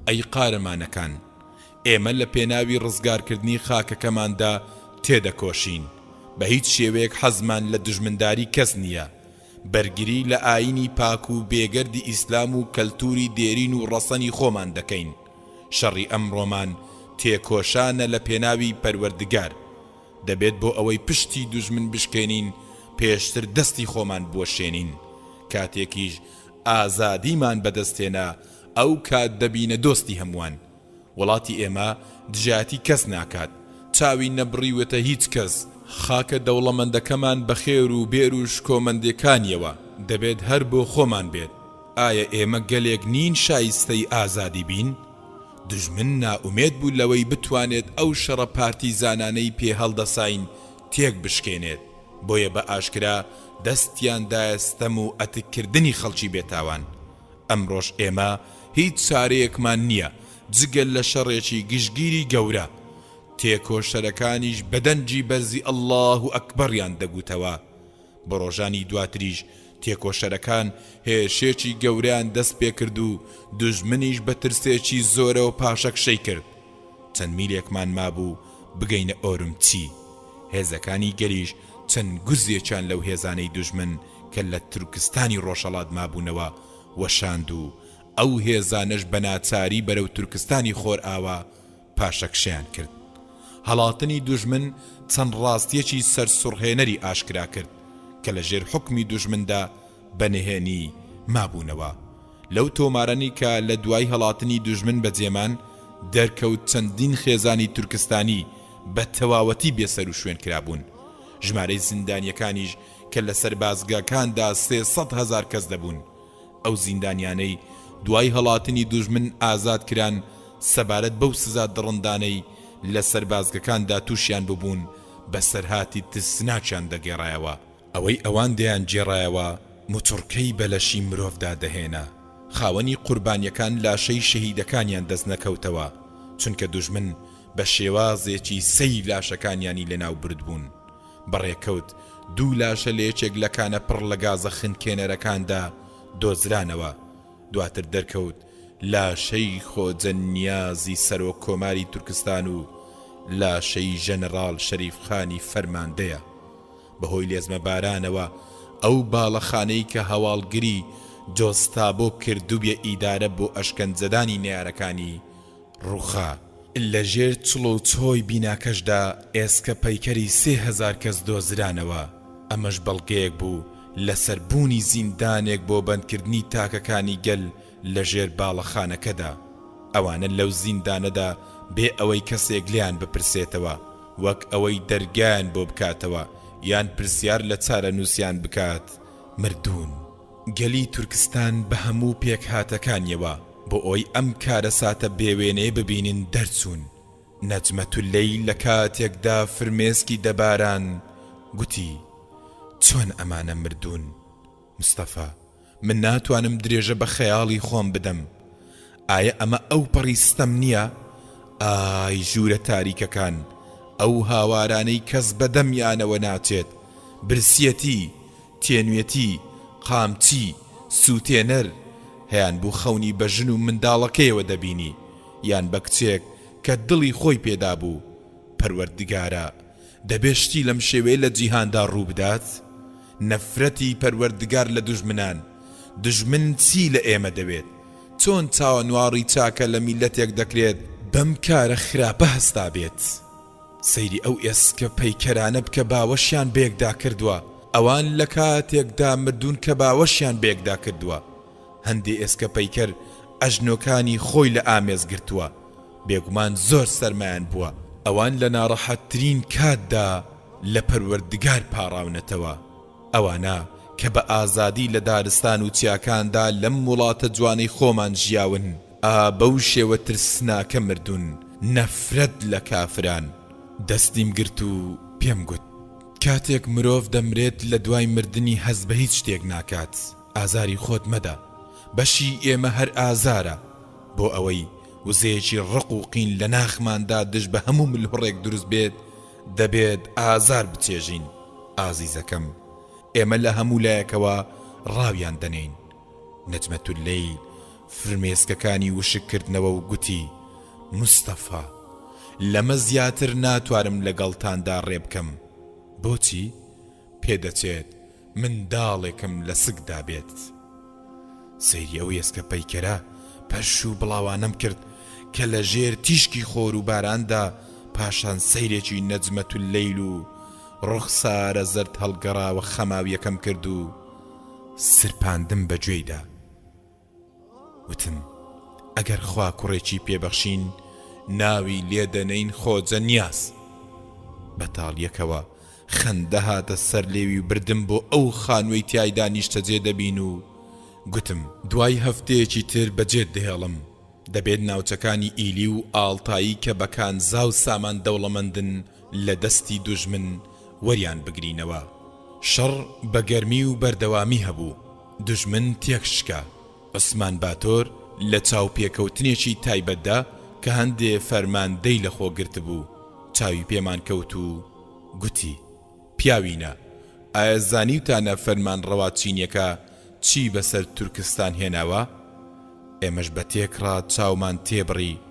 S1: ئەی قارەمانەکان، ئێمە لە پێناوی ڕزگارکردنی خاکەکەماندا تێدەکۆشین. بە هیچ شێوەیەک حەزمان لە دژمنداری کەس نییە. بەرگری لە ئاینی پاک و بێگەردی ئیسلام و کەلتوری دێرین و ڕەسەنی خۆمان دەکەین. شەڕی ئەمڕۆمان تێکۆشانە لە پێناوی پەروەردگار. دەبێت بۆ ئەوەی پشتی دوژمن بشکێنین پێشتر دەستی خۆمان بوەشێنین. کاتێکیش ئازادیمان بەدەستێنا ئەو کات دەبینە دۆستی هەمووان. وڵاتی ئێمە دژایەتی کەس ناکات، چاوی نەبڕیوێتە هیچ کەس. خاکە دەوڵەمەندەکەمان بەخێر و بێر و شکۆمەندەکانیەوە دەبێت هەر بۆ خۆمان بێت. ئایا ئێمە گەلێک نین شایستەی ئازادی بین؟ دژمن ناومێد بوو لەوەی بتوانێت ئەو شەڕە پارتیزانانەی پێ هەڵدەساین تێک بشکێنێت، بۆیە بە ئاشکرا دەستیان دایەستەم و ئەتکردنی خەڵکی بێتاوان. ئەمڕۆژ ئێمە هیچ چارەیەکمان نییە جگەل لە شەڕێکی گشتگیری گەورە. تێکۆشەرەکانیش بەدەنجی بەرزی ئەڵڵاه ئەکبەریان دەگوتەوە. بە ڕۆژانی دواتریش تێکۆشەرەکان هێرشێکی گەوریان دەست پێ کرد و دوژمنیش بە ترسێکی زۆرە و پاشەکشەی کرد. چەند میلێکمان مابوو بگەینە ئۆرمچی. هێزەکانی گەلیش چەند گوزێکیان لەو هێزانەی دوژمن کە لە تورکستانی ڕۆژهەڵات مابوونەوە وەشاند و ئەو هێزانەش بە ناچاری بەرەو تورکستانی خۆرئاوا پاشەکشەیان کرد. هەڵاتنی دوژمن چەند ڕاستیەکی سەرسوڕهێنەری ئاشکرا کرد کە لە ژێر حکمی دوژمندا بەنهێنی مابوونەوە. لەو تۆمارەنی کە لە دوای هەڵاتنی دوژمن بەجێمان دەرکەوت چەندین خێزانی تورکستانی بە تەواوەتی بێسەر و شوێن کرابوون. ژمارەی زیندانیەکانیش کە لە سەربازگاکاندا 300,000 کەس دەبوون. ئەو زیندانیانەی دوای هەڵاتنی دوژمن ئازاد کران سەبارەت بەو سزا دڕندانەی لە سەربازگەکاندا تووشیان ببوون بە سەرهاتی ترسناکیان دەگێڕایەوە. ئەوەی ئەوان دەیان جێڕایەوە موچڕکەی بەلەشی مرۆڤدا دەهێنا. خاوەنی قوربانیەکان لاشەی شەهیدەکانیان دەست نەکەوتەوە، چونکە دوژمن بە شێوازێکی سەی لاشەکانیانی لەناو برد بوون. بەڕێکەوت دوو لاشە لە یەکێک لەکانە پڕ لە گازە خنکێنەرەکاندا دۆزرانەوە. دواتر دەرکەوت لاشەی خۆجەنیازی سەرۆک کۆماری تورکستان و لاشەی ژەنەڕاڵ شەریفخانی فەرماندەیە. بەهۆی لێزمە بارانەوە ئەو باڵەخانەی کە هەواڵگری جۆستابۆ کردوبیە ئیدارە بۆ ئەشکەنجەدانی نێارەکانی ڕووخا. لە ژێر چڵۆ و چۆی بیناکەشدا ئێسکە پەیکەری 3,000 کەس دۆزرانەوە. ئەمەش بەڵگەیەک بوو لەسەر بوونی زیندانێک بۆ بەندکردنی تاکەکانی گەل لە ژێر باڵەخانەکەدا. ئەوانە لەو زیندانەدا بێ ئەوەی کەسێک لیان بپرسێتەوە، وەک ئەوەی دەرگایان بۆ بکاتەوە یان پرسیار لە چارە نووسیان بکات، مردوون. گەلی تورکستان بە هەموو پێک هاتەکانیەوە بۆ ئەوی ئەم کارە ساتە بێوێنەیە ببینن دەرچوون. نەجمەتولەی لە کاتێکدا فرمێسکی دەباران گوتی چۆن ئەمانە مردوون؟ مستەفا، من ناتوانم درێژە بە خەیاڵی خۆم بدەم. ئایا ئەمە ئەو پەڕیستەم نییە؟ ئای ژوورە تاریکەکان، ئەو هاوارانەی کەس بەدەمیانەوە ناچێت، برسیەتی، تێنوێتی، قامچی، سووتێنەر، هەیان بوو خەونی بە ژن و منداڵەکەیەوە دەبینی یان بە کچێک کە دڵی خۆی پێدا بوو. پەروەردگارە، دەبێشتی لەم شێوەیە لە جیهاندا ڕوو بدات؟ نەفرەتی پەروەردگار لە دوژمنان. دژمن چی لە ئێمە دەوێت؟ چۆن چاوەنواری چاکە لە میلەتێک دەکرێت بەم کارە خراپە هەستا بێت؟ سەیری ئەو ئێسکە پەیکەرانە بکە باوەشیان بێکدا کردووە. ئەوان لە کاتێکدا مردوون کە باوەشیان بێکدا کردووە. هەندێ ئێسکە پەیکەر ئەژنۆکانی خۆی لە ئامێز گرتووە، بێگومان زۆر سەرمایان بووە. ئەوان لە ناڕەحەتترین کاتدا لە پەروەردگار پاڕاونەتەوە. ئەوانە کە بە ئازادی لە دارستان و چیاکاندا لەم وڵاتە جوانەی خۆمان ژیاون، بەو شێوە ترسناکە مردوون. نەفرەت لە کافران. دەستیم گرت و پێم گوت کاتێک مرۆڤ دەمرێت لە دوای مردنی هەز بە هیچ شتێک ناکات. ئازاری خۆت مەدە، بەشی ئێمە هەر ئازارە. بۆ ئەوەی وزەیەکی ڕق و قین لە ناخماندا دژ بە هەموو ملهوڕێک دروست بێت، دەبێت ئازار بچێژین. ئازیزەکەم، ئێمە لە هەموو لایەکەوە ڕاویان دەنین. نەجمەتولەیل فرمێسکەکانی وشکردنەوە و گوتی مستەفا، لەمە زیاتر ناتوانم لەگەڵتاندا ڕێ بکەم. بۆچی؟ پێدەچێت منداڵێکم لە سکدا بێت. سەیری ئەو ئێسکە پەیکەرە پەش و بڵاوانم کرد کە لە ژێر تیشکی خۆر و باراندا پاشان سەیرێکی نەجمەتولەیل و ڕوخسارە زەرد هەڵگەڕاوە خەماویەکەم کرد و سرپاندم بەگوێیدا. وتم ئەگەر خوا کوڕێکی پێبەخشین ناوی لێدەنەین خۆجە نیاز. بەتاڵیەکەوە خەندە هاتە سەر لێوی و بردم بۆ ئەو خانووی تیایدا نیشتەجێ دەبین و گوتم دوای هەفتەیەکی تر بەجێت دەهێڵم، دەبێت ناوچەکانی ئیلی و ئاڵتایی کە بەکان زاو سامان دەوڵەمەندن لە دەستی دوژمن وەریان بگرینەوە. شەڕ بە گەرمی و بەردەوامی هەبوو، دوژمن تێکشکا. عوسمان باتۆر لە چاوپێکەوتنێکی تایبەتدا کە هەندێ فەرماندەی لە خۆ گرت بوو چاوی پێمان کەوت و گوتی پیاوینە، ئایا زانیوتانە فەرمان ڕەوا چینیەکە چی بەسەر تورکستان هێناوە؟ ئێمەش بە تێکڕا چاومان تێبڕی.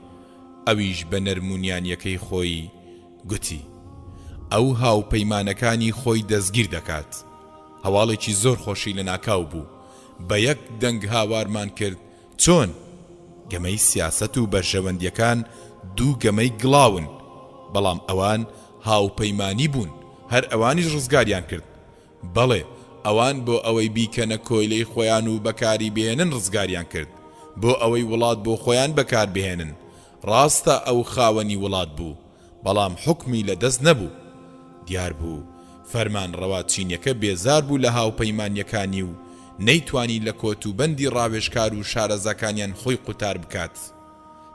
S1: ئەویش بە نەرمونیانیەکەی خۆی گوتی ئەو هاوپەیمانەکانی خۆی دەستگیر دەکات. هەواڵێکی زۆر خۆشی لە ناکاو بوو. بە یەک دەنگ هاوارمان کرد چۆن؟ گەمەی سیاسەت و بەرژەوەندیەکان دوو گەمەی گڵاون، بەڵام ئەوان هاوپەیمانی بوون، هەر ئەوانیش ڕزگاریان کرد. بەڵێ ئەوان بۆ ئەوەی بیکەنە کۆیلەی خۆیان و بەکاری بهێنن ڕزگاریان کرد، بۆ ئەوەی وڵات بۆ خۆیان بەکار بهێنن. ڕاستە ئەو خاوەنی وڵات بوو، بەڵام حکمی لە دەست نەبوو. دیار بوو فەرمان ڕەوا چینیەکە بێزار بوو لە هاوپەیمانیەکانی و نەیتوانی لە کۆتوبەندی ڕاوێژکار و شارەزاکانیان خۆی قوتار بکات.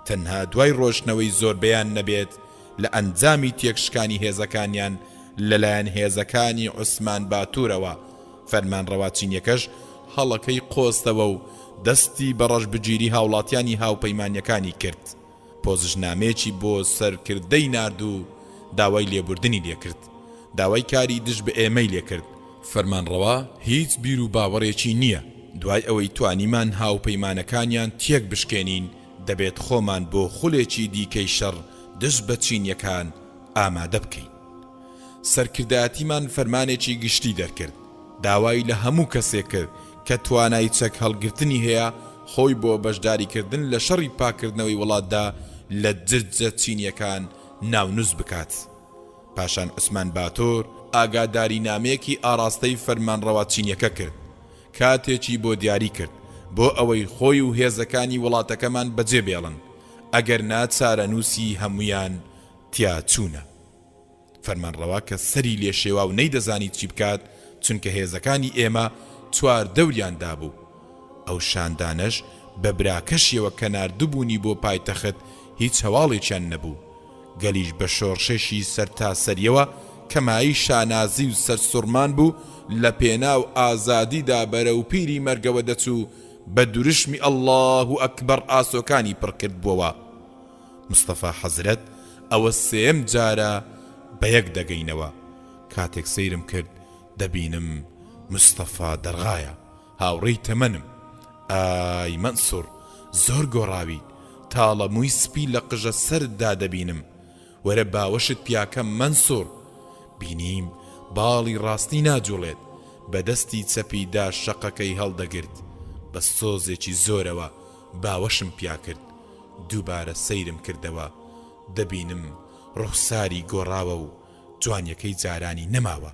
S1: تەنها دوای ڕۆشنەوەی زۆربەیان نەبێت لە ئەنجامی تێکشکانی هێزەکانیان لەلایەن هێزەکانی عوسمان باتوورەوە. فەرمان ڕەوا چینیەکەش هەڵەکەی قۆستەوە و دەستی بە ڕەشبگیری هاوڵاتیانی هاوپەیمانیەکانی کرد. پۆزژنامێکی بۆ سەرکردەی نارد و داوای لێبوردنی لێکرد. داوای کاری دژ بە ئێمەی لێکرد. فەرمانڕەوا هیچ بیر و باوەڕێکی نییە. دوای ئەوەی توانیمان هاوپەیمانەکانیان تێک بشکێنین دەبێت خۆمان بۆ خولێکی دیکەی شەڕ دژ بە چینیەکان ئامادە بکەین. سەرکردایەتیمان فەرمانێکی گشتی دەرکرد. داوای لە هەموو کەسێک کرد کە توانای چەک هەڵگرتنی هەیە خۆی بۆ بەشداریکردن لە شەڕی پاکردنەوەی وڵاتدا لە جرجە چینیەکان ناونووس بکات. پاشان عوسمان باتۆر ئاگاداری نامەیەکی ئاراستەی فەرمانڕەوا چینیەکە کرد. کاتێکی بۆ دیاری کرد بۆ ئەوەی خۆی و هێزەکانی وڵاتەکەمان بەجێ بێڵن، ئەگەر ناچارە نووسی هەمویان تیا چوونە. فەرمانڕەوا کە سەری لێ شێوا و نەیدەزانی چی بکات، چونکە هێزەکانی ئێمە چوار دەوریاندا بوو. ئەو شاندانەش بە براکەشیەوە کە ناردبوونی بۆ پایتەخت هیچ هەواڵێکیان نەبوو. گەلیش بە شۆڕشێشی سەرتاسەریەوە کەمایی شانازی و سەرسوڕمان بوو، لە پێناو ئازادیدا بەرەو پیری مەرگەوە دەچوو بە دوورشمی ئەڵڵاه ئەکبەر ئاسۆکانی پڕکرد بووەوە. مستەفا حەزرەت ئەوە سێم جارە بە یەک دەگەینەوە. کاتێک سەیرم کرد دەبینم مستەفا دەرغایە، هاوڕێی تەمەنم. ئای مەنسوور زۆر گۆڕاوی، تاڵە مووی سپی لە قژە سەردا دەبینم. وەرە باوەشت پیاکەم مەنسوور. بینیم باڵی ڕاستی ناجوڵێت، بەدەستی چەپیدا شەقەکەی هەڵدەگرت. بە سۆزێکی زۆرەوە باوەشم پیا کرد. دووبارە سەیرم کردەوە، دەبینم ڕوخساری گۆڕاوە و جوانیەکەی جارانی نەماوە.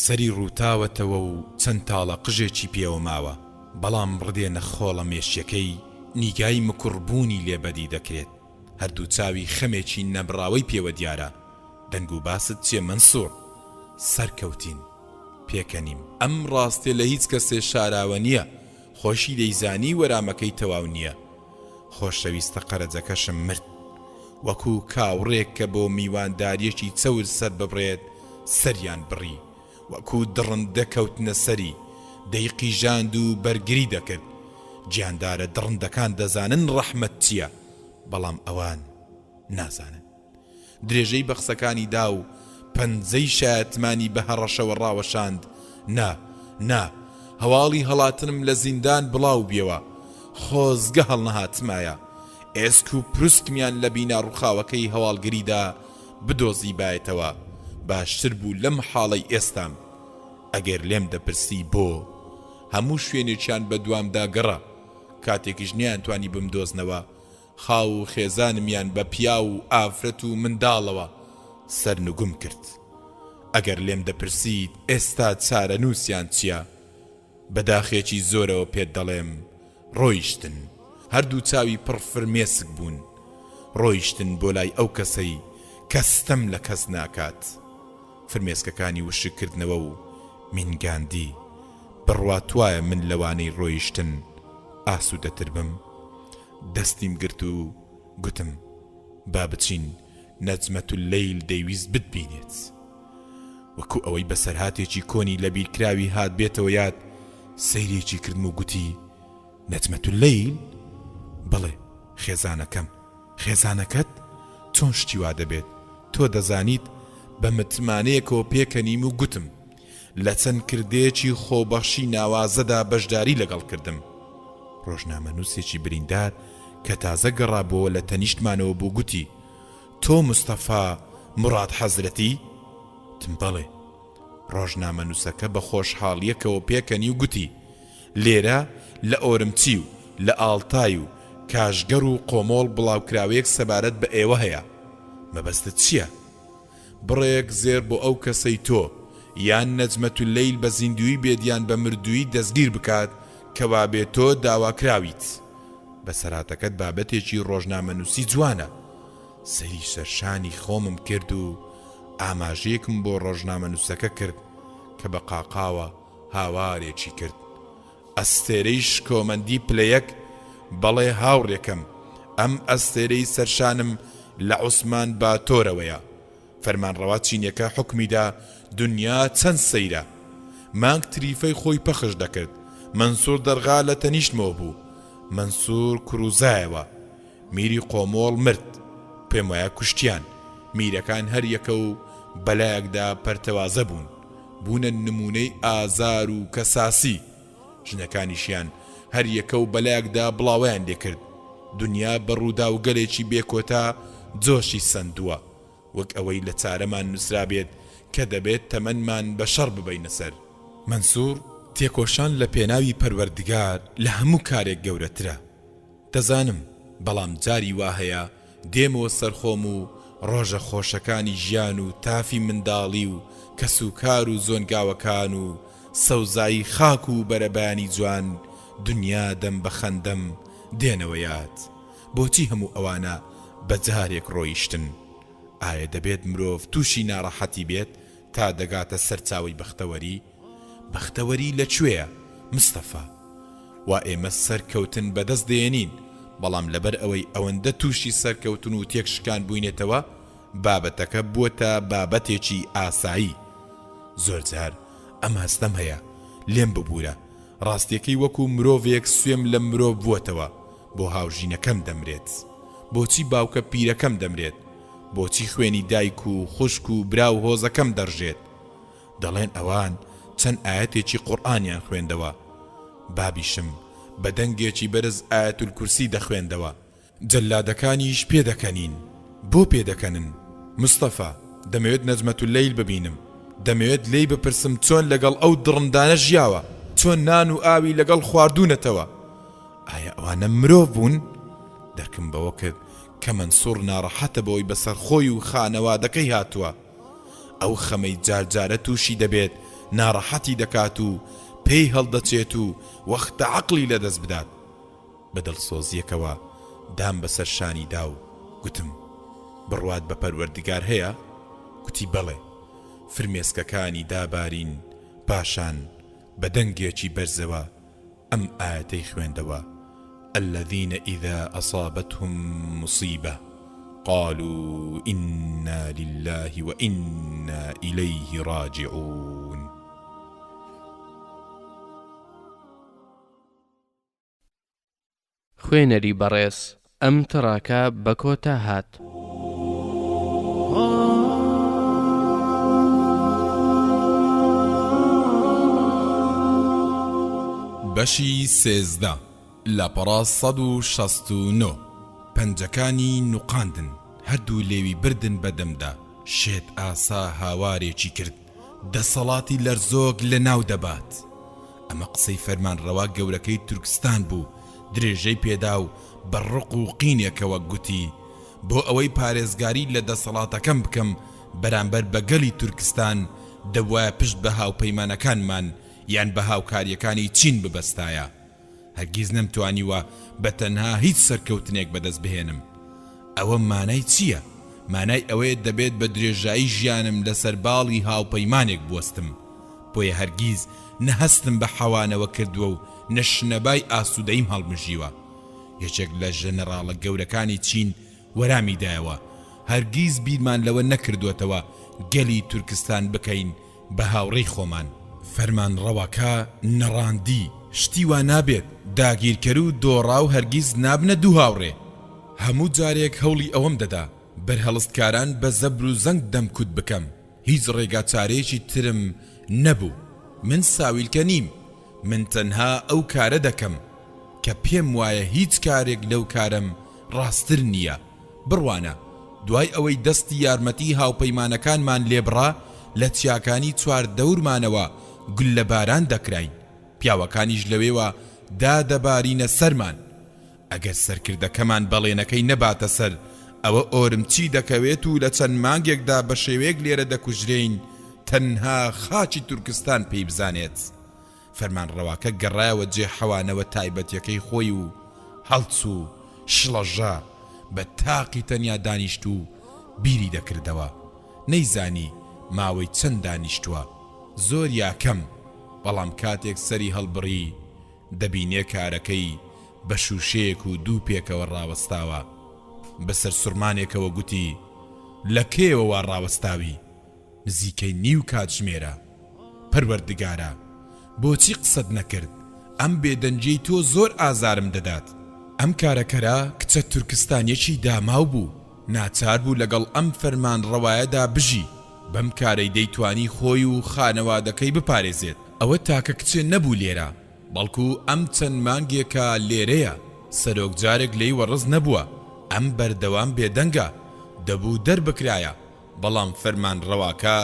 S1: سەری ڕووتاوەتەوە و چەند تاڵە قژێکی پێوە ماوە، بەڵام ڕدێنە خۆڵە مێشیەکەی نیگای مکوڕبوونی لێبەدی دەکرێت. هەردوو چاوی خەمێکی نەبراوەی پێوە دیارە. دەنگ و باست چیە مەنسوور؟ سەرکەوتین پێکەنیم. ئەم ڕاستێ لە هیچ کەسێ شاراوە نییە، خۆشی دەیزانی وەرامەکەی تەواو نییە. خۆشەویستە قەرەجەکەشم مرد، وەکوو کاوڕێک کە بۆ میوانداریەکی چەور سەر ببڕێت سەریان بڕی، وەکوو دڕندە کەوتنە سەری دەیقیژاند و بەرگری دەکرد. گیاندارە دڕندەکان دەزانن ڕەحمەت چییە، بەڵام ئەوان نازانن. درێژەی بەخسەکانی دا و پەنجەی شایەتمانی بە هەڕەشەوە ڕاوەشاند. نا هەواڵی هەڵاتنم لە زیندان بڵاو بیەوە، خۆزگە هەڵنەهاتمایە. ئێسک و پروسکمیان لە بینا ڕووخاوەکەی هەواڵگریدا بدۆزی بایەتەوە. باشتر بوو لەم حاڵەی ئێستام. ئەگەر لێم دەپرسی بۆ، هەموو شوێنێکیان بە دوامدا گەڕا. کاتێکیش نیان توانی بمدۆزنەوە. خاو و خێزانمیان بە پیا و ئافرەت و منداڵەوە سەرنگوم کرد. ئەگەر لێم دەپرسیت ئێستا چارە نووسیان چییە، بەداخێکی زۆرەوە پێت دەڵێم ڕۆیشتن. هەردوو چاوی پڕ فرمێسک بوون. ڕۆیشتن بۆ لای ئەو کەسەی کەستەم لە کەس ناکات. فرمێسکەکانی وشکردنەوە و مینگاندی بڕواتوایە من لەوانەی ڕۆیشتن ئاسوودەتر بم. دەستیم گرت و گوتم با بچین نەجمەت اللەیل دەیویست بتبینێت. وەکو ئەوەی بەسەرهاتێکی کۆنی لە بیرکراوی هات بێتەوە یاد سەیرێکی کردم و گوتی نەجمەت اللەیل؟ بەڵێ خێزانەکەم. خێزانەکەت چۆن شتی وا دەبێت؟ تۆ دەزانیت بە متمانەیەکەوە پێکەنیم و گوتم لە چەند کردەیەکی خۆبەخشی ناوازەدا بەشداری لەگەڵ کردم. ڕۆژنامەنووسێکی بریندار کە تازە گەڕابەوە لە تەنیشتمانەوە بوو گوتی تۆ مستەفا مراد حەزرەتی؟ تم بەڵێ. ڕۆژنامەنووسەکە بە خۆشحاڵیەکەوە پێکەنی و گوتی لێرە لە ئۆرمچی و لە ئاڵتای و کاشگەر و قۆمۆڵ بڵاوکراوەیەک سەبارەت بە ئێوە هەیە. مەبەستت چییە؟ بڕێک زێر بۆ ئەو کەسەی تۆ یان نەجمەت اللەیل بە زیندوی بێدیان بە مردووی دەستگیر بکات کە وابێت تۆ داواکراویت. بەسەراتەکەت بابەتێکی ڕۆژنامەنووسی جوانە. سەری سەرشانی خۆمم کرد و ئاماژەیەکم بۆ ڕۆژنامەنووسەکە کرد کە بە قاقاوە هاوارێکی کرد. ئەستێرەی شکۆمەندی پلەیەک بەڵێ هاوڕێکم ئەم ئەستێرەی سەرشانم لە عوسمان باتۆرەوەیە. فەرمانڕەوا چینیەکە حکمیدا دنیا چەند سەیرە. مانگ تریفەی خۆی پەخش دەکرد. منسوور دەرغا لە تەنیشتمەوە بوو. منسوور کوروزایەوە. میری قۆمۆڵ مرد. پێم وایە کوشتیان. میرەکان هەر یەکە و بەلایەکدا پەرتەوازە بوون. بوونە نمونەی ئازار و کەساسی. ژنەکانیشیان هەر یەکە و بەلایەکدا بڵاویان لێکرد. دنیا بەڕوودا و گەلێکی بێکۆتا جۆشی سندووە. وەک ئەوەی لە چارەمان نووسرا بێت کە دەبێت تەمەنمان بە شەڕ ببەینە سەر. منسوور تێکۆشان لە پێناوی پەروەردگار لە هەموو کارێک گەورەترە. دەزانم بەڵام جاری وا هەیە دێمەوە سەرخۆم و ڕۆژە خۆشەکانی ژیان و تافی منداڵی و کەسوکار و زۆنگاوەکان و سەوزایی خاک و بەرەبانی جوان دنیا دەم بە خەندەم دێنەوە یاد. بۆچی هەموو ئەوانە بەجارێک ڕۆیشتن؟ ئایا دەبێت مرۆڤ تووشی ناڕەحەتی بێت تا دەگاتە سەرچاوی بەختەوەری؟ بەختەوەری لەکوێیە مستەفا؟ وا ئێمە سەرکەوتن بەدەست دێنین، بەڵام لەبەر ئەوەی ئەوەندە تووشی سەرکەوتن و تێکشکان بووینێتەوە بابەتەکە بووەتە بابەتێکی ئاسایی. زۆرجار ئەم هەستەم هەیە لێم ببوورە ڕاستیەکەی وەکو مرۆڤێک سوێم لە مرۆڤ بووەتەوە. بۆ هاوژینەکەم دەمرێت، بۆچی باوکە پیرەکەم دەمرێت، بۆچی خوێنی دایک و خوشک و برا و هۆزەکەم دەڕژێت. دەڵێن ئەوان چەند ئاەتێکی قورئانیان خوێندەوە. بابیشم بە دەنگێکی بەرز ئایەتول کورسی دەخوێندەوە. جەلادەکانیش پێدەکەنین. بۆ پێدەکەنن؟ مستەفا دەمەوێت نەجمەت اللەیل ببینم، دەمەوێت لێی بپرسم چۆن لەگەڵ ئەو دڕندانە ژیاوە، چۆن نان و ئاوی لەگەڵ خواردوونەتەوە. ئایا ئەوانە مرۆڤ بوون؟ دەرکم بەوە کرد کە منسوور ناڕەحەتە بەوەی بەسەر خۆی و خانەوادەکەی هاتووە. ئەو خەمەی جارجارە تووشی دەبێت ناڕەحەتی دەکات و پێی هەڵدەچێت و وەختە عەقلی لەدەست بدات. بەدڵسۆزیەکەوە دام بەسەر شانی دا و گوتم بڕوات بە پەروەردگار هەیە؟ گوتی بەڵێ. فرمێسکەکانی دابارین، پاشان بە دەنگێکی بەرزەوە ئەم ئاەتەی خوێندەوە: الذين إذا أصابتهم مصيبة قالوا إنا لله وإنا إليه راجعون.
S2: خوێنەری بەڕێز ئەم تڕاکە بە کۆتا هات.
S1: بەشی سێزدە لە پەڕا 169 پەنجەکانی نوقاندن، هەردوو لێوی بردن بەدەمدا. شێت ئاسا هاوارێکی کرد، دەسەڵاتی لەرزۆک لە ناو دەبات. ئەمە قسەی فەرمانڕەوا گەورەکەی تورکستان بوو. درێژەی پێدا و بەڕق و قینێکەوە گوتی بۆ ئەوەی پارێزگاری لە دەسەڵاتەکەم بکەم بەرامبەر بە گەلی تورکستان دەوایە پشت بە هاوپەیمانەکانمان یان بە هاوکاریەکانی چین ببەستایە. هەرگیز نەمتوانیوە بە تەنها هیچ سەرکەوتنێک بەدەست بهێنم. ئەوە مانای چییە؟ مانای ئەوەیە دەبێت بە درێژایی ژیانم لەسەر باڵی هاوپەیمانێک بوەستم، بۆیە هەرگیز نەهەستم بە حەوانەوە کردووە و نەشنەبای ئاسوودەیم هەڵمژیوە. یەکێک لە ژەنەڕاڵە گەورەکانی چین وەرامی دایەوە هەرگیز بیرمان لەوە نەکردوێتەوە گەلی تورکستان بکەین بە هاوڕێی خۆمان. فەرمانڕەوەکە نەڕاندی شتی وا نابێت داگیرکەر و دۆڕا و هەرگیز نابنە دوو هاوڕێ. هەموو جارێک هەوڵی ئەوەم دەدا بەرهەڵستکاران بە زەبر و زەنگ دەمکوت بکەم، هیچ ڕێگا چارەیەکی ترم نەبوو. من ساویلکە نیم، من تەنها ئەو کارە دەکەم کە پێم وایە هیچ کارێک لەو کارم ڕاستتر نییە. بڕوانە دوای ئەوەی دەستی یارمەتی هاوپەیمانەکانمان لێبڕا لە چیاکانی چواردەورمانەوە گول لە باران دەکراین، پیاوەکانیش لەوێوە دادەبارینە سەرمان. ئەگەر سەرکردەکەمان بەڵێنەکەی نەباتە سەر، ئەوە ئۆرم چی دەکەوێت و لە چەند مانگێکدا بە شێوەیەک لێرە دەکوژرین تەنها خاچی تورکستان پێی بزانێت. فەرمانڕەواکە گەڕایەوە جێ حەوانەوە تایبەتیەکەی خۆی و هەڵچ و شڵەژە بە تاقی تەنیا دانیشت و بیری دەکردەوە. نەیزانی ماوەی چەند دانیشتووە، زۆر یا کەم، بەڵام کاتێک سەری هەڵبڕی دەبینێ کارەکەی بە شوشەیەک و دوو پێکەوە ڕاوەستاوە. بەسەر سورمانێکەوە گوتی لە کێوە وا ڕاوەستاوی؟ نزیکەی نیو کاتژمێرە. پەروەردگارە بۆچی قسەت نەکرد؟ ئەم بێدەنجەی تۆ زۆر ئازارم دەدات. ئەم کارەکەرە کچە تورکستانیەکی داماو بوو، ناچار بوو لەگەڵ ئەم فەرمان ڕەوایەدا بژی، بەم کارەی دەیتوانی خۆی و خانەوادەکەی بپارێزێت. ئەوە تاکە کچێ نەبوو لێرە، بەڵکو ئەم چەند مانگێکە لێرەیە، سەرۆک جارێک لێی وەڕز نەبووە. ئەم بەردەوام بێدەنگە، دەبوو دەربکرایە، بەڵام فەرمان ڕەواکە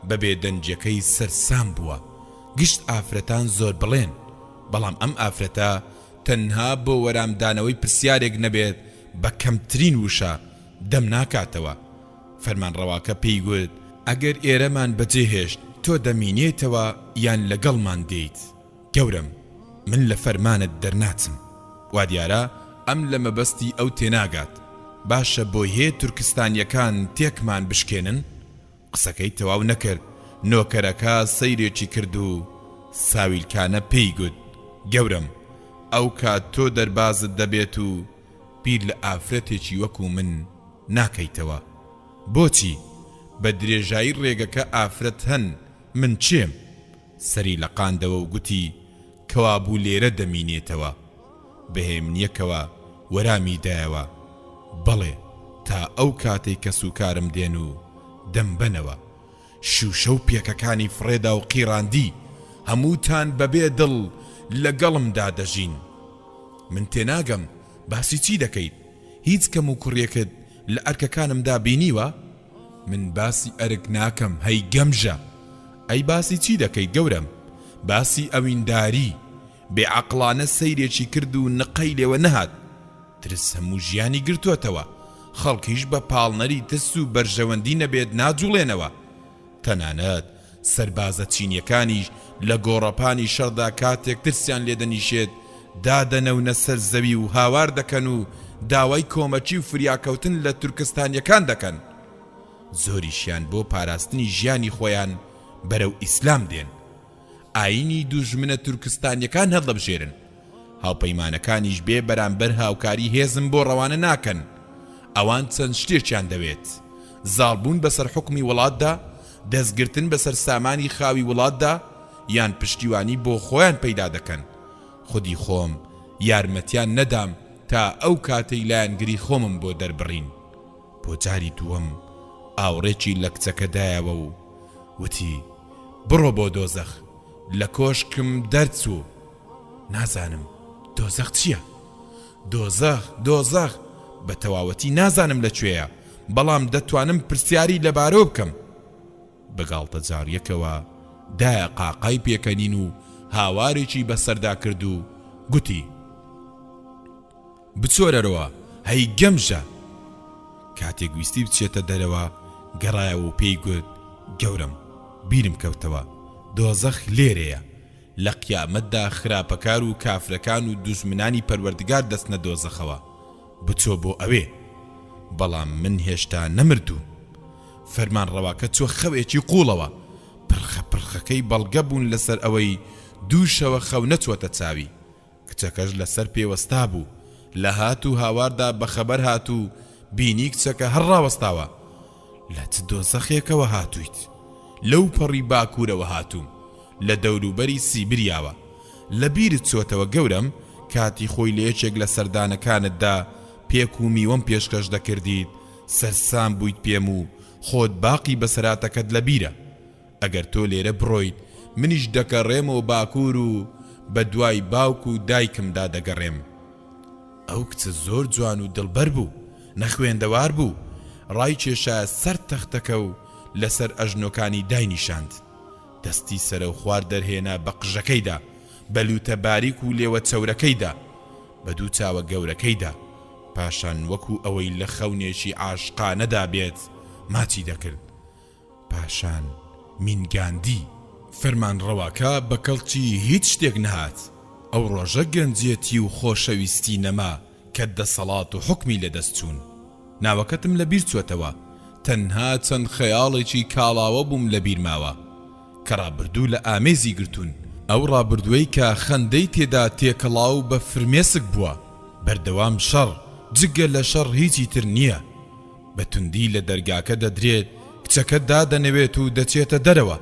S1: بە بێدەنجەکەی سەرسام بووە. گشت ئافرەتان زۆر بڵێن، بەڵام ئەم ئافرەتە تەنها بۆ وەرامدانەوەی پرسیارێک نەبێت بە کەمترین وشە دەم ناکاتەوە. فەرمان ڕەواکە پێی گوت ئەگەر ئێرەمان بەجێهێشت تۆ دەمینێتەوە یان لەگەڵمان دێیت. گەورم من لە فەرمانت دەرناچم. وا دیارە ئەم لە مەبەستی ئەو تێناگات. باشە بۆی هەیە تورکستانیەکان تێکمان بشکێنن؟ قسەکەی تەواو نەکرد، نۆکەرەکە سەیرێکی کرد و ساویلکانە پێی گوت گەورم ئەو کات تۆ دەربازت دەبێت و بیر لە ئافرەتێکی وەکو من ناکەیتەوە. بۆچی؟ بە درێژایی ڕێگەکە ئافرەت هەن، من چێم؟ سەری لە قاندەوە و گوتی کەوابوو لێرە دەمینێتەوە. بەهێمنیەکەوە وەرامی دایەوە بەڵێ تا ئەو کاتەی کە سوکارم دێن و دەمبەنەوە. شوشە و پێکەکانی فڕێدا و قیڕاندی هەمووتان بەبێ دڵ لەگەڵمدا دەژین. من تێناگەم باسی چی دەکەیت؟ هیچ کەم و کوڕیەکت لە ئەرکەکانمدا بینیوە؟ من باسی ئەرک ناکەم، هەی گەمژە. ئەی باسی چی دەکەیت گەورم؟ باسی ئەوینداری بێعەقڵانە سەیرێکی کرد و نقەی لێوە نەهات. ترس هەموو ژیانی گرتووەتەوە، خەڵکیش بە پاڵنەری ترس و بەرژەوەندی نەبێت ناجوڵێنەوە. تەنانەت سەربازە چینیەکانیش لە گۆڕەپانی شەڕدا کاتێک ترسیان لێدەنیشێت دادەنەونە سەر زەوی و هاوار دەکەن و داوای کۆمەچی و فریاکەوتن لە تورکستانیەکان دەکەن. زۆریشیان بۆ پاراستنی ژیانی خۆیان بەرەو ئیسلام دێن. ئاینی دوژمنە تورکستانیەکان هەڵدەبژێرن. هاوپەیمانەکانیش بێ بەرامبەر هاوکاری هێزم بۆ ڕەوانە ناکەن. ئەوان چەند شتێکیان دەوێت: زاڵبوون بەسەر حکمی وڵاتدا، دەستگرتن بەسەر سامانی خاوی وڵاتدا، یان پشتیوانی بۆ خۆیان پەیدا دەکەن. خودی خۆم یارمەتیان نەدام تا ئەو کاتەی لایەنگری خۆمم بۆ دەربڕین. بۆ جاری دووەم ئاوڕێکی لە کچەکەدایەوە و وتی بڕۆ بۆ دۆزەخ. لە کۆشکم دەرچوو. نازانم دۆزەخ چییە؟ دۆزەخ بە تەواوەتی نازانم لەکوێیە، بەڵام دەتوانم پرسیاری لەبارەوە بکەم. بەگاڵتە جاریەکەوە دایە قاقای پێکەنین و هاوارێکی بەسەردا کرد و گوتی بچۆرەرەوە هەی گەمژە. کاتێک ویستی بچێتە دەرەوە گەڕایەوە و پێی گوت گەورم بیرم کەوتەوە، دۆزەخ لێرەیە. لە قیامەتدا خراپەکار و کافرەکان و دوژمنانی پەروەردگار دەستنە دۆزەخەوە. بچۆ بۆ ئەوێ. بەڵام من هێشتا نەمردوم. فەرمان ڕەواکە چوە خەوێکی قوڵەوە، پرخەکەی بەڵگە بوون لەسەر ئەوەی دووشەوە خەو نەچوەتە چاوی. کچەکەش لەسەر پێوەستا بوو، لە هات و هاواردا بەخەبەر هات و بینی کچەکە هەر ڕاوەستاوە. لە چ دۆزەخێکەوە هاتوویت؟ لەو پەڕی باکوورەوە هاتووم، لە دەوروبەری سیبریاوە. لە بیرت چۆتەوە گەورم کاتی خۆی لە یەکێک لە سەردانەکانتدا پێک و میوەم پێشکەش دەکردیت، سەرسام بوویت پێم و خۆت باقی بەسەراتەکەت لە بیرە. ئەگەر تۆ لێرە بڕۆیت منیش دەکەڕێمەوە باکوور و بە دوای باوک و دایکمدا دەگەڕێم. ئەو کچە زۆر جوان و دڵبەر بوو، نەخوێندەوار بوو، ڕای کێشایە سەر تەختەکە و لەسەر ئەژنۆکانی داینیشاند. دەستی سەرە و خوار دەرهێنا بە قژەکەیدا، بەلوتە باریک و لێوە چەورەکەیدا، بە دوو چاوە گەورەکەیدا. پاشان وەکو ئەوەی لە خەونێکی عاشقانەدا بێت ماچی دەکرد. پاشان مینگاندی. فەرمان ڕەواکە بە کەڵکی هیچ شتێک نەهات. ئەو ڕۆژە گەنجێتی و خۆشەویستی نەما کە دەسەڵات و حکمی لەدەست چوون. ناوەکەتم لە بیر چوەتەوە، تەنها چەند خەیاڵێکی کاڵاوە بووم لە بیر ماوە کە ڕابردوو لە ئامێزی گرتوون. ئەو ڕابردووەی کە خەندەی تێدا تێکەڵاو بە فرمێسک بووە. بەردەوام شەڕ، جگە لە شەڕ هیچی تر نییە. بە توندی لە دەرگاکە دەدرێت، کچەکە دادەنەوێت و دەچێتە دەرەوە.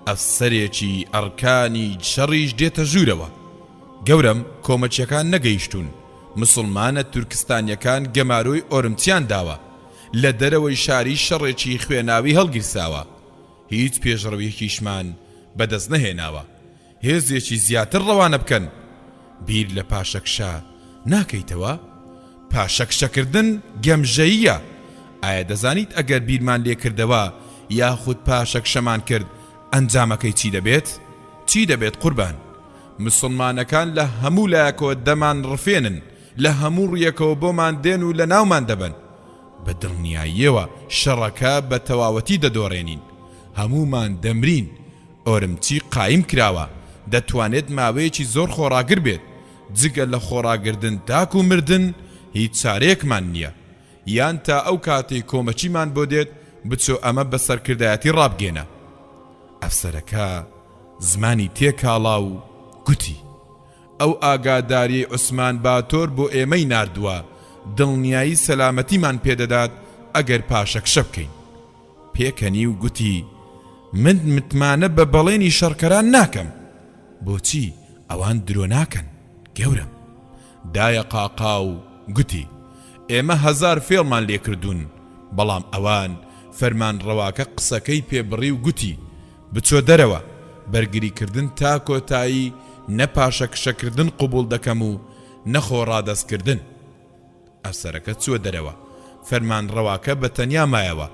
S1: ئەفسەرێکی ئەرکانی شەڕیش دێتە ژوورەوە. گەورم کۆمەچیەکان نەگەیشتون. مسلمانە تورکستانیەکان گەماروی ئۆرمچیان داوە. لە دەرەوەی شاری شەڕێکی خوێناوی هەڵگیرساوە. هیچ پێشڕەویەکیشمان بەدەست نەهێناوە. هێزێکی زیاتر ڕەوانە بکەن. بیر لە پاشەکشە ناکەیتەوە؟ پاشەکشەکردن گەمژەییە. ئایا دەزانیت ئەگەر بیرمان لێکردەوە یاخود پاشەکشەمان کرد ئەنجامەکەی چی دەبێت؟ چی دەبێت قوربان؟ مسلمانەکان لە هەموو لایەکەوە دەمان ڕفێنن، لە هەموو ڕیەکەوە بۆمان دێن و لە ناومان دەبن. بە دڵنیاییەوە شەڕەکە بە تەواوەتی دەدۆڕێنین. هەمومان دەمرین. ئۆرمچی قایم کراوە، دەتوانێت ماوەیەکی زۆر خۆڕاگر بێت. جگە لە خۆڕاگردن تاک و مردن هیچ چارەیەکمان نییە. یان تا ئەو کاتەی کۆمەچیمان بۆ دێت بچۆ ئەمە بە سەرکردایەتی ڕابگێنە. ئەفسەرەکە زمانی تێکاڵا و گوتی ئەو ئاگاداری عوسمان باتۆر بۆ ئێمەی ناردووە، دڵنیایی سەلامەتیمان پێدەدات ئەگەر پاشەکشە بکەین. پێکەنی و گوتی من متمانە بە بەڵێنی شەڕکەران ناکەم. بۆچی؟ ئەوان درۆ ناکەن گەورم. دایە قاقا و گوتی ئێمە 1000 فێڵمان لێکردوون، بەڵام ئەوان فەرمان ڕەواکە قسەکەی پێبڕی و گوتی بچۆ دەرەوە، بەرگریکردن تا کۆتایی نەپاشەکشەکردن قوبوڵ دەکەم و نەخۆ ڕادەستکردن. ئەفسەرەکە چوە دەرەوە. فەرمان ڕەواکە بە تەنیا مایەوە،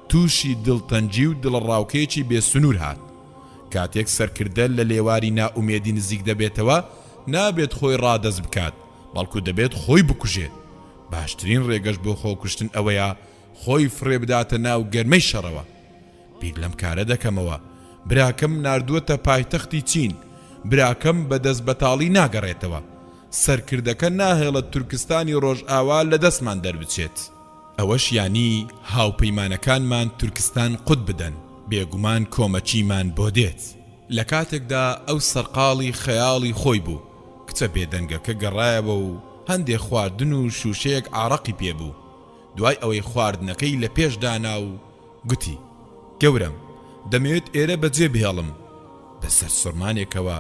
S1: تووشی دڵتەنجی و دڵڕاوکەیەکی بێسنوور هات. کاتێک سەرکردە لە لێواری ناومێدی نزیک دەبێتەوە، نابێت خۆی ڕادەست بکات، بەڵکو دەبێت خۆی بکوژێت. باشترین ڕێگەش بۆ خۆکوشتن ئەوەیە خۆی فڕێ بداتە ناو گەرمەی شەڕەوە. بیر لەم کارە دەکەمەوە. براکەم ناردووەتە پایتەختی چین، براکەم بەدەست بەتاڵی ناگەڕێتەوە. سەرکردەکە ناهێڵە تورکستانی ڕۆژئاوا لە دەستمان دەربچێت. ئەوەش یانی هاوپەیمانەکانمان تورکستان قوت بدەن، بێگومان کۆمەچیمان بۆ دێت. لە کاتێکدا ئەو سەرقاڵی خەیاڵی خۆی بوو. کچە بێدەنگەکە گەڕایەوە و هەندێک خواردن و شوشەیەک ئاڕەقی پێبوو. دوای ئەوەی خواردنەکەی لە پێشدانا و گوتی گەورم دەمەوێت ئێرە بەجێ بهێڵم. بەسەر سوڕمانێکەوە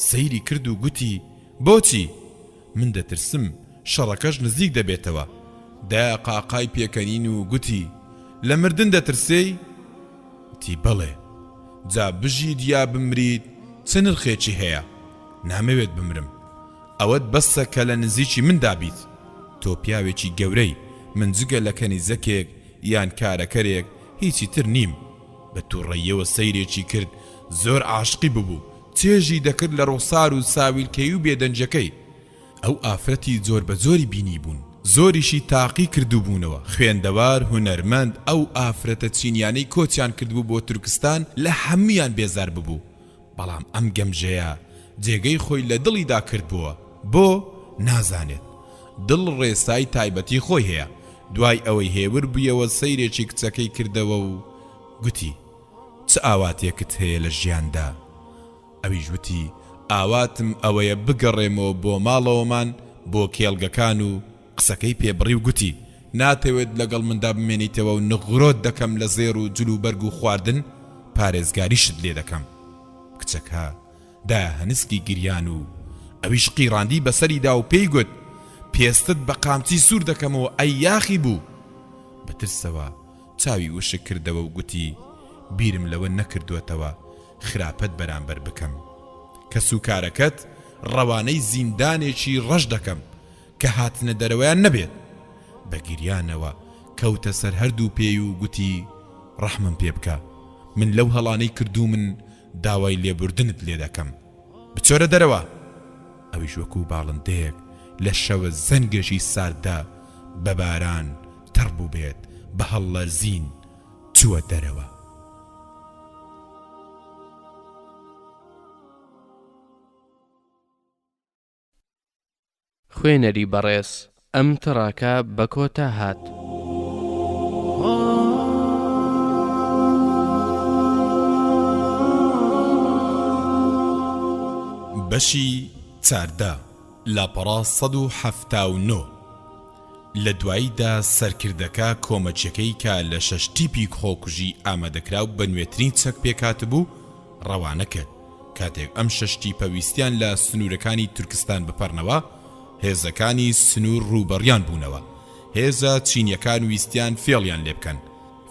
S1: سەیری کرد و گوتی بۆچی؟ من دەترسم شەڕەکەش نزیک دەبێتەوە. دایە قاقای پێکەنین و گوتی لە مردن دەترسێی؟ تی بەڵێ. جا بژید یا بمرید چه نرخێکی هەیە؟ نامەوێت بمرم. ئەوەت بەسە کە لە نزیکی من دابیت. تۆ پیاوێکی گەورەی، من جگە لە کەنیزەکێک یان کارەکەرێک هیچی تر نیم. بە تووڕەیەوە سەیرێکی کرد، زۆر عاشقی ببوو، چێژی دەکرد لە ڕوخسار و ساویلکەی و بێدەنجەکەی. ئەو ئافرەتی زۆر بە زۆری بینی بوون، زۆریشی تاقی کردو بوونەوە. خوێندەوار، هونەرمەند. ئەو ئافرەتە چینیانەی کۆچیان کردبوو بۆ تورکستان لە هەمویان بێزار ببوو. بەڵام ئەم گەمژەیە جێگەی خۆی لە دڵیدا کردبووە. بۆ نازانێت. دڵ ڕێسای تایبەتی خۆی هەیە، دوای ئەوەی هێور بوویەوە سەیرێکی کچەکەی کردەوە و گوتی چ ئاواتێکت هەیە لە ژیاندا؟ ئەویش وتی ئاواتم ئەوەیە بگەڕێمەوە بۆ ماڵەوەمان بۆ کێڵگەکان و قسەکەی پێبڕی و گوتی ناتەوێت لەگەڵ مندا بمێنیتەوە و نغڕۆت دەکەم لە زێر و جلوبەرگ و خواردن پارێزگاریشت لێ دەکەم. کچەکە دایە هەنسکی گریان و ئەویش قیڕاندی بەسەریدا و پێی گوت پێستت بە قامچی سوور دەکەمەوە ئەی یاخی بوو. بەترسەوە چاوی وشک کردەوە و گوتی بیرم لەوە نەکردوێتەوە خراپەت بەرامبەر بکەم کە سوکارەکەت ڕەوانەی زیندانێکی ڕەش دەکەم کە هاتنە دەرەوەیان نەبێت. بە گریانەوە کەوتە سەر هەردوو پێی و گوتی ڕەحمم پێ بکە، من لەو هەڵانەی کردو من داوای لێبوردنت لێ دەکەم، بچۆرە دەرەوە. ئەویش وەکوو باڵندەیەک لە شەوە زەنگێکی ساردا بە باران تەڕبوو بێت بە هەڵلەرزین چووە دەرەوە.
S2: خوێنەری بەڕێز ئەم تڕاکە بە کۆتا هات.
S1: بەشی چاردا لاپەڕا 179 لە دواییدا سەرکردەکە کۆمەچەکەی کە لە 6 تیپی خۆکوژی ئامادەکراو بە نوێترین چەک پێکاتبوو ڕەوانە کرد. کاتێک ئەم 6 تیپە ویستیان لە سنوورەکانی تورکستان بپەرنەوە هێزەکانی سنوور ڕوبەڕیان بوونەوە. هێزە چینیەکان ویستیان فێڵیان لێ بکەن.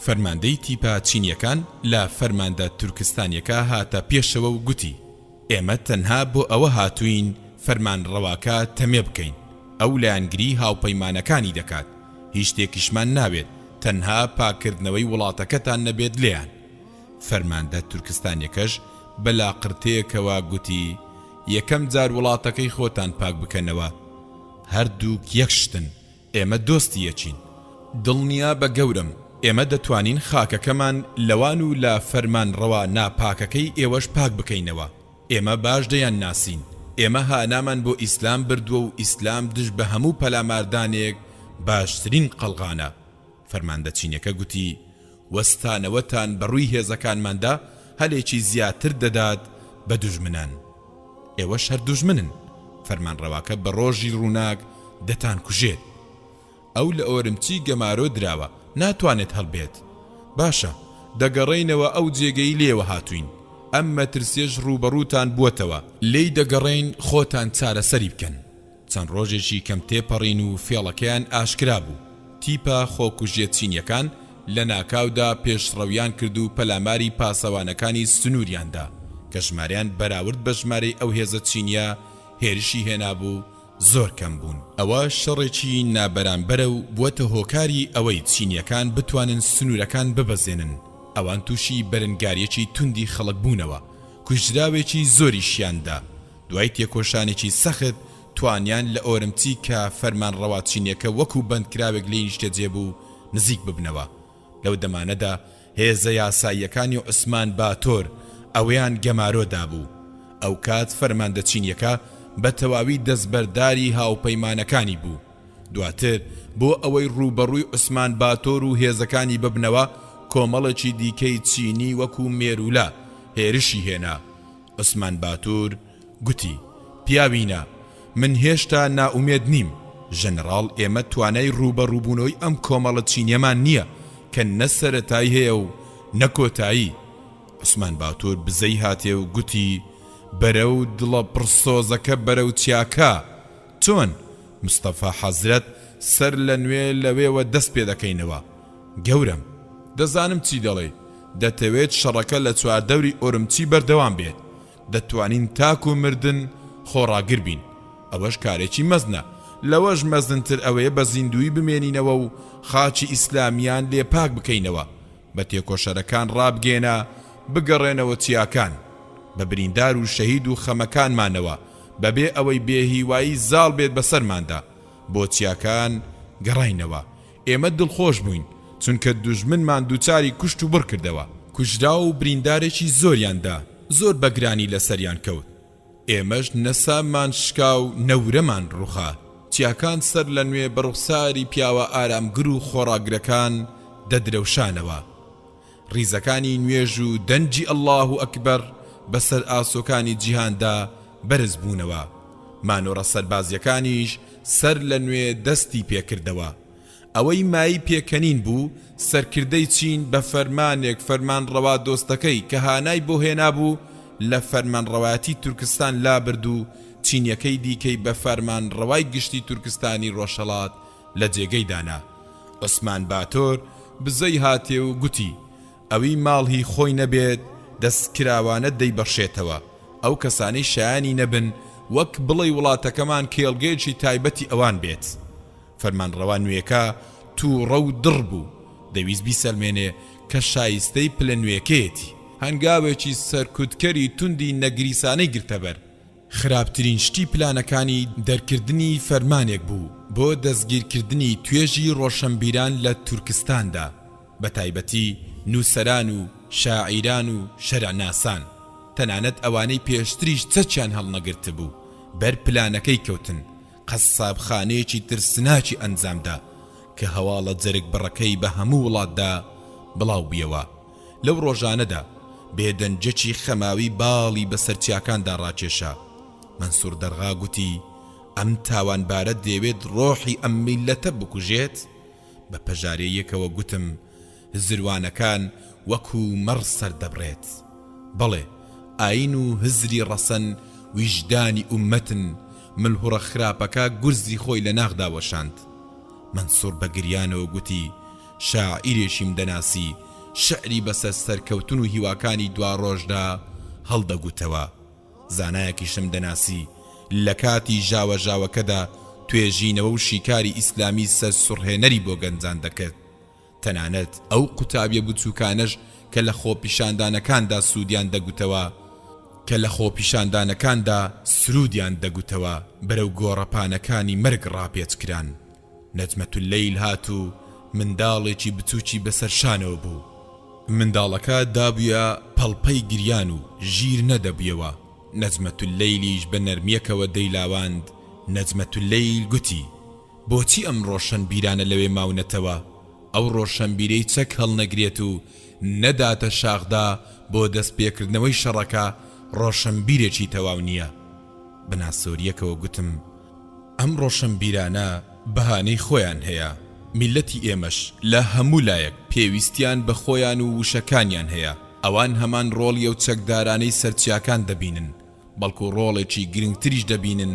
S1: فەرماندەی تیپە چینیەکان لە فەرماندە تورکستانیەکە هاتە پێشەوە و گوتی ئێمە تەنها بۆ ئەوە هاتوین فەرمان ڕەواکە تەمێ بکەین، ئەو لایەنگری هاوپەیمانەکانی دەکات، هیچ شتێکیشمان ناوێت تەنها پاکردنەوەی وڵاتەکەتان نەبێت لێیان. فەرماندە تورکستانیەکەش بەلا قرتەیەکەوە گوتی یەکەم جار وڵاتەکەی خۆتان پاک بکەنەوە، هەردووک یەک شتن، ئێمە دۆستی یەکین. دڵنیا بە گەورم ئێمە دەتوانین خاکەکەمان لەوان و لە فەرمان ڕەوا ناپاکەکەی ئێوەش پاک بکەینەوە. ئێمە باش دەیان ناسین، ئێمە هانامان بۆ ئیسلام بردووە و ئیسلام دژ بە هەموو پەلاماردانێک باشترین قەڵغانە. فەرماندە چینیەکە گوتی وەستانەوەتان بەڕووی هێزەکانماندا هەلێکی زیاتر دەدات بە دوژمنان، ئێوەش هەر دوژمنن، فەرمان ڕەواکە بە ڕۆژی ڕووناک دەتان کوژێت. ئەو لە ئۆرمچی گەمارۆ دراوە ناتوانێت هەڵبێت. باشە دەگەڕێینەوە ئەو جێگەی لێوە هاتوین، ئەم مەترسیەش ڕوبەڕووتان بووەتەوە، لێی دەگەڕێین خۆتان چارەسەری بکەن. چەند ڕۆژێکی کەم تێپەڕین و فێڵەکەیان ئاشکرا بوو. تیپە خۆکوژیە چینیەکان لە ناکاودا پێشڕەویان کرد و پەلاماری پاسەوانەکانی سنووریاندا کە ژماریان بەراورد بە ژمارەی ئەو هێزە چینیە هێرشی هێنابوو زۆر کەم بوون. ئەوە شەڕێکی نابەرامبەرە و بووەتە هۆکاری ئەوەی چینیەکان بتوانن سنوورەکان ببەزێنن. ئەوان تووشی بەرنگاریەکی توندی خەڵک بوونەوە، کوژراوێکی زۆری شیاندا. دوای تێکۆشانێکی سەخت توانیان لە ئۆرمچی کە فەرمان ڕەوا چینیەکە وەکو بەندکراوێک لێی نیشتە جێبوو نزیک ببنەوە. لەو دەمانەدا هێزە یاساییەکانی عوسمان باتۆر ئەوەیان گەمارۆدا بوو. ئەو کات فەرماندە چینیەکە بە تەواوی دەستبەرداری هاوپەیمانەکانی بوو. دواتر بۆ ئەوەی ڕوبەڕووی عوسمان باتۆر و هێزەکانی ببنەوە کۆمەڵێکی دیکەی چینی وەکو مێرولا هێرشی هێنا. عوسمان باتۆر گوتی پیاوینە من هێشتا ناومێد نیم، ژەنەڕاڵ ئێمە توانای ڕوبەڕووبوونەوەی ئەم کۆمەڵە چینیەمان نییە کە نە سەرەتایی هەیە و نەکۆتایی. عوسمان باتۆر بزەی هاتێ و گوتی بەرەو دڵە پڕسۆزەکە بەرەو چیاکە چۆن؟ مستەفا حەزرەت سەر لە نوێ لەوێوە دەست پێ دەکەینەوە. گەورم دەزانم چی دەڵێ، دەتەوێت شەڕەکە لە چواردەوری ئۆرمچی بەردەوام بێت، دەتوانین تاک و مردن خۆڕاگر بین، ئەوەش کارێکی مەزنە، لەوەش مەزنتر ئەوەیە بە زیندوی بمێنینەوە و خاچی ئیسلامیان لێ پاک بکەینەوە، بە تێکۆشەرەکان ڕابگێنە بگەڕێنەوە چیاکان بە بریندار و شەهید و خەمەکانمانەوە بەبێ ئەوەی بێهیوایی زاڵ بێت بەسەرماندا. بۆ چیاکان گەڕاینەوە، ئێمە دڵخۆش بووین چونکە دوژمنمان دووچاری کوشت و بڕ کردەوە، کوژرا و بریندارێکی زۆریاندا، زۆر بەگرانی لەسەریان کەوت. ئێمەش نەسامان شکا و نەورەمان ڕووخا، چیاکان سەر لە نوێ بەڕوخساری پیاوە ئارامگر و خۆڕاگرەکان دەدرەوشانەوە. ڕیزەکانی نوێژ و دەنجی ئەڵڵاه ئەکبەر بەسەر ئاسۆکانی جیهاندا بەرز بوونەوە. مانۆڕە سەربازیەکانیش سەر لە نوێ دەستی پێکردەوە. ئەوەی مای پێکەنین بوو سەرکردەی چین بە فەرمانێک فەرمانڕەوا دۆستەکەی کە هانای بۆ هێنابوو لە فەرمانڕەوایەتی تورکستان لابرد و چینیەکەی دیکەی بە فەرمانڕەوای گشتی تورکستانی ڕۆژهەڵات لە جێگەی دانا. عوسمان باتۆر بزەی هاتێ و گوتی ئەوی ماڵی خۆی نەبێت دەستکراوانە دەیبەخشێتەوە. ئەو کەسانەی شایانی نەبن وەک بڵێ وڵاتەکەمان کێڵگەیەکی تایبەتی ئەوان بێت. فەرمانڕەوا نوێیەکە تووڕە و دڕ بوو، دەویست بیسەلمێنێ کە شایستەی پلە نوێیەکەیەتی. هەنگاوێکی سەرکوتکەری توندی نەگریسانەی گرتەبەر. خراپترین شتی پلانەکانی دەرکردنی فەرمانێک بوو بۆ دەستگیرکردنی توێژی ڕۆشنبیران لە تورکستاندا، بە تایبەتی نووسەران و شاعیران و شەراناسان. تەنانەت ئەوانەی پێشتریش چەچیان هەڵنەگرت بوو بەر پلانەکەی کەوتن. قەسابخانەیەکی ترسناکی ئەنجامدا کە هەواڵە جەرگ بڕەکەی بە هەموو وڵاتدا بڵاو بیەوە. لەو ڕۆژانەدا بێدەنجەکی خەماوی باڵی بەسەر چیاکاندا ڕاکێشا. منسوور دەرغا گوتی ئەم تاوانبارە دەیەوێت ڕۆحی ئەم میلەتە بکوژێت. بە پەژارەیەکەوە گوتم زروانەکان وەکو مەڕ سەردەبڕێت. بەڵێ ئاین و هزری ڕەسەن ویژدانی ئومەتن. ملهوڕە خراپەکە گورزی خۆی لە ناغدا وەشاند. منسوور بە گریانەوە گوتی شاعیرێکیم دەناسی شعری بەسەر سەرکەوتن و هیواکانی دوا ڕۆژدا هەڵدەگوتەوە. زانایەکیشم دەناسی لە کاتی ژاوەژاوەکەدا توێژینەوە و شیکاری ئیسلامی سەر سوڕهێنەری بۆ گەنجان دەکرد. تەنانەت ئەو قوتابیە بچووکانەش کە لە خۆپیشاندانەکاندا سرودیان دەگوتەوە بەرەو گۆڕەپانەکانی مەرگ ڕاپێچکران. نەجمەتوللەیل هاتوو منداڵێکی بچووکی بەسەر شانەوە بوو. منداڵەکە دابووە پەڵپەی گریان و ژیر نەدەبوویەوە. نەجمەتوللەیلیش بە نەرمیەکەوە دەیلاواند. نەجمەتوللەیل گوتی بۆچی ئەم ڕۆشنبیرانە لەوێ ماونەتەوە؟ ئەو ڕۆشنبیرەی چەک هەڵنەگرێت و نەداتە شاخدا بۆ دەستپێکردنەوەی شەڕەکە ڕۆشنبیرێکی تەواو نییە. بەناسۆریەکەوە گوتم ئەم ڕۆشنبیرانە بەهانەی خۆیان هەیە. میلەتی ئێمەش لە هەموو لایەک پێویستیان بە خۆیان و وشەکانیان هەیە. ئەوان هەمان ڕۆڵی و چەکدارانەی سەرچیاکان دەبینن، بەڵکو ڕۆڵێکی گرنگتریش دەبینن.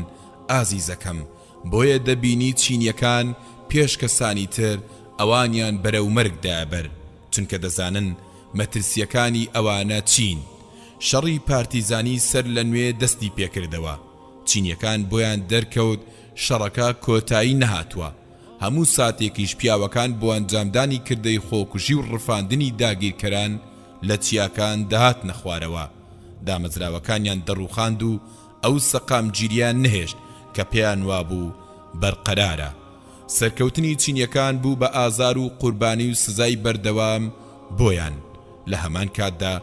S1: ئازیزەکەم بۆیە دەبینی چینیەکان پێش کەسانی تر ئەوانیان بەرەو مەرگ دابەر، چونکە دەزانن مەترسیەکانی ئەوانە چین. شەڕی پارتیزانی سەر لە نوێ دەستی پێکردەوە. چینیەکان بۆیان دەرکەوت شەڕەکە کۆتایی نەهاتووە. هەموو ساتێکیش پیاوەکان بۆ ئەنجامدانی کردەی خۆکوژی و ڕفاندنی داگیرکەران لە چیاکان دەهات نەخوارەوە. دامەزراوەکانیان دەڕووخاند و ئەو سەقامگیریان نەهێشت کە پێیان وابوو بەرقەرارە. سەرکەوتنی چینیەکان بوو بە ئازار و قوربانی و سزای بەردەوام بۆیان. لە هەمان کاتدا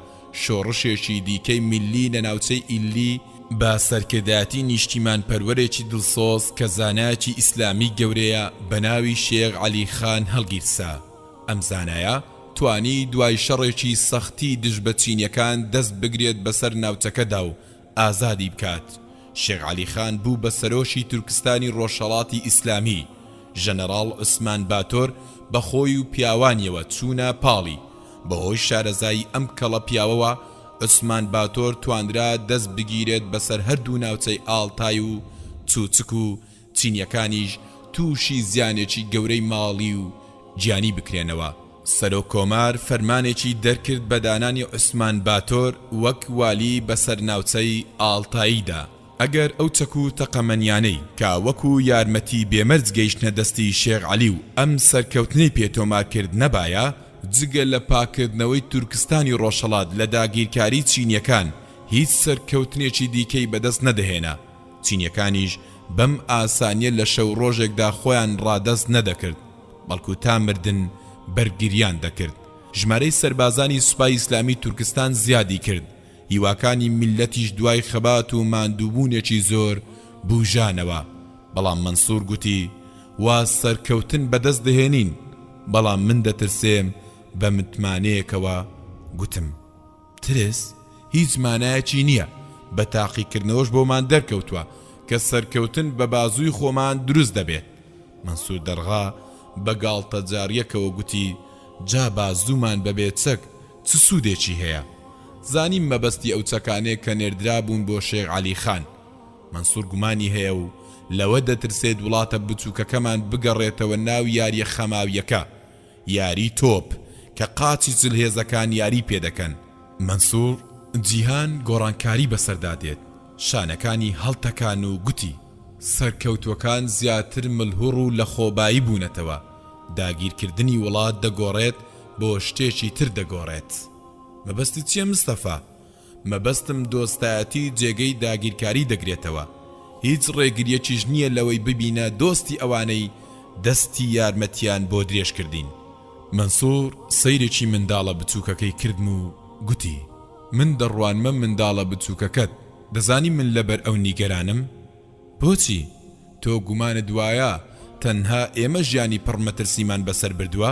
S1: شۆڕشێکی دیکەی میلی لە ناوچەی ئیلی بە سەرکردایەتی نیشتیمان پەروەرێکی دڵسۆز کە زانایەکی ئیسلامی گەورەیە بە ناوی شێخ عەلی خان هەڵگیرسا. ئەم زانایە توانی دوای شەڕێکی سەختی دژ بە چینیەکان دەست بگرێت بەسەر ناوچەکەدا و ئازادی بکات. شێخ عەلی خان بوو بە سەرۆشی تورکستانی ڕۆژهەڵاتی ئیسلامی. ژەنەڕاڵ عوسمان باتۆر بە خۆی و پیاوانیەوە چوونە پاڵی. بەهۆی شارەزایی ئەم کەڵە پیاوەوە عوسمان باتۆر توانرا دەست بگیرێت بەسەر هەردوو ناوچەی ئاڵتای و چوچک و چینیەکانیش تووشی زیانێکی گەورەی ماڵی و گیانی بکرێنەوە. سەرۆک کۆمار فەرمانێکی دەرکرد بە دانانی عوسمان باتۆر وەک والی بەسەر ناوچەی ئاڵتاییدا ئەگەر ئەو چەک و تەقەمەنیانەی کە وەکو یارمەتی بێمەرج گەیشتنە دەستی شێخ عەلی و ئەم سەرکەوتنەی پێتۆمارکرد نەبایە، جگە لە پاکردنەوەی تورکستانی ڕۆژهەڵات لە داگیرکاری چینیەکان هیچ سەرکەوتنێکی دیکەی بەدەست نەدەهێنا. چینیەکانیش بەم ئاسانیە لە شەو ڕۆژێکدا خۆیان ڕادەست نەدەکرد، بەڵکو تا مردن بەرگریان دەکرد. ژمارەی سەربازانی سوپای ئیسلامی تورکستان زیادی کرد. هیواکانی میلەتیش دوای خەبات و ماندووبوونێکی زۆر بوژانەوە. بەڵام منسوور گوتی وا سەرکەوتن بەدەست دەهێنین، بەڵام من دەترسێم بە متمانەیەکەوە گوتم ترس هیچ مانایەکی نییە، بە تاقیکردنەوەش بۆمان دەرکەوتووە کە سەرکەوتن بە بازووی خۆمان دروست دەبێت. منسوور دەرغا بە گاڵتە جاریەکەوە گوتی جا بازوومان بەبێت چەک چ سوودێکی هەیە؟ زانیم مەبەستی ئەو چەکانەیە کە نێردرا بوون بۆ شێخ عەلی خان. منسوور گومانی هەیە و لەوە دەترسێت وڵاتە بچووکەکەمان بگەڕێتەوە ناو یاریە خەماویەکە، یاری تۆپ کە قاچی جلهێزەکان یاری پێدەکەن. منسوور جیهان گۆڕانکاری بەسەردادێت، شانەکانی هەڵتەکان و گوتی سەرکەوتوەکان زیاتر ملهوڕ و لە خۆبایی بوونەتەوە، داگیرکردنی وڵات دەگۆڕێت بۆ شتێکی تر دەگۆڕێت. مەبەستی چییە مستەفا؟ مەبەستم دۆستایەتی جێگەی داگیرکاری دەگرێتەوە، هیچ ڕێگریەکیش نییە لەوەی ببینە دۆستی ئەوانەی دەستی یارمەتیان بۆ درێژکردین. منسوور سەیرێکی منداڵە بچووکەکەی کردم و گوتی من دەڕوانمە منداڵە بچووکەکەت، دەزانی من لەبەر ئەو نیگەرانم؟ بۆچی؟ تۆ گومانت وایە تەنها ئێمە ژیانی پڕمەترسیمان بەسەر بردووە؟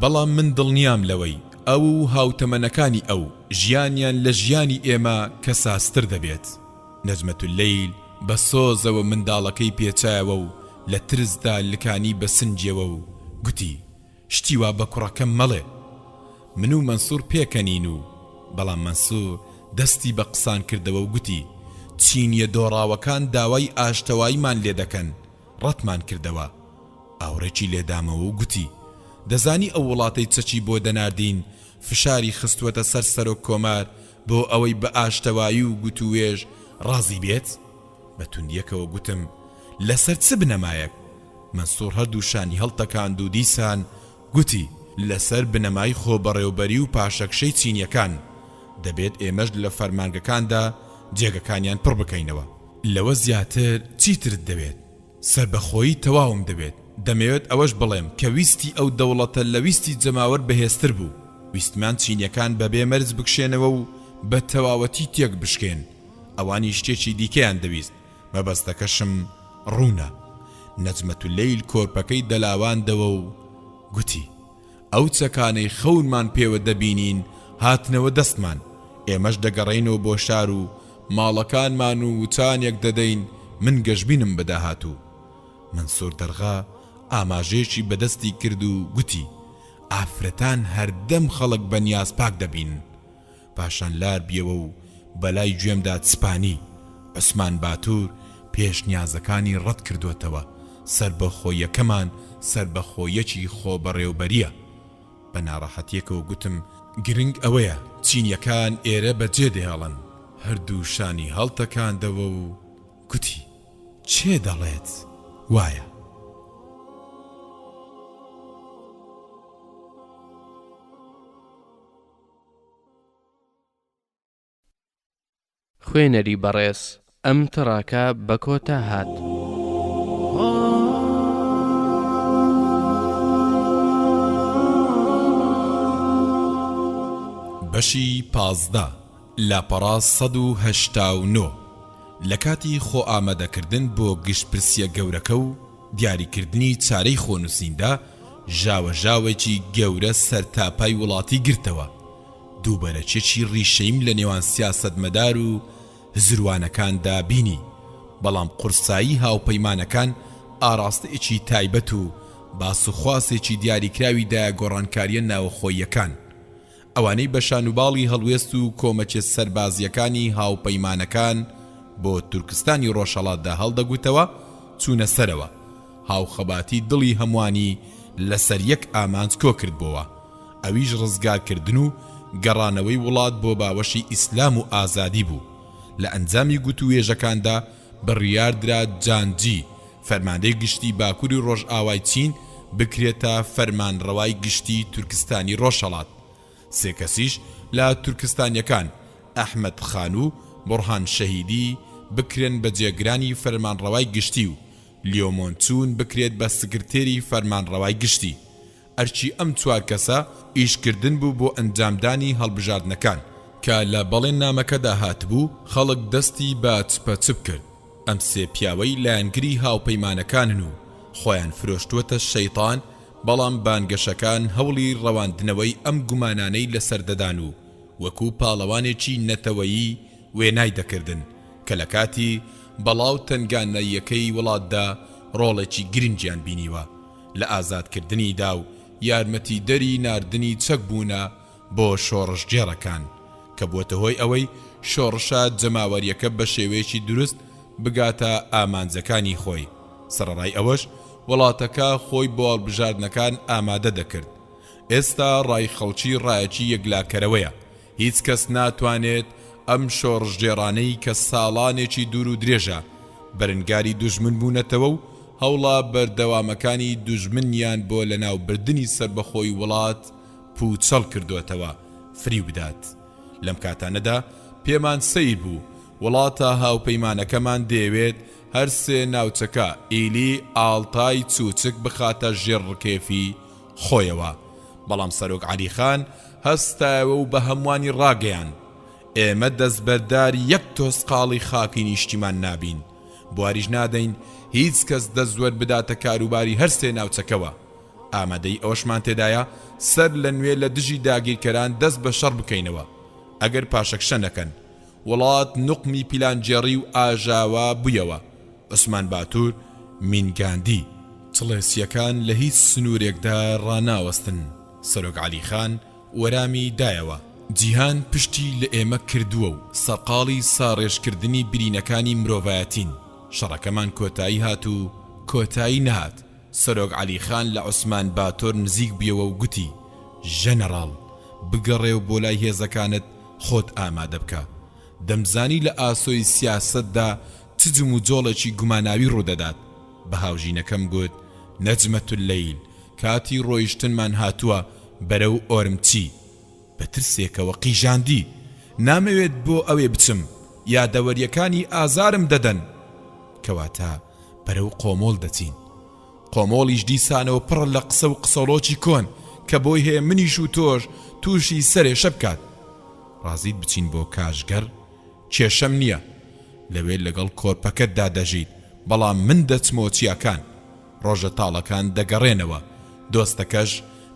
S1: بەڵام من دڵنیام لەوەی ئەو هاوتەمەنەکانی ئەو ژیانیان لە ژیانی ئێمە کە ساستر دەبێت. نەجمەتوللەیل بە سۆزەوە منداڵەکەی پێچایەوە و لە ترسدا لکانی بە سنجەوە و گوتی شتی وا بە کوڕەکەم مەڵێ. من و منسوور پێکەنین و بەڵام منسوور دەستی بە قسان کردەوە و گوتی چینیە دۆڕاوەکان داوای ئاشتەواییمان لێ دەکەن، ڕەتمان کردەوە. ئاورێکی لێدامەوە و گوتی دەزانی ئەو وڵاتەی چەچی بۆ دەناردین فشاری خستوەتە سەر سەرۆک کۆمار بۆ ئەوەی بە ئاشتەوایی و گوتوێژ ڕازی بێت؟ بە توندیەکەوە گوتم لەسەر چ بنەمایەک؟ منسوور هەردووشانی هەڵتەکاند و دیسان گوتی لەسەر بنەمای خۆبەڕێوبەری و پاشەکشەی چینیەکان. دەبێت ئێمەش لە فەرمانگەکاندا جێگەکانیان پڕ بکەینەوە. لەوە زیاتر چیترت دەوێت؟ سربەخۆیی تەواوم دەبێت. دەمەوێت ئەوەش بڵێم کە ویستی ئەو دەوڵەتە لە ویستی جەماوەر بەهێزتر بوو. ویستمان چینیەکان بەبێ مەرج بکشێنەوە و بە تەواوەتی تێک بشکێن. ئەوانی شتێکی دیکەیان دەویست، مەبەستەکەشم ڕوونە. نەجمەتوللەیل کۆرپەکەی دەلاواندەوە و گوتی ئەو چەکانەی خەونمان پێوە دەبینین هاتنەوە دەستمان، ئێمەش دەگەڕێینەوە بۆ شار و ماڵەکانمان و وچانێک دەدەین. من گەشبینم بەداهاتوو. منسوور دەرغا ئاماژەیەکی بەدەستی کرد و گوتی ئافرەتان هەردەم خەڵک بەنیاز پاک دەبین. پاشان لار بیەوە و بەلای گوێمدا چپانی. عوسمان باتوور پێشنیازەکانی ڕەت کردوێتەوە. سربەخۆیەکەمان سربەخۆیەکی خۆبەڕێوبەریە. بە ناڕەحەتیەکەوە گوتم گرنگ ئەوەیە چینیەکان ئێرە بەجێ دێڵن. هەردوو شانی هەڵتەکاندەوە و گوتی چێ دەڵێت وایە؟
S2: خوێنەری بەڕێز ئەم تڕاکە بە کۆتا هات.
S1: بەشی 15 لاپەڕا 189 لە کاتی خۆ ئامادەکردن بۆ گشتپرسیە گەورەکە و دیاریکردنی چارەی خۆنووسیندا ژاوەژاوێکی گەورە سەرتاپای وڵاتی گرتەوە. دووبەرەچێکی ڕیشەیم لە نێوان سیاسەتمەدار و زروانەکاندا بینی، بەڵام قورسایی هاوپەیمانەکان ئاراستەیەکی تایبەت و باسوخواسێکی دیاریکراویدا گۆڕانکاریە ناوخۆییەکان. ئەوانەی بە شانوباڵی هەڵوێست و کۆمەچێ سەربازیەکانی هاوپەیمانەکان بۆ تورکستانی ڕۆژهەڵاتدا هەڵدەگوتەوە چوونە سەرەوە. هاوخەباتی دڵی هەموانی لەسەر یەک ئامانج کۆ کردبووە، ئەویش ڕزگارکردن و گەڕانەوەی وڵات بۆ باوەشی ئیسلام و ئازادی بوو. لە ئەنجامی گوتوێژەکاندا بڕیاردرا جانجی فەرماندەی گشتی باکووری ڕۆژئاوای چین بکرێتە فەرمانڕەوای گشتی تورکستانی ڕۆژهەڵات. سێ کەسیش لە تورکستانیەکان ئەحمەد خان و بورهان شەهیدی بکرێن بە جێگرانی فەرمانڕەوای گشتی و لیۆمۆنچون بکرێت بە سکرتێری فەرمانڕەوای گشتی. ئەرچی ئەم چوار کەسە ئیشکردن بوو بۆ ئەنجامدانی هەڵبژاردنەکان کە لە بەڵێن نامەکەدا هاتبوو. خەڵک دەستی بە چپەچپ کرد. ئەم سێ پیاوەی لایەنگری هاوپەیمانەکانن و خۆیان فرۆشتووەتە شەیطان، بەڵام بانگەشەکان هەوڵی ڕەواندنەوەی ئەم گومانانەی لەسەردەدان و وەکو پاڵەوانێکی نەتەوەیی وێنای دەکردن کە لە کاتی بەڵاو تەنگانەیەکەی وڵاتدا ڕۆڵێکی گرنگیان بینیوە لە ئازادکردنیدا و یارمەتیدەری ناردنی چەک بوونە بۆ شۆڕشجێڕەکان کە بووەتە هۆی ئەوەی شۆڕشە جەماوەریەکە بە شێوەیەکی دروست بگاتە ئامانجەکانی خۆی. سەرەڕای ئەوەش وڵاتەکە خۆی بۆ هەڵبژاردنەکان ئامادە دەکرد. ئێستا ڕای خەڵکی ڕایەکی یەکلاکەرەوەیە. هیچ کەس ناتوانێت ئەم شۆڕژگێڕانەی کە ساڵانێکی دوور و درێژە بەرنگاری دوژمن بوونەتەوە و هەوڵا بەردەوامەکانی دوژمنیان بۆ لەناوبردنی سربەخۆی وڵات پوچەڵ کردوێتەوە فری بدات. لەم کاتانەدا پێمان سەیر بوو وڵاتە هاوپەیمانەکەمان دەیەوێت هەر سێ ناوچەکە ئیلی، ئاڵتای، چوچک بخاتە ژێڕکێفی خۆیەوە، بەڵام سەرۆک عەلیخان هەستایەوە و بە هەموانی ڕاگەیان ئێمە دەستبەرداری یەک تۆسقاڵی خاکی نیشتیمان نابین، بواریش نادەین هیچ کەس دەستوەر بداتە کاروباری هەر سێ ناوچەکەوە. ئامادەی ئەوەشمان تێدایە سەر لە نوێ لە دژی داگیرکەران دەست بە شەڕ بکەینەوە. ئەگەر پاشەکشە نەکەن وڵات نوقمی پیلانجێڕی و ئاژاوە بوویەوە. عوسمان باتوور مینگاندی چڵێسیەکان لە هیچ سنوورێکدا ڕاناوەستن. سەرۆک عەلیخان وەرامی دایەوە جیهان پشتی لە ئێمە کردووە و سەرقاڵی ساڕێژکردنی برینەکانی مرۆڤایەتین. شەڕەکەمان کۆتایی هات و کۆتایی نهات. سەرۆک عەلیخان لە عوسمان باتۆر نزیک بیەوە و گوتی: ژەنەڕاڵ، بگەڕێ و بۆ لای هێزەکانت خۆت ئامادە بکە. دەمزانی لە ئاسۆی سیاسەتدا چ جم و جۆڵێکی گوماناوی ڕوودەدات. بە هاوژینەکەم گوت: نەجمەت اللەیل، کاتی ڕۆیشتنمان هاتووە بەرەو ئۆرمچی. بە ترسێکەوە قیژاندی: نامەوێت بۆ ئەوێ بچم، یادەوەریەکانی ئازارم دەدەن. کەواتە بەرەو قۆمۆڵ دەچین. قۆمۆڵیش دیسانەوە پڕ لە قسە و قسەڵۆکی کۆن کە بۆی هەیە منیش و تۆش تووشی سەرێشە بکات. ڕازیت بچین بۆ کاشگەر؟ کێشەم نییە، لەوێ لەگەڵ کۆرپەکەتدا دەژیت، بەڵام من دەچمەوە چیاکان. ڕۆژە تاڵەکان دەگەڕێنەوە، دۆستەکەش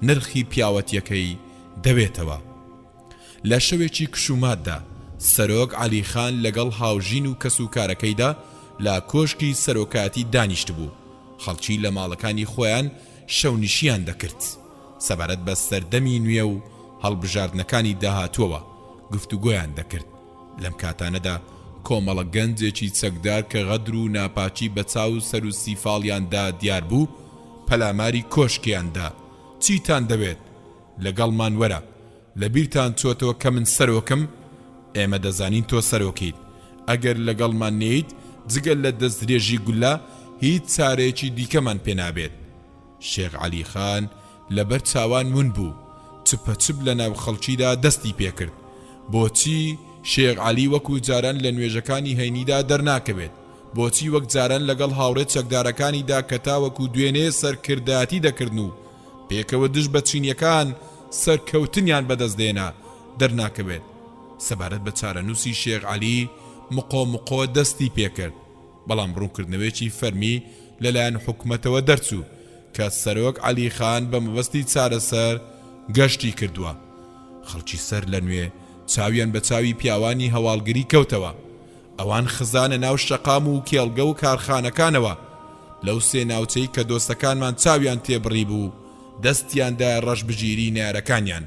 S1: نرخی پیاوەتیەکەی دەوێتەوە. لە شەوێکی کشوماتدا سەرۆک عەلیخان لەگەڵ هاوژین و کەسوکارەکەیدا لە کۆشکی سەرۆکاتی دانیشت بوو. خەڵکی لە ماڵەکانی خۆیان شەونیشیان دەکرد. سەبارەت بە سەردەمی نوێ و هەڵبژاردنەکانی داهاتووەوە گفتوگۆیان دەکرد. لەم کاتانەدا کۆمەڵە گەنجێکی چەکدار کە غەدر و ناپاچی بە چاو سەر و سیفاڵیاندا دیار بوو پەلاماری کۆشکیاندا: چیتان دەوێت؟ لەگەڵمان وەرە، لەبیرتان چۆتەوە کە من سەرۆکم؟ ئێمە دەزانین تۆ سەرۆکیت. ئەگەر لەگەڵمان نێیت جگەل لە دەستدرێژی گولە هیچ چارەیەکی دیکەمان پێنابێت. شێخ عەلیخان لەبەر چاوان ون بوو، چپەچپ لە ناو خەڵکیدا دەستی پێکرد. بۆچی شێخ عەلی وەکو جاران لە نوێژەکانی هەینیدا دەرناکەوێت؟ بۆچی وەک جاران لەگەڵ هاوڕێت چەکدارەکانیدا کە تاوەکو دوێنێ سەرکردایەتی دەکردن و پێکەوە دژ بە چینیەکان سەرکەوتنیان بەدەستدێنا دەرناکەوێت؟ سەبارەت بە چارەنووسی شێخ عەلی مقۆ دەستی پێکرد، بەڵام ڕوونکردنەوەیەکی فەرمی لەلایەن حکومەتەوە دەرچوو کە سەرۆک عەلیخان بە مەبەستی چارەسەر گەشتی کردووە. خەڵکی سەر لە نوێ چاویان بە چاوی پیاوانی هەواڵگری کەوتەوە. ئەوان خزانە ناو شەقام و کێڵگە و کارخانەکانەوە. لەو سێ ناوچەی کە دۆستەکانمان چاویان تێبڕی بوو دەستیاندا ڕەشبژیری نارەکانیان.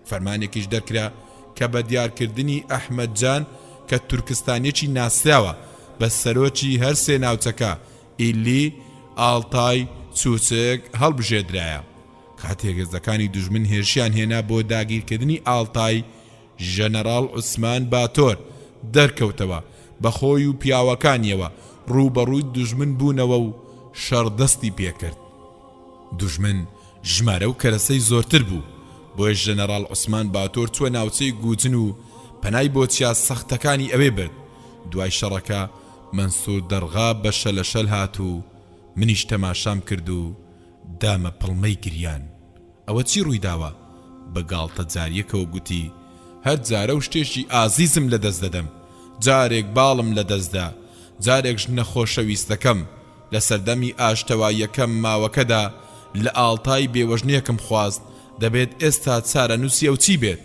S1: فەرمانێکیش دەرکرا کە بە دیارکردنی ئەحمەدجان کە تورکستانێکی ناسراوە بە سەرۆکی هەر سێ ناوچەکە ئیلی، ئاڵتای، چوچک هەڵبژێدرایە. کاتێک هێزەکانی دوژمن هێرشیان هێنا بۆ داگیرکردنی ئاڵتای، ژەنەڕاڵ عوسمان باتۆر دەرکەوتەوە بە خۆی و پیاوەکانیەوە ڕووبەڕووی دوژمن بوونەوە و شەڕدەستی پێکرد. دوژمن ژمارە و کەرەسەی زۆرتر بوو، بۆیە ژەنەڕاڵ عوسمان باتۆر چوە ناوچەی گوجن و پەنای بۆ چیا سەختەکانی ئەوێ برد. دوای شەڕەکە مەنسوور دەرغا بە شەلەشەل هات و منیش تەماشام کرد و دامە پڵمەی گریان. ئەوە چی ڕووی داوە؟ بە گاڵتە جاریەکەوە گوتی: هەر جارە و شتێکی ئازیزم لە دەست دەدەم، جارێک باڵم لە دەستدا، جارێک ژنە خۆشەویستەکەم لە سەردەمی ئاشتەواییەکەم ماوەکەدا لە ئاڵتای بێوەژنیەکم خواست دەبێت ئێستا چارە نووسیە و چی بێت؟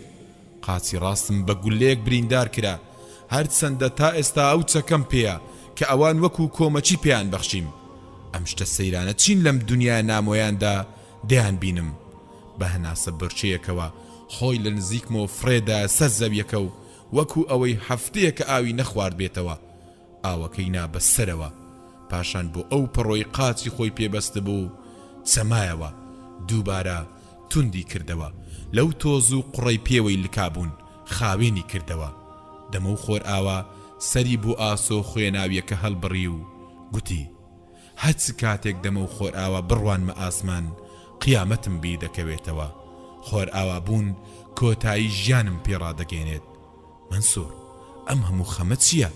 S1: قاچی ڕاستم بە گولەیەک بریندار کرا هەرچەندە تا ئێستا ئەو چەکەم پێیە کە ئەوان وەکو کۆمەچی پێیان بەخشیم. ئەم شتە سەیرانە چین لەم دنیای نامۆیاندا دەیان بینم بە هەناسە بڕچەیەکەوە خۆی لە نزیکمەوە فرێدا سەر زەویەکە و وەکو ئەوەی هەفتەیە کە ئاوی نەخوارد بێتەوە ئاوەکەی نابەسەرەوە پاشان بۆ ئەو پڕۆی قاچی خۆی پێبەستە بوو چەمایەوە دووبارە توندی کردەوە لەو تۆز و قوڕەی پێوەی لکابوون خاوێنی کردەوە دەمە و خۆر ئاوا سەری بۆ ئاسۆ خوێناویەکە هەڵبڕی و گوتی هەچ کاتێک دەمە و خۆر ئاوا بڕوانمە ئاسمان قیامەتم بی دەکەوێتەوە خۆر ئاوا بوون کۆتایی ژیانم پێڕادەگەێنێت. منسوور ئەم هەموو خەمە چییە؟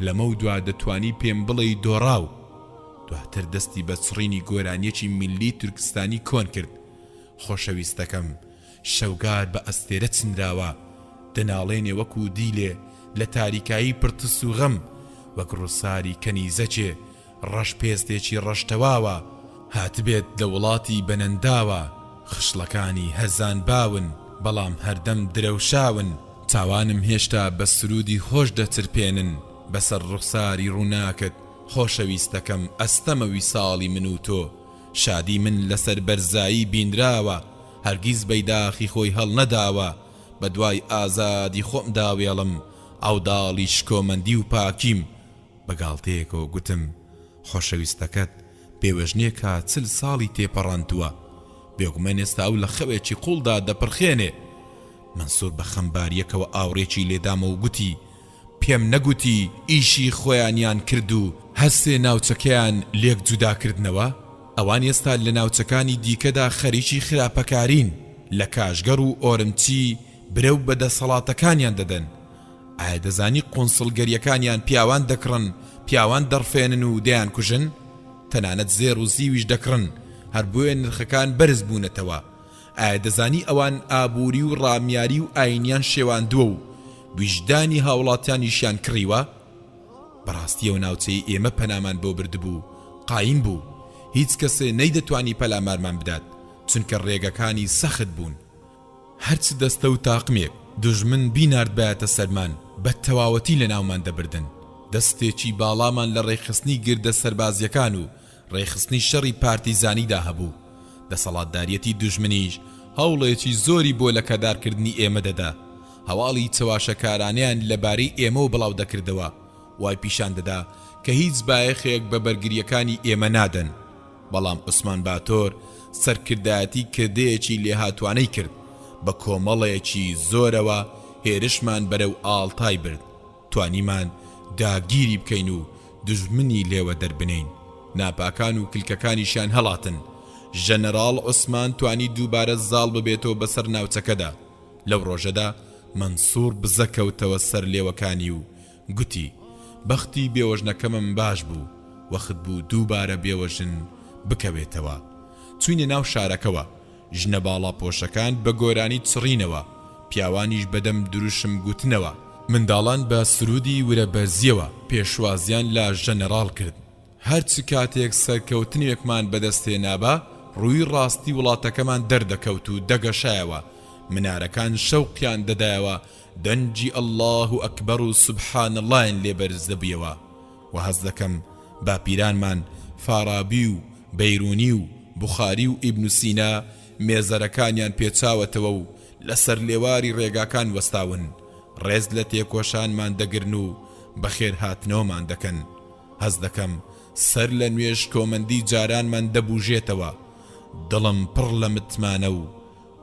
S1: لەمە و دوا دەتوانی پێم بڵێ دۆڕاو. دواتر دەستی بە چڕینی گۆرانیەکی میلی تورکستانی کۆن کرد. خۆشەویستەکەم شەوگار بە ئەستێرە چنراوە دەناڵێنێ وەکو دیلێ لە تاریکایی پرتس و غەم وەک ڕووساری کەنیزەچێ ڕەش پێستێکی ڕەشتەواوە هاتبێت لە وڵاتی بەنەنداوە خشلەکانی هەرزان باون بەڵام هەردەم درەوشاون چاوانم هێشتا بە سرودی خۆش دەچرپێنن بەسەر ڕوخساری ڕووناکت خۆشەویستەکەم ئەستەمە ویساڵی من و تۆ شادی من لەسەر بەرزایی بینراوە هەرگیز بەیداخی خۆی هەڵ نەداوە بە دوای ئازادی خۆم داوێڵم ئەوداڵی شکۆمەندی و پاکیم بەگاڵتەیەکەوە گوتم خۆشەویستەکەت بێوەژنێکە 40 ساڵی تێپەڕاندووە بێگومەن ئێستا ئەو لە خەوێکی قوڵدا دەپڕخێنێ. منسوور بە خەمباریەکەوە ئاوڕێکی لێدامە و گوتی پێم نەگوتی ئیشی خۆیانیان کرد و هەستێ ناوچەکەیان لێک جوداکردنەوە ئەوان ئێستا لە ناوچەکانی دیکەدا خەریکی خراپەکارین لە کاشگەر و ئۆرمچی برەو بەدەسەڵاتەکانیان دەدەن. ئایا دەزانی قۆنسڵگەریەکانیان پیاوان دەکڕن پیاوان دەڕفێنن و دەیان کوژن تەنانەت زێر و زیویش دەکڕن هەر بۆیە نرخەکان بەرز بوونەتەوە. ئایا دەزانی ئەوان ئابووری و ڕامیاری و ئاینیان شێواندووە و ویژدانی هاوڵاتیانیشیان کڕیوە؟ بەڕاستیەوە ناوچەی ئێمە پەنامان بۆ بردبوو قایم بوو هیچ کەسێ نەیدەتوانی پەلامارمان بدات چونکە ڕێگەکانی سەخت بوون. هەرچ دەستە و تاقمێک دوژمن بینارد بایەتە سەرمان بە تەواوەتی لە ناومان دەبردن. دەستێکی باڵامان لە ڕێخستنی گردە سەربازیەکان و ڕێخستنی شەڕی پارتیزانیدا هەبوو. دەسەڵاتداریەتی دوژمنیش هەوڵێکی زۆری بۆ لە کەدارکردنی ئێمە دەدا. هەواڵی چەواشەکارانیان لەبارەی ئێمە و بڵاو دەکردەوە وای پیشان دەدا کە هیچ بایەخێک بە بەرگریەکانی ئێمە نادەن. بەڵام عوسمان باتۆر سەرکردایەتی کردەیەکی لێهاتوانەی کرد بە کۆمەڵێکی زۆرەوە هێرشمان بەرەو ئاڵتای برد توانیمان داگیری بکەین و دژمنی لێوە دەربنین. ناپاکان و کلکەکانیشان هەڵاتن. ژەنەڕاڵ عوسمان توانی دووبارە زاڵ ببێتەوە بەسەر ناوچەکەدا. لەو ڕۆژەدا منسوور بزەکەوتەوە سەر لێوەکانی و گوتی بەختی بێوەژنەکەمم باش بوو وەخت بوو دووبارە بێوەژن بکەوێتەوە. چوینە ناو شارەکەوە ژنە باڵا پۆشەکان بە گۆرانی چڕینەوە پیاوانیش بەدەم دروشم گوتنەوە منداڵان بە سرودی ورە بەرزیەوە پێشوازیان لە ژەنەڕاڵ کرد. هەرچ کاتێک سەرکەوتنێکمان بەدەستێنابا ڕووی ڕاستی وڵاتەکەمان دەردەکەوت و دەگەشایەوە منارەکان شەوقیان دەدایەوە دەنجی ئەڵڵاه و ئەکبەر و سوبحان اللهیان لێبەرز دەبیەوە. و هەز دەکەم باپیرانمان فارابی و بەیرونی و بوخاری و ئیبن سینا مێزەرەکانیان پێچاوەتەوە و لەسەر لێواری ڕێگاکان وەستاون ڕێز لە تێکۆشانمان دەگرن و بەخێر هاتنەوەمان دەکەن. هەز دەکەم سەر لە نوێش کۆمەندی جارانمان دەبوژێتەوە دڵم پڕ لە متمانە و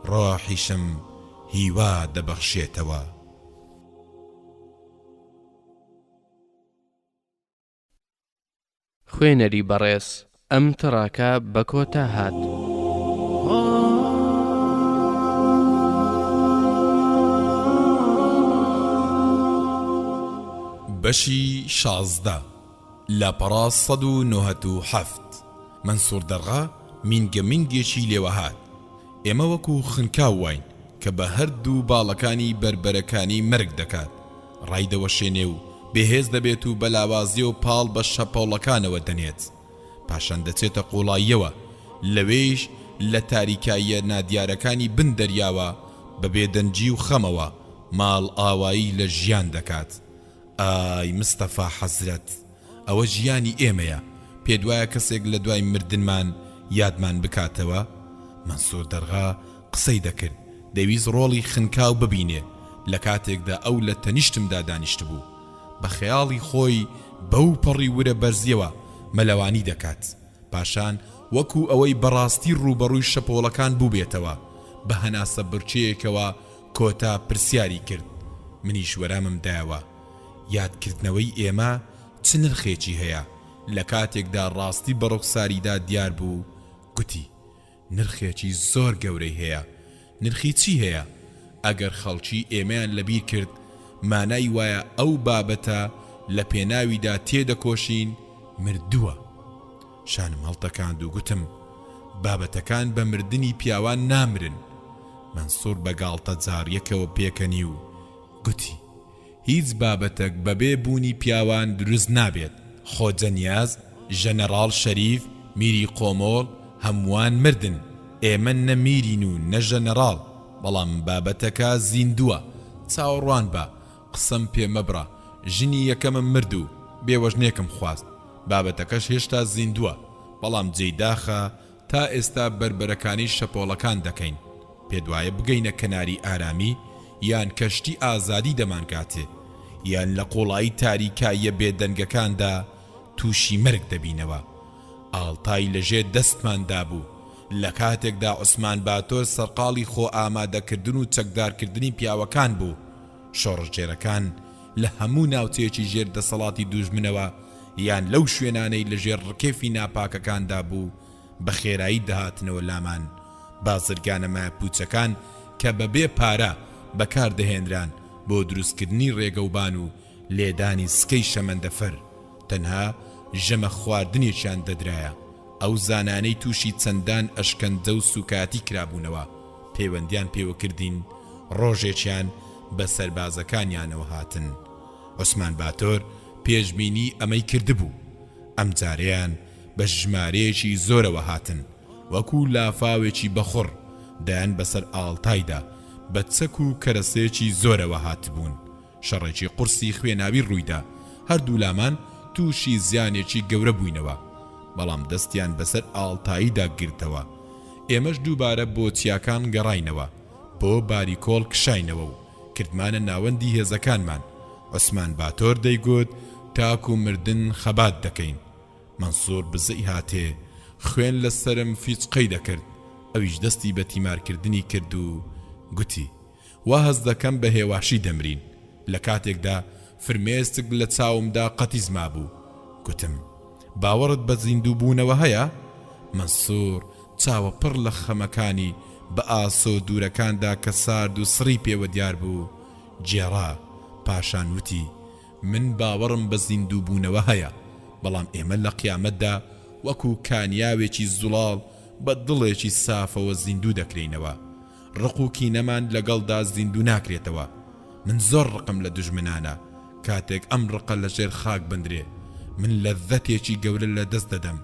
S1: ڕۆحیشم هیوا دەبەخشێتەوە.
S2: خوێنەری بەڕێز ئەم تڕاکە بە کۆتا هات.
S1: بەشی 16 لاپەڕا 197 منسوور دەرغا مینگە مینگێکی لێوە هات. ئێمە وەکو خنکاو واین کە بە هەردوو باڵەکانی بربەرەکانی مەرگ دەکات ڕای دەوەشێنێ و بەهێز دەبێت و بەلاوازی و پاڵ بە شەپۆڵەکانەوە دەنێت پاشان دەچێتە قوڵاییەوە لەوێیش لە تاریکاییە نادیارەکانی بن دەریاوە بە بێدەنجی و خەمەوە ماڵ ئاوایی لە ژیان دەکات. ئای مستەفا حەزرەت، ئەوە ژیانی ئێمەیە، پێت وایە کەسێک لە دوای مردنمان یادمان بکاتەوە؟ مەنسوور دەرغا قسەی دەکرد، دەویست ڕۆڵی خنکاو ببینێ لە کاتێکدا ئەو لە تەنیشتمدا دانیشت بوو، بە خەیاڵی خۆی بەو پەڕی ورە بەرزیەوە مەلەوانی دەکات، پاشان وەکو ئەوەی بەڕاستی ڕوبەڕووی شەپۆڵەکان بوو بێتەوە بە هەناسە برچەیەکەوە کۆتا پرسیاری کرد. منیش وەرامم دایەوە یادکردنەوەی ئێمە چ نرخێکی هەیە؟ لە کاتێکدا ڕاستی بە ڕوخساریدا دیار بوو گوتی نرخێکی زۆر گەورەی هەیە. نرخی چی هەیە؟ ئەگەر خەڵکی ئێمەیان لەبیر کرد مانای وایە ئەو بابەتە لە پێناویدا تێدەکۆشین مردووە. شانم هەڵتەکاند و گوتم بابەتەکان بە مردنی پیاوان نامرن. مەنسوور بەگاڵتە جاریەکەوە پێکەنی و گوتی هیچ بابەتەک بەبێ بوونی پیاوان دروست نابێت. خۆجە نیاز، ژەنەڕاڵ شەریف، میری قۆمۆڵ هەمووان مردن، ئێمە نە میرین و نە ژەنەڕاڵ، بەڵام بابەتەکە زیندووە. چاوەڕوان بە قسەم پێ مەبڕە، ژنی یەکەمم مرد و بێوەژنێکم خواست، بابەتەکەش هێشتا زیندووە، بەڵام جێداخە تا ئێستا بربەرەکانی شەپۆڵەکان دەکەین. پێدوایە بگەینە کەناری ئارامی یان کەشتی ئازادی دەمانکاتێ، یان لە قوڵایی تاریکاییە بێدەنگەکاندا تووشی مەرگ دەبینەوە. ئاڵتای لەژێ دەستماندا بوو لە کاتێکدا عوسمان باتۆر سەرقاڵی خۆ ئامادەکردن و چەکدارکردنی پیاوەکان بوو. شۆڕژێرەکان لە هەموو ناوچەیەکی ژێر دەسەڵاتی دوژمنەوە یان لەو شوێنانەی لەژێر ڕکێفی ناپاکەکاندا بوو بە خێرایی دەهاتنەوە لامان. بازرگانە پوچەکان کە بەبێ پارە بەکاردەهێنران بۆ دروستکردنی ڕێگەوبان و لێدانی سکەی شەمەندەفەر تەنها ژەمە خواردنێکیان دەدرایە. ئەو زانانەی تووشی چەندان ئەشکەندە و سوکاتی کرابوونەوە پەیوەندیان پێوە کردین ڕۆژێکیان بە سەربازەکانیانەوە هاتن. عوسمان باتۆر پێشبینی ئەمەی کردبوو، ئەم جارەیان بە ژمارەیەکی زۆرەوە هاتن، وەکو لافاوێکی بەخڕ دایان بەسەر ئاڵتایدا بە چەک و کەرەسەیەکی زۆرەوە هاتبوون. شەڕێکی قورسی خوێناوی ڕوویدا، هەردوو لامان تووشی زیانێکی گەورە بووینەوە، بەڵام دەستیان بەسەر ئاڵتاییدا گرتەوە. ئێمەش دووبارە بۆ چیاکان گەڕاینەوە، بۆ باریکۆڵ کشاینەوە و کردمانە ناوەندی هێزەکانمان. عوسمان باتۆر دەیگوت تاکو مردن خەبات دەکەین. مەنسوور بزەی هاتێ خوێن لەسرم فیچقەی دەکرد، ئەویش دەستی بە تیمارکردنی کرد و گوتی وا هەز دەکەم بە هێواشی دەمرین. لە کاتێکدا فرمێستک لە چاومدا قەتیزما بوو. گوتم باوەڕت بە زیندوو بوونەوە هەیە؟ مەنسوور چاوە پڕ لە خەمەکانی بە ئاسۆ دوورەکاندا کە سارد و سڕی پێوە دیار بوو جێڕا، پاشان وتی من باوەڕم بە زیندوو بوونەوە هەیە، بەڵام ئێمە لە قیامەتدا وەکو کانیاوێکی زوڵاڵ بە دڵێکی سافەوە زیندوو دەکرێنەوە. ڕقوکی نەمان لەگەڵدا زیندوو ناکرێتەوە. من زۆر ڕقم لە دژمنانە، کاتێک ئەم ڕقە لە ژێر خاک بندرێ من لەذەتێکی گەورە لە دەست دەدەم،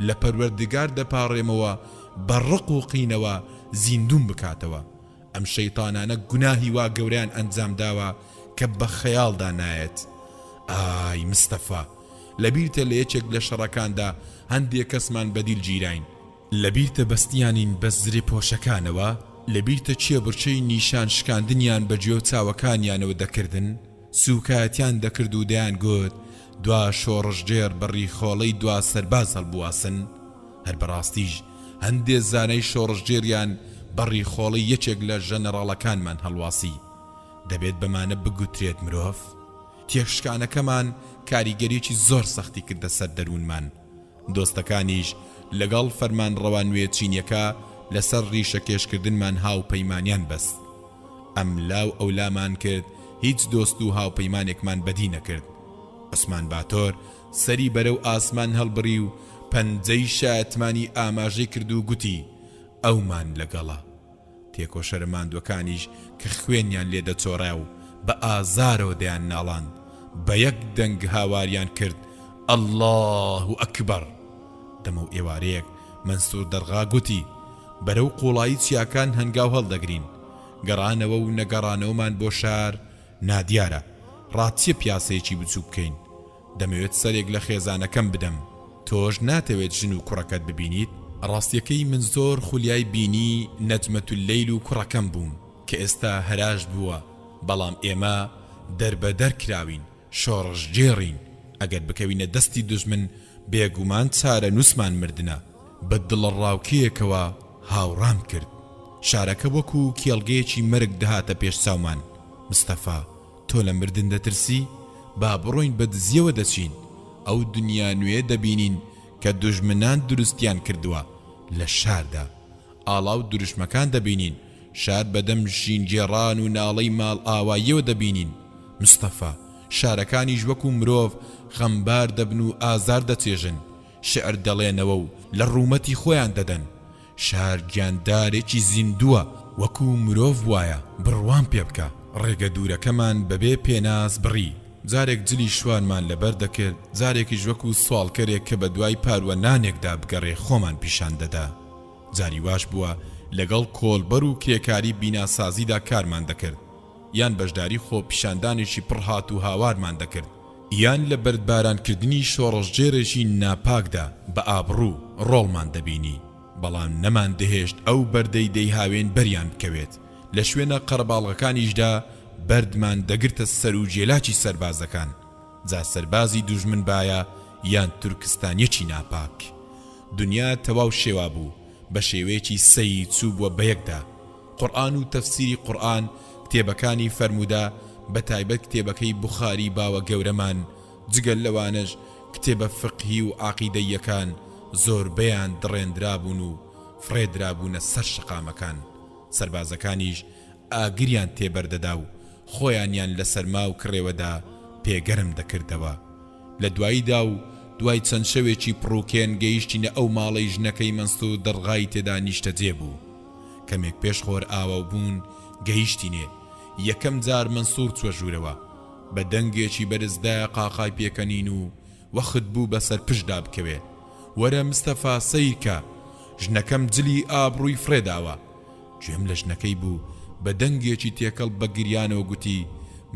S1: لە پەروەردگار دەپاڕێمەوە بە ڕقوقینەوە زیندوم بکاتەوە. ئەم شەیتانانە گوناهی وا گەوریان ئەنجام داوە کە بە خەیاڵدا نایەت. ئای مستەفا، لەبیرتە لە یەکێک لە شەڕەکاندا هەندێک کەسمان بەدیل گیراین، لەبیرتە بەستیانین بە زرێ پۆشەکانەوە، لەبیرتە چیە بڕچەی نیشان شکاندنیان بە گوێ و چاوەکانیانەوە دەکردن، سوکایەتیان دەکرد و دەیان گوت دوا شۆڕژجێر بەڕی خۆڵەی دوا سەرباز هەڵبواسن. هەر بەڕاستیش هەندێک زانەی شۆڕژجێریان بەڕی خۆڵەی یەکێک لە ژەنەڕاڵەکانمان هەڵواسی. دەبێت بەمانە بگوترێت مرۆڤ. تێکشکانەکەمان کاریگەریەکی زۆر سەختی کردە سەر دەروونمان. دۆستەکانیش لەگەڵ فەرمان ڕەوانوێ چینیەکە لەسەر ڕیشە کێشکردنمان هاوپەیمانیان بەست. ئەم لاو ئەولامان کرد، هیچ دۆست و هاوپەیمانێکمان بەدی نەکرد. عوسمان باتۆر سەری بەرەو ئاسمان هەڵبڕی و پەنجەی شایەتمانی ئاماژەی کرد و گوتی ئەومان لەگەڵە. تێکۆشەرە ماندووەکانیش کە خوێنیان لێدەچۆڕا و بە ئازارەوە دەیان ناڵاند، بە یەک دەنگ هاواریان کرد ئەڵڵاهو ئەکبەر. دەمە و ئێوارەیەک مەنسوور دەرغا گوتی بەرەو قوڵایی چیاکان هەنگاو هەڵدەگرین، گەڕانەوە و نەگەڕانەوەمان بۆ شار نادیارە، ڕاتچیە پیاسەیەکی بچوو بکەین. دەمەوێت سەرێک لە خێزانەکەم بدەم، تۆش ناتەوێت ژن و کوڕەکەت ببینیت؟ ڕاستیەکەی من زۆر خولیای بینی نەجمەت اللەیل و کوڕەکەم بووم کە ئێستا هەراش بووە، بەڵام ئێمە دەربەدەر کراوین، شۆڕش جێڕین، ئەگەر بکەوینە دەستی دوژمن بێگومان چارە نووسمان مردنە. بە دڵە ڕاوکەیەکەوە هاوڕام کرد. شارەکە وەکو کێڵگەیەکی مرگ دەهاتە پێش چاومان. مستەفا تۆ لە مردن دەترسی؟ با بڕۆین بە دزیەوە دەچین، ئەو دنیا نوێ دەبینین کە دوژمنان دروستیان کردووە لە شاردا. ئاڵاو دروشمەکان دەبینین، شار بەدەم ژینگێڕان و ناڵەی ماڵ ئاواییەوە دەبینین. مستەفا شارەکانیش وەکو مرۆڤ خەمبار دەبن و ئازار دەچێژن، شعر دەڵێنەوە و لە ڕوومەتی خۆیان دەدەن. شار گیاندارێکی زیندووە، وەکو مرۆڤ وایە بڕوان پێ بکە. ڕێگە دوورەکەمان بەبێ پێناز بڕی، جارێک جلی شوانمان لەبەر دەکرد، جارێکیش وەکو سوالکەرێک کە بە دوای پاروە نانێکدا بگەڕێ خۆمان پیشان دەدا. جاری واش بووە لەگەڵ کۆڵبەر و کرێکاری بیناسازیدا کارمان دەکرد، یان بەشداری خۆ پیشاندانێکی پڕهات و هاوارمان دەکرد، یان لە بەردبارانکردنی شۆڕژجێرێکی ناپاکدا بە ئابڕوو ڕۆڵمان دەبینی. بەڵام نەمان دەهێشت ئەو بەردەی دەیهاوێن بەریان بکەوێت. لە شوێنە قەرەباڵغەکانیشدا بەردمان دەگرتە سەر و جێلاکی سەربازەکان، جا سەربازی دوژمن بایە یان تورکستانیەکی ناپاک. دنیا تەواو شێوا بوو، بە شێوەیەکی سەی چوو بووە بەیەکدا. قورئان و تەفسیری قورئان، کتێبەکانی فەرموودا، بە تایبەت کتێبەکەی بوخاری باوە گەورەمان، جگەل لەوانش کتێبە فقهی و عەقیدەیەکان زۆربەیان دڕێنرابوون و فرێدرابوونە سەر شەقامەکان. سەربازەکانیش ئاگریان تێبەردەدا و خۆیانیان لە سەرما و کڕێوەدا پێگەرم دەکردەوە. لە دواییدا و دوای چەند شەوێکی پڕووکێن گەیشتینە ئەو ماڵەی ژنەکەی مەنسوور دەرغای تێدا نیشتەجێ بوو. کەمێک پێش خۆر ئاوا بوون گەیشتینێ. یەکەم جار مەنسوور چوە ژوورەوە، بە دەنگێکی بەرزدا قاقای پێکەنین و وەخت بوو بەسەر پشتدا بکەوێ. وەرە مستەفا سەیرکە، ژنەکەم جلی ئابڕووی فرێداوە. گوێم لە ژنەکەی بوو، بە دەنگێکی تێکەڵ بە گریانەوە گوتی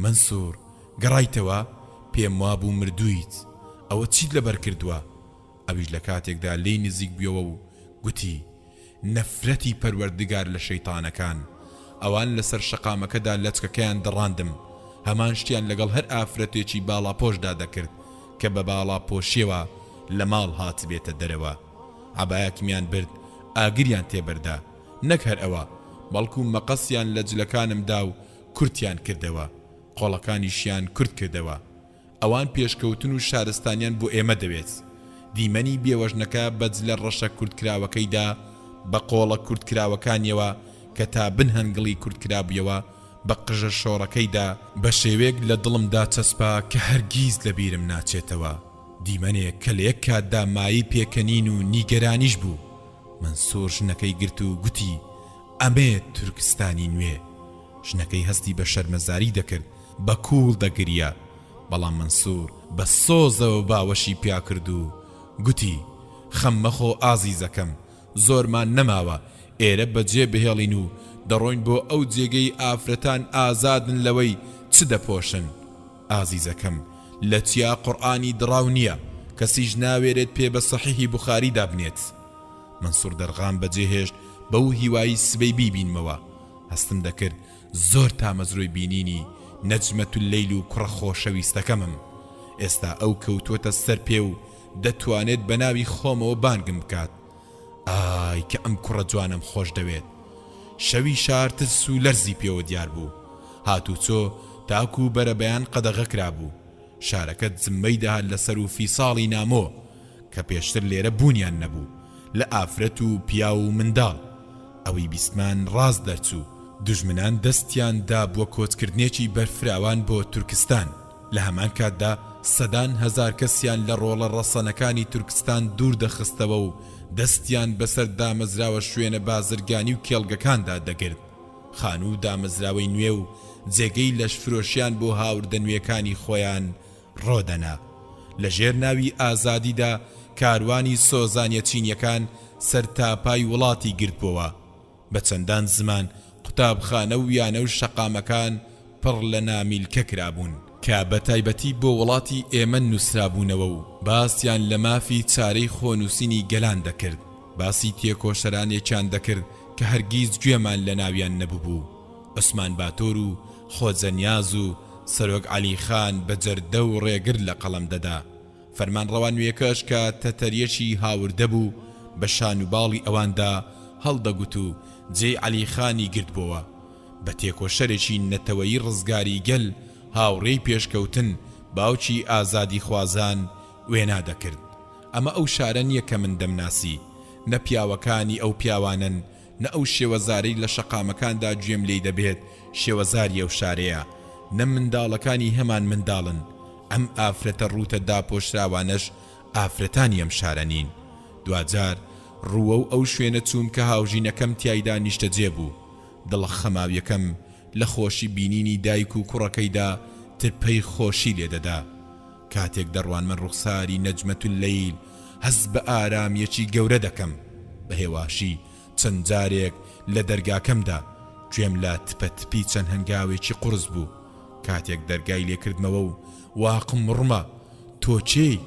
S1: مەنسوور گەڕایتەوە؟ پێم وابوو مردوویت، ئەوە چیت لەبەر کردووە؟ ئەویش لە کاتێکدا لێی نزیک بیەوە و گوتی نەفرەتی پەروەردگار لە شەیتانەکان. ئەوان لەسەر شەقامەکەدا لەچکەکەیان دەڕاندم، هەمان شتیان لەگەڵ هەر ئافرەتێکی باڵاپۆشدا دەکرد کە بە باڵاپۆشیەوە لە ماڵ هات بێتە دەرەوە. عەبایەکمیان برد، ئاگریان تێبەردا، نەک هەر ئەوە، بەڵکو مەقەسیان لە جلەکانمدا و کورتیان کردەوە، قۆڵەکانیشیان کورت کردەوە. ئەوان پێشکەوتن و شارستانیان بۆ ئێمە دەوێت. دیمەنی بێوەژنەکە بەجلە ڕەشە کورتکراوەکەیدا بە قۆڵە کورتکراوەکانیەوە کە تا بن هەنگڵی کورتکرابیەوە بە قژە شۆڕەکەیدا بە شێوەیەک لە دڵمدا چەسپا کە هەرگیز لە بیرم ناچێتەوە. دیمەنێک کە لە یەک کاتدا مایی پێکەنین و نیگەرانیش بوو. مەنسوور ژنەکەی گرت و گوتی ئەمێ تورکستانی نوێ. ژنەکەی هەستی بە شەرمەزاری دەکرد، بە کوڵ دەگریا. بەڵام مەنسوور بە سۆزەوە باوەشی پیا کرد و گوتی خەممەخۆ ئازیزەکەم، زۆرمان نەماوە ئێرە بەجێ بهێڵین و دەڕۆین بۆ ئەو جێگەی ئافرەتان ئازادن لەوەی چ دەپۆشن. ئازیزەکەم لە چیا قورئانی دڕاو نییە، کەسیش ناوێرێت پێ بە سەحیحی بوخاری دابنێت. مەنسوور دەرغام بەجێهێشت بەو هیوایی سبەی بیبینمەوە. هەستم دەکرد زۆر تامەزرۆی بینینی نەجمەت اللەیل و کوڕە خۆشەویستەکەمم. ئێستا ئەو کەوتووەتە سەر پێ و دەتوانێت بە ناوی خۆمەوە بانگم بکات. ئای کە ئەم کوڕە جوانم خۆش دەوێت. شەوی شار ترس و لەرزی پێوە دیار بوو. هاتوچۆ تاکو بەرەبەیان قەدەغە کرابوو. شارەکەت زممەی دەهات لەسەر و فیساڵی نامۆ کە پێشتر لێرە بوونیان نەبوو، لە ئافرەت و پیا و منداڵ. ئەوەی بیستمان ڕاز دەرچوو. دوژمنان دەستیان دا بووە کۆچکردنێکی بەرفراوان بۆ تورکستان. لە هەمان کاتدا سەدان هەزار کەسیان لە ڕۆڵە ڕەسەنەکانی تورکستان دوور دەخستەوە و دەستیان بەسەر دامەزراوە شوێنە بازرگانی و کێڵگەکاندا دەگرت. خانوو دامەزراوەی نوێ و جێگەی لەشفرۆشیان بۆ هاوردە نوێەکانی خۆیان ڕۆدەنا. لە ژێر ناوی ئازادیدا کاروانی سۆزانیە چینیەکان سەرتاپای وڵاتی گرتبووە. بە چەندان زمان قوتابخانە و یانە و شەقامەکان پڕ لە نامیلکە کرابوون کە بە تایبەتی بۆ وڵاتی ئێمە نووسرابوونەوە و باسییان لە مافی چارەی خۆنووسینی گەلان دەکرد. باسی تێکۆشەرانێکیان دەکرد کە هەرگیز گوێمان لە ناویان نەبوو. عوسمان باتۆر و خۆجەنیاز و سەرۆک عەلی خان بە جەردە و ڕێگر لە قەڵەم دەدا. فەرمانڕەوان وێکەش کە تەتەریەکی هاوردە بوو بە شان و باڵی ئەواندا هەڵدەگوت و جێی عەلی خانی گرتبووە. بە تێکۆشەرێکی نەتەوەیی ڕزگاری گەل هاوڕێی پێشکەوتن باوکی ئازادی خوازان وێنا دەکرد. ئەمە ئەو شارە نییە کە من دەمناسی، نە پیاوەکانی ئەو پیاوانن، نە ئەو شێوەزارەی لە شەقامەکاندا گوێم لێی دەبێت شێوەزاری ئەو شارەیە، نە منداڵەکانی هەمان منداڵن. ئەم ئافرەتە ڕوتە داپۆشراوانەش ئافرەتانی ئەم شارە نین. دوجار ڕووە و ئەو شوێنە چووم کە هاوژینەکەم تیایدا نیشتە جێبوو. دڵ خەماویەکەم لە خۆشی بینینی دایک و کوڕەکەیدا ترپەی خۆشی لێدەدا. کاتێک دەڕوان من ڕوخساری نەجمەت اللیل هەز بە ئارامیەکی گەورە دەکەم. بە هێواشی چەند جارێک لە دەرگاکەمدا گوێم لە تپەتپی چەند هەنگاوێکی قورس بوو. کاتێک دەرگای لێکردمەوە و واقم ڕمە تۆ چێی؟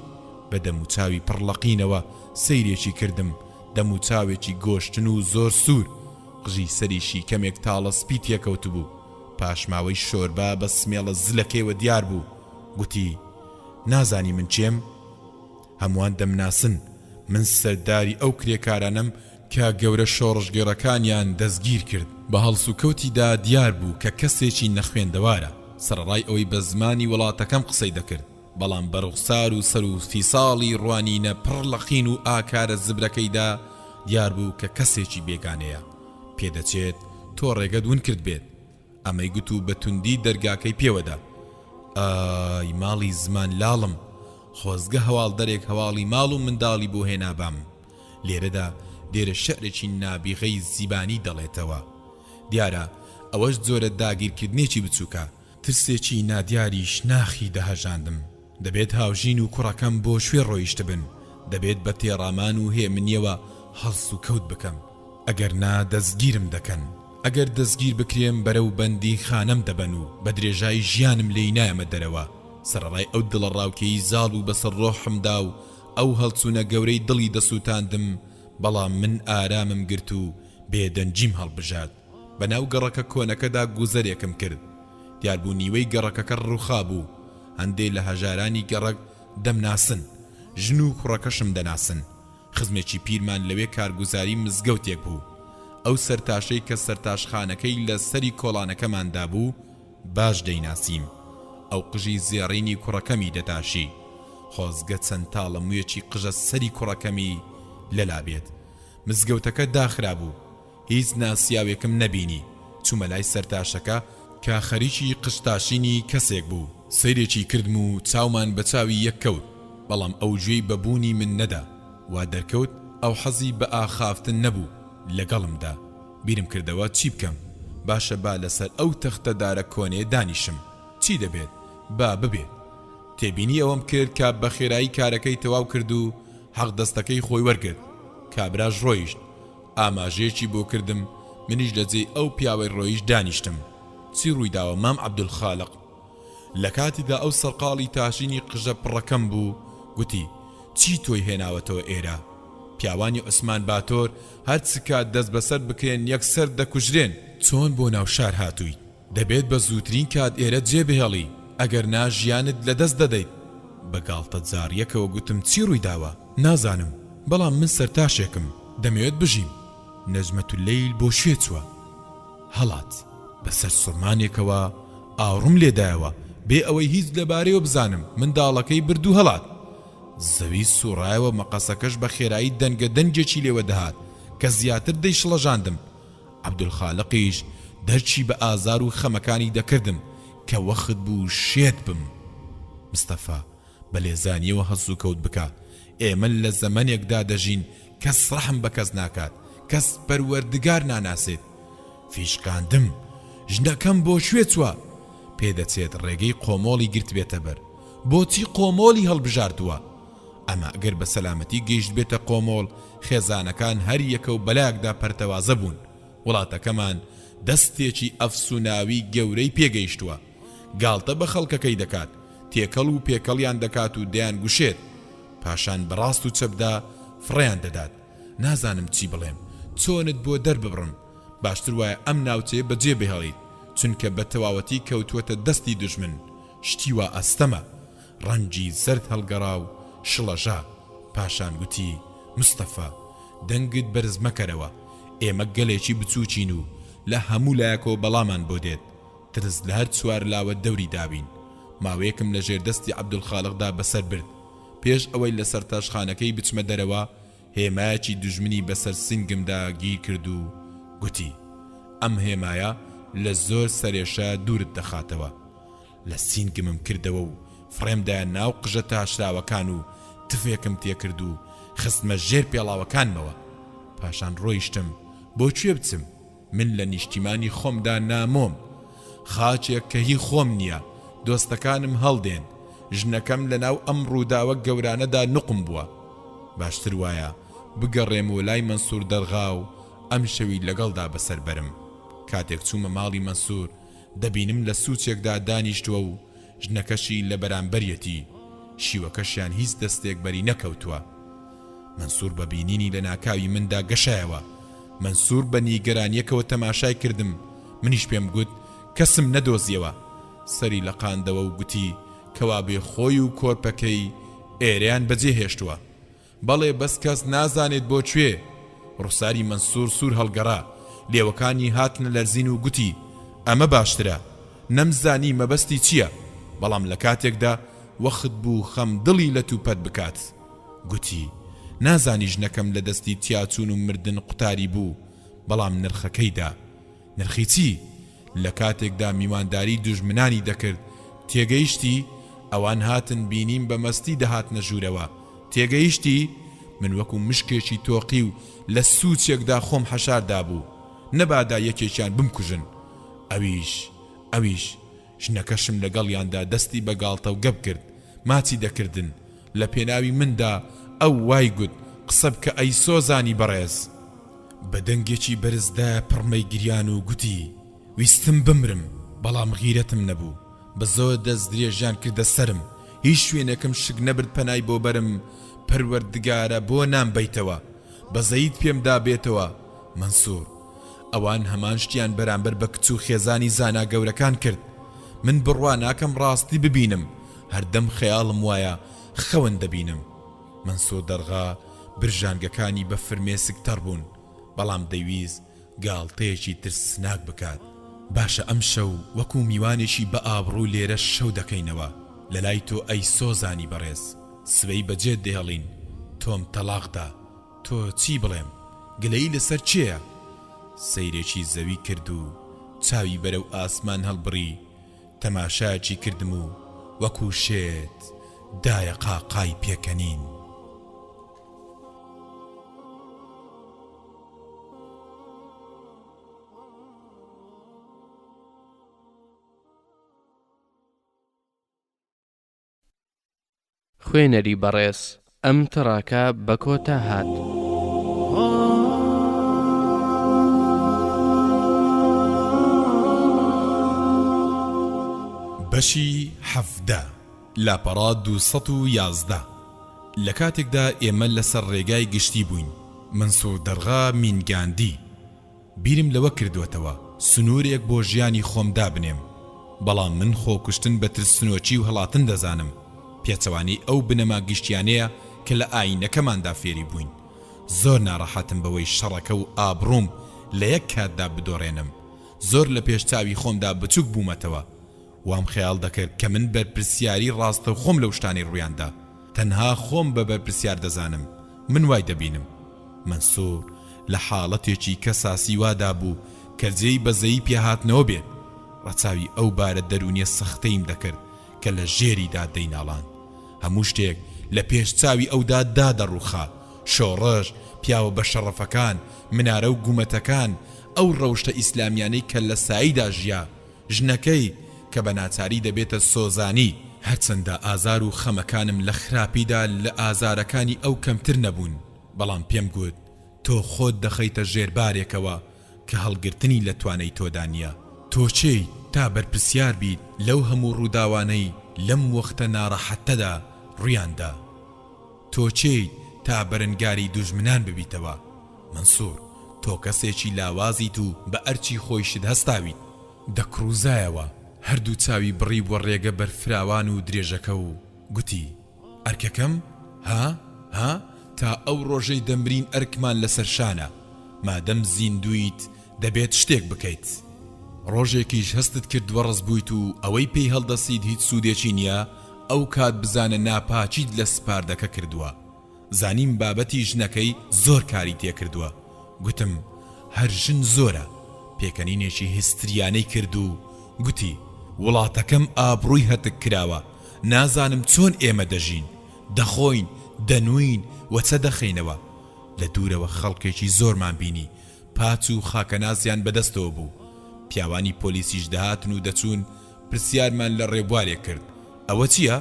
S1: بە دەموچاوی پڕلەقینەوە سەیرێکی کردم، دەموچاوێکی گۆشتن و زۆر سوور. قژی سەریشی کەمێک تاڵە سپی تێکەوت بوو. پاشماوەی شۆربا بە سمێڵە زلەکەیوە دیار بوو. گوتی نازانی من چێم؟ هەمووان دەمناسن من سەرداری ئەو کرێکارانم کە گەورە شۆڕژگێڕەکانیان دەستگیر کرد. بە هەڵس و کەوتیدا دیار بوو کە کەسێکی نەخوێندەوارە. سەرڕای ئەوەی بە زمانی وڵاتەکەم قسەی دەکرد، بەڵام بەڕوخسار و سەر و فیساڵی ڕوانینە پڕ لە قین و ئاکارە زبرەکەیدا دیار بوو کە کەسێکی بێگانەیە. پێدەچێت تۆ ڕێگەت ون کرد بێت. ئەمەی گوت و بە توندی دەرگاکەی پێوەدا. ئای ماڵی زمان لاڵم، خۆزگە هەواڵ دەرێک هەواڵی ماڵ و منداڵی بۆ هێنابام. لێرەدا دێرە شەعرێکی نابیغەی زیبانی دەڵێتەوە. دیارە ئەوەش جۆرە داگیرکردنێکی بچووکە، ترسێکی نادیاریش ناخی دەهەژاندم. دەبێت هاوژین و کوڕەکەم بۆ شوێ ڕۆیشت بن، دەبێت بە تێڕامان و هێمنیەوە هەڵس و کەوت بکەم، ئەگەر نا دەستگیرم دەکەن. ئەگەر دەستگیر بکرێم بەرەو بەندی خانەم دەبەن و بە درێژایی ژیانم لێی نایەمە دەرەوە. سەرڕای ئەو دڵە ڕاوکەی زاڵ و بەسەر ڕۆحمدا و ئەو هەڵچوونە گەورەی دڵی دەسووتاندم، بەڵام من ئارامم گرت و بێدەنجیم هەڵبژات. بەناو گەڕەکە کۆنەکەدا گوزەرێکم کرد. دیاربوو نیوەی گەڕەکەکە ڕووخا بوو. هەندێک لە هەژارانی گەڕەک دەمناسن، ژن و کوڕەکەشم دەناسن. خزمێکی پیرمان لەوێ کارگوزاری مزگەوتێک بوو. ئەو سەرتاشەی کە سەرتاشخانەکەی لە سەری کۆڵانەکەماندا بوو باش دەیناسیم. ئەو قژی زێڕینی کوڕەکەمی دەتاشی. خۆزگە چەند تاڵە موویەکی قژە سەری کوڕەکەمی لەلا بێت. مزگەوتەکە داخرا بوو. هیچ ناسیاوێکم نەبینی. چوومە لای سەرتاشەکە کە خەریکی قشتاشینی کەسێک بوو. سەیرێکی کردم و چاومان بە چاوی یەک کەوت، بەڵام ئەو گوێی بەبوونی من نەدا. وا دەرکەوت ئەو حەزی بە ئاخافتن نەبوو لەگەڵمدا. بیرم کردەوە چی بکەم؟ باشە با لەسەر ئەو تەختەدارە کۆنێ دانیشم. چی دەبێت؟ با ببێت. تێبینی ئەوەم کرد کە بە خێرایی کارەکەی تەواو کرد و حەق دەستەکەی خۆی وەرگرت. کابراش ڕۆیشت. ئاماژەیەکی بۆ کردم، منیش لەجێ ئەو پیاوەی ڕۆیش دانیشتم. چی ڕوویداوە مام عەبدولخالق؟ لە کاتیدا ئەو سەرقاڵی تاشینی قژە پڕەکەم بوو. گوتی چی تۆی هێناوەتەوە ئێرە؟ پیاوانی عوسمان باتۆر هەر چ کات دەست بەسەر بکرێن یەکسەر دەکوژرێن. چۆن بۆ ناو شار هاتووی؟ دەبێت بە زووترین کات ئێرە جێبهێڵی، ئەگەر نا ژیانت لەدەست دەدەیت. بەگاڵتە جاریەکەوە گوتم چی ڕوویداوە؟ نازانم، بەڵام من سەرتاشێکم، دەمەوێت بژیم. نەجمەت اللیل بۆ شوێ چووە. هەڵات بەسەر سوڕمانێکەوە ئاوڕم لێدایەوە بێ ئەوەی هیچ لەبارەیەوە بزانم. منداڵەکەی بردو هەڵات. زەوی سوڕایەوە، مەقەسەکەش بە خێرایی دەنگە دەنگێکی لێوە دەهات کە زیاتر دەیشڵەژاندم. عەبدولخالقیش دەرچی بە ئازار و خەمەکانی دەکردم کە وەخت بوو شێت بم. مستەفا بە لێزانیەوە هەز و کەوت بکە. ئێمە لە زەمانێکدا دەژین کەس ڕەحم بە کەس ناکات، کەس پەروەردگار ناناسێت. فیشقاندم، ژنەکەم بۆ شوێ چووە. پێدەچێت ڕێگەی قۆمۆڵی گرت بێتە بەر. بۆچی قۆمۆلی هەڵبژاردووە؟ ئەمە ئەگەر بە سەلامەتی گەیشت بێتە قۆمۆڵ، خێزانەکان هەر یەکە و بەلایەکدا پەرتەوازە بوون. وڵاتەکەمان دەستێکی ئەفسوناوی گەورەی پێگەیشتووە. گاڵتە بە خەڵکەکەی دەکات، تێکەڵ و پێکەڵیان دەکات و دەیان گوشێت، پاشان بەڕاست و چەپدا فڕیان دەدات. نازانم چی بڵێم، چۆنت بۆ دەرببڕم. باشتر وایە ئەم ناوچەیە بەجێ بهێڵیت، چونکە بە تەواوەتی کەوتووەتە دەستی دوژمن. شتی وا ئەستەمە. ڕەنجی زەرد هەڵگەڕا و شڵەژا. پاشان گوتی: مستەفا، دەنگت بەرز مەکەرەوە، ئێمە گەلێکی بچووچین و لە هەموو لایەکەوە بەڵامان بۆ دێت. ترس لە هەر چوار لاوە دەوری دابین. ماوەیەکم لە ژێر دەستی عەبدولخالقدا بەسەر برد. پێش ئەوەی لەسەر تاشخانەکەی بچمە دەرەوە، هێمایەکی دوژمنی بەسەر سنگمدا گیر کرد و گوتی: ئەم هێمایە لە زۆر سەرێشە دوورت دەخاتەوە. لە سینگمم کردەوە و فڕێمدایە ناو قژە تاشراوەکان و تفێکم تێکرد و خستمە ژێر پێڵاوەکانمەوە. پاشان ڕۆیشتم. بۆکوێ بچم؟ من لە نیشتیمانی خۆمدا نامۆم. خاچێک کە هی خۆم نییە، دۆستەکانم هەڵدێن. ژنەکەم لە ناو ئەم ڕووداوە گەورانەدا نوقم بووە. باشتر وایە بگەڕێم و لای مەنسوور دەرغا و ئەم شەوی لەگەڵدا بەسەر بەرم. کاتێک چوومە ماڵی مەنسوور، دەبینم لە سوچێکدا دانیشتووە و ژنەکەشی لە بەرامبەریەتی. شیوەکەشیان هیچ دەستێک بەری نەکەوتووە. مەنسوور بە بینینی لە ناکاوی مندا گەشایەوە. مەنسوور بە نیگەرانیەکەوە تەماشای کردم. منیش پێم گوت کەسم نەدۆزیەوە. سەری لە قاندەوە و گوتی کەوا بێ خۆی و کۆرپەکەی ئێرەیان بەجێ هێشتووە. بەڵێ بەس کەس نازانێت بۆکوێ. ڕووساری مەنسوور سوور هەڵگەڕا. لێوەکانی هاتنە لەرزین و گوتی: ئەمە باشترە، نەمزانی مەبەستی چییە. بەڵام لە کاتێکدا وەخت بوو خەم دڵی لە توپەت بکات. گوتی: نازانی ژنەکەم لە دەستی تیاچون و مردن قوتاری بوو، بەڵام نرخەکەیدا. نرخی چی؟ لە کاتێکدا میوانداری دوژمنانی دەکرد، تێگەیشتی؟ ئەوان هاتن بینیم بە مەستی دەهاتنە ژوورەوە. تێگەیشتی؟ من وەکو مشکێکی تۆقی و لە سوچێکدا خۆم حەشاردا بوو، نەبادا یەکێکیان بمکوژن. ئەویش ژنەکەشم لەگەڵیاندا دەستی بە گاڵتە و گەب کرد. ماچی دەکردن لە پێناوی مندا. ئەو وای گوت قسە بکە ئەی سۆزانی بەڕێز. بە دەنگێکی بەرزدا پڕمەی گریان و گوتی: ویستم بمرم، بەڵام غیرەتم نەبوو. بە زۆر دەست درێژیان کردە سرم. هیچ شوێنێکم شک نەبرد پەنای بۆ بەرم. پەروەردگارە بۆ نام بیتەوە، بەزەیت پێمدا بێتەوە. مەنسوور: ئەوان هەمان شتیان بەرامبەر بە کچ و خێزانی زانا گەورەکان کرد. من بڕوا ناکەم ڕاستی ببینم، هەردەم خەیاڵم وایە خەون دەبینم. مەنسوور دەرغا برژانگەکانی بە فرمێسک تەڕ بوون، بەڵام دەیویست گاڵتەیەکی ترسناک بکات. باشە ئەم شەو وەکو میوانێکی بە ئابڕوو لێرە شەو دەکەینەوە. لە لای تۆ ئەی سۆزانی بەڕێز، سوەی بەجێت دێڵین. تۆم تەلاقدا. تۆ چی بڵێم؟ گلەی لەسەر چێە؟ سەیرێکی زەوی کرد و چاوی بەرەو ئاسمان هەڵبڕی. تەماشاکی کردم و وەکو شێت دایە قاقای پێکەنین.
S2: خوێنەری بەڕێز ئەم تڕاکە بە کۆتا هات.
S1: بەشی 17 لاپەڕا 211. لە کاتێکدا ئێمە لەسەر ڕێگای گشتی بووین. مەنسوور دەرغا مینگاندی. بیرم لەوە کردوێتەوە سنوورێک بۆ ژیانی خۆمدا بنێم، بەڵام من خۆکوشتن بە ترسنۆچی و هەڵاتن دەزانم. پێچەوانی ئەو بنەما گشتیانەیە کە لە ئاینەکەماندا فێری بووین. زۆر ناڕەحەتم بەوەی شەڕەکە و ئابڕووم لە یەک کاتدا بدۆڕێنم. زۆر لە پێشچاوی خۆمدا بچووک بوومەتەوە. وام خەیاڵ دەکرد کە من بەرپرسیاری ڕاستە و خۆم لەو شتانی ڕوویاندا. تەنها خۆم بە بەرپرسیار دەزانم. من وای دەبینم. مەنسوور لە حاڵەتێکی کەساسی وادا بوو کە جێی بەزەیی پێهاتنەوە بێت. ڕەچاوی ئەو بارە دەرونیە سەختەیم دەکرد کە لە ژێریدا دەیناڵان. هەموو شتێک لە پێشچاوی ئەودا دادەڕووخا. شۆڕەش، پیاوە بە شەڕەفەکان، منارە و گومەتەکان، ئەو ڕەوشتە ئیسلامیانەی کە لە ساییدا ژیا، ژنەکەی کە بە ناچاری دەبێتە سۆزانی، هەرچەندە ئازار و خەمەکانم لە خراپیدا لە ئازارەکانی ئەو کەمتر نەبوون، بەڵام پێم گوت تۆ خۆت دەخەیتە ژێربارێکەوە کە هەڵگرتنی لە توانەی تۆدا نییە. تۆ چێی تا بەرپرسیار بیت لەو هەموو ڕووداوانەی لەم وەختە ناڕەحەتەدا ڕوویاندا؟ تۆ چێی تا بەرەنگاری دوژمنان ببیتەوە؟ منسوور، تۆ کەسێکی لاوازیت و بە ئەرچی خۆیشت هەستاویت. دەکڕوزایەوە، هەردوو چاوی بڕی بۆ ڕێگە بەرفراوان و درێژەکە و گوتی ئەرکەکەم ها تا ئەو ڕۆژەی دەمرین ئەرکمان لەسەر شانە، مادەم زیندویت دەبێت شتێک بکەیت. ڕۆژێکیش هەستت کردووە ڕز بوویت و ئەوەی پێی هەڵدەسیت هیچ سوودێکی نییە، ئەو کات بزانە ناپاچیت لە سپاردەکە کردووە. زانیم بابەتی ژنەکەی زۆر کاری تێکردووە. گوتم هەر ژن زۆرە. پێکەنینێکی هیستریانەی کرد و گوتی وڵاتەکەم ئابڕووی هەتک کراوە، نازانم چۆن ئێمە دەژین، دەخۆین، دەنوین وەچە دەخەینەوە. لە دوورەوە خەڵکێکی زۆرمان بینی، پاچ و خاکەنازیان بەدەستەوە بوو. پیاوانی پۆلیسیش دەهاتن و دەچوون، پرسیارمان لە ڕێبوارێک کرد ئەوە چییە؟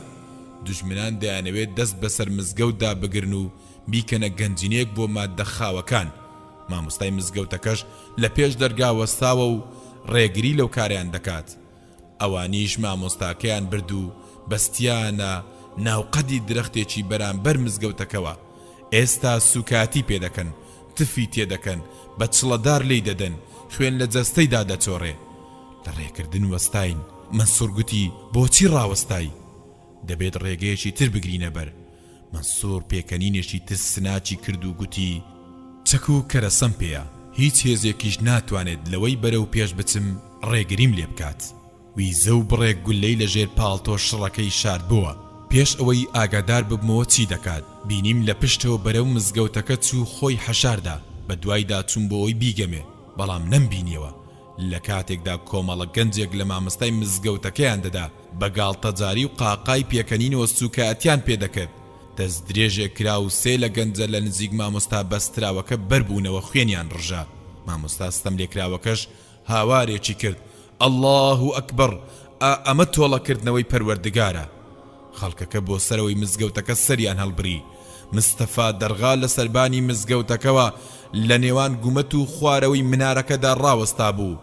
S1: دوژمنان دەیانەوێت دەست بەسەر مزگەوتدا بگرن و بیکەنە گەنجینێک بۆ ماددە خاوەکان. مامۆستای مزگەوتەکەش لە پێش دەرگا وەستاوە و ڕێگری لەو کاریان دەکات. ئەوانیش مامۆستاکەیان برد و بەستیانە ناوقەدی درەختێکی بەرامبەر مزگەوتەکەوە. ئێستا سوکاتی پێدەکەن، تفی تێدەکەن، بە چڵەدار لی دەدەن، خوێن لە جەستەیدا دەچۆڕێ. لە ڕێکردن وەستاین. منسوور گوتی بۆچی ڕاوەستای؟ دەبێت ڕێگەیەکی تر بگرینە بەر. منسوور پێکەنینێکی تر سناچی کرد و گوتی چەک و کەرەسەم پێیە، هیچ هێزێکیش ناتوانێت لەوەی بەرەو پێش بچم ڕێگریم لێ بکات. ویزە و بڕێک گولەی لەژێر پاڵتۆ شڕەکەی شارد بووە. پێش ئەوەی ئاگادار ببمەوە چی دەکات، بینیم لە پشتەوە بەرەو مزگەوتەکە چوو خۆی حەشاردا. بە دوایدا چوون بۆ ئەوی بیگەمێ، بەڵام نەمبینیەوە. لە کاتێکدا کۆمەڵە گەنجێک لە مامۆستای مزگەوتەکەیان دەدا، بە گاڵتەجاری و قاقای پێکەنینەوە سوکاتیان پێدەکرد. دەست درێژێک کرا و سێ لە گەنجە لە نزیک مامۆستا بەستراوەکە بەربوونەوە خوێنیان ڕژا. مامۆستا ستەم لێکراوەکەش هاوارێکی کرد ئەڵڵاه ئەکبەر، ئەمە تۆڵەکردنەوەی پەروەردگارە. خەڵکەکە بۆ سەرەوەی مزگەوتەکە سەریان هەڵبڕی. مستەفا دەرغا لە سەربانی مزگەوتەکەوە لە نێوان گومەت و خوارەوەی منارەکەدا ڕاوەستا بوو.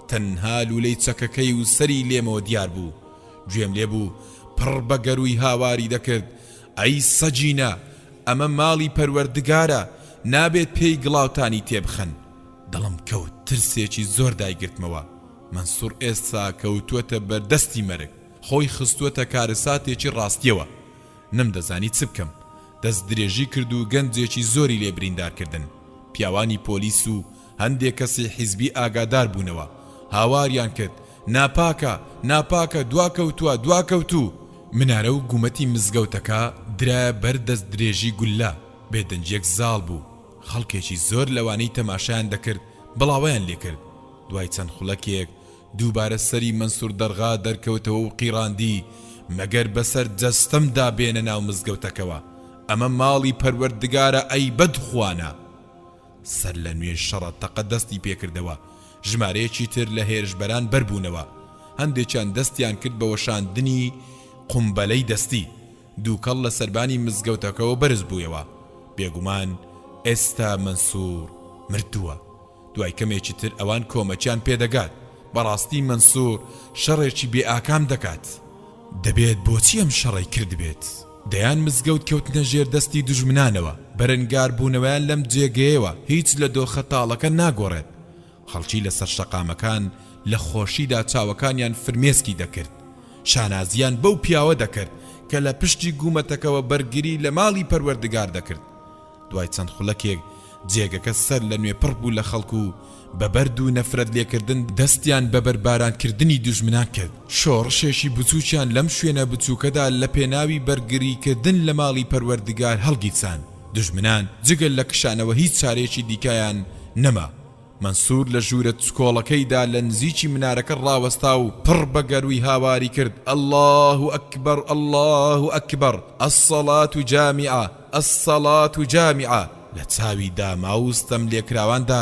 S1: تەنها لولەی چەکەکەی و سەری لێمەوە دیار بوو. گوێم لێبوو پڕ بە گەروی هاواری دەکرد ئەی سەجینە، ئەمە ماڵی پەروەردگارە، نابێت پێی گڵاوتانی تێبخەن. دڵم کەوت، ترسێکی زۆر دایگرتمەوە. منسوور ئێستا کەوتووەتە بەردەستی مەرگ، خۆی خستووەتە کارەساتێکی ڕاستیەوە. نەمدەزانی چ بکەم. دەست درێژی کرد و گەنجێکی زۆری لێ بریندارکردن. پیاوانی پۆلیس و هەندێک کەسی حیزبی ئاگادار بوونەوە. هاواریان کرد ناپاکە، ناپاکە، دواکەوتووە، دواکەوتوو. منارە و گومەتی مزگەوتەکە درایە بەر دەست درێژی گولە. بێدەنجێک زاڵ بوو. خەڵکێکی زۆر لەوانەی تەماشایان دەکرد بڵاویان لێ کرد. دوای چەند خوڵەکێک دووبارە سەری منسوور دەرغا دەرکەوتەوە و قیڕاندی مەگەر بەسەر جەستەمدا بێنە ناو مزگەوتەکەوە، ئەمە ماڵی پەروەردگارە ئەی بەدخوانە. سەر لە نوێ شەڕە تەقە دەستی پێکردەوە. ژمارەیەکی تر لە هێرشبەران بەربوونەوە. هەندێکیان دەستیان کرد بە وەشاندنی قومبەلەی دەستی. دووکەڵ لە سەربانی مزگەوتەکەەوە بەرز بوویەوە. بێگومان ئێستا منسوور مردووە. دوای کەمێکی تر ئەوان کۆمەچیان پێدەگات. بەڕاستی منسوور شەڕێکی بێ ئاکام دەکات. دەبێت بۆچی ئەم شەڕی کرد بێت؟ دەیان مزگەوت کەوتنە ژێر دەستی دوژمنانەوە. بەرەنگار بوونەوەیان لەم جێگەیەوە هیچ لە دۆخە تاڵەکە ناگۆڕێت. خەڵکی لەسەر شەقامەکان لە خۆشیدا چاوەکانیان فرمێسکی دەکرد. شانازیان بەو پیاوە دەکرد کە لە پشتی گومەتەکەوە بەرگری لە ماڵی پەروەردگار دەکرد. دوای چەند خوڵەکێک جێگەکە سەر لە نوێ پڕ بوو لە خەڵکو و بە بەرد و نەفرەت لێکردن دەستیان بە بەربارانکردنی دوژمنان کرد. شۆڕشێکی بچووکیان لەم شوێنە بچووکەدا لە پێناوی بەرگریکردن لە ماڵی پەروەردگار هەڵگیرچان. دوژمنان جگەل لە کشانەوە هیچ چارێکی دیکەیان نەما. منسوور لە ژوورە چکۆڵەکەیدا لە نزیکی منارەکە ڕاوەستا و پڕ بە گەروی هاواری کرد ئەڵڵاه ئەکبەر، ئەڵڵاه ئەکبەر، ئەسسەڵات جامیعە، ئەسسەڵات جامیعە. لە چاوی داماوستەم لێکراواندا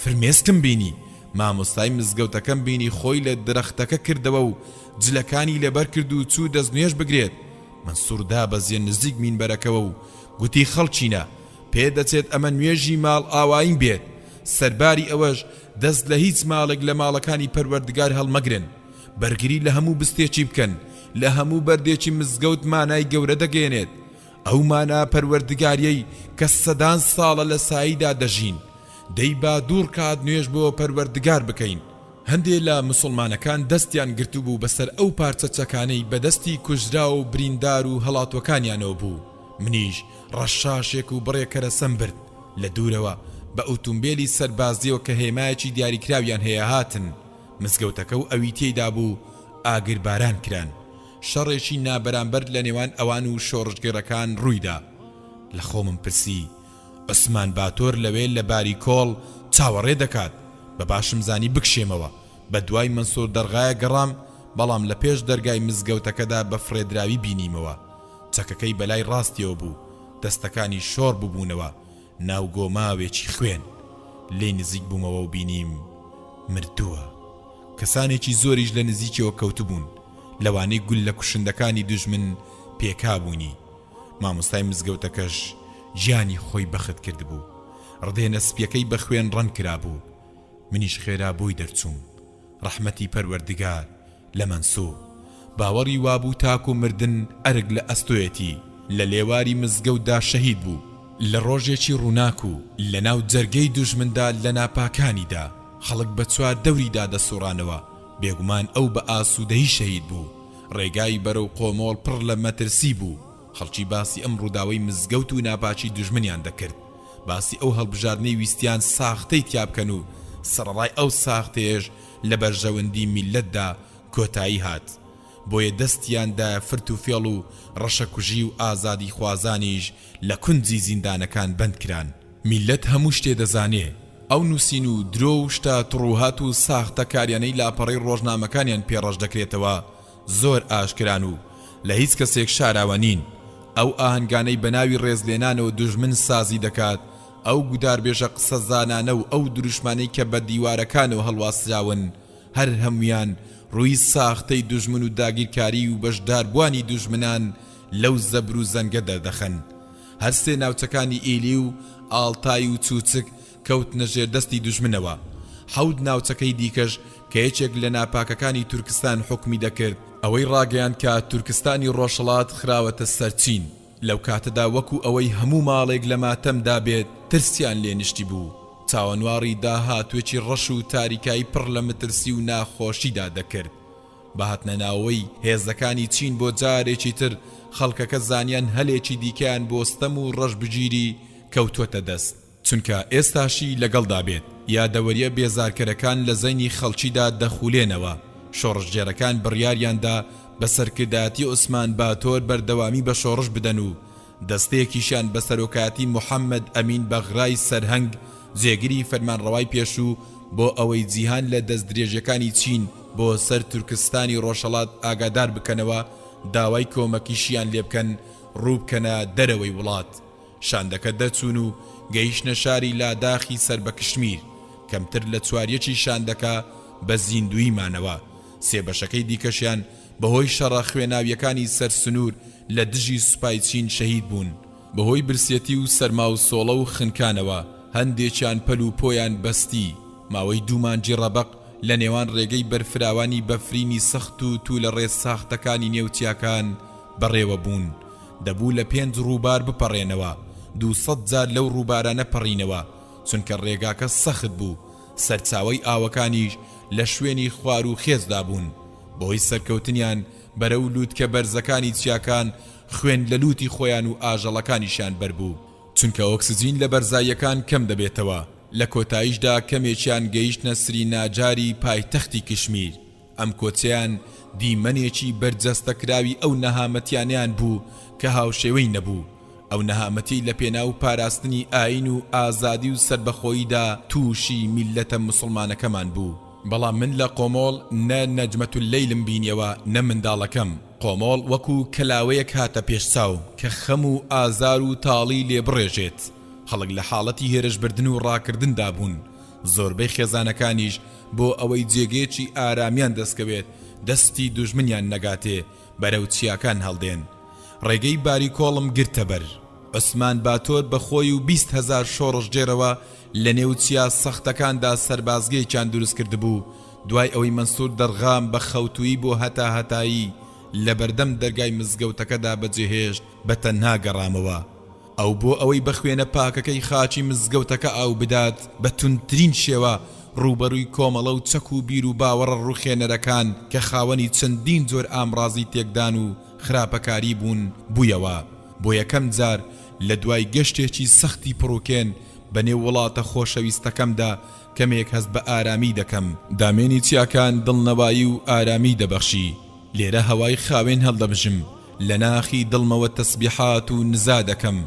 S1: فرمێسکم بینی. مامۆستای مزگەوتەکەم بینی خۆی لە درەختەکە کردەوە و جلەکانی لەبەر کرد و چوو دەستنوێژ بگرێت. منسوور دابەزیە نزیک مینبەرەکەوە و گوتی خەڵچینە، پێدەچێت ئەمە نوێژی ماڵ ئاواییم بێت، سەرباری ئەوەش دەست لە هیچ ماڵێک لە ماڵەکانی پەروەردگار هەڵمەگرن، بەرگری لە هەموو بستێکی بکەن، لە هەموو بەردێکی مزگەوت مانای گەورە دەگەێنێت، ئەو مانا پەروەردگاریەی کە سەدان ساڵە لە ساییدا دەژین، دەی با دوور کات نوێژ بۆ پەروەردگار بکەین. هەندێک لە مسلمانەکان دەستیان گرتو بوو بەسەر ئەو پارچە چەکانەی بەدەستی کوژرا و بریندار و هەڵاتوەکانیانەوە بوو. منیش ڕەشاشێک و بڕێکەرەسەم برد لە دوورەوە بە ئۆتۆمبیلی سەربازیەوە کە هێمایەکی دیاریکراویان هەیە هاتن. مزگەوتەکە و ئەوی تێیدا بوو ئاگرباران کران. شەڕێکی نابەرامبەر لە نێوان ئەوان و شۆڕژگەڕەکان ڕوویدا. لە خۆمم پرسی عوسمان باتۆر لەوێ لە باری کۆڵ چاوەڕێ دەکات، بە باشم زانی بکشێمەوە. بە دوای منسوور دەرغایە گەڕام، بەڵام لە پێش دەرگای مزگەوتەکەدا بە فرێدراوی بینیمەوە. چەکەکەی بەلای ڕاستیەوە بوو، دەستەکانی شۆڕ ببوونەوە، ناو گۆماوێکی خوێن. لێ نزیک بوومەوە و بینیم مردووە. کەسانێکی زۆریش لە نزیکەوە کەوتبوون، لەوانەی گول لە کوشندەکانی دوژمن پێکابوونی. مامۆستای مزگەوتەکەش ژیانی خۆی بەخت کرد بوو، ڕدێنە سپیەکەی بە خوێن ڕەن کرابوو. منیش خێرا بۆی دەرچووم. ڕەحمەتی پەروەردگار لە منسوور باوەڕی وابوو تاکو مردن ئەرگ لە ئەستۆیەتی لە لێواری مزگەوتدا شەهید بوو، لە ڕۆژێکی ڕووناک و لە ناو جەرگەی دوژمندا لە ناپاکانیدا خەڵک بە چوار دەوریدا دەسوڕانەوە. بێگومان ئەو بە ئاسوودەی شەهید بوو. ڕێگای بەرەو قۆمۆڵ پڕ لە مەترسی بوو. خەڵکی باسی ئەم ڕووداوەی مزگەوت و ناپاکی دوژمنیان دەکرد، باسی ئەو هەڵبژاردنەی ویستیان ساختەی تیابکەن و سەرڕای ئەو ساختەیەش لە بەرژەوەندی میلەتدا کۆتایی هات. بۆیە دەستیاندا فرت و فێڵ و ڕەشەکوژی و ئازادی خوازانیش لە کونجی زیندانەکان بەندکران. میلەت هەموو شتێ دەزانێ. ئەو نووسین و درۆ و شتا تڕوهات و ساختە کاریانەی لاپەڕەی ڕۆژنامەکانیان پێڕەش دەکرێتەوە زۆر ئاشکران و لە هیچ کەسێک شاراوە نین. ئەو ئاهەنگانەی بەناوی ڕێزلێنانەوە دوژمن سازی دەکات، ئەو گوداربێژە قسە زانانە و ئەو دروشمانەی کە بە دیوارەکانەوە هەڵواسراون، هەر هەمویان ڕووی ساختەی دوژمن و داگیرکاری و بەشداربوانی دوژمنان لەو زەبر و زەنگە دەردەخەن. هەر سێ ناوچەکانی ئیلی و ئاڵتای و چوچک کەوتنە ژێر دەستی دوژمنەوە. حەود ناوچەکەی دیکەش کە یەکێک لە ناپاکەکانی تورکستان حکمی دەکرد، ئەوەی ڕاگەیان کە تورکستانی ڕۆژهەڵات خراوەتە سەرچین. لەو کاتەدا وەکو ئەوەی هەموو ماڵێک لە ماتەمدا بێت ترسیان لێ نیشتی بوو. چاوەنواری داهاتوێکی ڕەش و تاریکایی پڕ لە مترسی و ناخۆشیدا دەکرد. بەهاتنە ناوەی هێزەکانی چین بۆ جارێکی تر خەڵکەکە زانیان هەلێکی دیکەیان بۆ ستەم و ڕەشبگیری کەوتوەتە دەست، چونکە ئێستاشی لەگەڵدا بێت. یادەوەریە بێزارکەرەکان لە زەینی خەڵکیدا دەخولێنەوە. شۆڕژگێرەکان بڕیاریاندا بە سەرکردایەتی عوسمان باتۆر بەردەوامی بە شۆڕش بدەن و دەستەیەکیشیان بە سەرۆکایەتی محەممەد ئەمین بەغرای سەرهەنگ جێگیری فەرمانڕەوای پێشوو بۆ ئەوەی جیهان لە دەست درێژەکانی چین بۆ سەر تورکستانی ڕۆژهەڵات ئاگادار بکەنەوە، داوای کۆمەکیشیان لێ بکەن ڕوو بکەنە دەرەوەی وڵات. شاندەکە دەچوون و گەیشتنە شاری لاداخی سەر بە کشمیر. کەمتر لە چواریەکی شاندەکە بە زیندوی مانەوە. سێ بەشەکەی دیکەشیان بەهۆی شەڕە خوێناویەکانی سەر سنوور لە دژی سوپای چین شەهید بوون. بەهۆی برسێتی و سەرما و سۆڵە و خنکانەوە هەندێکیان پەل و پۆیان بەستی. ماوەی دوومانجی ڕەبق لە نێوان ڕێگەی بەرفراوانی بەفرینی سەخت و تو لە ڕێز ساختەکانی نێوتیاکان بەڕێوە بوون. دەبوو لە 5 ڕووبار بپەڕێنەوە. 200 جار لەو ڕووبارانە پەڕینەوە، چونکە ڕێگاکە سەخت بوو. سەرچاوەی ئاوەکانیش لە شوێنی خوار و خێزدا بوون. بۆی سەرکەوتنیان بەرەو لووتکە بەرزەکانی چیاکان خوێن لە لوتی خۆیان و ئاژەڵەکانیشان بەربوو، چونکە ئۆکسجین لە بەرزاییەکان کەم دەبێتەوە. لە کۆتاییشدا کەمێکیان گەیشتنە سری ناجاری پایتەختی کشمیر. ئەم کۆچیان دیمەنێکی بەرجەستەکراوی ئەو نەهامەتیانیان بوو کە هاوشێوەی نەبوو. ئەو نەهامەتی لە پێناو پاراستنی ئاین و ئازادی و سربەخۆییدا تووشی میلەتە مسلمانەکەمان بوو. بەڵام من لە قۆمۆڵ نە نەجمەت اللەیلم بینیەوە نە منداڵەکەم. قۆمۆڵ وەکو کەلاوەیەک هاتە پێشچاو کە خەم و ئازار و تاڵی لێ بڕێژێت. خەڵک لە حاڵەتی هێرشبردن و ڕاکردندا بوون. زۆربەی خێزانەکانیش بۆ ئەوەی جێگەیەکی ئارامیان دەستکەوێت دەستی دوژمنیان نەگاتێ بەرەو چیاکان هەڵدێن. ڕێگەی باری کۆڵم گرتە بەر. عوسمان باتۆر بەخۆی و 20,000 شۆڕش جێرەوە لە نێو چیا سەختەکاندا سەربازگەیەکیان دروست کردبوو. دوای ئەوەی مەنسوور دەرغام بە خەوتویی بۆ هەتایی لە بەردەم دەرگای مزگەوتەکەدا بەجێهێشت بە تەنها گەڕامەوە. ئەو بۆ ئەوەی بەخوێنە پاکەکەی خاچی مزگەوتەکە ئاو بدات بە توندترین شێوە ڕوبەرووی کۆمەڵە و چەک و بیر و باوەڕە ڕوخێنەرەکان کە خاوەنی چەندین جۆر ئامڕازی تێکدان و خراپەکاری بوون بوویەوە. بۆ یەکەم جار لە دوای گەشتێکی سەختی پڕوکێن بەنێو وڵاتە خۆشەویستەکەمدا کەمێک هەست بە ئارامی دەکەم. دامێنی چیاکان دڵنەوایی و ئارامی دەبەخشی. لێرە هەوای خاوێن هەڵدەبژم، لە ناخی دڵمەوە تەسبیحات و نزا دەکەم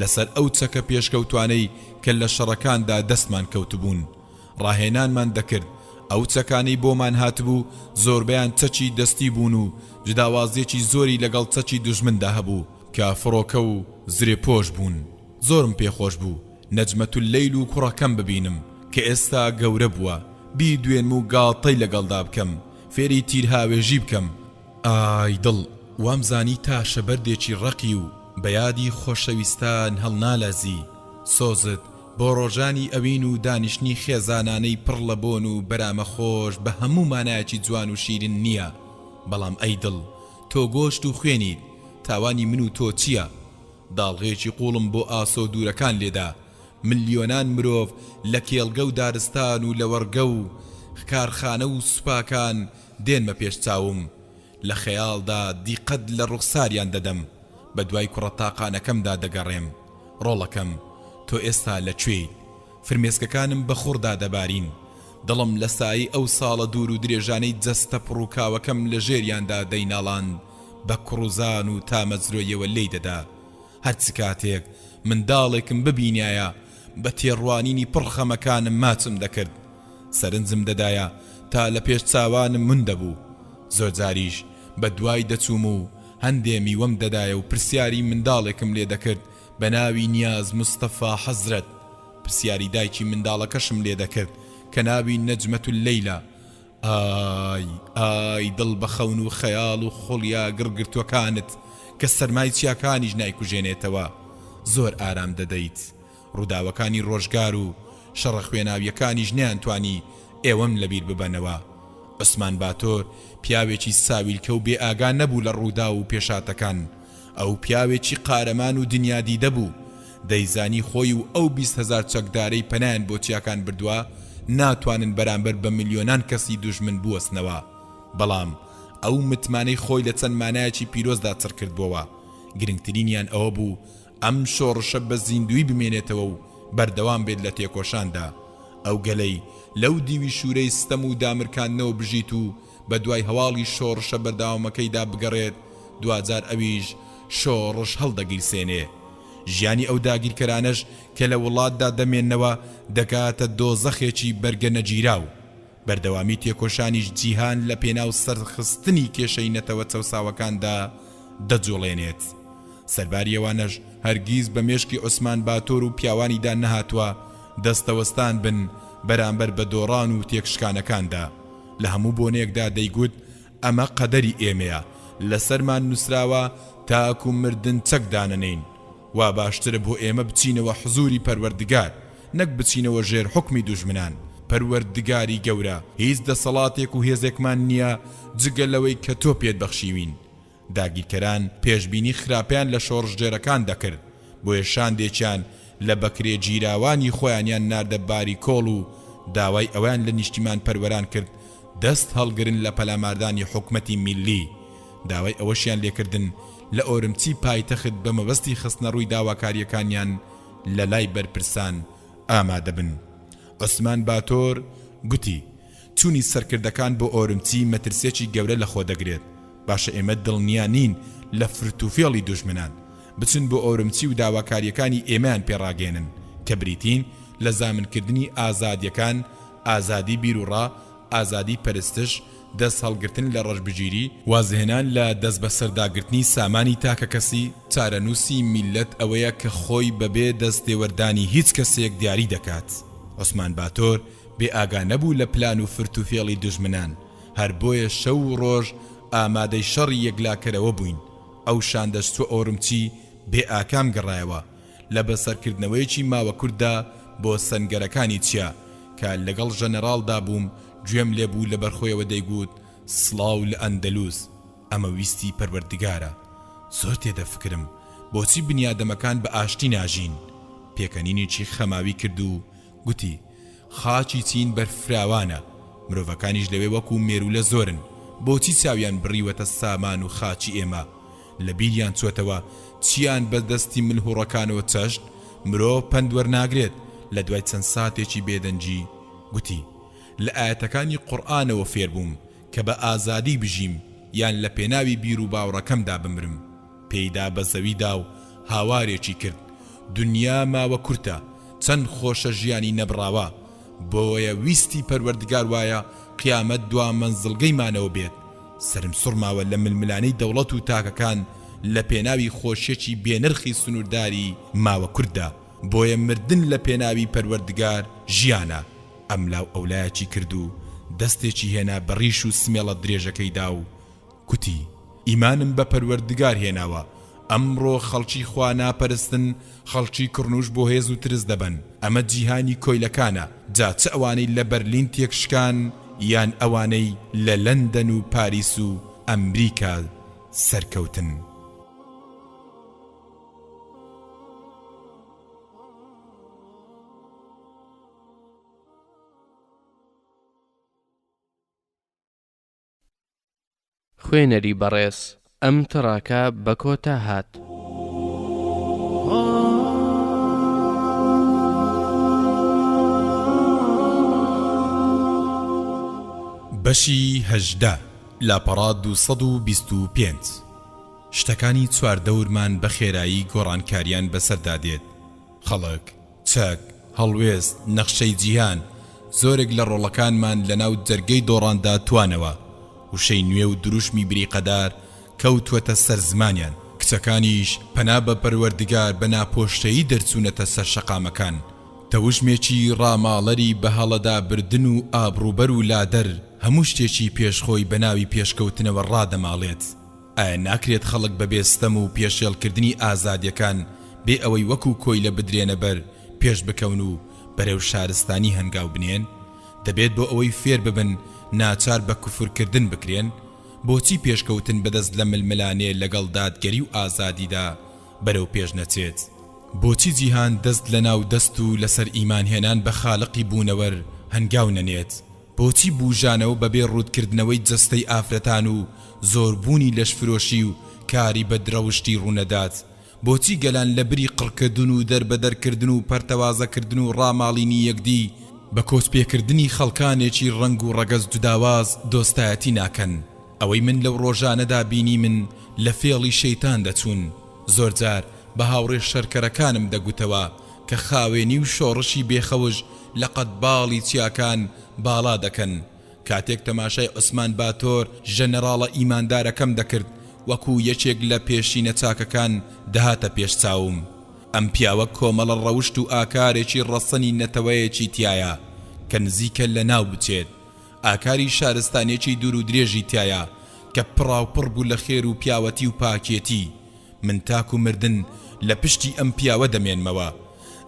S1: لەسەر ئەو چەکە پێشکەوتوانەی کە لە شەڕەکاندا دەستمان کەوتبوون. ڕاهێنانمان دەکرد. ئەو چەکانی بۆمان هاتبوو زۆربیان چەکی دەستی بوون و جداوازیەکی زۆری لەگەڵ چەکی دوژمندا هەبوو کە فڕۆکە و زرێ پۆش بوون. زۆرم پێخۆش بوو نەجمەت اللەیل و کوڕەکەم ببینم کە ئێستا گەورە بووە، بیدوێنم و گاڵتەی لەگەڵدا بکەم، فێری تیرهاوێژی بکەم. ئای دڵ وامزانی تا شەبەردێکی ڕەقی و بەیادی خۆشەویستان هەڵنالەزی. سۆزت بۆ ڕۆژانی ئەوین و دانیشتنی خێزانانەی پڕ لە بۆن و بەرامە خۆش بە هەموو مانایەکی جوان و شیرین نییە. بەڵام ئەی دڵ تۆ گۆشت و خوێنیت، تاوانی من و تۆ چییە؟ داڵغێکی قوڵم بۆ ئاسۆ دوورەکان لێدا. ملیۆنان مرۆڤ لە کێڵگە و دارستان و لە وەرگە و کارخانە و سوپاکان دێنمە پێش چاوم. لە خەیاڵدا دیقەت لە ڕوخساریان دەدەم، بە دوای کوڕە تاقانەکەمدا دەگەڕێم. ڕۆڵەکەم تۆ ئێستا لەکوێی؟ فرمێسکەکانم بە خوڕدا دەبارین. دڵم لە سایی ئەو ساڵە دوور و درێژانەی جەستە پڕووکاوەکەم لە ژێریاندا دەیناڵاند بە کوڕوزان و تامەزرۆیەوە لێی دەدا. هەرچ کاتێک منداڵێکم ببینایە بە تێڕوانینی پڕخەمەکانم ماچم دەکرد، سەرنجم دەدایە تا لە پێش چاوانم من دەبوو. زۆر جاریش بە دوای دەچووم و هەندێ میوەم دەدایە و پرسیاری منداڵێکم لێ دەکرد بە ناوی نیاز مستەفا حەزرەت. پرسیاری دایکی منداڵەکەشم لێ دەکرد کە ناوی نەجمەت اللەیلە. ئای دڵ بە خەون و خەیاڵ و خۆڵیا گڕگرتوەکانت کە سەرمای چیاکانیش نایکوژێنێتەوە زۆر ئارام دەدەیت. ڕووداوەکانی ڕۆژگار و شەڕە خوێناویەکانیش نەیانتوانی ئێوەم لەبیر ببەنەوە. عوسمان باتۆر پیاوێکی ساویلکە و بێ ئاگا نەبوو لە ڕوودا و پێشاتەکان. ئەو پیاوێکی قارەمان و دنیادی دەبوو. دەیزانی خۆی و ئەو 20,000 چەکدارەی پەنایان بۆ چیاکان بردووە ناتوانن بەرامبەر بە ملیۆنان کەسی دوژمن بوەستنەوە. بەڵام ئەو متمانەی خۆی لە چەند مانایەکی پیرۆزدا چڕ کردبووە. گرنگترینیان ئەوە بوو ئەم شۆڕشە بە زیندوی بمێنێتەوە و بەردەوام بێت لە تێکۆشاندا. ئەو گەلەی لەو دیوی شوورەی ستەم و دامرکاندنەوە بژیت و بە دوای هەواڵی شۆڕشە بەرداوامەکەیدا بگەڕێت، دوجار ئەویش شۆڕش هەڵدەگیرسێنێ. ژیانی ئەو داگیرکەرانەش کە لە وڵاتدا دەمێننەوە دەکاتە دۆزەخێکی بەرگە نەگیراو. بەردەوامی تێکۆشانیش جیهان لە پێناو سەرخستنی کێشەی نەتەوە چەوساوەکاندا دەجوڵێنێت. سەرباریەوانەش هەرگیز بە مێشکی عوسمان باتۆر و پیاوانیدا نەهاتووە دەستەوەستان بن بەرامبەر بە دۆڕان و تێکشکانەکاندا. لە هەموو بۆنێکدا دەیگوت ئەمە قەدەری ئێمەیە، لەسەرمان نووسراوە تاکو مردن چەک دانەنین. وا باشترە بۆ ئێمە بچینەوە حزوری پەروەردگار، نەک بچینەوە ژێر حکمی دوژمنان. پەروەردگاری گەورە هیچ دەسەڵاتێک و هێزێکمان نییە جگە لەوەی کە تۆ پێت بەخشیوین. داگیرکەران پێشبینی خراپیان لە شۆڕژێرەکان دەکرد، بۆیە شاندێکیان لە بەکرێ گیراوانی خۆیانیان ناردە باری کۆڵ و داوای ئەویان لە نیشتیمان پەروەران کرد دەست هەڵگرن لە پەلاماردانی حکومەتی میلی. داوای ئەوەشیان لێکردن لە ئۆرمچی پایتەخت بە مەبەستی خستنە ڕووی داواکاریەکانیان لە لای بەرپرسان ئامادە بن. عوسمان باتۆر گوتی چوونی سەرکردەکان بۆ ئۆرمچی مەترسێکی گەورە لە خۆ دەگرێت. باشە ئێمە دڵنیا نین لە فرتوفێڵی دوژمنان، بچن بۆ ئۆرمچی و داواکاریەکانی ئێمەیان پێڕاگەێنن کە بریتین لە زامنکردنی ئازادیەکان، ئازادی بیرروڕا، ئازادی پەرستش، دەست هەڵگرتن لە ڕەشبگیری، وازهێنان لە دەست بەسەرداگرتنی سامانی تاکە کەسی. چارەنووسی میلەت ئەوەیە کە خۆی بەبێ دەستێوەردانی هیچ کەسێک دیاری دەکات. عوسمان باتۆر بێ ئاگا نەبوو لە پلان و فرتوفێڵی دوژمنان، هەر بۆیە شەو و ڕۆژ ئامادەی شەڕی یەکلاکەرەوە بووین. ئەو شاندەستوە ئۆرمچی بێ ئاکام گەڕایەوە لە بەسەرکردنەوەیەکی ماوە کووردا بۆ سەنگەرەکانی چیا کە لەگەڵ ژەنەراڵدا بووم. گوێم لێبوو لە بەرخۆیەوە دەیگوت سڵاو لە ئەندەلوس، ئەمە ویستی پەروەردگارە. زۆر تێدەفکرم بۆچی بنیادەمەکان بە ئاشتی ناژین. پێکەنینێکی خەماوی کرد و گوتی خاچی چین بەرفراوانە، مرۆڤەکانیش لەوێ وەکو مێرو لە زۆرن، بۆچی چاویان بڕیوەتە سامان و خاچی ئێمە؟ لە بیریان چۆتەوە چیان بەدەستی ملهوڕەکانەوە چەشت؟ مرۆڤ پەند وەرناگرێت. لە دوای چەند ساتێکی بێدەنجی گوتی لە ئاەتەکانی قورئانەوە فێر بووم کە بە ئازادی بژیم یان لە پێناوی بیر و باوڕەکەمدا بمرم. پێیدا بە زەویدا و هاوارێکی کرد. دنیا ماوە کورتە، چەند خۆشە ژیانی نەبراوە، بۆیە ویستی پەروەردگار وایە قیامەت دوا مەنزڵگەیمانەوە بێت. سرم سوڕماوە لە ململانەی دەوڵەت و تاکەکان لە پێناوی خۆشیێکی بێنرخی سنوورداری ماوە کووردا، بۆیە مردن لە پێناوی پەروەردگار ژیانە. ئەم لاو ئەولایەکی کرد و دەستێکی هێنا بەڕیش و سمێڵە درێژەکەیدا و کوتی ئیمانم بە پەروەردگار هێناوە. ئەمڕۆ خەڵکی خوا ناپەرستن، خەڵکی کڕنوش بۆ هێز و ترس دەبن. ئەمە جیهانی کۆیلەکانە. جا چ ئەوانەی لە بەرلین تێکشکان یان ئەوانەی لە لەندەن و پاریس و ئەمریکا سەرکەوتن.
S2: خوێنەری بەڕێز ئەم تڕاکە بە کۆتا هات.
S1: بەشی هەژدە لاپەڕا 225 شتەکانی چواردەورمان بە خێرایی گۆڕانکاریان بەسەردا دێت. خەڵک، چەک، هەڵوێست، نەخشەی جیهان، زۆرێک لە ڕۆڵەکانمان لە ناو جەرگەی دۆڕاندا توانەوە. وشەی نوێ و دروشمی بریقەدار کەوتوەتە سەر زمانیان. کچەکانیش پەنا بە پەروەردگار بە ناپۆشتەیی دەرچوونەتە سەر شەقامەکان. تەوشمێکی ڕاماڵەری بە هەڵەدا بردن و ئابڕوبەر و لادەر هەموو شتێکی پێشخۆی بە ناوی پێشکەوتنەوە ڕادەماڵێت. ئایا ناکرێت خەڵک بە بێستەم و پێشێڵکردنی ئازادیەکان بێ ئەوەی وەکو کۆی لە بدرێنە بەر پێش بکەون و بەرەو شارستانی هەنگاو بنێن؟ دەبێت بۆ ئەوەی فێر ببن ناچار بە کوفرکردن بکرێن؟ بۆچی پێشکەوتن بەدەست لە ململانێ لەگەڵ دادگەری و ئازادیدا بەرەو پێش نەچێت؟ بۆچی جیهان دەست لە ناو دەست و لەسەر ئیمان هێنان بە خالقی بوونەوەر هەنگاو نەنێت؟ بۆچی بوژانەوە بەبێ ڕوودکردنەوەی جەستەی ئافرەتان و زۆربوونی لەشفرۆشی و کاری بە درەوشتی ڕوونەدات؟ بۆچی گەلان لە بری قڕکردن و دەربەدەرکردن و پەرتەوازەکردن و ڕاماڵینی یەکدی بە کۆچپێکردنی خەڵکانێکی ڕنگ و ڕەگەز جوداواز دۆستایەتی ناکەن؟ ئەوەی من لەو ڕۆژانەدا بینی من لە فێڵی شەیتان دەچوون. زۆرجار بە هاوڕێ شەرکەرەکانم دەگوتەوە کە خاوێنی و شۆڕشی بێخەوش لە قەتباڵی چیاکان باڵا دەکەن. کاتێک تەماشای عوسمان باتۆر ژەنەراڵە ئیماندارەکەم دەکرد وەکو یەکێک لە پێشینە چاکەکان دەهاتە پێش چاوم. ئەم پیاوە کۆمەڵە ڕەوشت و ئاکارێکی ڕەسەنی نەتەوەیەکی تایە کە نزیکە لە ناو بچێت. ئاکاری شارستانێکی دوور و درێژی تایە کە پڕاوپڕ بوو لە خێر و پیاوەتی و پاکێتی. من تاک و مردن لە پشتی ئەم پیاوە دەمێنمەوە.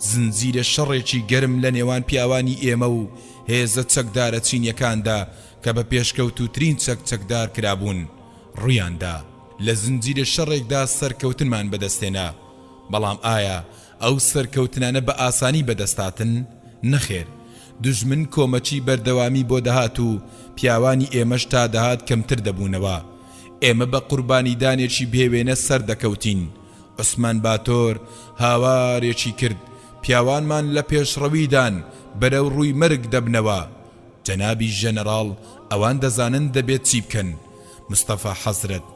S1: زنجیرە شەڕێکی گەرم لە نێوان پیاوانی ئێمە و هێزە چەکدارە چینیەکاندا کە بە پێشکەوتوترین چەکدار کرابوون ڕوویاندا. لە زنجیرە شەڕێکدا سەرکەوتنمان بەدەستێنا. بەڵام ئایا ئەو سەرکەوتنانە بە ئاسانی بەدەستاتن؟ نەخێر. دژمن کۆمەچی بەردەوامی بۆ دەهات و پیاوانی ئێمەش تا دەهات کەمتر دەبوونەوە. ئێمە بە قوربانیدانێکی بێوێنە سەر دەکەوتین. عوسمان باتۆر هاوارێکی کرد پیاوانمان لە پێشڕەویدان بەرەو ڕووی مەرگ دەبنەوە. جەنابی ژەنەراڵ ئەوان دەزانن دەبێت چی بکەن. مستەفا حەزرەت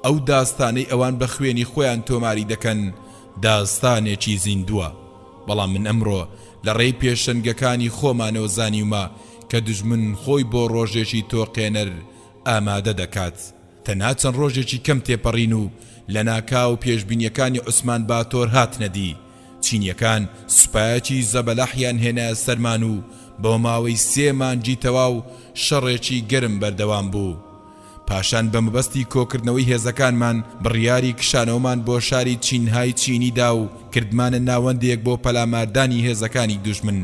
S1: ئەو داستانەی ئەوان بە خوێنی خۆیان تۆماری دەکەن داستانێکی زیندووە. بەڵام من ئەمڕۆ لە ڕێی پێشەنگەکانی خۆمانەوە زانیومە کە دژمن خۆی بۆ ڕۆژێکی تۆقێنەر ئامادە دەکات. تەنها چەند ڕۆژێکی کەم تێپەڕین و لە ناکاو پێشبینیەکانی عوسمان باتۆر هاتنەدی. چینیەکان سوپایەکی زەبەلەحیان هێنا سەرمان و بۆ ماوەی 3 مانگی تەواو شەڕێکی گەرم بەردەوام بوو. پاشان بە مەبەستی کۆکردنەوەی هێزەکانمان بڕیاری کشانەوەمان بۆ شاری چینهای چینیدا و کردمانە ناوەندێک بۆ پەلاماردانی هێزەکانی دوژمن.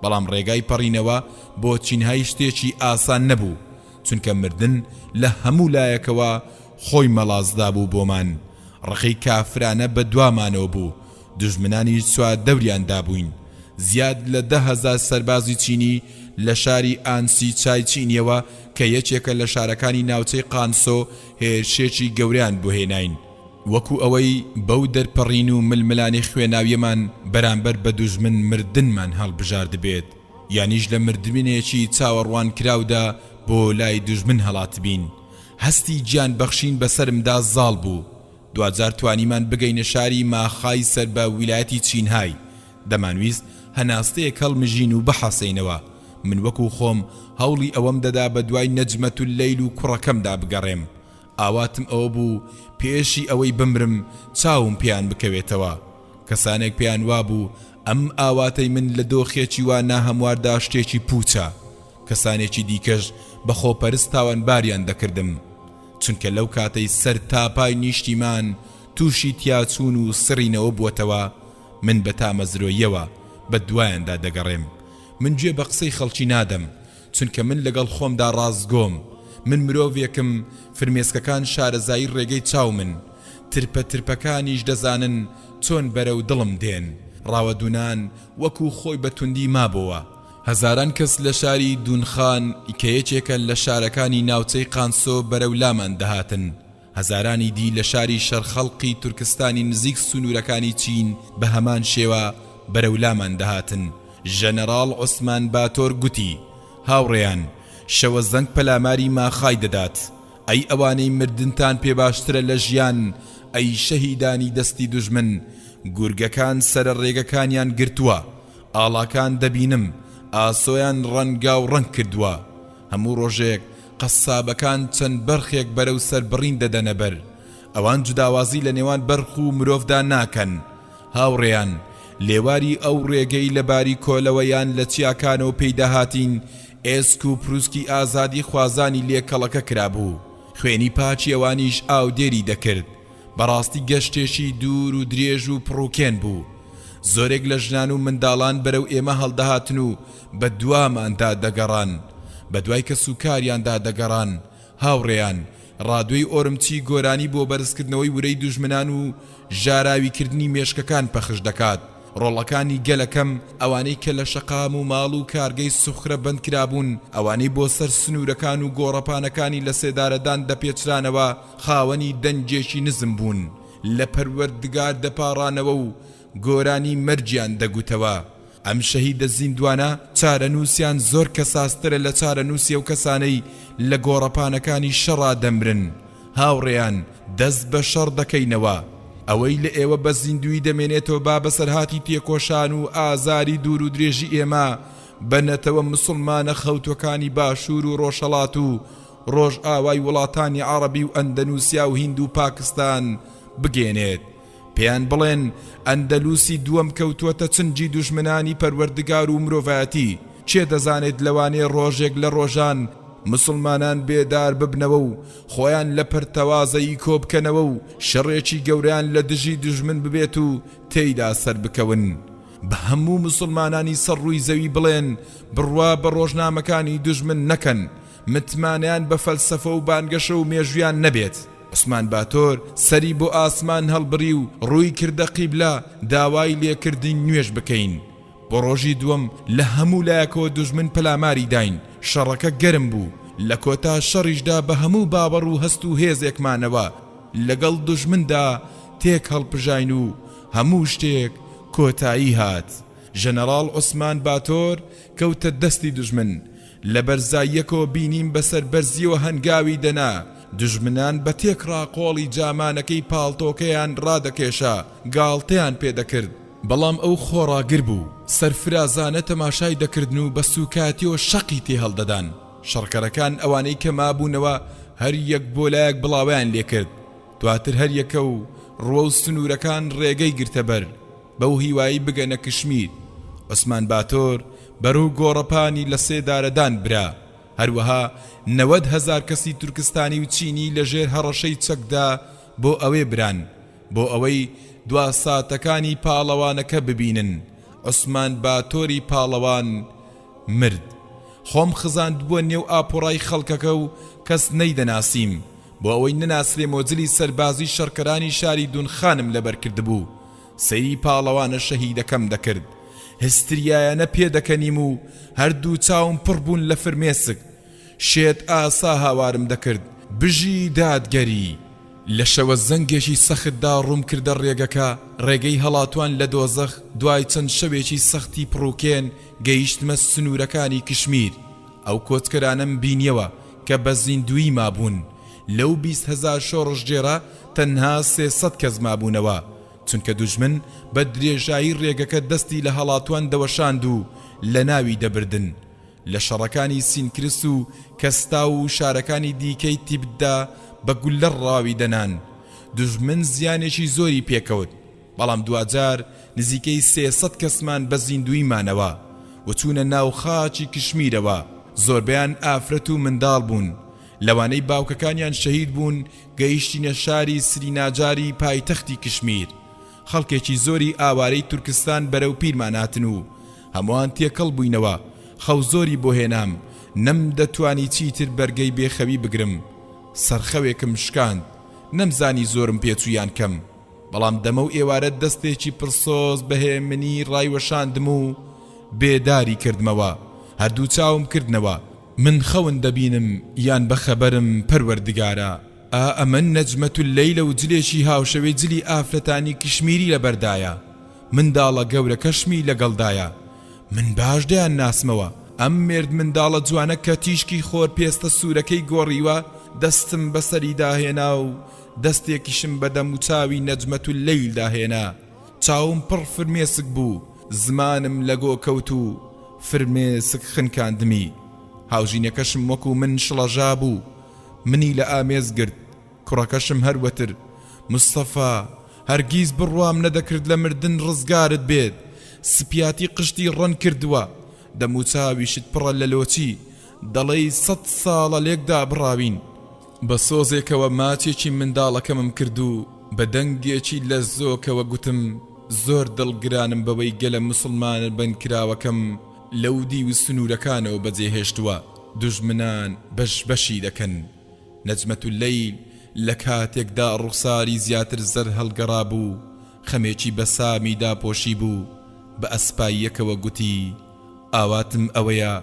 S1: بەڵام ڕێگای پەڕینەوە بۆ چینهای شتێکی ئاسان نەبوو، چونکە مردن لە هەموو لایەکەوە خۆی مەڵازدا بوو بۆمان. ڕقەی کافرانە بە دوامانەوە بوو، دوژمنانی سوات دەوریاندا بووین. زیاد لە 10,000 سەربازی چینی لە شاری ئانسی چای چینیەوە کە یەکێکە لە شارەکانی ناوچەی قانسۆ هێرشێکی گەوریان بۆ هێناین، وەکو ئەوەی بەو دەرپەڕین و ململانی خوێناویەمان بەرامبەر بە دوژمن مردنمان هەڵبژارد بێت، یانیش لە مردمینێکی چاوەڕوان کراودا بۆ لای دوژمن هەڵات بین. هەستی گیان بەخشین بەسەرمدا زاڵ بوو. دوجار توانیمان بگەینە شاری ماخای سەر بە ویلایەتی چینهای. دەمانویست هەناستەیەک هەڵمژین و بەحەسەینەوە. من وەکو خۆم هەوڵی ئەوەم دەدا بە دوای نەجمەت اللەیل و کوڕەکەمدا بگەڕێم. ئاواتم ئەوە بوو پێشی ئەوەی بمرم چاوم پێیان بکەوێتەوە. کەسانێک پێیان وابوو ئەم ئاواتەی من لە دۆخێکی وا ناهەمواردا شتێکی پوچە. کەسانێکی دیکەش بە خۆپەرست تاوانباریان دەکردم، چونکە لەو کاتەی سەر تاپای نیشتیمان تووشی تیاچون و سڕینەوە بووەتەوە. من بە تامەزرۆیەوە بە دوایاندا دەگەڕێم. من گوێ بە قسەی خەڵکی نادەم، چونکە من لەگەڵ خۆمدا ڕازگۆم. من مرۆڤێکم، فرمێسکەکان شارەزایی ڕێگەی چاو من، ترپە ترپەکانیش دەزانن چۆن بەرەو دڵم دێن. ڕاوەدونان وەکو خۆی بە توندی مابەوە. هەزاران کەس لە شاری دونخان کە یەکێکە لە شارەکانی ناوچەی قانسۆ بەرەو لامان دەهاتن. هەزارانی دی لە شاری شەرخەڵقی تورکستانی نزیک سنوورەکانی چین بە هەمان شێوە بەرەو لامان دەهاتن. ژەنەڕاڵ عوسمان باتۆر گوتی: هاوڕێیان، شەوە زەنگ پەلاماری ماخای دەدات. ئەی ئەوانەی مردنتان پێ باشترە لە ژیان، ئەی شەهیدانی دەستی دوژمن. گورگەکان سەرە ڕێگەکانیان گرتووە، ئاڵاکان دەبینم ئاسۆیان ڕەنگا و ڕەنگ کردووە. هەموو ڕۆژێک قەسابەکان چەند بەرخێک بەرەو سەر بڕین دەدەنە بەر. ئەوان جوداوازی لە نێوان بەرخ و مرۆڤدا ناکەن. هاوڕێیان، لێواری ئەو ڕێگەی لەباری کۆلەوەیان لە چیاکانەوە پەیداهاتین ئێسک و پروسکی ئازادی خوازانی لێکەڵەکە کرابوو. خوێنی پاچی ئەوانیش ئاودێری دەکرد. بەڕاستی گەشتێکی دوور و درێژ و پڕوکێن بوو. زۆرێک لە ژنان و منداڵان بەرەو ئێمە هەڵدەهاتن و بە دواماندا دەگەڕان، بە دوای کە سوکاریاندا دەگەڕان. هاوڕێیان، ڕادوی ئۆرمچی گۆرانی بۆ بەرزکردنەوەی ورەی دوژمنان و ژاراویکردنی مێشکەکان پەخش دەکات. ڕۆڵەکانی گەلەکەم، ئەوانەی کە لە شەقام و ماڵ و کارگەی سوخرە بەند کرابوون، ئەوانەی بۆ سەر سنوورەکان و گۆڕەپانەکانی لە سێدارەدان دەپێچرانەوە، خاوەنی دەنجێکی نزم بوون، لە پەروەردگار دەپاڕانەوە و گۆرانی مەرجیان دەگوتەوە. ئەم شەهیدە زیندوانە چارەنووسیان زۆر کەساسترە لە چارەنووسی ئەو کەسانەی لە گۆڕەپانەکانی شەڕا دەمرن. هاوڕێیان، دەست بە شەڕ دەکەینەوە. ئەوەی لە ئێوە بە زیندوی دەمێنێتەوە با بەسەرهاتی تێکۆشان و ئازاری دوور و درێژی ئێمە بەنەتەوە مسلمانە خەوتوەکانی باشوور و ڕۆژهەڵات و ڕۆژ ئاوای وڵاتانی عەرەبی و ئەندەنوسیا و هیند و پاکستان بگێنێت. پێیان بڵێن ئەندەلوسی دووەم کەوتووەتە چنجی دوژمنانی پەروەردگار و مرۆڤایەتی. چێ دەزانێت لەوانێ ڕۆژێک لە ڕۆژان مسلمانان بێدار ببنەوە و خۆیان لە پەرتەوازەیی کۆبکەنەوە و شەڕێکی گەوریان لە دژی دوژمن ببێت و تێیدا سەر بکەون. بە هەموو مسلمانانی سەر ڕووی زەوی بڵێن بڕوا بە ڕۆژنامەکانی دوژمن نەکەن، متمانیان بە فەلسەفە و بانگەشە و مێژویان نەبێت. عوسمان باتۆر سەری بۆ ئاسمان هەڵبڕی و ڕووی کردە قیبلە داوای لێکردنی نوێژ بکەین. بۆ ڕۆژی دووەم لە هەموو لایەکەوە دوژمن پەلاماری داین. شەڕەکە گەرم بوو. لە کۆتا شەڕیشدا بە هەموو باوەڕ و هەست و هێزێکمانەوە لەگەڵ دوژمندا تێک هەڵپژاین و هەموو شتێک کۆتایی هات. ژەنەڕاڵ عوسمان باتۆر کەوتە دەستی دوژمن. لە بەرزاییەکەوە بینیم بەسەر بەرزیەوە هەنگاوی دەنا. دژمنان بە تێکڕا قۆڵی جامانەکەی پاڵتۆکەیان ڕادەکێشا، گاڵتەیان پێدەکرد. بەڵام ئەو خۆڕاگر بوو، سەرفرازانە تەماشای دەکردن و بە سوکاتیەوە شەقی تێ هەڵدەدان. شەڕکەرەکان ئەوانەی کە مابوونەوە هەر یەک بۆ لایەک بڵاویان لێکرد. دواتر هەر یەکە و ڕوە و سنوورەکان ڕێگەی گرتە بەر. بەو هیوایی بگەنە کشمیر. عوسمان باتۆر بەرەو گۆڕەپانی لە 3 دارەدان برا. هەروەها 90,000 کەسی تورکستانی و چینی لەژێر هەڕەشەی چەکدا بۆ ئەوێ بران، بۆ ئەوەی دوا ساتەکانی پاڵەوانەکە ببینن. عوسمان باتۆری پاڵەوان مرد. خۆم خزاند بووە نێو ئاپۆڕای خەڵکەکە و کەس نەیدەناسیم، بۆ ئەوەی نەناسرێ مۆجلی سەربازی شەڕکەرانی شاری دونخانم لەبەر کردبوو. سەیری پاڵەوانە شەهیدەکەم دەکرد. هستریایانە پێدەکەنیم و هەردوو چاوم پڕ بوون لە فرمێسک. شێت ئاسا هاوارم دەکرد، بژی دادگەری. لە شەوە زەنگێکی سەختدا ڕووم کردە ڕێگەکە. ڕێگەی هەڵاتوان لە دۆزەخ. دوای چەند شەوێکی سەختی پڕووکێن گەیشتمە سنوورەکانی کشمیر. ئەو کۆچکەرانم بینیەوە کە بە زیندوی مابوون. لەو 20,000 شۆڕژجێرە تەنها 300 کەس مابوونەوە، چونکە دوژمن بە درێژایی ڕێگەکە دەستی لە هەڵاتوان دەوەشاند و لە ناوی دەبردن. لە شەڕەکانی سینکرس و کەستا و شارەکانی دیکەی تیبدا بە گولە ڕاوی دەنان. دوژمن زیانێکی زۆری پێکەوت، بەڵام دوجار نزیکەی 300 کەسمان بە زیندوی مانەوە و چوونە ناو خاچی کشمیرەوە. زۆربیان ئافرەت و منداڵ بوون. لەوانەی باوکەکانیان شەهید بوون گەیشتینە شاری سریناجاری پایتەختی کشمیر. خەڵکێکی زۆری ئاوارەی تورکستان بەرەو پیرمان هاتن و هەمووان تێکەڵ بووینەوە. خەو زۆری بۆ هێنام، نەم دەتوانی چیتر بەرگەی بێخەوی بگرم. سەرخەوێکم شکاند، نەمزانی زۆرم پێچوویان کەم، بەڵام دەمە و ئێوارە دەستێکی پرسۆز بەهێ منی ڕایوەشاندم و بێداری کردمەوە. هەردوو چاوم کردنەوە، من خەون دەبینم یان بەخەبەرم پەروەردگارە. ئەمە نەجمەت اللەیلە و جلێکی هاوشەوێ جلی ئافرەتانی کشمیری لەبەردایە. منداڵە گەورە کەشمی لەگەڵدایە. من باش دەیان ناسمەوە. ئەم مرد منداڵە جوانە کە تیشکی خۆر پێستە سوورەکەی گۆڕیوە دەستم بەسەری داهێنا و دەستێکیشم بەدەم و چاوی نەجمەت اللەیل داهێنا. چاوم پڕ فرمێسک بوو، زمانم لەگۆ کەوت و فرمێسک خنکاندمی. هاوژینەکەشم وەکو من شڵەژا بوو، منی لە ئامێز گرت. کوڕەکەشم هەروەتر. مستەفا هەرگیز بڕوام نەدەکرد لە مردن ڕزگارت بێت. سپیاتی قشتی ڕەن کردووە، دەموچاویشت پڕە لە لۆچی، دەڵێی 100 ساڵە لێکدا بڕاوین. بە سۆزێکەوە ماچێکی منداڵەکەمم کرد و بە دەنگێکی لە زۆکەوە گوتم زۆر دڵگرانم بەوەی گەلە مسلمانە بەنکراوەکەم لەو دی و سنوورەکانەوە بەجێهێشتووە. دوژمنان بەش بەشی دەکەن. نەجمەت اللەیل لە کاتێکدا ڕوخساری زیاتر زەر هەڵگەڕا بوو، خەمێکی بە سامی داپۆشی بوو. بە ئەسپاییەکەوە گوتی ئاواتم ئەوەیە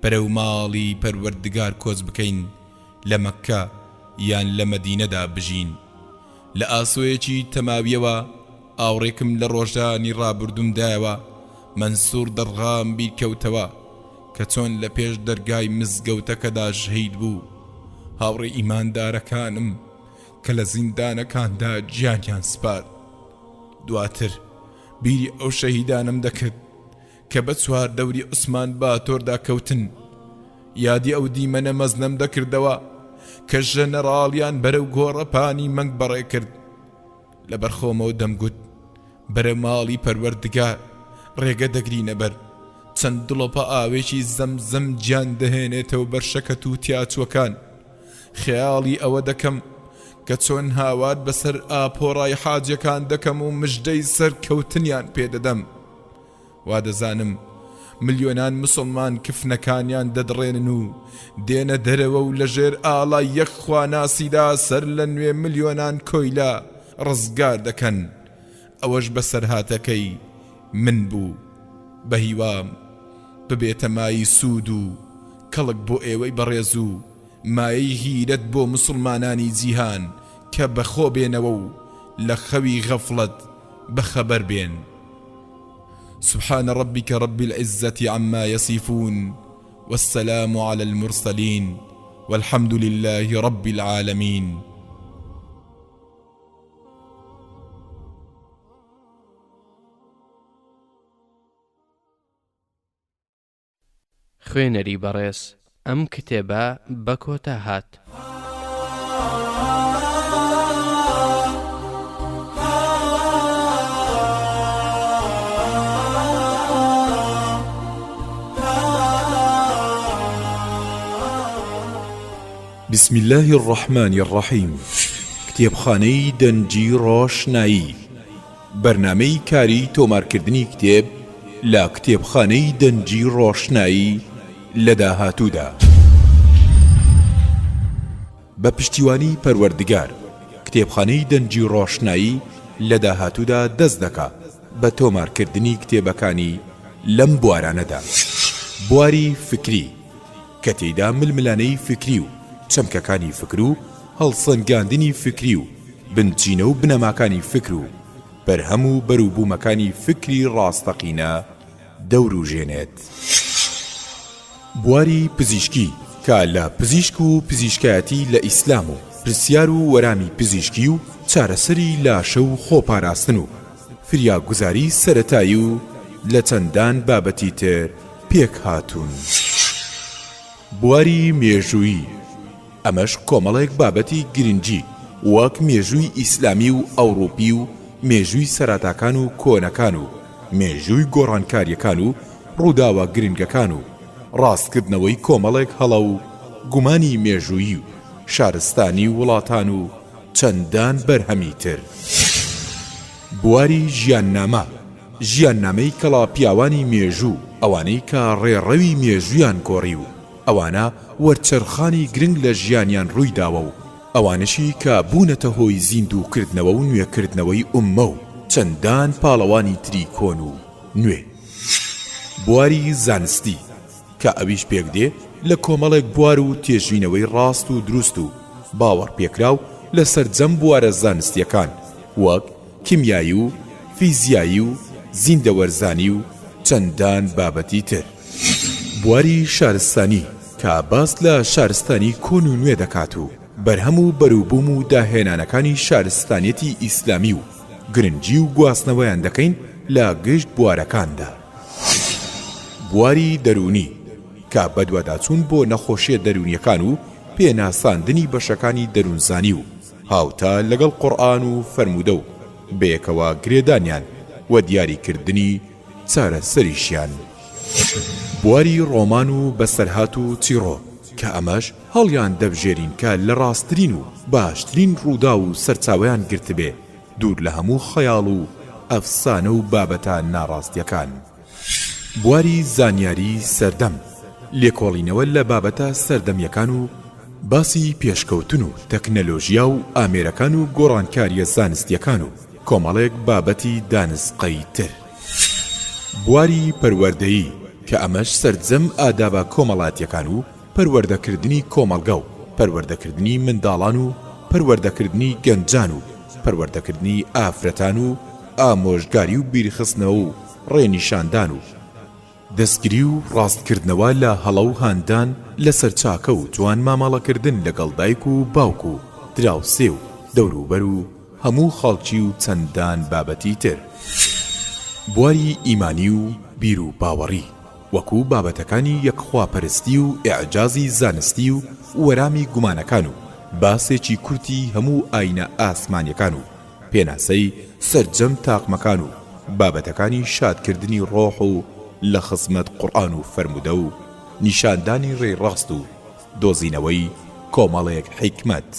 S1: بەرەو ماڵی پەروەردگار کۆچ بکەین، لە مەککە یان لە مەدینەدا بژین. لە ئاسۆیەکی تەماویەوە ئاوڕێکم لە ڕۆژانی ڕابردوومدایەوە. مەنسوور دەڕغام بیرکەوتەوە کە چۆن لە پێش دەرگای مزگەوتەکەدا شەهید بوو. هاوڕێ ئیماندارەکانم کە لە زیندانەکاندا گیانیان سپارد. دواتر بیری ئەو شەهیدانم دەکرد کە بە 4 دەوری عوسمان باتۆردا کەوتن. یادی ئەو دیمەنە مەزنەم دەکردەوە کە ژەنەڕاڵیان بەرەو گۆڕەپانی مەنگ بەڕێ کرد. لە بەرخۆمەوە دەمگوت بەرە ماڵی پەروەردگار ڕێگە دەگرینە بەر. چەند دڵۆپە ئاوێکی زەمزەم گیان دەهێنێتەوە بەر شەکەت و تیاچوەکان. خەیاڵی ئەوە دەکەم کە چۆن هاوار بەسەر ئاپۆڕای حاجەکان دەکەم و مژدەی سەر کەوتنیان پێدەدەم. وا دەزانم ملیۆنان مسلمان کفنەکانیان دەدڕێنن و دێنە دەرەوە و لەژێر ئاڵای یەک خواناسیدا سەر لە نوێ ملیۆنان کۆیلا ڕزگار دەکەن. ئەوەش بەسەر هاتەکەی من بوو. بە هیوام ببێتە مای سوود و کەڵک بۆ ئێوەی بەڕێز و مایەی هیرەت بۆ مسلمانانی جیهان کە بەخۆ بێنەوە و لە خەوی غەفڵەت بەخەبەر بێن. سبحان ربك رب العزة عما يصفون والسلام على المرسلين والحمد لله رب العالمين.
S2: خوێنەری بەڕێز ئەم کتێبە بە کۆتا هات.
S1: بسم الله الرحمن الرحیم. کتێبخانەی دەنجی ڕۆشنایی، بەرنامەی کاری تۆمارکردنی کتێب لە کتێبخانەی دەنجی ڕۆشنایی لە داهاتوودا. بە پشتیوانی پەروەردگار، کتێبخانەی دەنجی ڕۆشنایی لە داهاتوودا دەست دەکات بە تۆمارکردنی کتێبەکانی لەم بوارانەدا. بواری فکری کە تێیدا ململانەی فکری و چەمکەکانی فکر و هەڵسەنگاندنی فکری و بنچینە و بنەماکانی فکر و بەرهەم و بەرووبوومەکانی فکری ڕاستەقینە دەوروژێنێت. بواری پزیشکی کە لە پزیشک و پزیشکایەتی لە ئیسلام و پرسیار و وەرامی پزیشکی و چارەسەری لاشە و خۆپاراستن و فریاگوزاری سەرەتایی و لە چەندان بابەتی تر پێک هاتوون. بواری مێژووی، ئەمەش کۆمەڵێک بابەتی گرنگی وەک مێژووی ئیسلامی و ئەوڕۆپی و مێژووی سەراتاکان و کۆنەکان و مێژووی گۆڕانکاریەکان و ڕووداوە گرنگەکان و ڕاستکردنەوەی کۆمەڵێک هەڵە و گومانی مێژووی و شارستانی وڵاتان و چەندان بەرهەمی تر. بواری ژیاننامە، ژیاننامەی کەڵا پیاوانی مێژوو، ئەوانەی کە ڕێڕەوی مێژویان گۆڕی و ئەوانە وەرچەرخانی گرنگ لە ژیانیان ڕوویداوە و ئەوانشی کە بوونەتە هۆی زیندووکردنەوە و نوێکردنەوەی ئوممە و چەندان پاڵەوانی تری کۆن و نوێ. بواری زانستی کە ئەویش پێک دێ لە کۆمەڵێک بوار و تێژینەوەی ڕاست و دروست و باوەڕ پێکراو لە سەرجەم بوارە زانستیەکان وەک کیمیایی و فیزیایی و زیندەوەرزانی و چەندان بابەتی تر. بواری شارستانی کە باس لە شارستانی کۆن و نوێ دەکات و بەرهەم و بەرووبووم و داهێنانەکانی شارستانیەتی ئیسلامی و گرنگی و گواستنەوەیان دەکەین لە گشت بوارەکاندا. بواری دەرونی کە بەدواداچوون بۆ نەخۆشیە دەرونیەکان و پێناساندنی بەشەکانی دەروونزانی و هاوتا لەگەڵ قورئان و فەرموودە و بەیەکەوە گرێدانیان و دیاریکردنی چارەسەریشیان. بواری ڕۆمان و بەسەرهات و چیرۆ کە ئەمەش هەڵیان دەبژێرین کە لە ڕاستترین و باشترین ڕوودا و سەرچاوەیان گرتبێ دوور لە هەموو خەیاڵ و ئەفسانە و بابەتە ناڕاستیەکان. بواری زانیاری سەردەم، لێکۆڵینەوە لە بابەتە سەردەمیەکان و باسی پێشکەوتن و تەکنەلۆژیا و ئامێرەکان و گۆڕانکاریە زانستیەکان و کۆمەڵێک بابەتی دانسقەی تر. بواری پەروەردەیی کە ئەمەش سەرجەم ئادابە کۆمەڵاتیەکان و پەروەردەکردنی کۆمەڵگە و پەروەردەکردنی منداڵان و پەروەردەکردنی گەنجان و پەروەردەکردنی ئافرەتان و ئامۆژگاری و بیرخستنەوە و ڕێنیشاندان و دەستگیری و ڕاستکردنەوە لە هەڵە و هاندان لەسەر چاکە و جوان مامەڵەکردن لەگەڵ دایک و باوک و دراوسێ و دەوروبەر و هەموو خەڵکی و چەندان بابەتی تر. بواری ئیمانی و بیر و باوەڕی وەکو بابەتەکانی یەکخواپەرستی و ئیعجازی زانستی و وەرامی گومانەکان و باسێکی کورتی هەموو ئاینە ئاسمانیەکان و پێناسەی سەرجەم تاقمەکان و بابەتەکانی شادکردنی ڕۆح و لە خزمەت قورئان و فەرموودە و نیشاندانی ڕێڕاست و دۆزینەوەی کۆمەڵێک حیکمەت.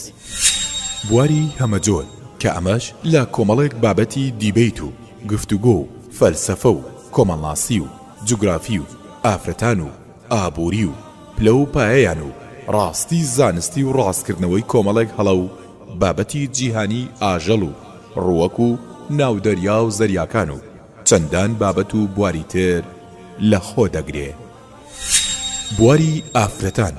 S1: بواری هەمەجۆر کە ئەمەش لە کۆمەڵێک بابەتی دیبەیت و گفتوگۆ و فەلسەفە و کۆمەڵناسی و جوگرافی و ئافرەتان و ئابووری و پلە و پایەیان و ڕاستی زانستی و ڕاستکردنەوەی کۆمەڵێک هەڵە و بابەتی جیهانی ئاژەڵ و ڕووەک و ناودەریا و زەریاکان و چەندان بابەت و بواری تر لە خۆ دەگرێ. بواری ئافرەتان،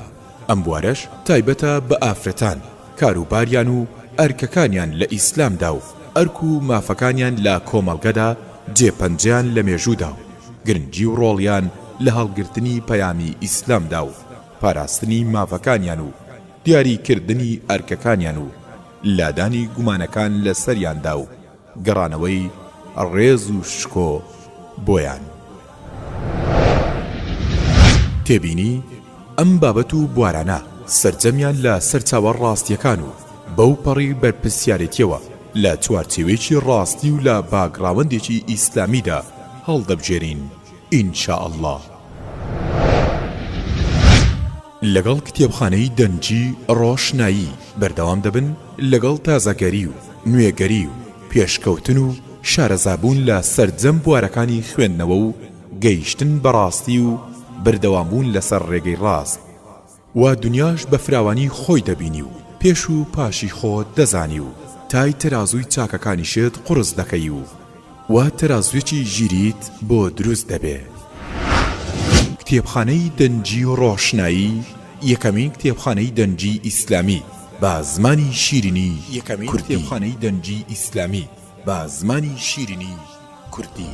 S1: ئەم بوارەش تایبەتە بە ئافرەتان، کاروباریان و ئەرکەکانیان لە ئیسلامدا و ئەرک و مافەکانیان لە کۆمەڵگەدا جێپەنجیان لە مێژوودا و گرنگی و ڕۆڵیان لە هەڵگرتنی پەیامی ئیسلامدا و پاراستنی مافەکانیان و دیاریکردنی ئەرکەکانیان و لادانی گومانەکان لە سەریاندا و گەڕانەوەی ڕێز و شکۆ بۆیان. تێبینی ئەم بابەت و بوارانە سەرجەمیان لە سەرچاوە ڕاستیەکان و بەو پەڕی بەرپرسیارەتیەوە لە چوارچێوەیەکی ڕاستی و لە باگراوەندێکی ئیسلامیدا هەڵدەبژێرین ئینشاء الله.
S3: لەگەڵ کتێبخانەی دەنجی ڕۆشنایی بەردەوام دەبن لەگەڵ تازەگەری و نوێگەری و پێشکەوتن و شارەزابوون لە سەرجەم بوارەکانی خوێندنەوە و گەیشتن بەڕاستی و بەردەوامبوون لەسەر ڕێگەی ڕاست و دنیاش بە فراوانی خۆی دەبینی و پێش و پاشی خۆت دەزانی و تای تەرازووی چاکەکانیشت قورس دەکەی و تەرازوێکی ژیریت بۆ دروست دەبێ. کتێبخانەی دەنجی و ڕۆشنایی یەکەمین کتێبخانەی دەنجی ئیسلامی بە زمانی شیرینی کوردی.